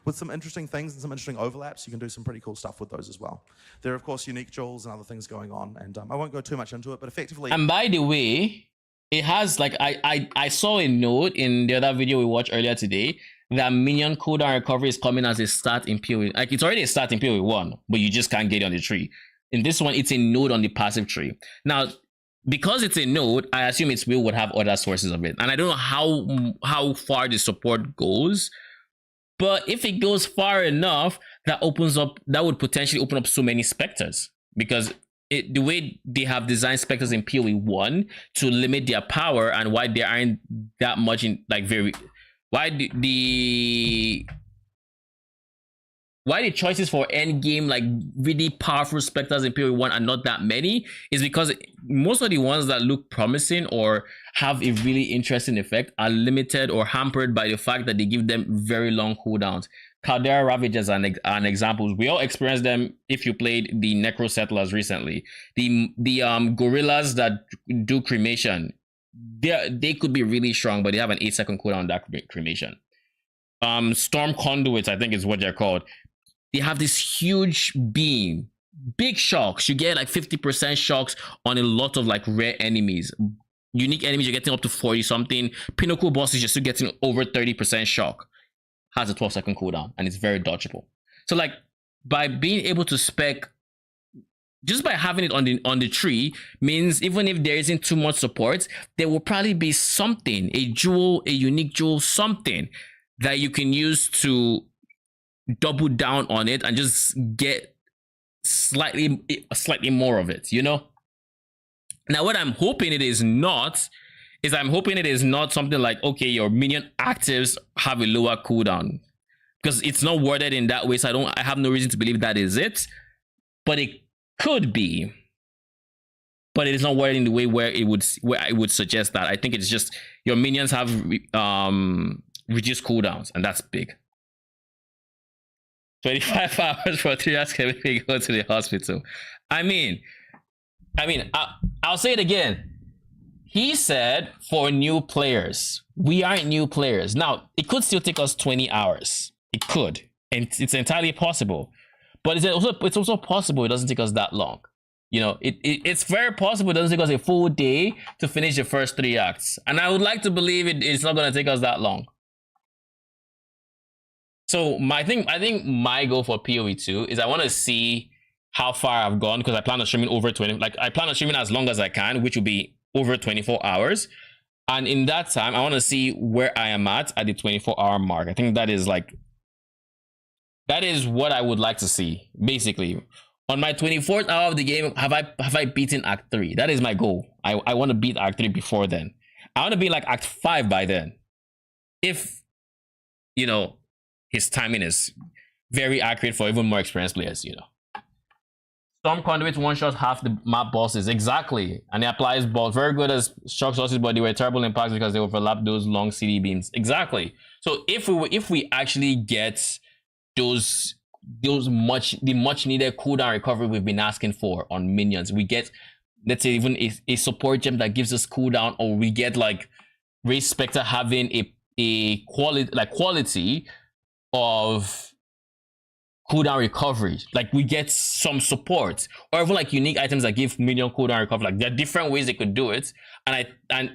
with some interesting things and some interesting overlaps, you can do some pretty cool stuff with those as well. There are of course unique jewels and other things going on, and I won't go too much into it, but effectively.
And by the way, it has like I saw a note in the other video we watched earlier today that minion cooldown recovery is coming as a start in PoE. Like, it's already a start in PoE 1, but you just can't get it on the tree. In this one, it's a node on the passive tree. Now, because it's a node, I assume its will would have other sources of it. And I don't know how far the support goes, but if it goes far enough, that would potentially open up so many specters. Because the way they have designed specters in PoE 1 to limit their power, and why they aren't that much in like why the choices for end game like really powerful specters in PoE 1 are not that many is because most of the ones that look promising or have a really interesting effect are limited or hampered by the fact that they give them very long cooldowns. Caldera Ravagers are an example. We all experienced them if you played the Necro Settlers recently. The gorillas that do cremation, they could be really strong, but they have an 8-second cooldown on that cremation. Storm Conduits, I think is what they're called. They have this huge beam, big shocks. You get like 50% shocks on a lot of like rare enemies. Unique enemies, you're getting up to 40 something. Pinnacle bosses, you're still getting over 30% shock. Has a 12-second cooldown, and it's very dodgeable. So like, by being able to spec just by having it on the tree means even if there isn't too much support, there will probably be something, a jewel, a unique jewel, something that you can use to double down on it and just get slightly more of it, you know? Now, what I'm hoping it is not is I'm hoping it is not something like, okay, your minion actives have a lower cooldown, because it's not worded in that way. So I have no reason to believe that is it, but it could be. But it is not worded in the way where I would suggest that. I think it's just your minions have reduced cooldowns, and that's big. 25 hours for 3 hours can make me go to the hospital. I mean, I'll say it again. He said for new players. We aren't new players. Now, it could still take us 20 hours. It could. And it's entirely possible. But it's also possible it doesn't take us that long. You know, it's very possible it doesn't take us a full day to finish the first 3 acts. And I would like to believe it's not going to take us that long. So I think my goal for PoE 2 is I want to see how far I've gone, because I plan on streaming over 20. Like, I plan on streaming as long as I can, which will be over 24 hours. And in that time, I want to see where I am at the 24-hour mark. I think that is what I would like to see, basically. On my 24th hour of the game, have I beaten Act 3? That is my goal. I want to beat Act 3 before then. I want to be like Act 5 by then. If, you know, his timing is very accurate for even more experienced players, you know. Storm Conduit one-shot half the map bosses. Exactly. And it applies both. Very good as shock sources, but they were terrible impacts because they overlap those long CD beams. Exactly. So if we actually get the much needed cooldown recovery we've been asking for on minions, we get, let's say, even a support gem that gives us cooldown, or we get like Ray Spectre having a quality of cooldown recovery, like we get some support, or even like unique items that give minion cooldown recovery. Like, there are different ways they could do it, and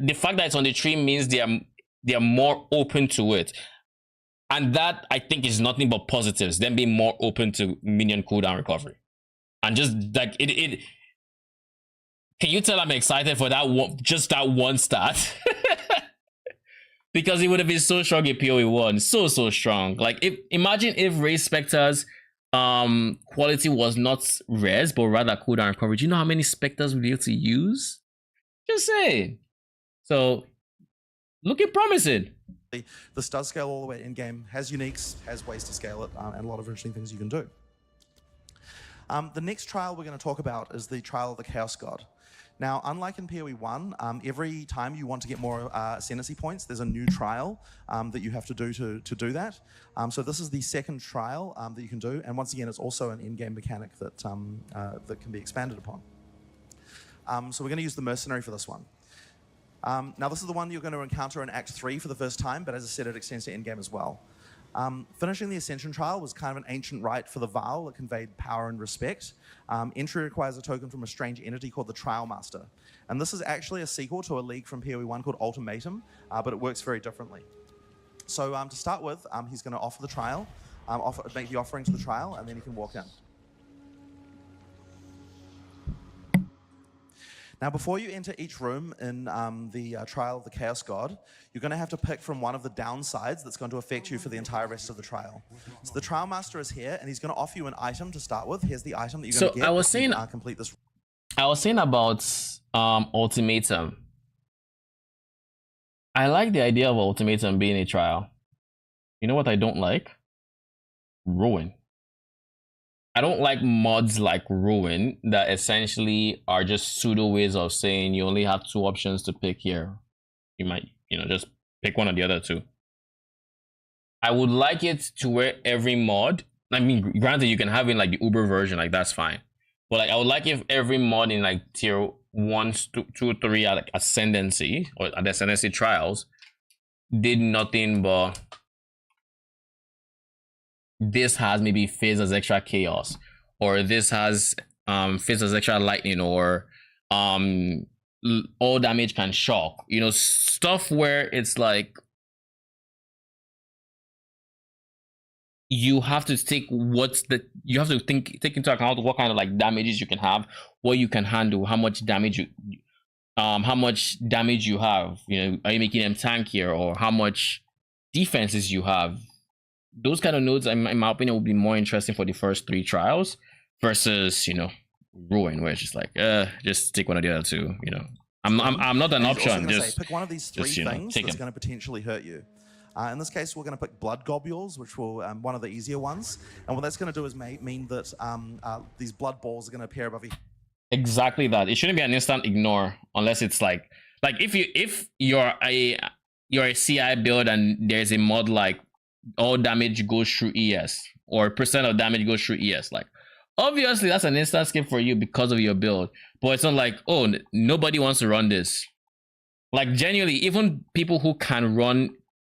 the fact that it's on the tree means they are more open to it, and that I think is nothing but positives. Them being more open to minion cooldown recovery, and just like it. Can you tell I'm excited for that one, just that one stat? Because it would have been so strong in PoE 1, so strong. Like, imagine if Ray Spectre's quality was not res, but rather cooldown recovery. Do you know how many Spectres we'll be able to use? Just saying. So, looking promising.
This does scale all the way in game, has uniques, has ways to scale it, and a lot of interesting things you can do. The next trial we're going to talk about is the trial of the Chaos God. Now, unlike in PoE 1, every time you want to get more ascendancy points, there's a new trial that you have to do to do that. So this is the second trial that you can do, and once again, it's also an in-game mechanic that that can be expanded upon. So we're going to use the Mercenary for this one. Now, this is the one you're going to encounter in Act 3 for the first time, but as I said, it extends to in-game as well. Finishing the Ascension trial was kind of an ancient rite for the Vaal that conveyed power and respect. Entry requires a token from a strange entity called the Trial Master. And this is actually a sequel to a league from PoE 1 called Ultimatum, but it works very differently. So to start with, he's going to offer the trial, make the offering to the trial, and then he can walk in. Now, before you enter each room in the trial of the Chaos God, you're going to have to pick from one of the downsides that's going to affect you for the entire rest of the trial. So the Trial Master is here, and he's going to offer you an item to start with. Here's the item that you're going to get.
I was saying,
complete this.
I was saying about Ultimatum. I like the idea of Ultimatum being a trial. You know what I don't like? Ruin. I don't like mods like Ruin that essentially are just pseudo ways of saying you only have 2 options to pick here. You might, just pick one or the other 2. I would like it to where every mod, I mean, granted you can have in like the Uber version, like that's fine. But like I would like if every mod in like tier 1, 2, 3 at like Ascendancy or at the Ascendancy trials did nothing but this has maybe phase as extra chaos, or this has phase as extra lightning, or all damage can shock, stuff where it's like you have to take you have to take into account what kind of like damages you can have, what you can handle, how much damage you have. You know, are you making them tankier, or how much defenses you have? Those kind of nodes, in my opinion, would be more interesting for the first 3 trials versus, you know, Ruin, where it's just like, just take one of the other 2. You know, I'm not an option. Just
pick one of these 3 things that's going to potentially hurt you. In this case, we're going to pick blood globules, which will one of the easier ones. And what that's going to do is mean that these blood balls are going to appear above you.
Exactly that. It shouldn't be an instant ignore unless it's like if you're a CI build and there's a mod like all damage goes through ES or percent of damage goes through ES, like obviously that's an instant skip for you because of your build. But it's not like, oh, nobody wants to run this. Like genuinely, even people who can run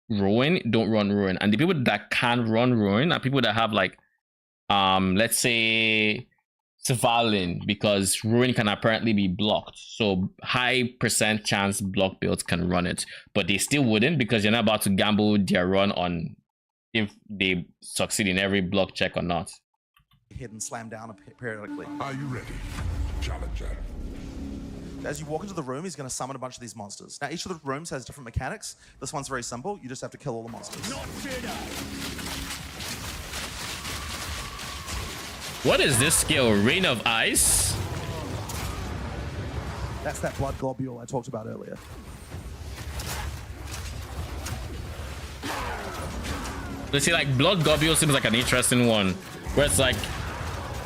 Ruin don't run Ruin, and the people that can run Ruin are people that have like let's say Svalin, because Ruin can apparently be blocked, so high percent chance block builds can run it, but they still wouldn't because you're not about to gamble their run on if they succeed in every block check or not.
Hit and slam down periodically.
Are you ready, challenger?
As you walk into the room, he's going to summon a bunch of these monsters. Now, each of the rooms has different mechanics. This one's very simple. You just have to kill all the monsters.
Not today.
What is this skill? Rain of Ice?
That's that blood globule I talked about earlier.
Let's see, like blood globule seems like an interesting one, where it's like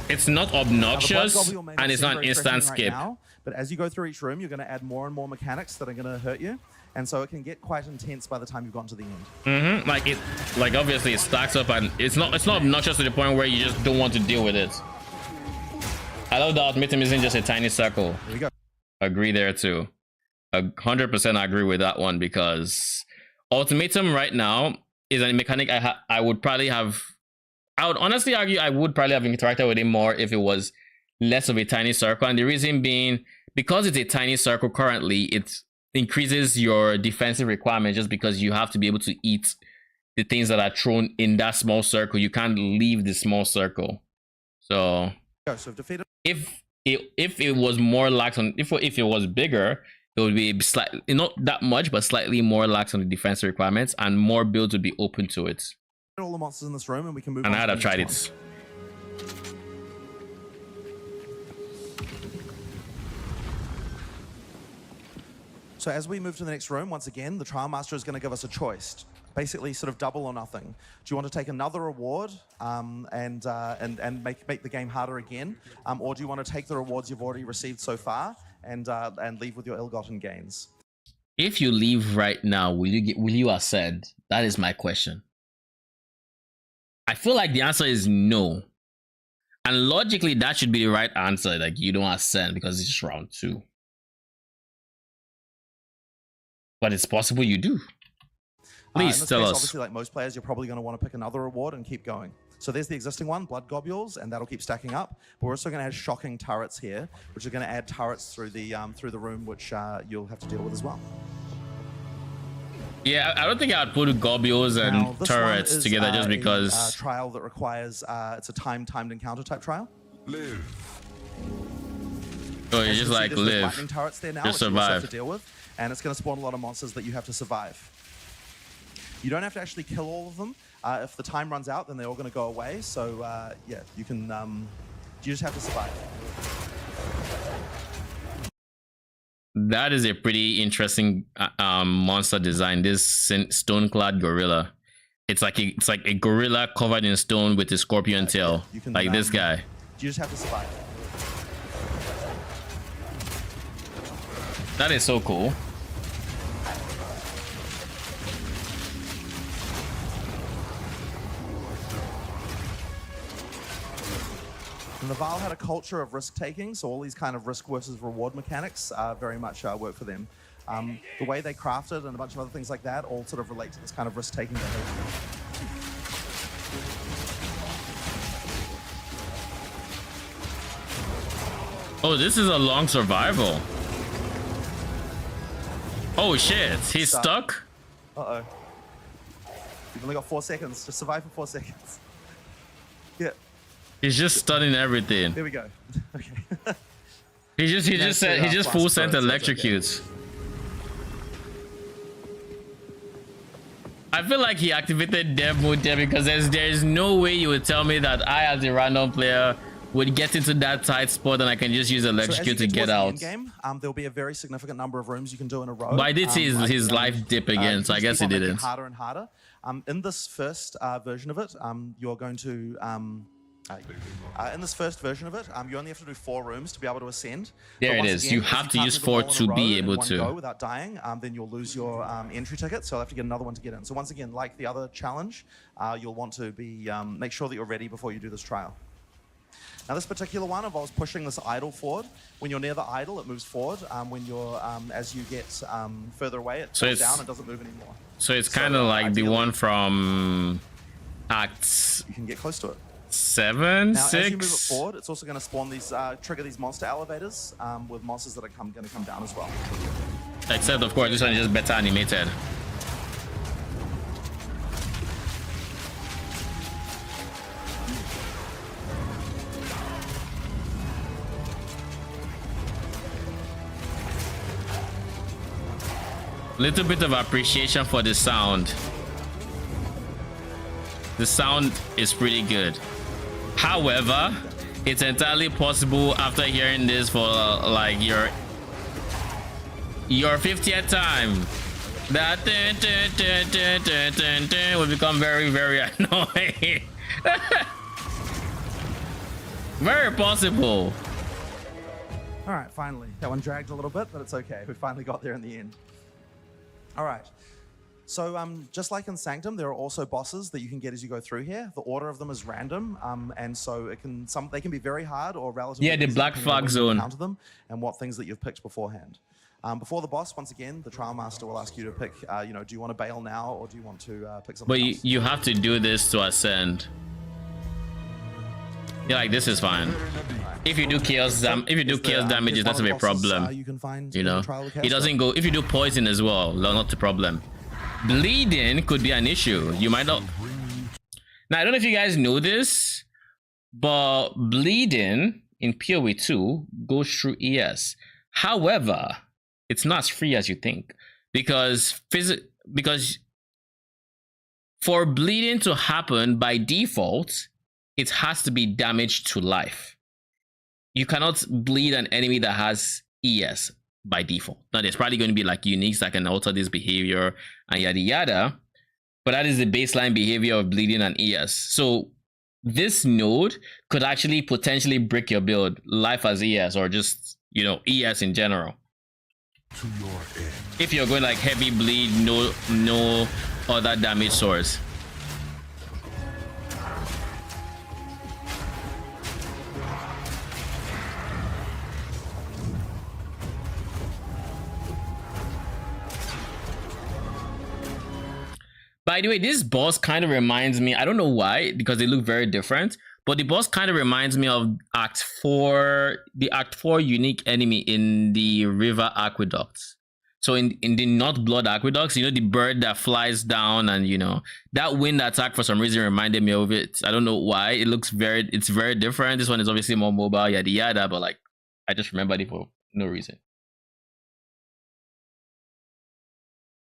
it's not obnoxious and it's not an instant skip.
Now, but as you go through each room, you're going to add more and more mechanics that are going to hurt you, and so it can get quite intense by the time you've gotten to the end.
Like obviously it stacks up, and it's not obnoxious to the point where you just don't want to deal with it. I love that ultimatum isn't just a tiny circle.
There we go.
Agree there too. 100% agree with that one, because ultimatum right now is a mechanic I would honestly argue I would probably have interacted with it more if it was less of a tiny circle, and the reason being because it's a tiny circle currently, it increases your defensive requirement just because you have to be able to eat the things that are thrown in that small circle. You can't leave the small circle. So if it was more lax on, if it was bigger, it would be slightly, not that much, but slightly more lax on the defensive requirements, and more builds would be open to it.
All the monsters in this room, and we can move.
And
on
I'd
to
have
the
tried
next
it.
one. So as we move to the next room, once again, the Trial Master is going to give us a choice. Basically, sort of double or nothing. Do you want to take another reward and make the game harder again, or do you want to take the rewards you've already received so far and leave with your ill-gotten gains?
If you leave right now, will you ascend? That is my question. I feel like the answer is no, and logically that should be the right answer. Like, you don't ascend because it's just round 2. But it's possible you do. Please tell us.
Obviously, like most players, you're probably going to want to pick another reward and keep going. So there's the existing one, blood globules, and that'll keep stacking up. But we're also going to add shocking turrets here, which are going to add turrets through the room, which you'll have to deal with as well.
Yeah, I don't think I'd put globules and turrets together just because.
A trial that requires it's a timed encounter type trial.
Live.
So you just like live.
Lightning turrets there now,
just
which you also have
survive.
to deal with, and it's going to spawn a lot of monsters that you have to survive. You don't have to actually kill all of them. If the time runs out, then they're all going to go away. So yeah, you can. You just have to survive.
That is a pretty interesting monster design. This stone-clad gorilla. It's like a gorilla covered in stone with a scorpion tail, like this guy.
You just have to survive.
That is so cool.
And the Vaal had a culture of risk-taking, so all these kind of risk versus reward mechanics very much work for them. The way they crafted and a bunch of other things like that all sort of relate to this kind of risk-taking behavior.
Oh, this is a long survival. Oh shit, he's stuck?
Uh-oh. You've only got 4 seconds. Just survive for 4 seconds. Yeah,
He's just stunning everything.
there we go. Okay.
He just full sent
so it's okay.
electrocutes. I feel like he activated dev mode there because there's no way you would tell me that I, as a random player, would get into that tight spot and I can just use electrocute to get out.
Game, there'll be a very significant number of rooms you can do in a row.
But I did see his life dip again, so I guess he didn't.
Harder and harder. In this first version of it, you're going to in this first version of it, you only have to do 4 rooms to be able to ascend.
There it is. You have to use 4 to be able to.
Without dying, then you'll lose your entry ticket, so you'll have to get another one to get in. So once again, like the other challenge, you'll want to be make sure that you're ready before you do this trial. Now this particular one involves pushing this idol forward. When you're near the idol, it moves forward. When you're as you get further away, it falls down and doesn't move anymore.
So it's kind of like the one from Acts.
You can get close to it.
7,
now,
6.
As you move it forward, it's also going to spawn these, trigger these monster elevators with monsters that are going to come down as well.
Except, of course, this one is just better animated. Little bit of appreciation for the sound. The sound is pretty good. However, it's entirely possible after hearing this for like your 50th time that will become very, very annoying. Very possible.
All right, finally. That one dragged a little bit, but it's okay. We finally got there in the end. All right. So just like in Sanctum, there are also bosses that you can get as you go through here. The order of them is random, and so they can be very hard or relatively
the Black Flag Zone.
Counter them and what things that you've picked beforehand. Before the boss, once again, the Trial Master will ask you to pick. Do you want to bail now, or do you want to pick something else?
But you have to do this to ascend. Yeah, like this is fine. If you do chaos damage, it's not a problem. You know, it doesn't go. If you do poison as well, not a problem. Bleeding could be an issue. You might not. Now, I don't know if you guys know this, but bleeding in PoE 2 goes through ES. However, it's not as free as you think, because for bleeding to happen by default, it has to be damage to life. You cannot bleed an enemy that has ES by default. Now, there's probably going to be like uniques that can alter this behavior and yada yada, but that is the baseline behavior of bleeding and ES. So this node could actually potentially break your build, life as ES, or just, you know, ES in general.
To your end.
If you're going like heavy bleed, no other damage source. By the way, this boss kind of reminds me, I don't know why, because they look very different, but the boss kind of reminds me of Act 4, the Act 4 unique enemy in the River Aqueducts. So in the Not Blood Aqueducts, you know, the bird that flies down, and, you know, that wind attack for some reason reminded me of it. I don't know why. It's very different. This one is obviously more mobile, yada yada, but like, I just remembered it for no reason.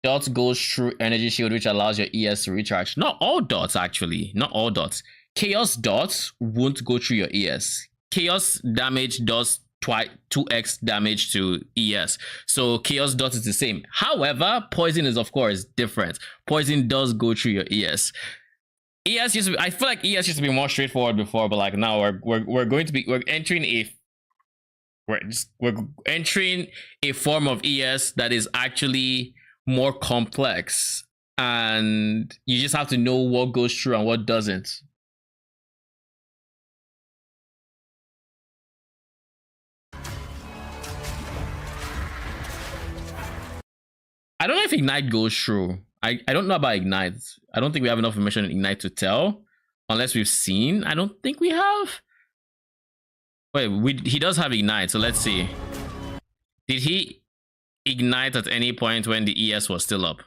Dots goes through energy shield, which allows your ES to recharge. Not all dots, actually. Not all dots. Chaos dots won't go through your ES. Chaos damage does 2x damage to ES. So chaos dots is the same. However, poison is of course different. Poison does go through your ES. ES used to be, I feel like ES used to be more straightforward before, but like now we're entering a form of ES that is actually more complex, and you just have to know what goes through and what doesn't. I don't know if Ignite goes through. I don't know about Ignite. I don't think we have enough information on Ignite to tell, unless we've seen. I don't think we have. Wait, he does have Ignite, so let's see. Did he ignite at any point when the ES was still up?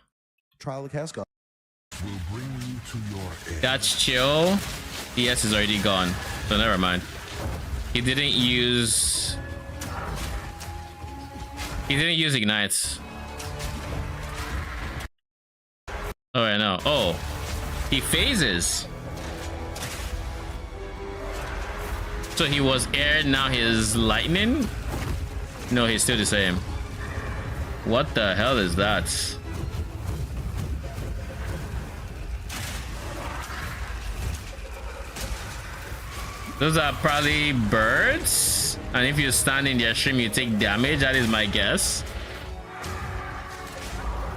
Trial of Chaos God
will bring you to your end.
That's chill. ES is already gone, so never mind. He didn't use ignites. Oh, I know. Oh, he phases. So he was air, now he's lightning? No, he's still the same. What the hell is that? Those are probably birds, and if you stand in their stream you take damage. That is my guess.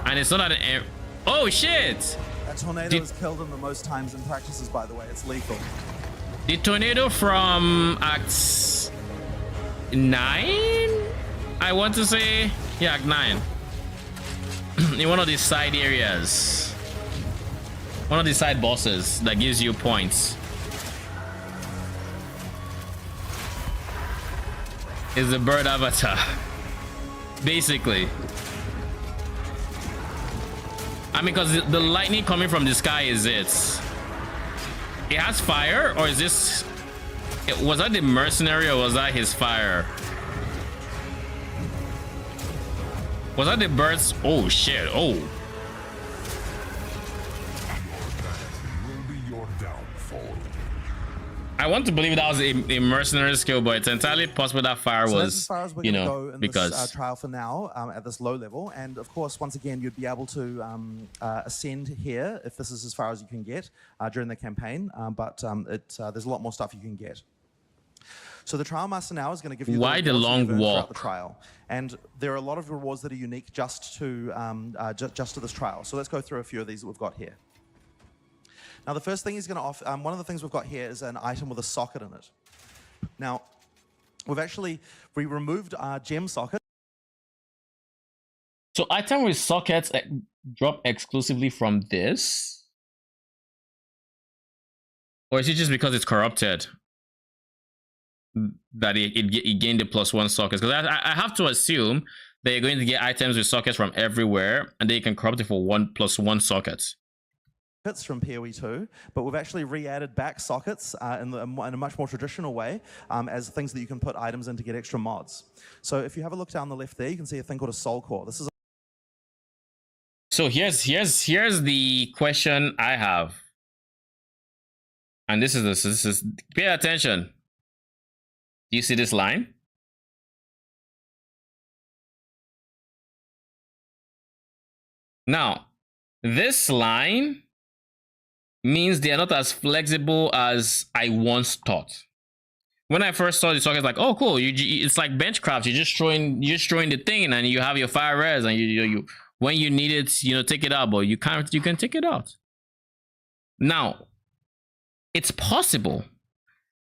And it's not an air. Oh shit!
That tornado is killed him the most times in practices, by the way. It's lethal.
The tornado from Act 9, I want to say. Yeah, Act 9. In one of these side areas. One of the side bosses that gives you points. Is the bird avatar. Basically. I mean, because the lightning coming from the sky is it. It has fire, or is this... Was that the mercenary, or was that his fire? Was that the birds? Oh shit, oh. I want to believe that was a mercenary skill, but it's entirely possible that fire
so
was,
that's as far as we're
you
going to
know,
go in
because
this trial for now at this low level. And of course, once again, you'd be able to ascend here if this is as far as you can get during the campaign. But there's a lot more stuff you can get. So the Trial Master now is going to give you
why the long walk?
The trial, and there are a lot of rewards that are unique just to this trial. So let's go through a few of these that we've got here. Now, the first thing he's going to offer, one of the things we've got here is an item with a socket in it. Now, we removed our gem socket.
So item with sockets drop exclusively from this? Or is it just because it's corrupted that it gained the +1 sockets? Because I have to assume that you're going to get items with sockets from everywhere, and then you can corrupt it for +1 sockets.
From PoE 2, but we've actually re-added back sockets in a much more traditional way as things that you can put items in to get extra mods. So if you have a look down the left there, you can see a thing called a soul core. This is.
So here's the question I have, and this is pay attention. Do you see this line? Now, this line means they are not as flexible as I once thought. When I first saw the socket, like, oh cool, it's like benchcraft. You're just throwing the thing, and you have your fire res, and you when you need it, you know, take it out, but you can take it out. Now, it's possible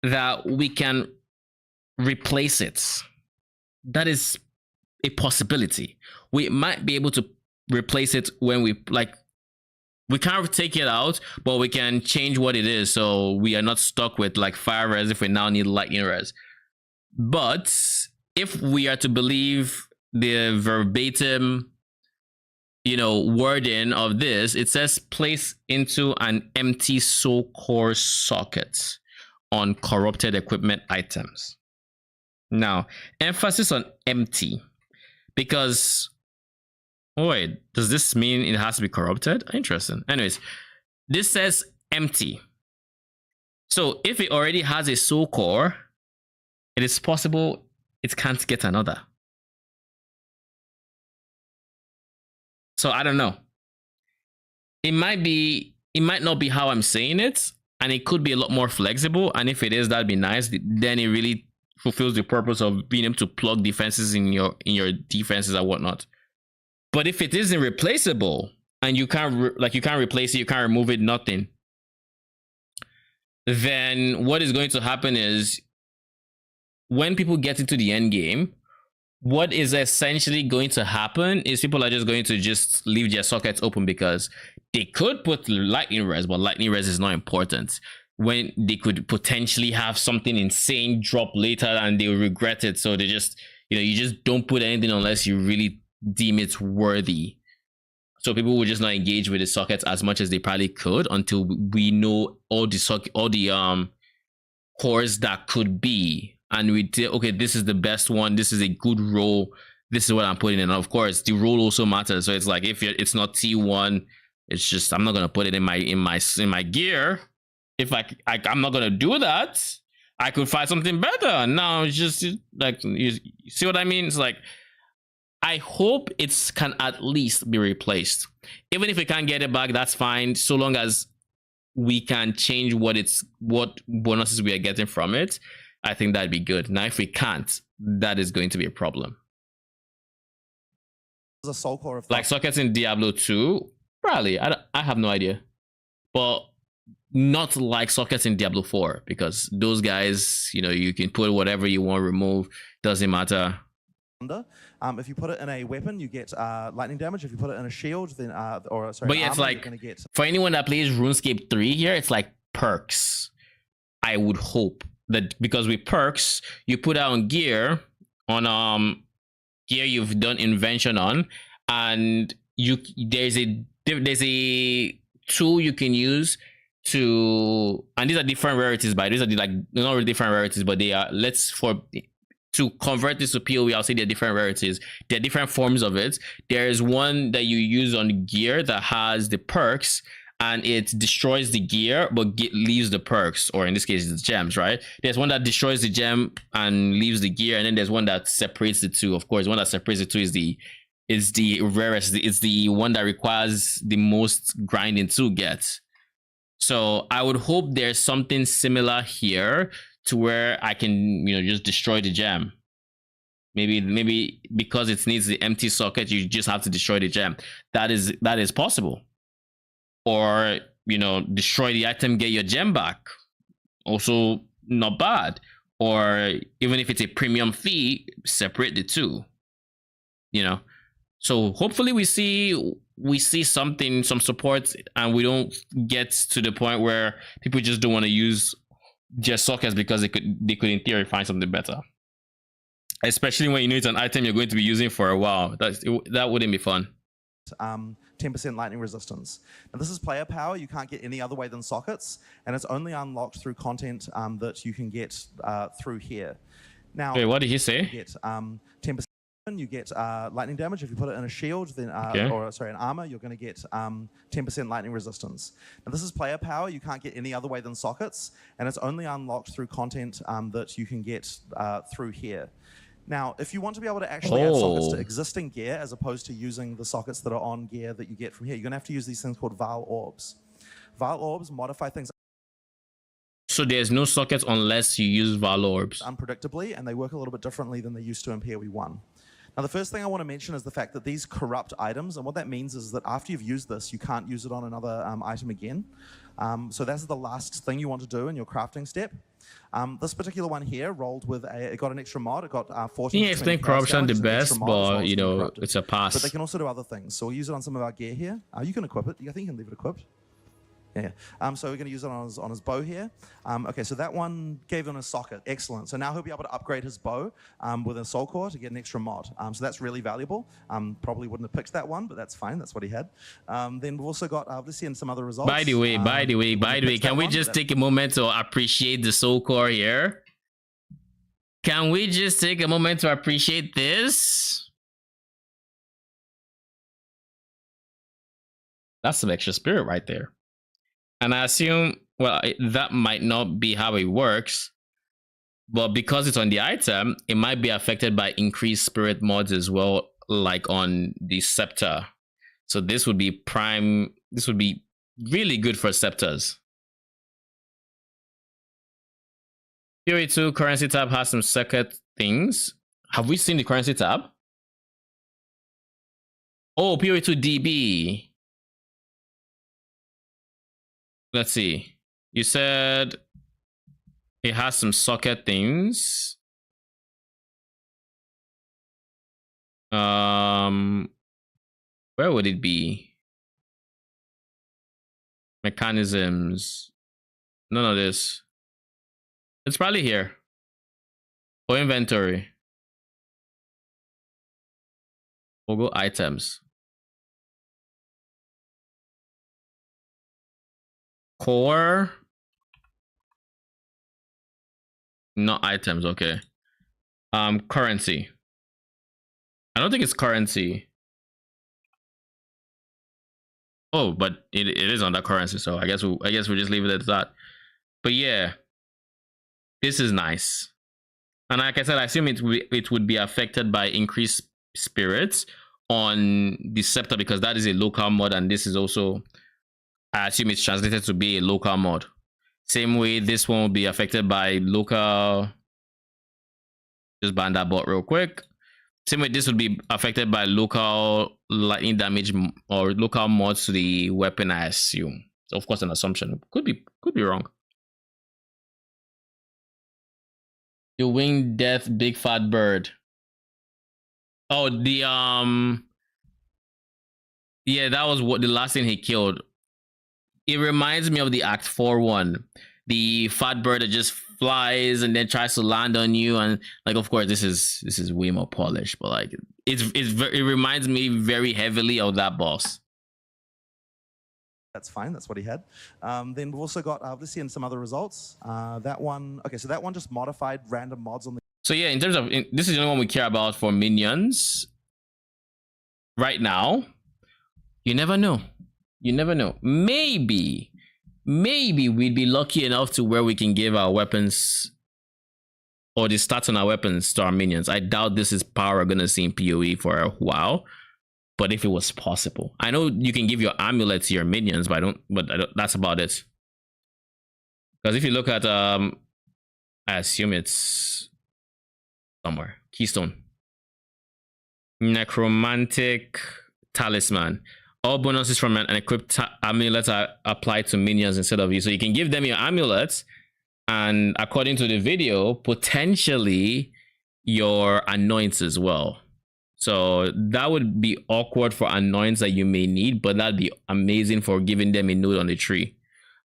that we can replace it. That is a possibility. We might be able to replace it when we can't take it out, but we can change what it is, so we are not stuck with like fire res if we now need lightning res. But if we are to believe the verbatim, you know, wording of this, it says place into an empty soul core socket on corrupted equipment items. Now, emphasis on empty, because wait, does this mean it has to be corrupted? Interesting. Anyways, this says empty. So if it already has a soul core, it is possible it can't get another. So I don't know. It might not be how I'm saying it, and it could be a lot more flexible. And if it is, that'd be nice. Then it really fulfills the purpose of being able to plug defenses in your defenses and whatnot. But if it isn't replaceable and you can't replace it, you can't remove it, nothing, then what is going to happen is when people get into the end game, what is essentially going to happen is people are just going to just leave their sockets open, because they could put lightning res, but lightning res is not important, when they could potentially have something insane drop later and they'll regret it. So they just, you know, you just don't put anything unless you really deem it worthy. So people will just not engage with the sockets as much as they probably could until we know all the cores that could be, and we say, okay, this is the best one, this is a good role, this is what I'm putting in. And of course, the role also matters. So it's like if it's not T1, it's just I'm not gonna put it in my gear. If I'm not gonna do that, I could find something better. Now it's just like you see what I mean. It's like I hope it can at least be replaced. Even if we can't get it back, that's fine. So long as we can change what bonuses we are getting from it, I think that'd be good. Now, if we can't, that is going to be a problem.
A soul core of
like sockets in Diablo 2, probably. I have no idea, but not like sockets in Diablo 4, because those guys, you can put whatever you want, remove, doesn't matter.
If you put it in a weapon, you get lightning damage. If you put it in a shield, then
but yeah, it's like
you're get...
for anyone that plays RuneScape 3 here, it's like perks. I would hope that because with perks, you put out gear on gear you've done invention on, and there's a tool you can use to, and these are different rarities, but these are like not really different rarities, but they are to convert this to PoE. I'll say they're different rarities. There are different forms of it. There's one that you use on gear that has the perks, and it destroys the gear but leaves the perks, or in this case, it's gems, right? There's one that destroys the gem and leaves the gear, and then there's one that separates the two. Of course, one that separates the two is the rarest. It's the one that requires the most grinding to get. So I would hope there's something similar here, to where I can, just destroy the gem. Maybe because it needs the empty socket, you just have to destroy the gem. That is possible. Or, destroy the item, get your gem back. Also not bad. Or even if it's a premium fee, separate the two. So hopefully we see something, some support, and we don't get to the point where people just don't want to use just sockets because they could in theory find something better, especially when it's an item you're going to be using for a while. That wouldn't be fun.
10% lightning resistance. Now this is player power. You can't get any other way than sockets, and it's only unlocked through content that you can get through here. Now,
wait, what did he say?
You get 10%. You get lightning damage. If you put it in a shield, then an armor, you're going to get 10% lightning resistance. Now this is player power. You can't get any other way than sockets, and it's only unlocked through content that you can get through here. Now, if you want to be able to actually add sockets to existing gear as opposed to using the sockets that are on gear that you get from here, you're going to have to use these things called Vile Orbs. Vile Orbs modify things.
So there's no sockets unless you use Vile Orbs.
Unpredictably, and they work a little bit differently than they used to in PoE 1. Now, the first thing I want to mention is the fact that these corrupt items, and what that means is that after you've used this, you can't use it on another item again. So that's the last thing you want to do in your crafting step. This particular one here rolled with it got an extra mod. It got 14.
Yeah, explain corruption the best, but it's a pass.
But they can also do other things. So we'll use it on some of our gear here. You can equip it. I think you can leave it equipped. Yeah. So we're going to use it on his bow here. Okay, so that one gave him a socket. Excellent. So now he'll be able to upgrade his bow with a soul core to get an extra mod. So that's really valuable. Probably wouldn't have picked that one, but that's fine. That's what he had. Then we've also got, let's see in some other results.
By the way, can we just take a moment to appreciate the soul core here? Can we just take a moment to appreciate this? That's some extra spirit right there. And I assume, well, that might not be how it works, but because it's on the item, it might be affected by increased spirit mods as well, like on the scepter. So this would be prime, this would be really good for scepters. PoE 2 currency tab has some second things. Have we seen the currency tab? Oh, PoE 2 DB. Let's see. You said it has some socket things. Where would it be? Mechanisms. None of this. It's probably here. Or inventory. We'll go items. core, not items. Okay. Currency. I don't think it's currency. Oh, but it is on that currency, so I guess we'll just leave it at that. But yeah, this is nice. And like I said, I assume it would be affected by increased spirits on the scepter because that is a local mod, and this is also, I assume it's translated to be a local mod. Same way this one will be affected by local. Just ban that bot real quick. Same way this would be affected by local lightning damage or local mods to the weapon, I assume. So of course, an assumption. Could be wrong. The winged death big fat bird. Oh, the yeah, that was what the last thing he killed. It reminds me of the Act 4 one. The fat bird that just flies and then tries to land on you, and like, of course, this is way more polished, but like it reminds me very heavily of that boss.
That's fine. That's what he had. Then we've also got, let's see in some other results. That one, okay, so that one just modified random mods on the.
So yeah, in terms of, this is the only one we care about for minions. Right now, you never know. You never know. Maybe we'd be lucky enough to where we can give our weapons or the stats on our weapons to our minions. I doubt this is power we're gonna see in PoE for a while. But if it was possible, I know you can give your amulet to your minions, but that's about it. Because if you look at, I assume it's somewhere. Keystone. Necromantic Talisman. All bonuses from an equipped amulet are applied to minions instead of you. So you can give them your amulets, and according to the video, potentially your anoints as well. So that would be awkward for anoints that you may need, but that'd be amazing for giving them a node on the tree.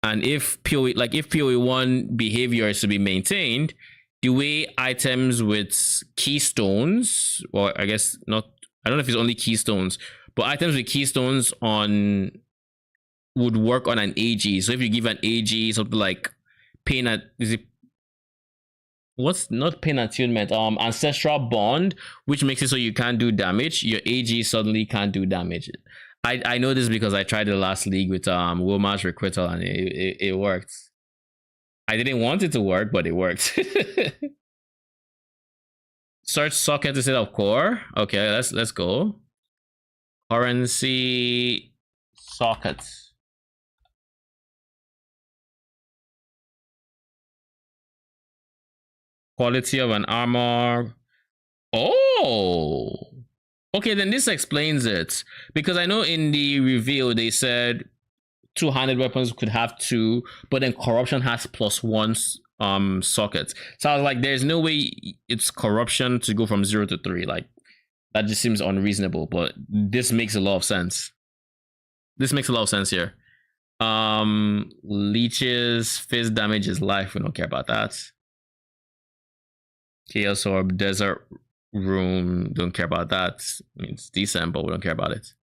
And if PoE, like if PoE 1 behavior is to be maintained, the way items with keystones, or I guess not, I don't know if it's only keystones, but items with keystones on would work on an AG. So if you give an AG something like pain at, is it, what's not pain attunement, ancestral bond, which makes it so you can't do damage, your AG suddenly can't do damage. I know this because I tried the last league with Wilmar's Requital, and it worked. I didn't want it to work, but it worked. Search socket instead of core. Okay, let's go. Currency sockets. Quality of an armor. Oh, okay, then this explains it, because I know in the reveal they said two-handed weapons could have 2, but then corruption has +1 sockets. So I was like, there's no way it's corruption to go from 0 to 3. Like, that just seems unreasonable, but this makes a lot of sense. This makes a lot of sense here. Leeches, fizz damage is life. We don't care about that. Chaos Orb, Desert Room, don't care about that. I mean, it's decent, but we don't care about it.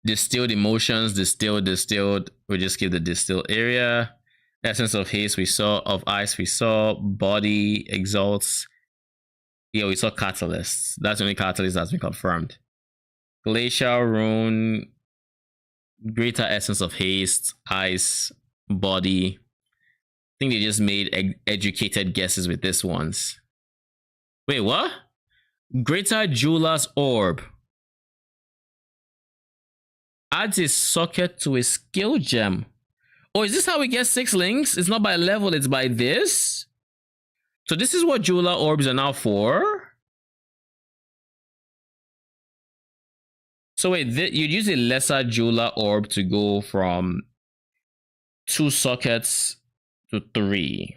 Distilled emotions, distilled. We just give the distilled area. Essence of haste we saw, of ice we saw, body exalts. Yeah, we saw catalysts. That's the only catalyst that's been confirmed. Glacial rune, greater essence of haste, ice, body. I think they just made educated guesses with this ones. Wait, what? Greater Jeweler's Orb adds a socket to a skill gem. Oh, is this how we get 6 links? It's not by level, it's by this? So this is what Jeweler Orbs are now for? So wait, you'd use a lesser Jeweler Orb to go from 2 sockets to 3.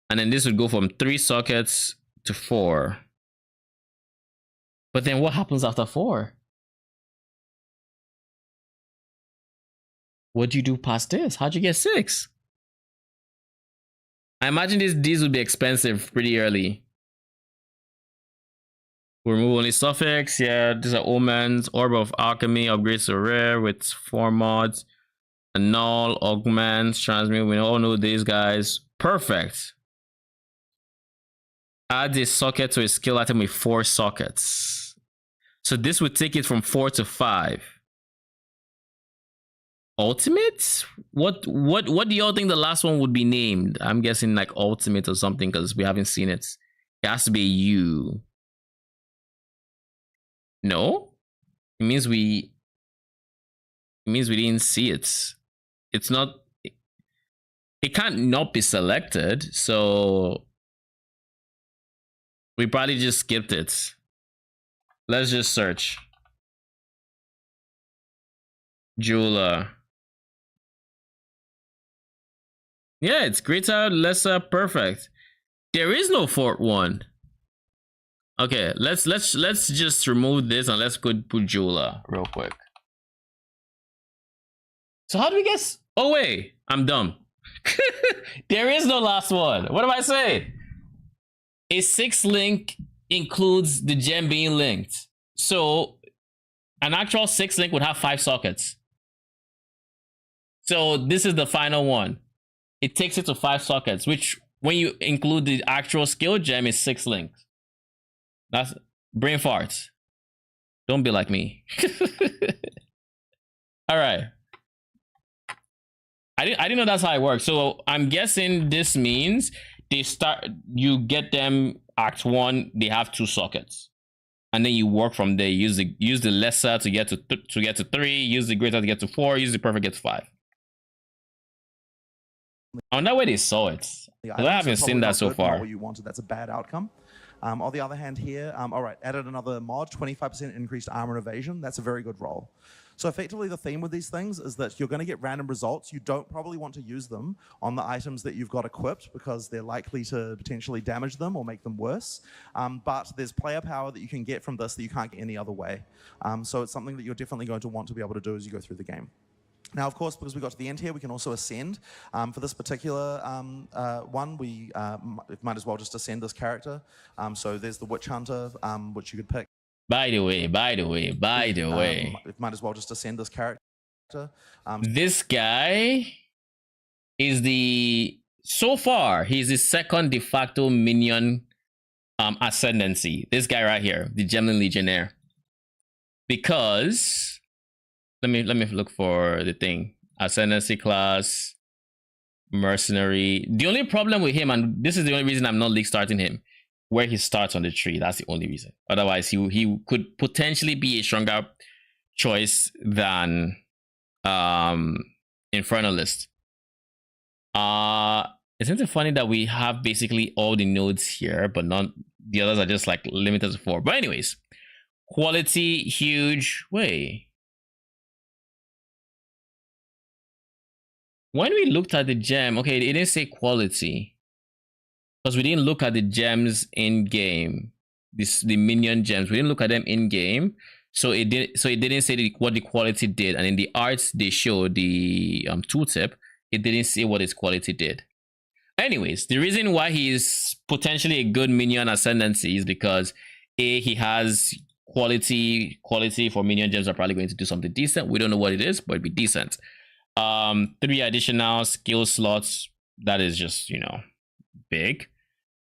And then this would go from 3 sockets to 4. But then what happens after 4? What do you do past this? How'd you get 6? I imagine these would be expensive pretty early. We'll remove only suffix. Yeah, these are omens. Orb of Alchemy upgrades to rare with 4 mods. Annul, augments, transmute. We all know these guys. Perfect. Add a socket to a skill item with 4 sockets. So this would take it from 4 to 5. Ultimate? What do y'all think the last one would be named? I'm guessing like ultimate or something because we haven't seen it. It has to be you. No? It means we didn't see it. It's not, it can't not be selected, so we probably just skipped it. Let's just search. Jeweler. Yeah, it's greater, lesser, perfect. There is no fourth one. Okay, let's just remove this and let's go put jeweler real quick. So how do we guess? Oh wait, I'm dumb. There is no last one. What am I saying? A 6 link includes the gem being linked. So an actual 6 link would have 5 sockets. So this is the final one. It takes it to 5 sockets, which when you include the actual skill gem is 6 links. That's brain farts. Don't be like me. All right. I didn't know that's how it works. So I'm guessing this means you get them act 1, they have 2 sockets. And then you work from there. Use the lesser to get to 3, use the greater to get to 4, use the perfect to get to 5. On that way they saw it. I haven't seen that so far.
What you wanted, that's a bad outcome. On the other hand here, all right, added another mod, 25% increased armor and evasion. That's a very good roll. So effectively the theme with these things is that you're going to get random results. You don't probably want to use them on the items that you've got equipped because they're likely to potentially damage them or make them worse. But there's player power that you can get from this that you can't get any other way. So it's something that you're definitely going to want to be able to do as you go through the game. Now, of course, because we got to the end here, we can also ascend. For this particular one, we might as well just ascend this character. So there's the Witch Hunter, which you could pick.
By the way.
Might as well just ascend this character.
This guy is so far, he's the second de facto minion ascendancy. This guy right here, the Gemini Legionnaire. Because... Let me look for the thing. Ascendancy class, mercenary. The only problem with him, and this is the only reason I'm not league starting him, where he starts on the tree. That's the only reason. Otherwise, he could potentially be a stronger choice than Infernalist. Isn't it funny that we have basically all the nodes here, but not the others are just like limited to 4. But anyways, quality huge. Wait. When we looked at the gem, okay, it didn't say quality because we didn't look at the gems in game. The minion gems, we didn't look at them in game, so it didn't say what the quality did. And in the arts they showed the tooltip, it didn't say what its quality did. Anyways, the reason why he is potentially a good minion ascendancy is because he has quality for minion gems are probably going to do something decent. We don't know what it is, but it'd be decent. 3 additional skill slots, that is just, big.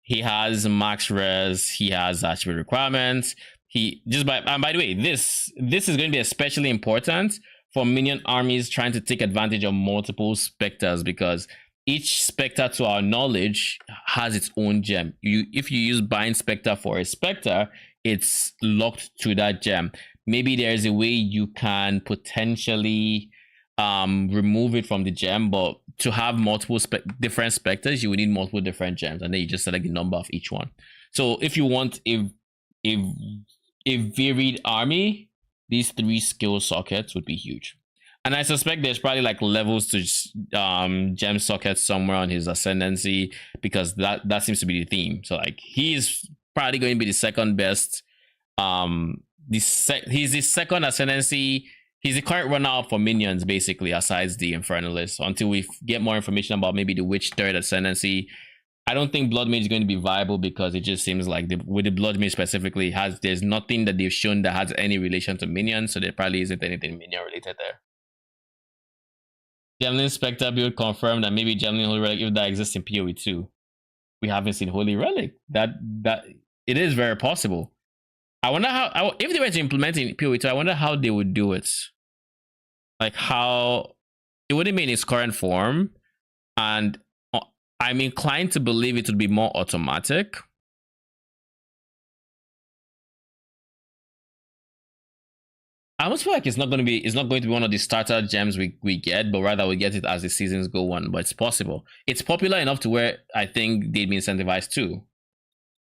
He has max res, he has attribute requirements. By the way, this is going to be especially important for minion armies trying to take advantage of multiple specters, because each specter, to our knowledge, has its own gem. If you use bind specter for a specter, it's locked to that gem. Maybe there's a way you can potentially remove it from the gem, but to have multiple different specters, you would need multiple different gems, and then you just select the number of each one. So if you want a varied army, these 3 skill sockets would be huge. And I suspect there's probably like levels to gem sockets somewhere on his ascendancy, because that seems to be the theme. So like he's probably going to be the second best. He's the second ascendancy. He's the current runner-up for minions, basically, aside the Infernalist, until we get more information about maybe the Witch third ascendancy. I don't think Blood Mage is going to be viable because it just seems like with the Blood Mage specifically, there's nothing that they've shown that has any relation to Minion, so there probably isn't anything Minion related there. Javelin Spectre build confirmed that maybe Javelin Holy Relic, if that exists in PoE 2. We haven't seen Holy Relic. That it is very possible. I wonder how, if they were to implement it in PoE 2, I wonder how they would do it. Like how it wouldn't be in its current form, and I'm inclined to believe it would be more automatic. I almost feel like it's not going to be one of the starter gems we get, but rather we get it as the seasons go on. But it's possible. It's popular enough to where I think they'd be incentivized too,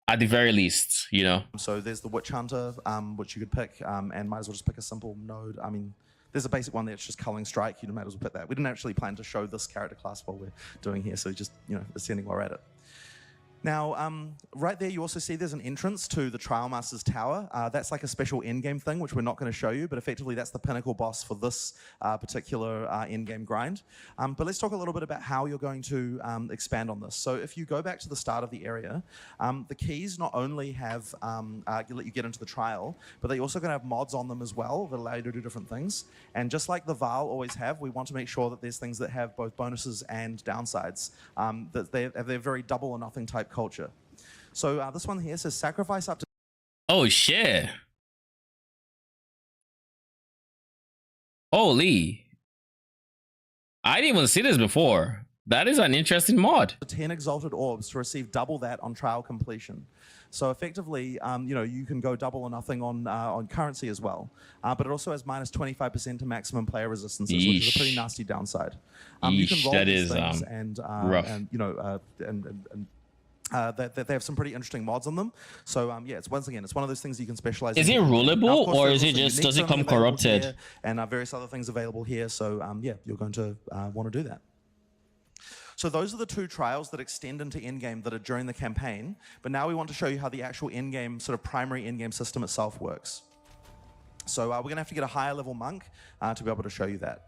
at the very least, you know.
So there's the Witch Hunter, which you could pick, and might as well just pick a simple node. I mean, there's a basic one that's just Culling Strike. You might as well pick that. We didn't actually plan to show this character class while we're doing here, so just, you know, ascending while we're at it. Now, right there, you also see there's an entrance to the Trial Master's Tower. That's like a special endgame thing, which we're not going to show you, but effectively that's the pinnacle boss for this particular endgame grind. But let's talk a little bit about how you're going to expand on this. So if you go back to the start of the area, the keys not only have let you get into the trial, but they're also going to have mods on them as well that allow you to do different things. And just like the Vaal always have, we want to make sure that there's things that have both bonuses and downsides, that they're very double or nothing type culture. So this one here says sacrifice up to...
Oh shit. Holy. I didn't even see this before. That is an interesting mod.
10 exalted orbs to receive double that on trial completion. So effectively, you know, you can go double or nothing on currency as well. But it also has minus 25% to maximum player resistances,
Yeesh.
which is a pretty nasty downside.
Yeesh,
you can roll
that
these
is
things
rough.
and you know they have some pretty interesting mods on them. So yeah, it's once again, it's one of those things you can specialize.
Is
in.
it rollable, or is it
also
just,
unique
does it
zoning
come
available
corrupted?
here, and various other things available here. So yeah, you're going to want to do that. So those are the two trials that extend into endgame that are during the campaign. But now we want to show you how the actual endgame, sort of primary endgame system itself works. So we're going to have to get a higher level monk to be able to show you that.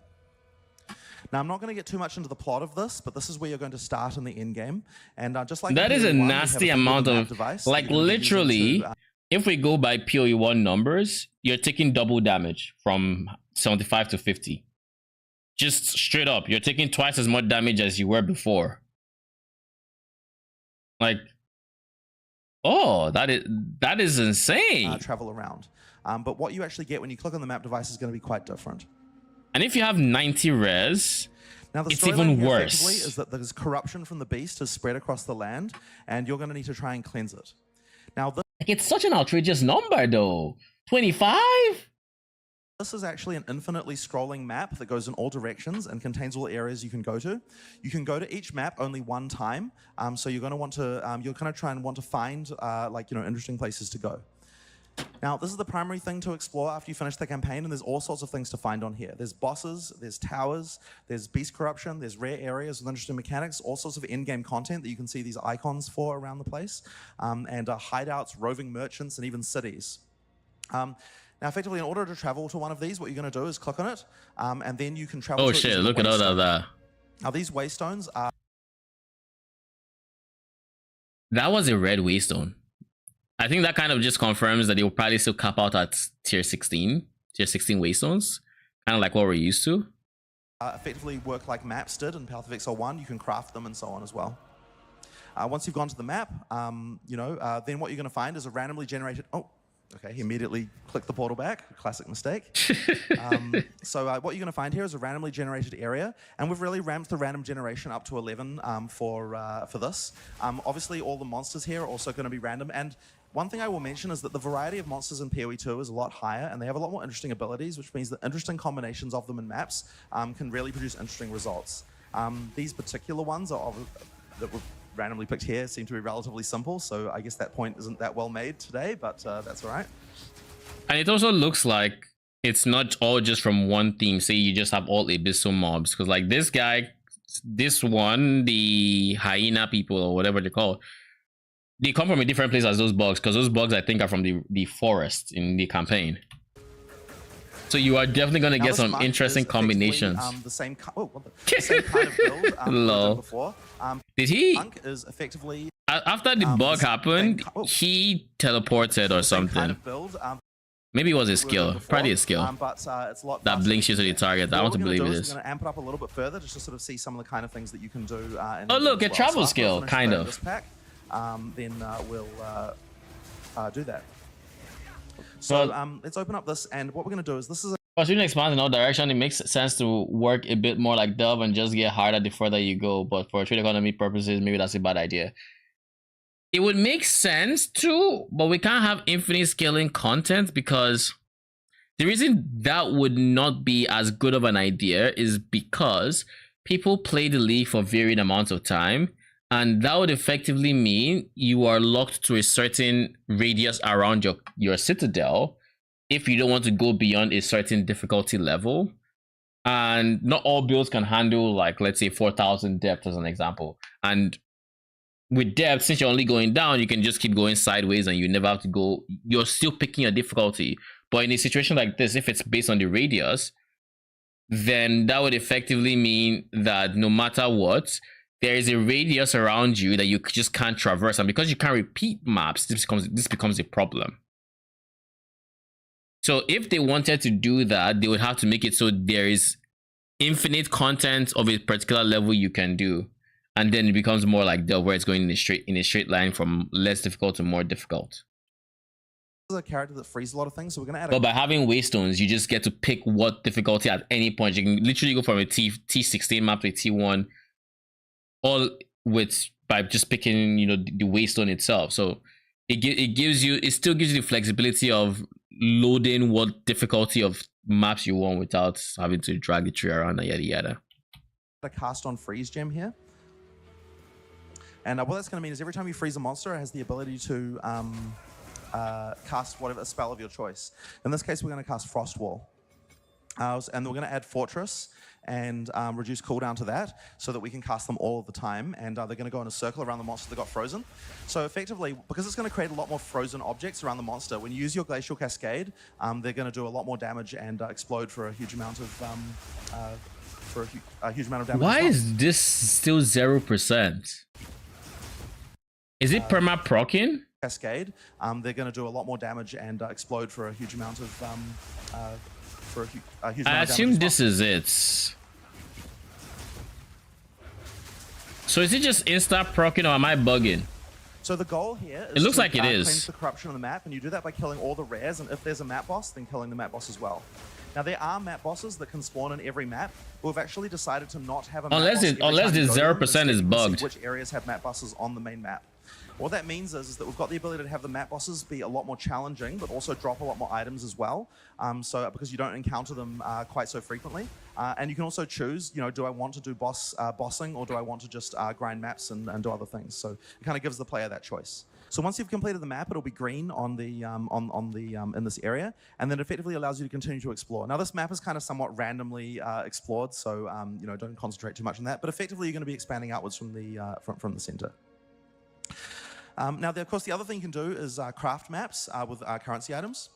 Now, I'm not going to get too much into the plot of this, but this is where you're going to start in the endgame. And just like
that is a nasty amount of, like literally, if we go by PoE 1 numbers, you're taking double damage from 75 to 50. Just straight up, you're taking twice as much damage as you were before. Like, oh, that is insane.
Travel around. But what you actually get when you click on the map device is going to be quite different.
And if you have 90 res,
now the
it's even worse.
Is that there's corruption from the beast has spread across the land, and you're going to need to try and cleanse it. Now,
it's such an outrageous number, though. 25.
This is actually an infinitely scrolling map that goes in all directions and contains all areas you can go to. You can go to each map only one time, so you're going to want to, you'll kind of try and want to find, like, you know, interesting places to go. Now, this is the primary thing to explore after you finish the campaign, and there's all sorts of things to find on here. There's bosses, there's towers, there's beast corruption, there's rare areas with interesting mechanics, all sorts of in-game content that you can see these icons for around the place, and hideouts, roving merchants, and even cities. Now, effectively, in order to travel to one of these, what you're going to do is click on it, and then you can travel to
Oh shit, look at all of that.
Now, these waystones are...
That was a red waystone. I think that kind of just confirms that they will probably still cap out at tier 16 waystones, kind of like what we're used to.
Effectively work like maps did in Path of Exile 1. You can craft them and so on as well. Once you've gone to the map, you know, then what you're going to find is a randomly generated... Oh, okay, he immediately clicked the portal back. Classic mistake. So what you're going to find here is a randomly generated area, and we've really ramped the random generation up to 11 for this. Obviously, all the monsters here are also going to be random, and one thing I will mention is that the variety of monsters in PoE 2 is a lot higher, and they have a lot more interesting abilities, which means that interesting combinations of them in maps can really produce interesting results. These particular ones that were randomly picked here seem to be relatively simple, so I guess that point isn't that well made today, but that's all right.
And it also looks like it's not all just from one theme. Say you just have all abyssal mobs, because like this guy, this one, the hyena people or whatever they're called, they come from a different place as those bugs, because those bugs I think are from the forest in the campaign. So you are definitely gonna
Now,
get
this
some
monk
interesting
is effectively,
combinations.
the same kind of build we
Lol.
did before.
Did he?
Monk is effectively
After the bug happened, he teleported or
the same
something.
kind of build
Maybe it was a
we were doing
skill.
before,
Probably a skill
but it's a lot
that
faster
blinks you to the target. I
What
want to
we're gonna
believe
do
it
is
is.
We're going to amp it up a little bit further just to sort of see some of the kind of things that you can do.
Oh, look, a travel
after
skill,
we finish
kind
the-
of.
This pack, then we'll do that. So let's open up this, and what we're going to do is this is
Once you expand in all direction, it makes sense to work a bit more like Delve and just get harder the further you go. But for trade economy purposes, maybe that's a bad idea. It would make sense too, but we can't have infinite scaling content because the reason that would not be as good of an idea is because people play the league for varying amounts of time, and that would effectively mean you are locked to a certain radius around your citadel if you don't want to go beyond a certain difficulty level. And not all builds can handle, like, let's say 4,000 depth as an example. And with depth, since you're only going down, you can just keep going sideways and you never have to go. You're still picking your difficulty. But in a situation like this, if it's based on the radius, then that would effectively mean that no matter what, there is a radius around you that you just can't traverse. And because you can't repeat maps, this becomes a problem. So if they wanted to do that, they would have to make it so there is infinite content of a particular level you can do. And then it becomes more like Delve, where it's going in a straight line from less difficult to more difficult.
This is a character that frees a lot of things, so we're going to add
But by having waystones, you just get to pick what difficulty at any point. You can literally go from a T16 map to a T1, all by just picking, the waystone itself. So it still gives you the flexibility of loading what difficulty of maps you want without having to drag the tree around and yada yada.
a cast on freeze gem here. And what that's going to mean is every time you freeze a monster, it has the ability to cast whatever spell of your choice. In this case, we're going to cast Frost Wall. And we're going to add Fortress and reduce cooldown to that so that we can cast them all of the time. And they're going to go in a circle around the monster that got frozen. So effectively, because it's going to create a lot more frozen objects around the monster, when you use your Glacial Cascade, they're going to do a lot more damage and explode for a huge amount of damage.
Why is this still 0%? Is it perma procking?
Cascade, they're going to do a lot more damage and explode for a huge amount of
I assume this is it. So is it just insta procking or am I bugging?
So the goal here is
it looks
to
like it is.
cleanse the corruption on the map, and you do that by killing all the rares, and if there's a map boss, then killing the map boss as well. Now there are map bosses that can spawn in every map, but we've actually decided to not have a map boss
unless the 0% is bugged.
Which areas have map bosses on the main map? What that means is that we've got the ability to have the map bosses be a lot more challenging, but also drop a lot more items as well. So because you don't encounter them quite so frequently, and you can also choose, do I want to do bossing, or do I want to just grind maps and do other things? So it kind of gives the player that choice. So once you've completed the map, it'll be green on the in this area, and then effectively allows you to continue to explore. Now this map is kind of somewhat randomly explored, so don't concentrate too much on that. But effectively, you're going to be expanding outwards from the center. Now, of course, the other thing you can do is craft maps with currency items.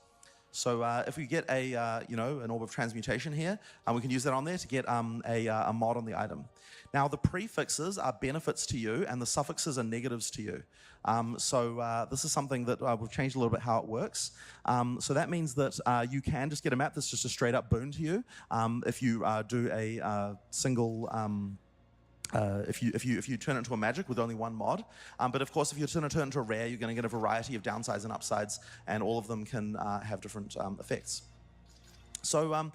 So if we get an Orb of Transmutation here, we can use that on there to get a mod on the item. Now, the prefixes are benefits to you, and the suffixes are negatives to you. So this is something that we've changed a little bit how it works. So that means that you can just get a map that's just a straight up boon to you if you do a single. If you turn it into a magic with only one mod, but of course if you're going to turn it into a rare, you're going to get a variety of downsides and upsides, and all of them can have different effects. So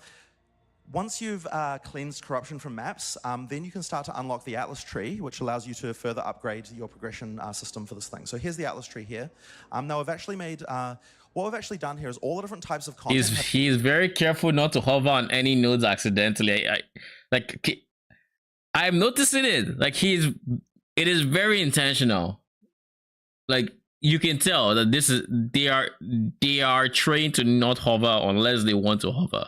once you've cleansed corruption from maps, then you can start to unlock the Atlas tree, which allows you to further upgrade your progression system for this thing. So here's the Atlas tree here. Now we've actually made what we've actually done here is all the different types of content.
He's very careful not to hover on any nodes accidentally. I'm noticing it. Like it is very intentional. Like you can tell that they are trained to not hover unless they want to hover.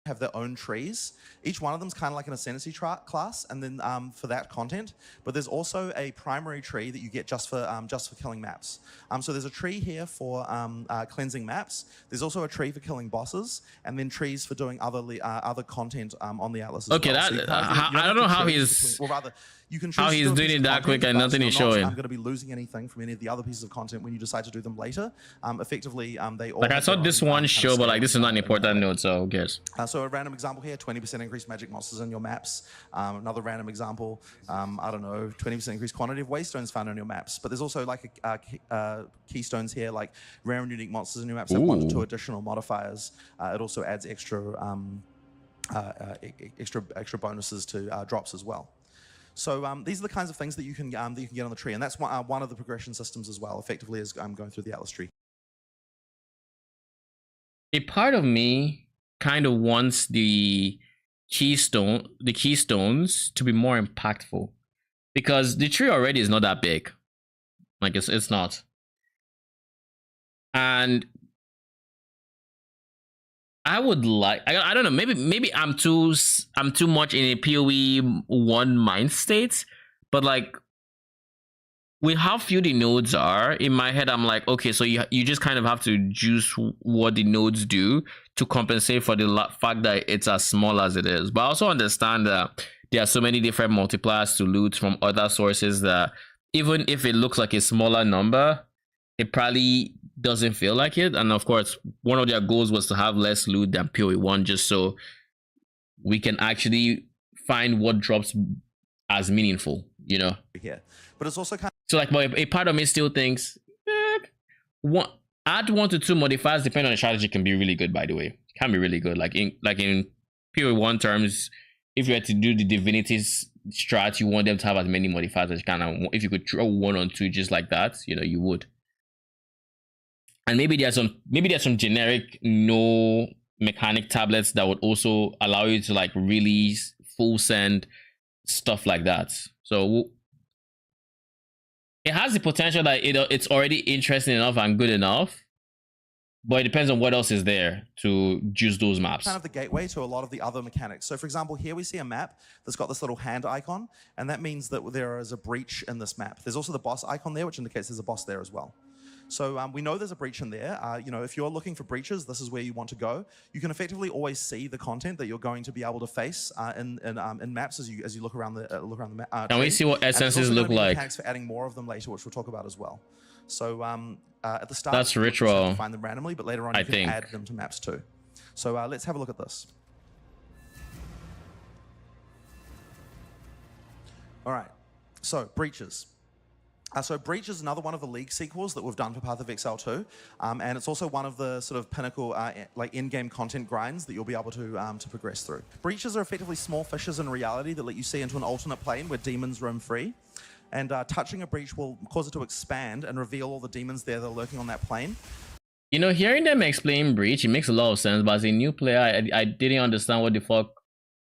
have their own trees. Each one of them is kind of like an ascendancy class, and then for that content. But there's also a primary tree that you get just for killing maps. So there's a tree here for cleansing maps. There's also a tree for killing bosses, and then trees for doing other content on the Atlas.
Okay,
well.
that I don't know how he's
you can
how he's doing it that quick and nothing is showing.
I'm going to be losing anything from any of the other pieces of content when you decide to do them later. Effectively, they all
like I saw this one show, but like this is not an important note, so who cares?
So a random example here: 20% increased magic monsters in your maps. Another random example: I don't know, 20% increased quantity of waystones found on your maps. But there's also like keystones here, like rare and unique monsters in your maps have 1 to 2 additional modifiers. It also adds extra bonuses to drops as well. So these are the kinds of things that you can get on the tree, and that's one of the progression systems as well. Effectively, as I'm going through the Atlas tree.
A part of me kind of wants the keystones to be more impactful, because the tree already is not that big. Like it's not, and I would like, I don't know, maybe I'm too much in a PoE 1 mind state, but like with how few the nodes are, in my head I'm like, okay, so you just kind of have to juice what the nodes do to compensate for the fact that it's as small as it is. But I also understand that there are so many different multipliers to loot from other sources that even if it looks like a smaller number, it probably doesn't feel like it. And of course, one of their goals was to have less loot than PoE 1, just so we can actually find what drops as meaningful, you know?
Yeah, but it's also kind of,
so like, but a part of me still thinks add 1 to 2 modifiers depending on the strategy can be really good, by the way. Can be really good. Like in PoE 1 terms, if you had to do the divinities strat, you want them to have as many modifiers as you can. If you could throw 1 or 2 just like that, you know, you would. And maybe there's some generic no mechanic tablets that would also allow you to like really full send stuff like that. So it has the potential that it's already interesting enough and good enough, but it depends on what else is there to juice those maps.
Kind of the gateway to a lot of the other mechanics. So for example, here we see a map that's got this little hand icon, and that means that there is a breach in this map. There's also the boss icon there, which indicates there's a boss there as well. So we know there's a breach in there. You know, if you're looking for breaches, this is where you want to go. You can effectively always see the content that you're going to be able to face in maps as you look around the map.
Can we see what essences look like?
Mechanics for adding more of them later, which we'll talk about as well. So at the start,
that's ritual.
You find them randomly, but later on you can add them to maps too. So let's have a look at this. All right. So breaches. So Breach is another one of the League sequels that we've done for Path of Exile 2, and it's also one of the sort of pinnacle like in-game content grinds that you'll be able to progress through. Breaches are effectively small fissures in reality that let you see into an alternate plane where demons roam free, and touching a breach will cause it to expand and reveal all the demons there that are lurking on that plane.
You know, hearing them explain Breach, it makes a lot of sense, but as a new player, I didn't understand what the fuck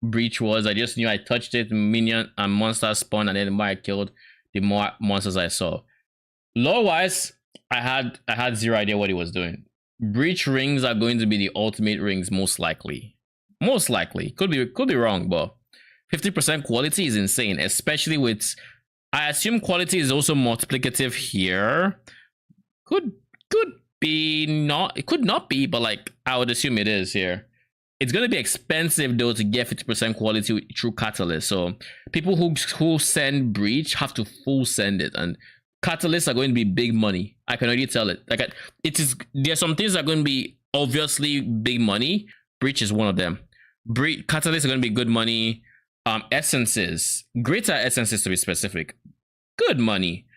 Breach was. I just knew I touched it, minion and monsters spawned, and then the more I killed, the more monsters I saw. Lore wise, I had zero idea what he was doing. Breach rings are going to be the ultimate rings, most likely. Most likely. Could be wrong, but 50% quality is insane, especially with, I assume quality is also multiplicative here. Could be not, it could not be, but like I would assume it is here. It's going to be expensive though to get 50% quality through Catalyst. So people who send Breach have to full send it, and Catalysts are going to be big money. I can already tell it. Like there's some things that are going to be obviously big money. Breach is one of them. Catalysts are going to be good money. Essences, greater essences to be specific, good money.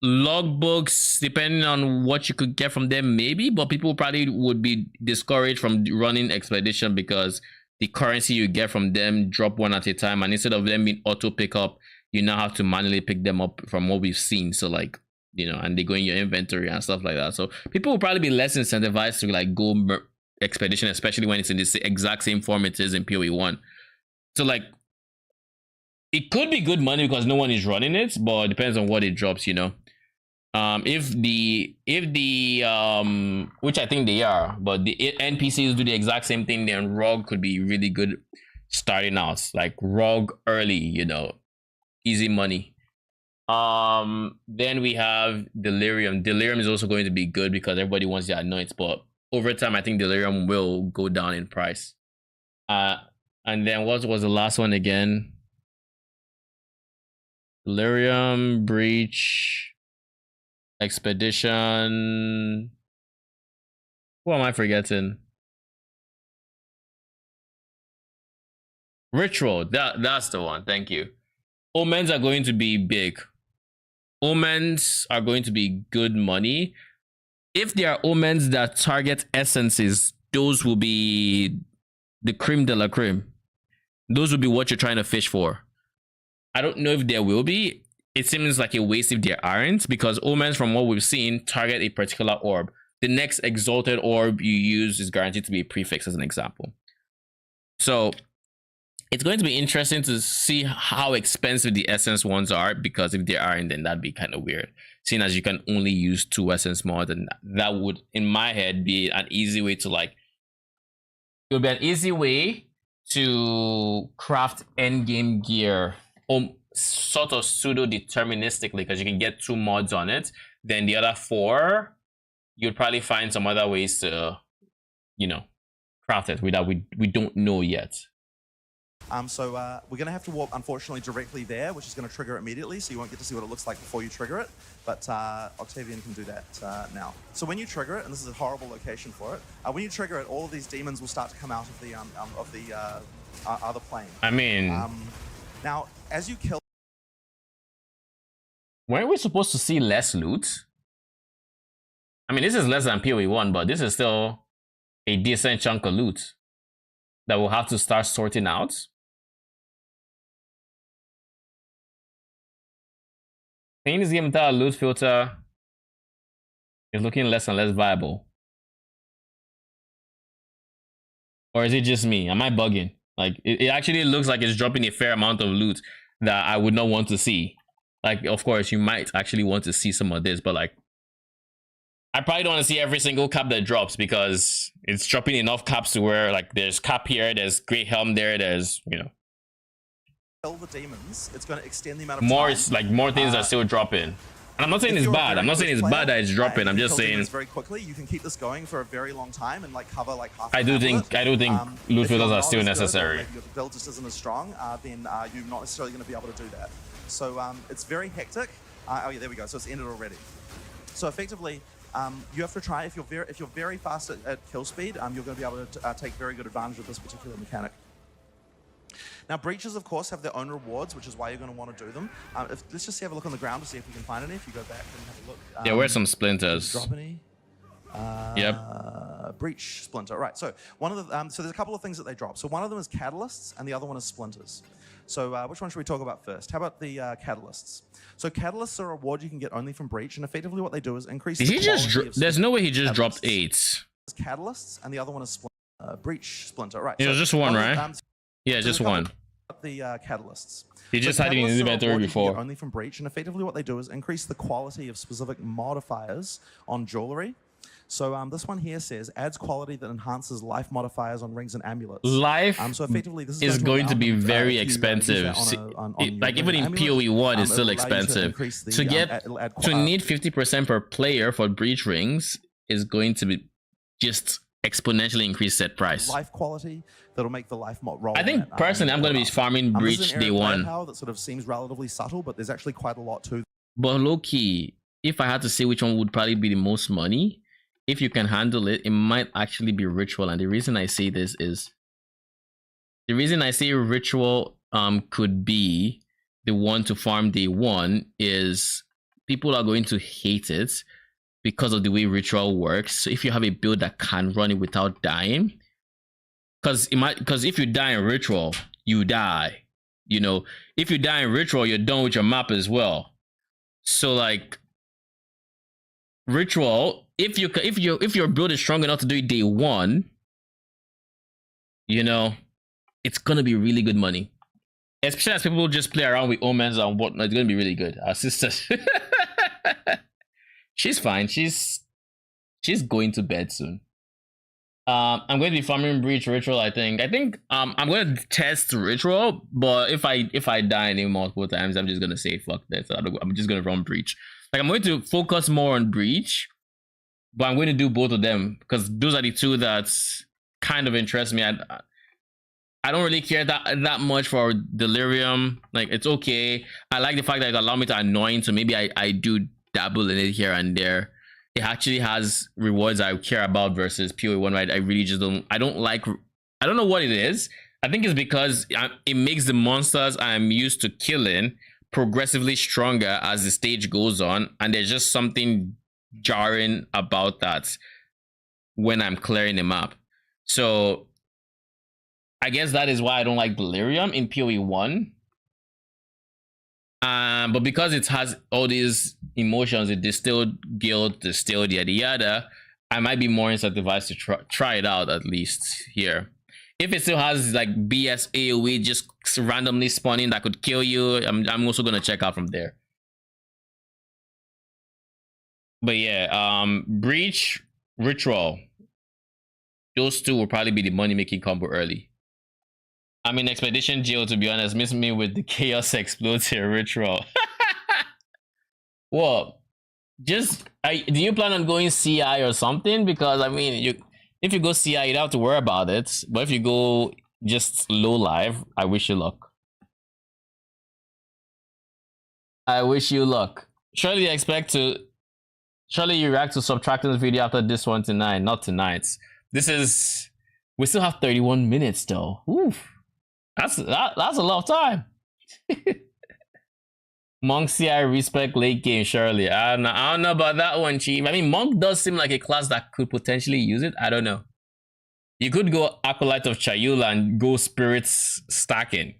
Logbooks, depending on what you could get from them, maybe, but people probably would be discouraged from running expedition because the currency you get from them drop one at a time, and instead of them being auto pickup, you now have to manually pick them up from what we've seen. So like, you know, and they go in your inventory and stuff like that. So people will probably be less incentivized to like go expedition, especially when it's in the exact same form it is in PoE 1. So like, it could be good money because no one is running it, but it depends on what it drops, you know. If the which I think they are, but the NPCs do the exact same thing, then Rogue could be really good starting out. Like Rogue early, you know, easy money. Then we have Delirium. Delirium is also going to be good because everybody wants the anoints, but over time I think Delirium will go down in price. And then what was the last one again? Delirium, Breach, Expedition. Who am I forgetting? Ritual. That's the one. Thank you. Omens are going to be big. Omens are going to be good money. If there are omens that target essences, those will be the creme de la creme. Those will be what you're trying to fish for. I don't know if there will be. It seems like a waste if there aren't, because omens, from what we've seen, target a particular orb. The next exalted orb you use is guaranteed to be a prefix, as an example. So it's going to be interesting to see how expensive the essence ones are, because if they aren't, then that'd be kind of weird. Seeing as you can only use 2 essence more, then that would, in my head, be an easy way to like. It would be an easy way to craft endgame gear, sort of pseudo deterministically, because you can get 2 mods on it. Then the other 4, you'd probably find some other ways to, you know, craft it without we don't know yet.
So we're going to have to warp, unfortunately, directly there, which is going to trigger immediately, so you won't get to see what it looks like before you trigger it. But Octavian can do that now. So when you trigger it, and this is a horrible location for it, when you trigger it, all of these demons will start to come out of the other plane.
I mean,
now as you kill,
weren't we supposed to see less loot? I mean, this is less than PoE 1, but this is still a decent chunk of loot that we'll have to start sorting out. I think this game without a loot filter is looking less and less viable. Or is it just me? Am I bugging? Like, it actually looks like it's dropping a fair amount of loot that I would not want to see. Like, of course, you might actually want to see some of this, but like, I probably don't want to see every single cap that drops, because it's dropping enough caps to where, like, there's cap here, there's Great Helm there, there's, you know.
Kill the demons, it's going to extend the amount of
more,
time.
it's like more things are still dropping. And I'm not saying it's bad. I'm not saying it's bad that it's dropping. I'm just saying
very quickly. You can keep this going for a very long time and like cover like half.
I do think loot filters are still necessary.
If your build just isn't as strong, then you're not necessarily going to be able to do that. So it's very hectic. Oh yeah, there we go. So it's ended already. So effectively, you have to try, if you're very fast at kill speed, you're going to be able to take very good advantage of this particular mechanic. Now, breaches, of course, have their own rewards, which is why you're going to want to do them. Let's just have a look on the ground to see if we can find any. If you go back and have a look.
Yeah, where's some splinters?
Drop any?
Yep.
Breach splinter. Right. So one of the so there's a couple of things that they drop. So one of them is catalysts, and the other one is splinters. So which one should we talk about first? How about the catalysts? So catalysts are a reward you can get only from breach, and effectively what they do is increase.
Did he just? There's no way he just dropped 8.
Catalysts, and the other one is breach splinter. Right.
It was just one, right? Yeah, just one.
The catalysts.
He just had it in his inventory before.
Only from breach, and effectively what they do is increase the quality of specific modifiers on jewelry. So this one here says adds quality that enhances life modifiers on rings and amulets.
Life
so effectively this
is going to be very expensive. Like even in PoE 1 it's still expensive. To get to need 50% per player for breach rings is going to be just exponentially increase set price.
Life quality that'll make the life mod roll.
I think personally I'm going to be farming breach day 1.
That sort of seems relatively subtle, but there's actually quite a lot to.
But low key, if I had to say which one would probably be the most money, if you can handle it, it might actually be ritual. And the reason I say this is, the reason I say ritual could be the one to farm day 1 is people are going to hate it because of the way ritual works. So if you have a build that can run it without dying, because if you die in ritual, you die. You know, if you die in ritual, you're done with your map as well. So like ritual, if your build is strong enough to do it day 1, you know, it's gonna be really good money. Especially as people just play around with omens and whatnot, it's gonna be really good. Our sisters. She's fine. She's going to bed soon. I'm going to be farming breach ritual. I think I'm going to test ritual, but if I die any multiple times, I'm just gonna say fuck this. I'm just gonna run breach. Like, I'm going to focus more on breach, but I'm going to do both of them because those are the two that kind of interest me. I don't really care that much for delirium. Like, it's okay. I like the fact that it allows me to annoying, so maybe I do dabble in it here and there. It actually has rewards I care about versus PoE 1, right? I really just don't know what it is. I think it's because it makes the monsters I'm used to killing progressively stronger as the stage goes on, and there's just something jarring about that when I'm clearing the map. So I guess that is why I don't like delirium in PoE 1. But because it has all these emotions, the distilled guilt, distilled yada yada, I might be more incentivized to try it out, at least here. If it still has like BS AoE just randomly spawning that could kill you, I'm also gonna check out from there. But yeah, breach, ritual, those two will probably be the money making combo early. I mean, Expedition Geo, to be honest, miss me with the Chaos Explodes here ritual. Well, do you plan on going CI or something? Because I mean, if you go CI, you don't have to worry about it. But if you go just low live, I wish you luck. I wish you luck. Surely you react to Subtracting's video after this one tonight, not tonight. We still have 31 minutes though. Oof. That's a lot of time. Monk CI respect late game, surely. I don't know about that one, Chief. I mean, Monk does seem like a class that could potentially use it. I don't know. You could go Acolyte of Chayula and go Spirits stacking,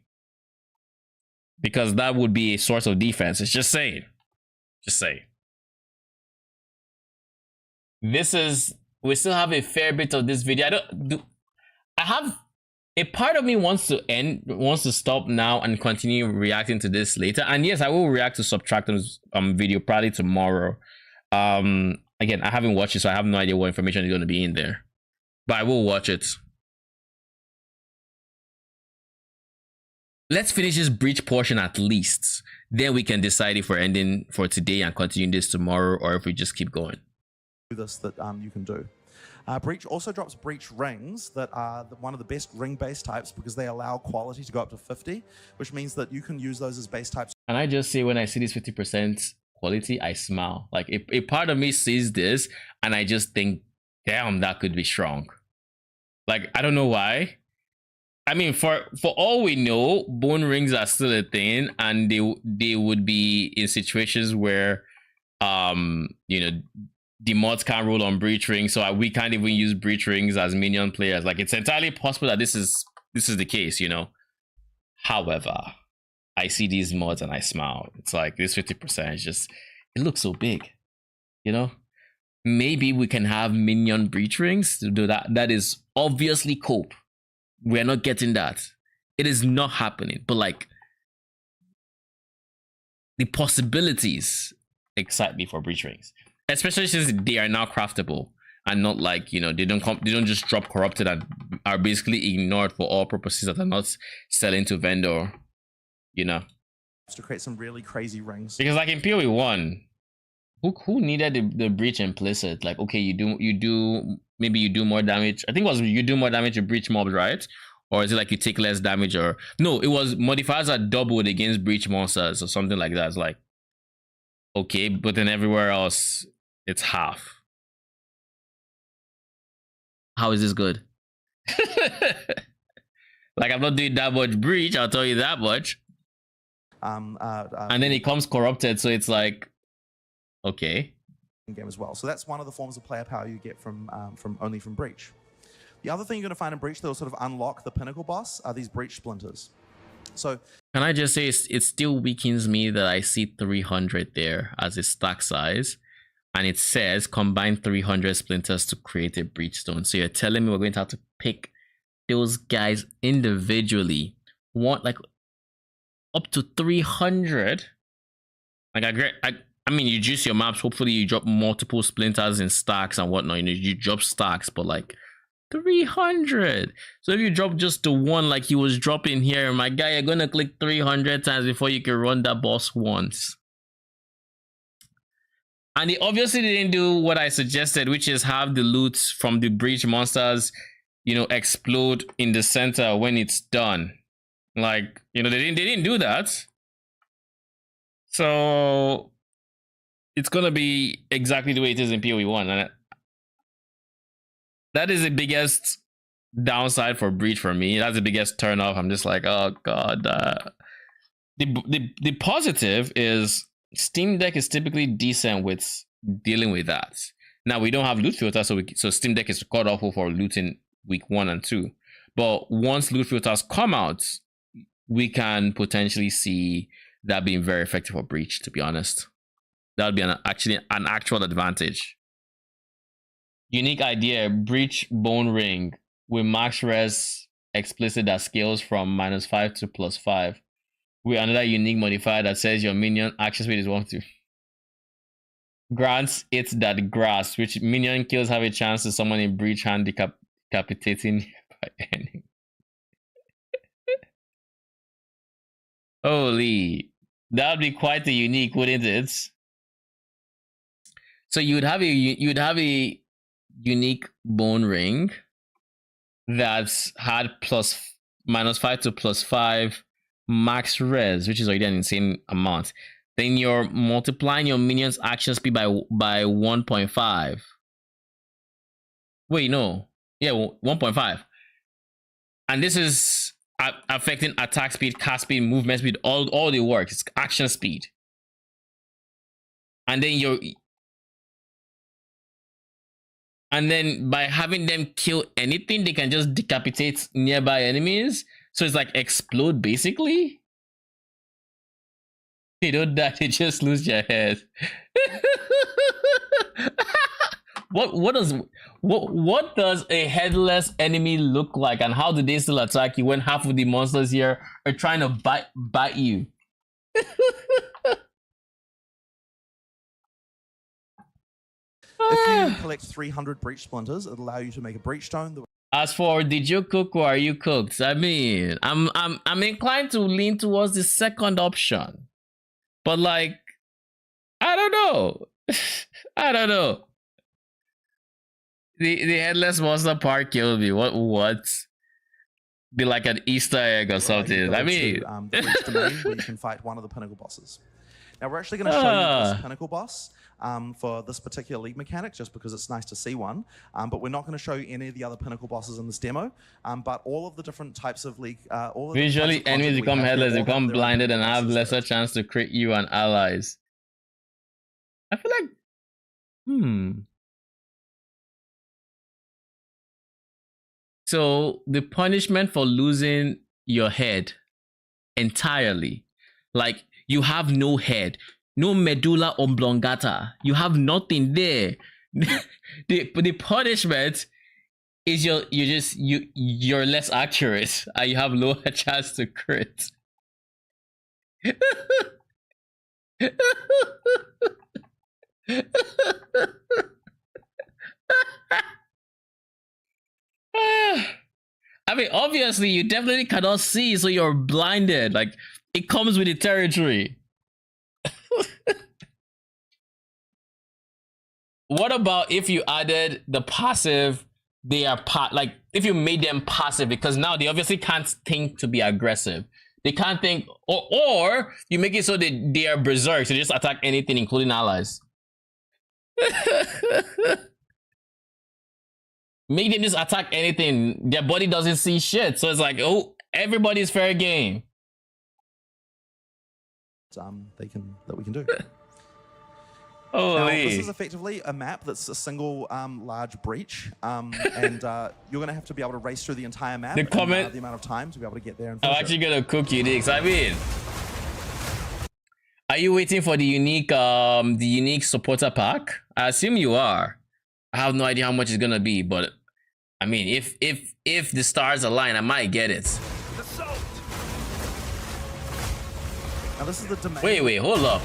because that would be a source of defense. It's just saying. Just saying. We still have a fair bit of this video. A part of me wants to stop now and continue reacting to this later. And yes, I will react to Subtractum's video probably tomorrow. Again, I haven't watched it, so I have no idea what information is going to be in there. But I will watch it. Let's finish this breach portion at least. Then we can decide if we're ending for today and continue this tomorrow, or if we just keep going.
This that you can do. Breach also drops breach rings that are one of the best ring-based types because they allow quality to go up to 50, which means that you can use those as base types. And
I just say when I see this 50% quality, I smile. Like, a part of me sees this and I just think, damn, that could be strong. Like, I don't know why. I mean, for all we know, bone rings are still a thing, and they would be in situations where you know, the mods can't roll on breach rings, so we can't even use breach rings as minion players. Like, it's entirely possible that this is the case, you know. However, I see these mods and I smile. It's like this 50% is just, it looks so big, you know. Maybe we can have minion breach rings to do that. That is obviously cope. We're not getting that. It is not happening. But like, the possibilities excite me for breach rings. Especially since they are now craftable and not like, you know, they don't just drop corrupted and are basically ignored for all purposes that are not selling to vendor, you know.
To create some really crazy rings.
Because like in PoE 1, who needed the breach implicit? Like, okay, maybe you do more damage. I think it was you do more damage to breach mobs, right? Or is it like you take less damage? Or no, it was modifiers are doubled against breach monsters or something like that. It's like, okay, but then everywhere else it's half. How is this good? Like, I'm not doing that much breach, I'll tell you that much. And then it comes corrupted, so it's like, okay.
Game as well. So that's one of the forms of player power you get from breach. The other thing you're going to find in breach that will sort of unlock the pinnacle boss are these breach splinters. So
can I just say it still weakens me that I see 300 there as a stack size, and it says combine 300 splinters to create a breach stone. So you're telling me we're going to have to pick those guys individually, like up to 300? Like, I mean, you juice your maps. Hopefully, you drop multiple splinters in stacks and whatnot. You know, you drop stacks, but like 300. So if you drop just the one like he was dropping here, my guy, you're gonna click 300 times before you can run that boss once. And they obviously didn't do what I suggested, which is have the loot from the breach monsters, you know, explode in the center when it's done. Like, you know, they didn't do that. So it's gonna be exactly the way it is in PoE 1, and that is the biggest downside for breach for me. That's the biggest turn off. I'm just like, oh god. The positive is Steam Deck is typically decent with dealing with that. Now we don't have loot filters, so Steam Deck is cut off for loot in week 1 and 2. But once loot filters come out, we can potentially see that being very effective for breach. To be honest, that would be actually an actual advantage. Unique idea: breach bone ring with max res explicit that scales from -5 to +5. With another unique modifier that says your minion action speed is 1 to grants it that grass, which minion kills have a chance to summon a breach hand decapitating by enemy. Holy, that would be quite a unique, wouldn't it? So you'd have a unique bone ring that's had -5 to +5 max res, which is already an insane amount. Then you're multiplying your minion's action speed by 1.5. Wait, no. Yeah, 1.5. And this is affecting attack speed, cast speed, movement speed, all the work. It's action speed. And then by having them kill anything, they can just decapitate nearby enemies. So it's like explode basically. They don't die, they just lose your head. What does a headless enemy look like, and how do they still attack you when half of the monsters here are trying to bite you?
If you collect 300 breach splinters, it'll allow you to make a breach stone.
As for did you cook or are you cooked? I mean, I'm inclined to lean towards the second option. But like, I don't know. I don't know. The headless monster part killed me. What? Be like an Easter egg or something. I mean,
the breach domain where you can fight one of the pinnacle bosses. Now we're actually going to show you this pinnacle boss for this particular league mechanic, just because it's nice to see one. But we're not going to show you any of the other pinnacle bosses in this demo. But all of the different types of league,
visually enemies become headless, become blinded, and have lesser chance to crit you and allies. I feel like, So the punishment for losing your head entirely, like you have no head, no medulla oblongata, you have nothing there. the punishment is you're less accurate and you have lower chance to crit. I mean, obviously you definitely cannot see, so you're blinded. Like, it comes with the territory. What about if you added the passive? They are like, if you made them passive, because now they obviously can't think to be aggressive. They can't think, or you make it so that they are berserk, so they just attack anything, including allies. Make them just attack anything. Their body doesn't see shit, so it's like, oh, everybody's fair game.
That we can do.
Holy.
Now, this is effectively a map that's a single large breach, and you're going to have to be able to race through the entire map.
The comment,
the amount of time to be able to get there. And
I'm actually gonna cook uniques. I mean, are you waiting for the unique supporter pack? I assume you are. I have no idea how much it's gonna be, but I mean, if the stars align, I might get it.
Now this is the domain.
Wait, hold up.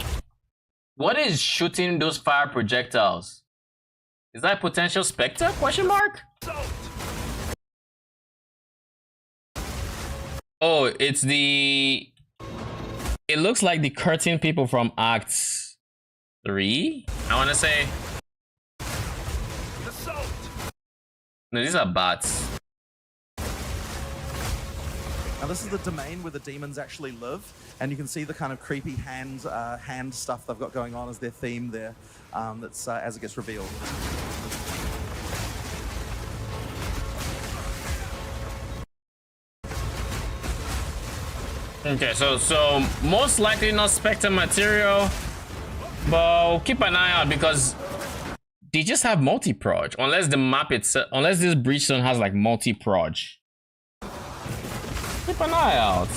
What is shooting those fire projectiles? Is that a potential Spectre? Question mark? Oh, it's the... It looks like the curtain people from Act 3, I want to say. No, these are bats.
Now this is the domain where the demons actually live, and you can see the kind of creepy hand stuff they've got going on as their theme there. That's as it gets revealed.
Okay, so most likely not Spectre material, but we'll keep an eye out because they just have multi-proj, unless the map itself, unless this Breachstone has like multi-proj. Keep an eye out.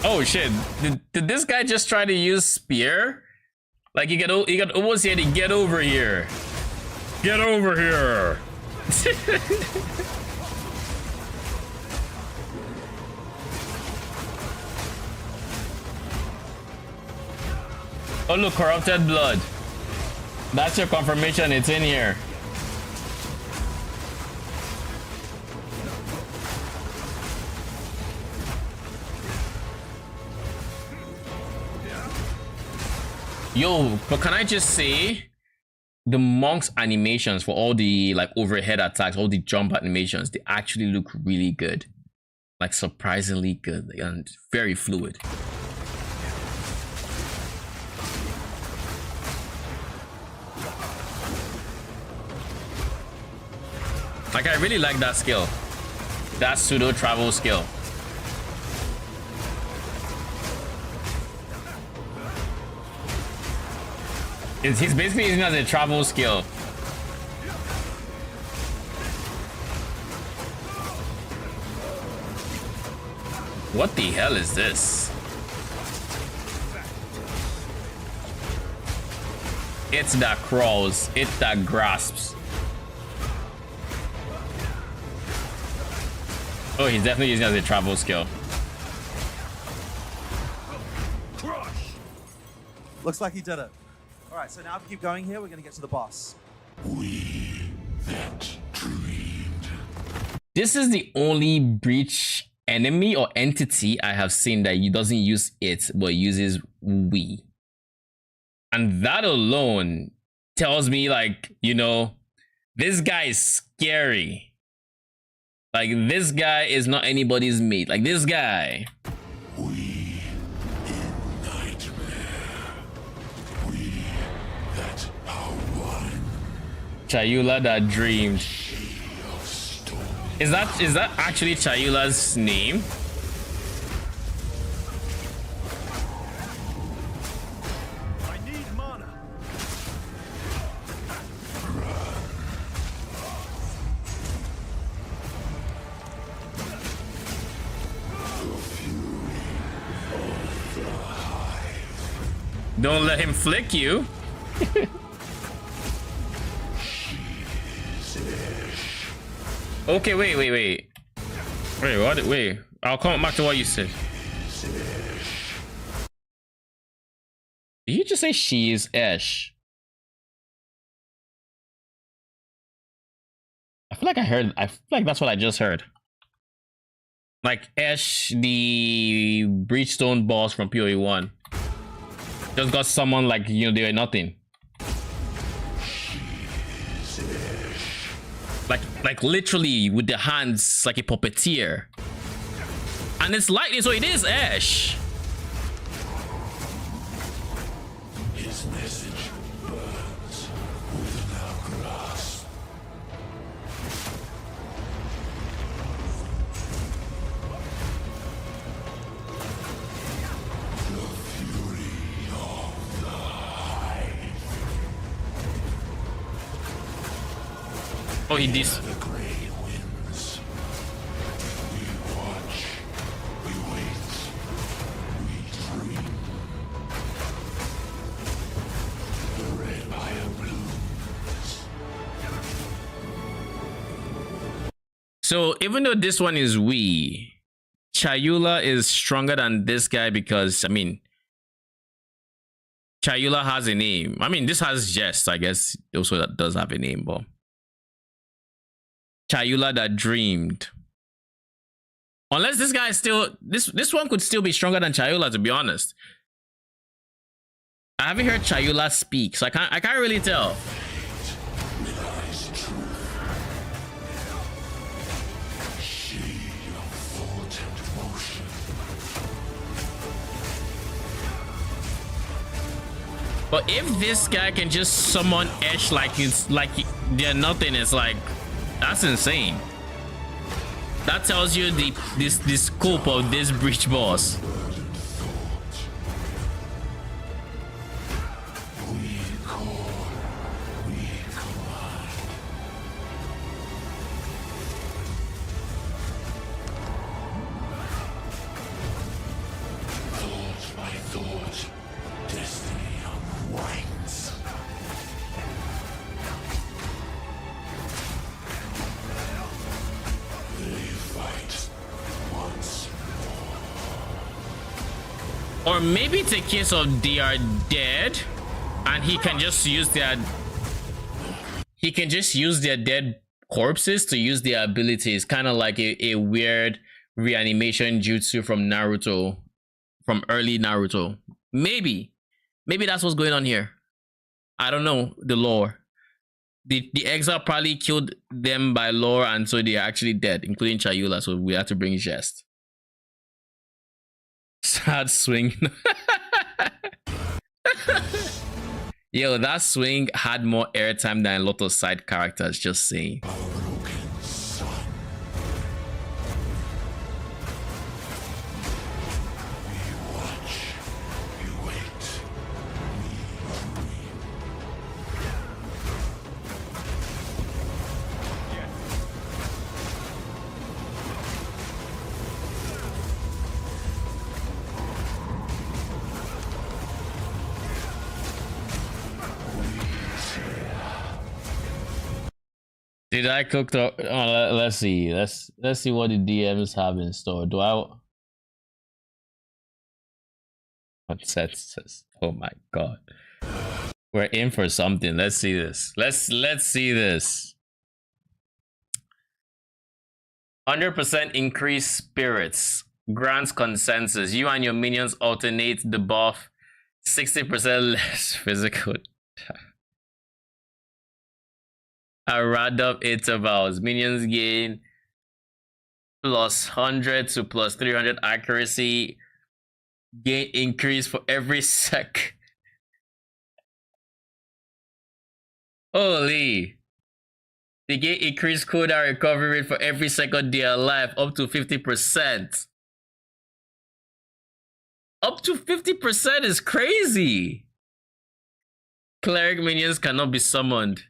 Oh shit! Did this guy just try to use spear? Like you got almost here to get over here. Get over here. Oh look, corrupted blood. That's your confirmation, it's in here. Yo, but can I just say, the monk's animations for all the like overhead attacks, all the jump animations, they actually look really good. Like surprisingly good and very fluid. Like I really like that skill. That pseudo travel skill. He's basically using it as a travel skill. What the hell is this? It's that crawls, it's that grasps. Oh, he's definitely using it as a travel skill.
Looks like he did it. All right, so now if we keep going here, we're going to get to the boss.
We that dreamed.
This is the only breach enemy or entity I have seen that he doesn't use it, but uses we. And that alone tells me, like, you know, this guy is scary. Like, this guy is not anybody's mate. Like, this guy.
We in nightmare. We that are one.
Chayula that dreamed. Is that actually Chayula's name?
I need mana.
Don't let him flick you. Okay, wait. Wait, what? Wait, I'll come back to what you said. Did you just say she is Esh? I feel like that's what I just heard. Like Esh, the Breachstone boss from PoE 1. Just got someone like, you know, they were nothing. Like literally with the hands like a puppeteer. And it's lightning, so it is Ash.
His message burns within our grasp. The fury of the hive.
Oh, he dis.
The gray winds. We watch. We wait. We dream. The red fire blooms.
So even though this one is we, Chayula is stronger than this guy because, I mean, Chayula has a name. I mean, this has Jest, I guess. Also, that does have a name, but Chayula that dreamed. Unless this guy is still, this one could still be stronger than Chayula, to be honest. I haven't heard Chayula speak, so I can't really tell. But if this guy can just summon Esh like it's like they're nothing, it's like, that's insane. That tells you the scope of this breach boss. Or maybe it's a case of they are dead and he can just use their dead corpses to use their abilities, kind of like a weird reanimation jutsu from Naruto, from early Naruto. Maybe that's what's going on here. I don't know the lore. The exile probably killed them by lore, and so they are actually dead, including Chayula, so we have to bring Jest. Sad swing. Yo, that swing had more airtime than a lot of side characters, just saying. Did I cook the? Oh, let's see. Let's see what the DMs have in store. Do I? What says? Oh my god, we're in for something. Let's see this. Let's see this. 100% increased spirits grants consensus. You and your minions alternate the buff. 60% less physical. A random intervals. Minions gain plus 100 to plus 300 accuracy. Gain increase for every sec. Holy. They gain increased cooldown recovery rate for every second they are alive, up to 50%. Up to 50% is crazy. Cleric minions cannot be summoned.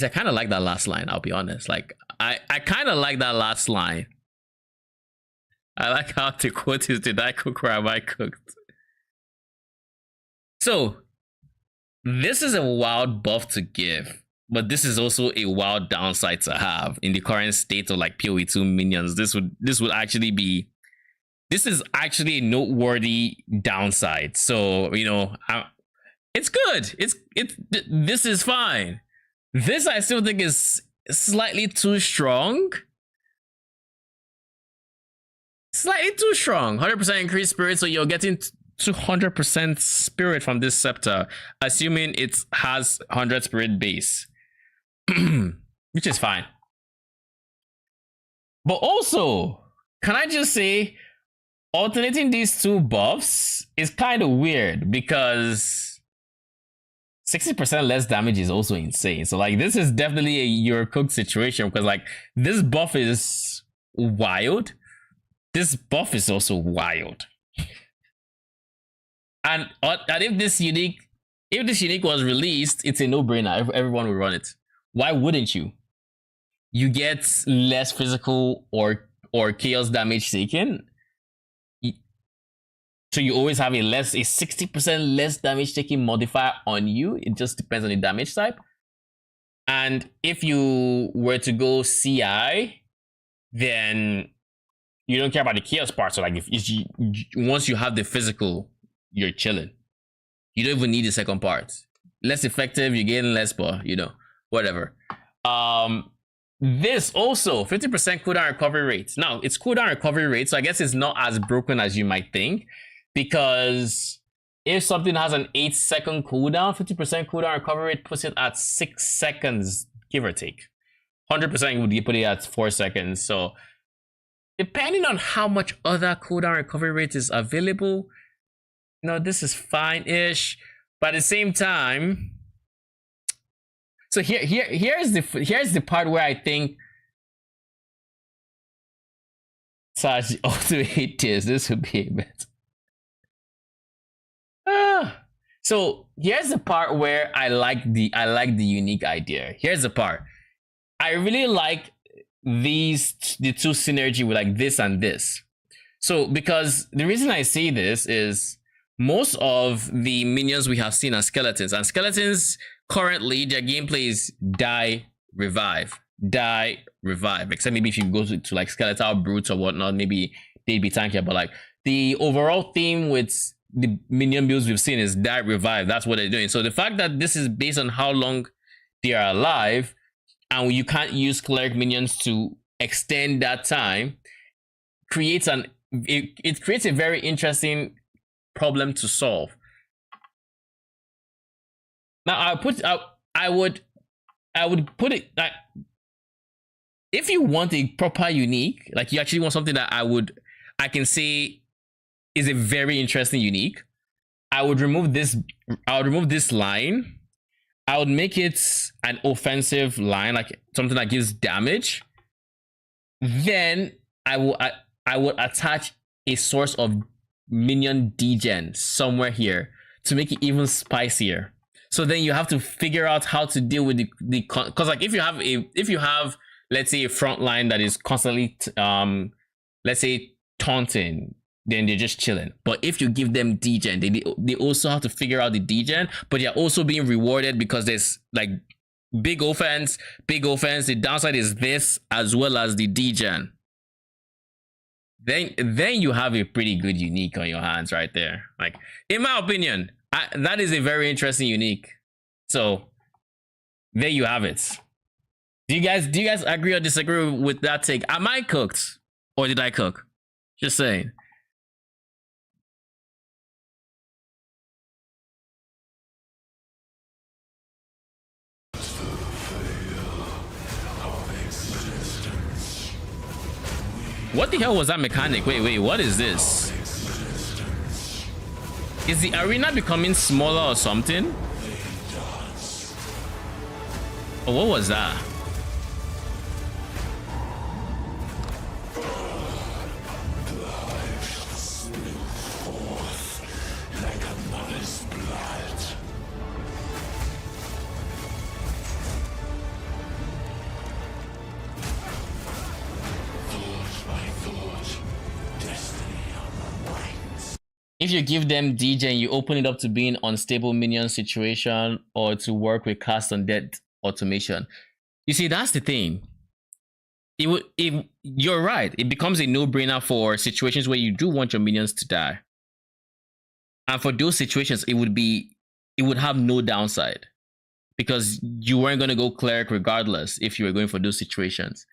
I kind of like that last line, I'll be honest. Like, I kind of like that last line. I like how the quote is, did I cook or have I cooked? So, this is a wild buff to give, but this is also a wild downside to have in the current state of like PoE 2 minions. This would actually be, this is actually a noteworthy downside. So, you know, it's good. This is fine. This I still think is slightly too strong. Slightly too strong. 100% increased spirit, so you're getting 200% spirit from this scepter, assuming it has 100 spirit base, which is fine. But also, can I just say, alternating these two buffs is kind of weird because 60% less damage is also insane. So like, this is definitely a you're cooked situation because like this buff is wild. This buff is also wild. And if this unique was released, it's a no-brainer. Everyone will run it. Why wouldn't you? You get less physical or chaos damage taken. So you always have a 60% less damage taking modifier on you. It just depends on the damage type. And if you were to go CI, then you don't care about the chaos part. So like if you once you have the physical, you're chilling. You don't even need the second part. Less effective, you're getting less, but you know, whatever. This also 50% cooldown recovery rate. Now it's cooldown recovery rate, so I guess it's not as broken as you might think, because if something has an 8-second cooldown, 50% cooldown recovery rate puts it at 6 seconds, give or take. 100% would put it at 4 seconds. So depending on how much other cooldown recovery rate is available, you know, this is fine-ish. But at the same time, so here's the part where I think such automate this would be a bit. So here's the part where I like the unique idea. Here's the part. I really like the two synergy with like this and this. So because the reason I say this is most of the minions we have seen are skeletons, and skeletons currently their gameplay is die, revive, except maybe if you go to like skeletal brutes or whatnot, maybe they'd be tankier. But like the overall theme with the minion builds we've seen is die, revive. That's what they're doing. So the fact that this is based on how long they are alive, and you can't use cleric minions to extend that time, creates it creates a very interesting problem to solve. Now I would put it like, if you want a proper unique, like you actually want something that I can say is a very interesting unique, I would remove this line. I would make it an offensive line, like something that gives damage. Then I would attach a source of minion degen somewhere here to make it even spicier. So then you have to figure out how to deal with the because like if you have let's say a front line that is constantly let's say taunting, then they're just chilling. But if you give them degen, they also have to figure out the degen, but they're also being rewarded because there's like big offense. The downside is this as well as the degen. Then you have a pretty good unique on your hands right there. Like in my opinion, that is a very interesting unique. So there you have it. Do you guys agree or disagree with that take? Am I cooked or did I cook? Just saying. What the hell was that mechanic? Wait, what is this? Is the arena becoming smaller or something? Oh, what was that? If you give them degen, you open it up to being unstable minion situation or to work with cast on dead automation. You see, that's the thing. You're right. It becomes a no-brainer for situations where you do want your minions to die. And for those situations, it would have no downside because you weren't going to go cleric regardless if you were going for those situations.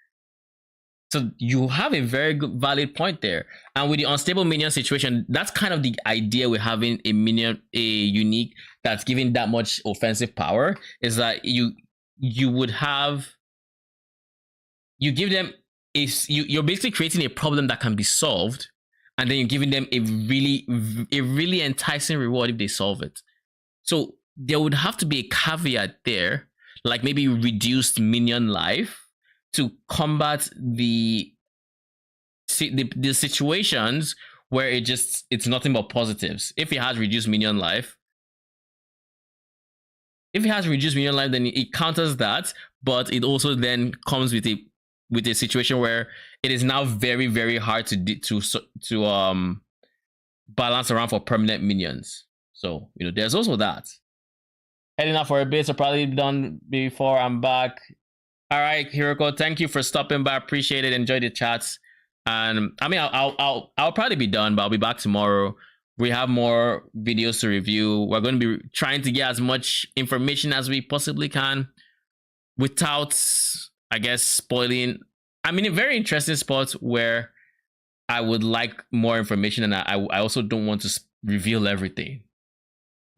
So you have a very good valid point there. And with the unstable minion situation, that's kind of the idea with having a unique that's giving that much offensive power, is that you give them you're basically creating a problem that can be solved, and then you're giving them a really enticing reward if they solve it. So there would have to be a caveat there, like maybe reduced minion life, to combat the situations where it's nothing but positives. If it has reduced minion life, then it counters that, but it also then comes with a situation where it is now very, very hard to balance around for permanent minions. So there's also that. Heading out for a bit, so probably done before I'm back. All right, Hiroko, thank you for stopping by. Appreciate it. Enjoy the chats. And I mean, I'll probably be done, but I'll be back tomorrow. We have more videos to review. We're going to be trying to get as much information as we possibly can without, I guess, spoiling. I mean, a very interesting spot where I would like more information, and I also don't want to reveal everything.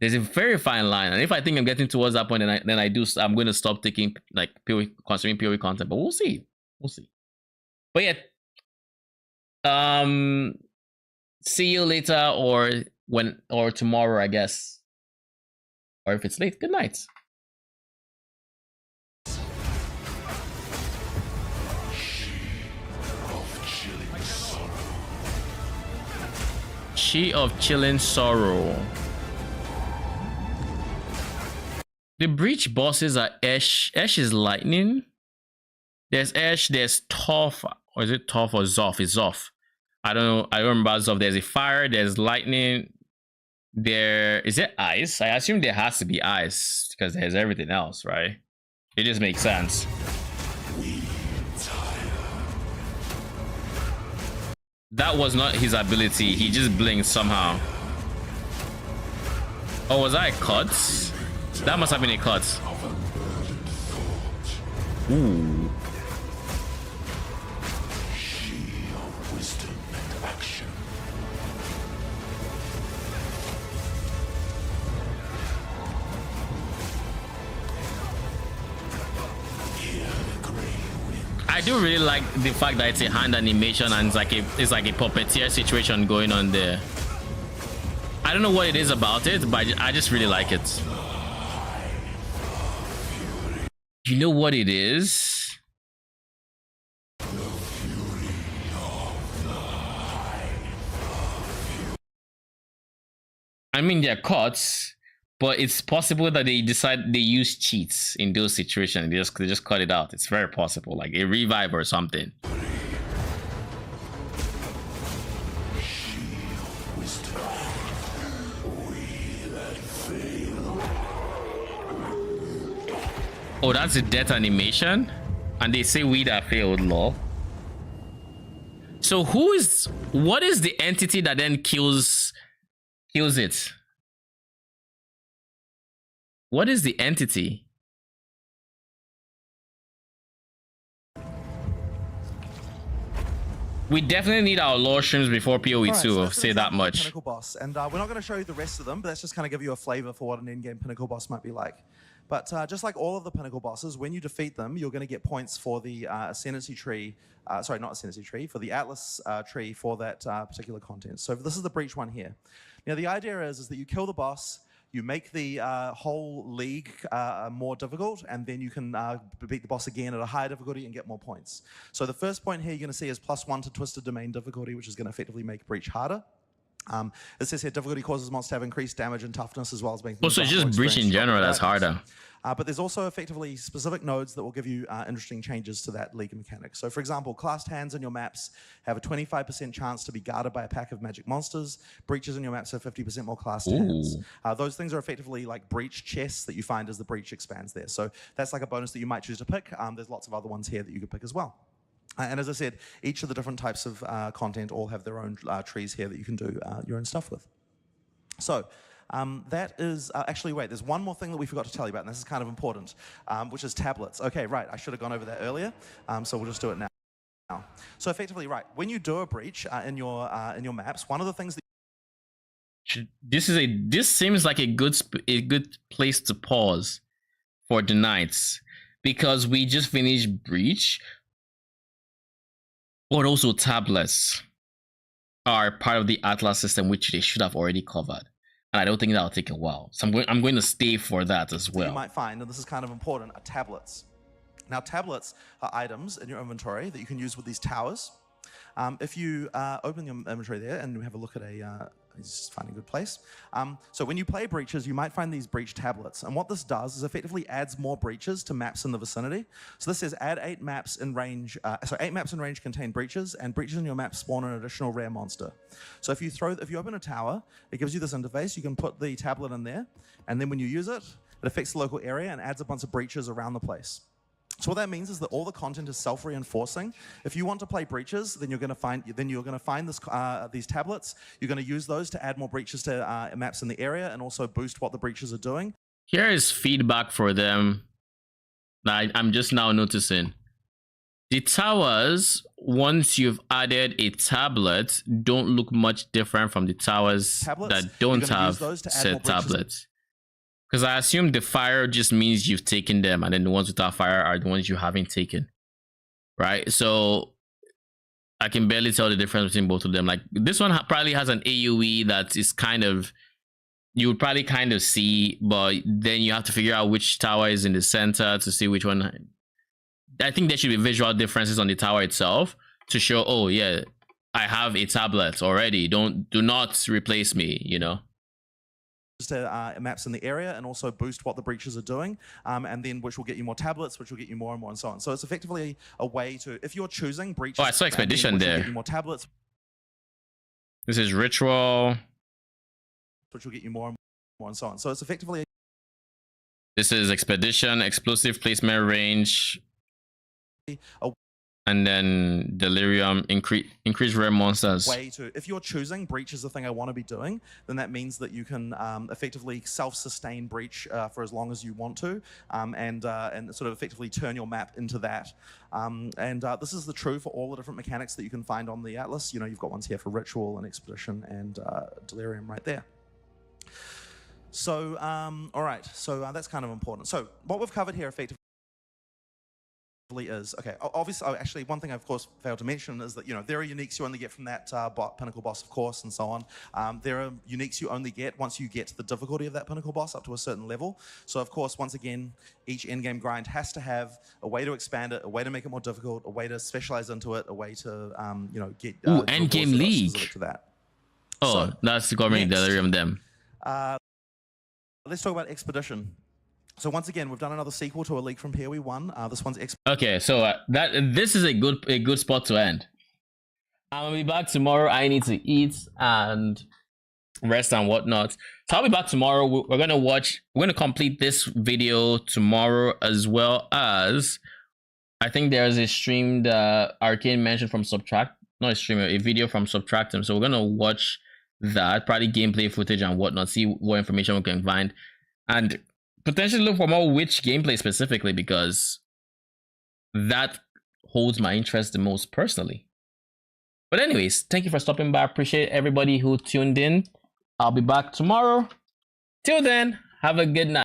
There's a very fine line, and if I think I'm getting towards that point, then I'm going to stop taking like PoE, consuming PoE content. But we'll see, But yeah, see you later, or tomorrow, I guess, or if it's late, good night. She of Chilling Sorrow. The breach bosses are Esh. Esh is lightning. There's Esh, there's Toph, or is it Toph or Zoff? It's Zoff. I don't know. I don't remember Zoff. There's a fire, there's lightning. There is it ice? I assume there has to be ice because there's everything else, right? It just makes sense. That was not his ability. He just blinked somehow. Oh, was that a cut? That must have been a cut. Ooh. I do really like the fact that it's a hand animation and it's like a puppeteer situation going on there. I don't know what it is about it, but I just really like it. You know what it is? I mean, they're cuts, but it's possible that they use cheats in those situations. They just cut it out. It's very possible, like a revive or something. Oh, that's a death animation, and they say we that failed, lol. So what is the entity that then kills it? What is the entity? We definitely need our lore streams before PoE 2, I'll say that much.
Pinnacle boss, and we're not going to show you the rest of them, but that's just kind of give you a flavor for what an in-game Pinnacle boss might be like. But just like all of the Pinnacle bosses, when you defeat them, you're going to get points for the Ascendancy tree, sorry, not Ascendancy tree, for the Atlas tree for that particular content. So this is the Breach one here. Now the idea is that you kill the boss, you make the whole league more difficult, and then you can beat the boss again at a higher difficulty and get more points. So the first point here you're going to see is +1 to Twisted Domain difficulty, which is going to effectively make Breach harder. It says here difficulty causes monsters to have increased damage and toughness as well as making.
Also, just Breach in general, that's harder.
But there's also effectively specific nodes that will give you interesting changes to that league mechanic. So for example, classed hands in your maps have a 25% chance to be guarded by a pack of magic monsters. Breaches in your maps have 50% more classed hands. Those things are effectively like breach chests that you find as the breach expands there. So that's like a bonus that you might choose to pick. There's lots of other ones here that you could pick as well. And as I said, each of the different types of content all have their own trees here that you can do your own stuff with. So that is, actually wait, there's one more thing that we forgot to tell you about, and this is kind of important, which is tablets. Okay, right, I should have gone over that earlier, so we'll just do it now. So effectively, right, when you do a breach in your maps, one of the things that
this seems like a good place to pause for the nights, because we just finished Breach. But also tablets are part of the Atlas system, which they should have already covered. And I don't think that'll take a while. So I'm going to stay for that as well.
You might find, and this is kind of important, are tablets. Now, tablets are items in your inventory that you can use with these towers. If you open your inventory there and have a look at just find a good place. So when you play breaches, you might find these breach tablets. And what this does is effectively adds more breaches to maps in the vicinity. So this says add 8 maps in range, 8 maps in range contain breaches, and breaches in your map spawn an additional rare monster. So if you open a tower, it gives you this interface. You can put the tablet in there, and then when you use it, it affects the local area and adds a bunch of breaches around the place. So what that means is that all the content is self-reinforcing. If you want to play breaches, then you're going to find this, these tablets. You're going to use those to add more breaches to maps in the area and also boost what the breaches are doing.
Here is feedback for them that I'm just now noticing. The towers, once you've added a tablet, don't look much different from the towers that don't have said tablets. Because I assume the fire just means you've taken them, and then the ones without fire are the ones you haven't taken. Right? So I can barely tell the difference between both of them. Like, this one probably has an AoE that is kind of, you would probably kind of see, but then you have to figure out which tower is in the center to see which one. I think there should be visual differences on the tower itself to show, oh yeah, I have a tablet already. Do not replace me, you know.
To maps in the area and also boost what the breaches are doing, and then which will get you more tablets, which will get you more and more and so on. So it's effectively a way to, if you're choosing breaches,
oh, I saw expedition there.
Get you more tablets.
This is ritual,
which will get you more and more and so on. So it's effectively.
This is expedition, explosive placement range, and then delirium, increase rare monsters.
Way to, if you're choosing breach is the thing I want to be doing, then that means that you can effectively self-sustain breach for as long as you want to, and sort of effectively turn your map into that. This is the true for all the different mechanics that you can find on the Atlas. You know, you've got ones here for ritual and expedition and delirium right there. So, all right, so that's kind of important. So what we've covered here effectively is, okay, obviously, actually, one thing I, of course, failed to mention is that, you know, there are uniques you only get from that pinnacle boss, of course, and so on. There are uniques you only get once you get the difficulty of that pinnacle boss up to a certain level. So, of course, once again, each endgame grind has to have a way to expand it, a way to make it more difficult, a way to specialize into it, a way to, you know, get
endgame league
to that.
Oh, so, that's covering delirium them.
Let's talk about expedition. So once again, we've done another sequel to a leak from PoE 1. This one's
okay. So this is a good spot to end. I'm gonna be back tomorrow. I need to eat and rest and whatnot. So I'll be back tomorrow. We're gonna complete this video tomorrow, as well as I think there's a streamed Arcane mentioned from Subtract, not a stream, a video from Subtractum. So we're gonna watch that, probably gameplay footage and whatnot, see what information we can find, and potentially look for more witch gameplay specifically, because that holds my interest the most personally. But anyways, thank you for stopping by. I appreciate everybody who tuned in. I'll be back tomorrow. Till then, have a good night.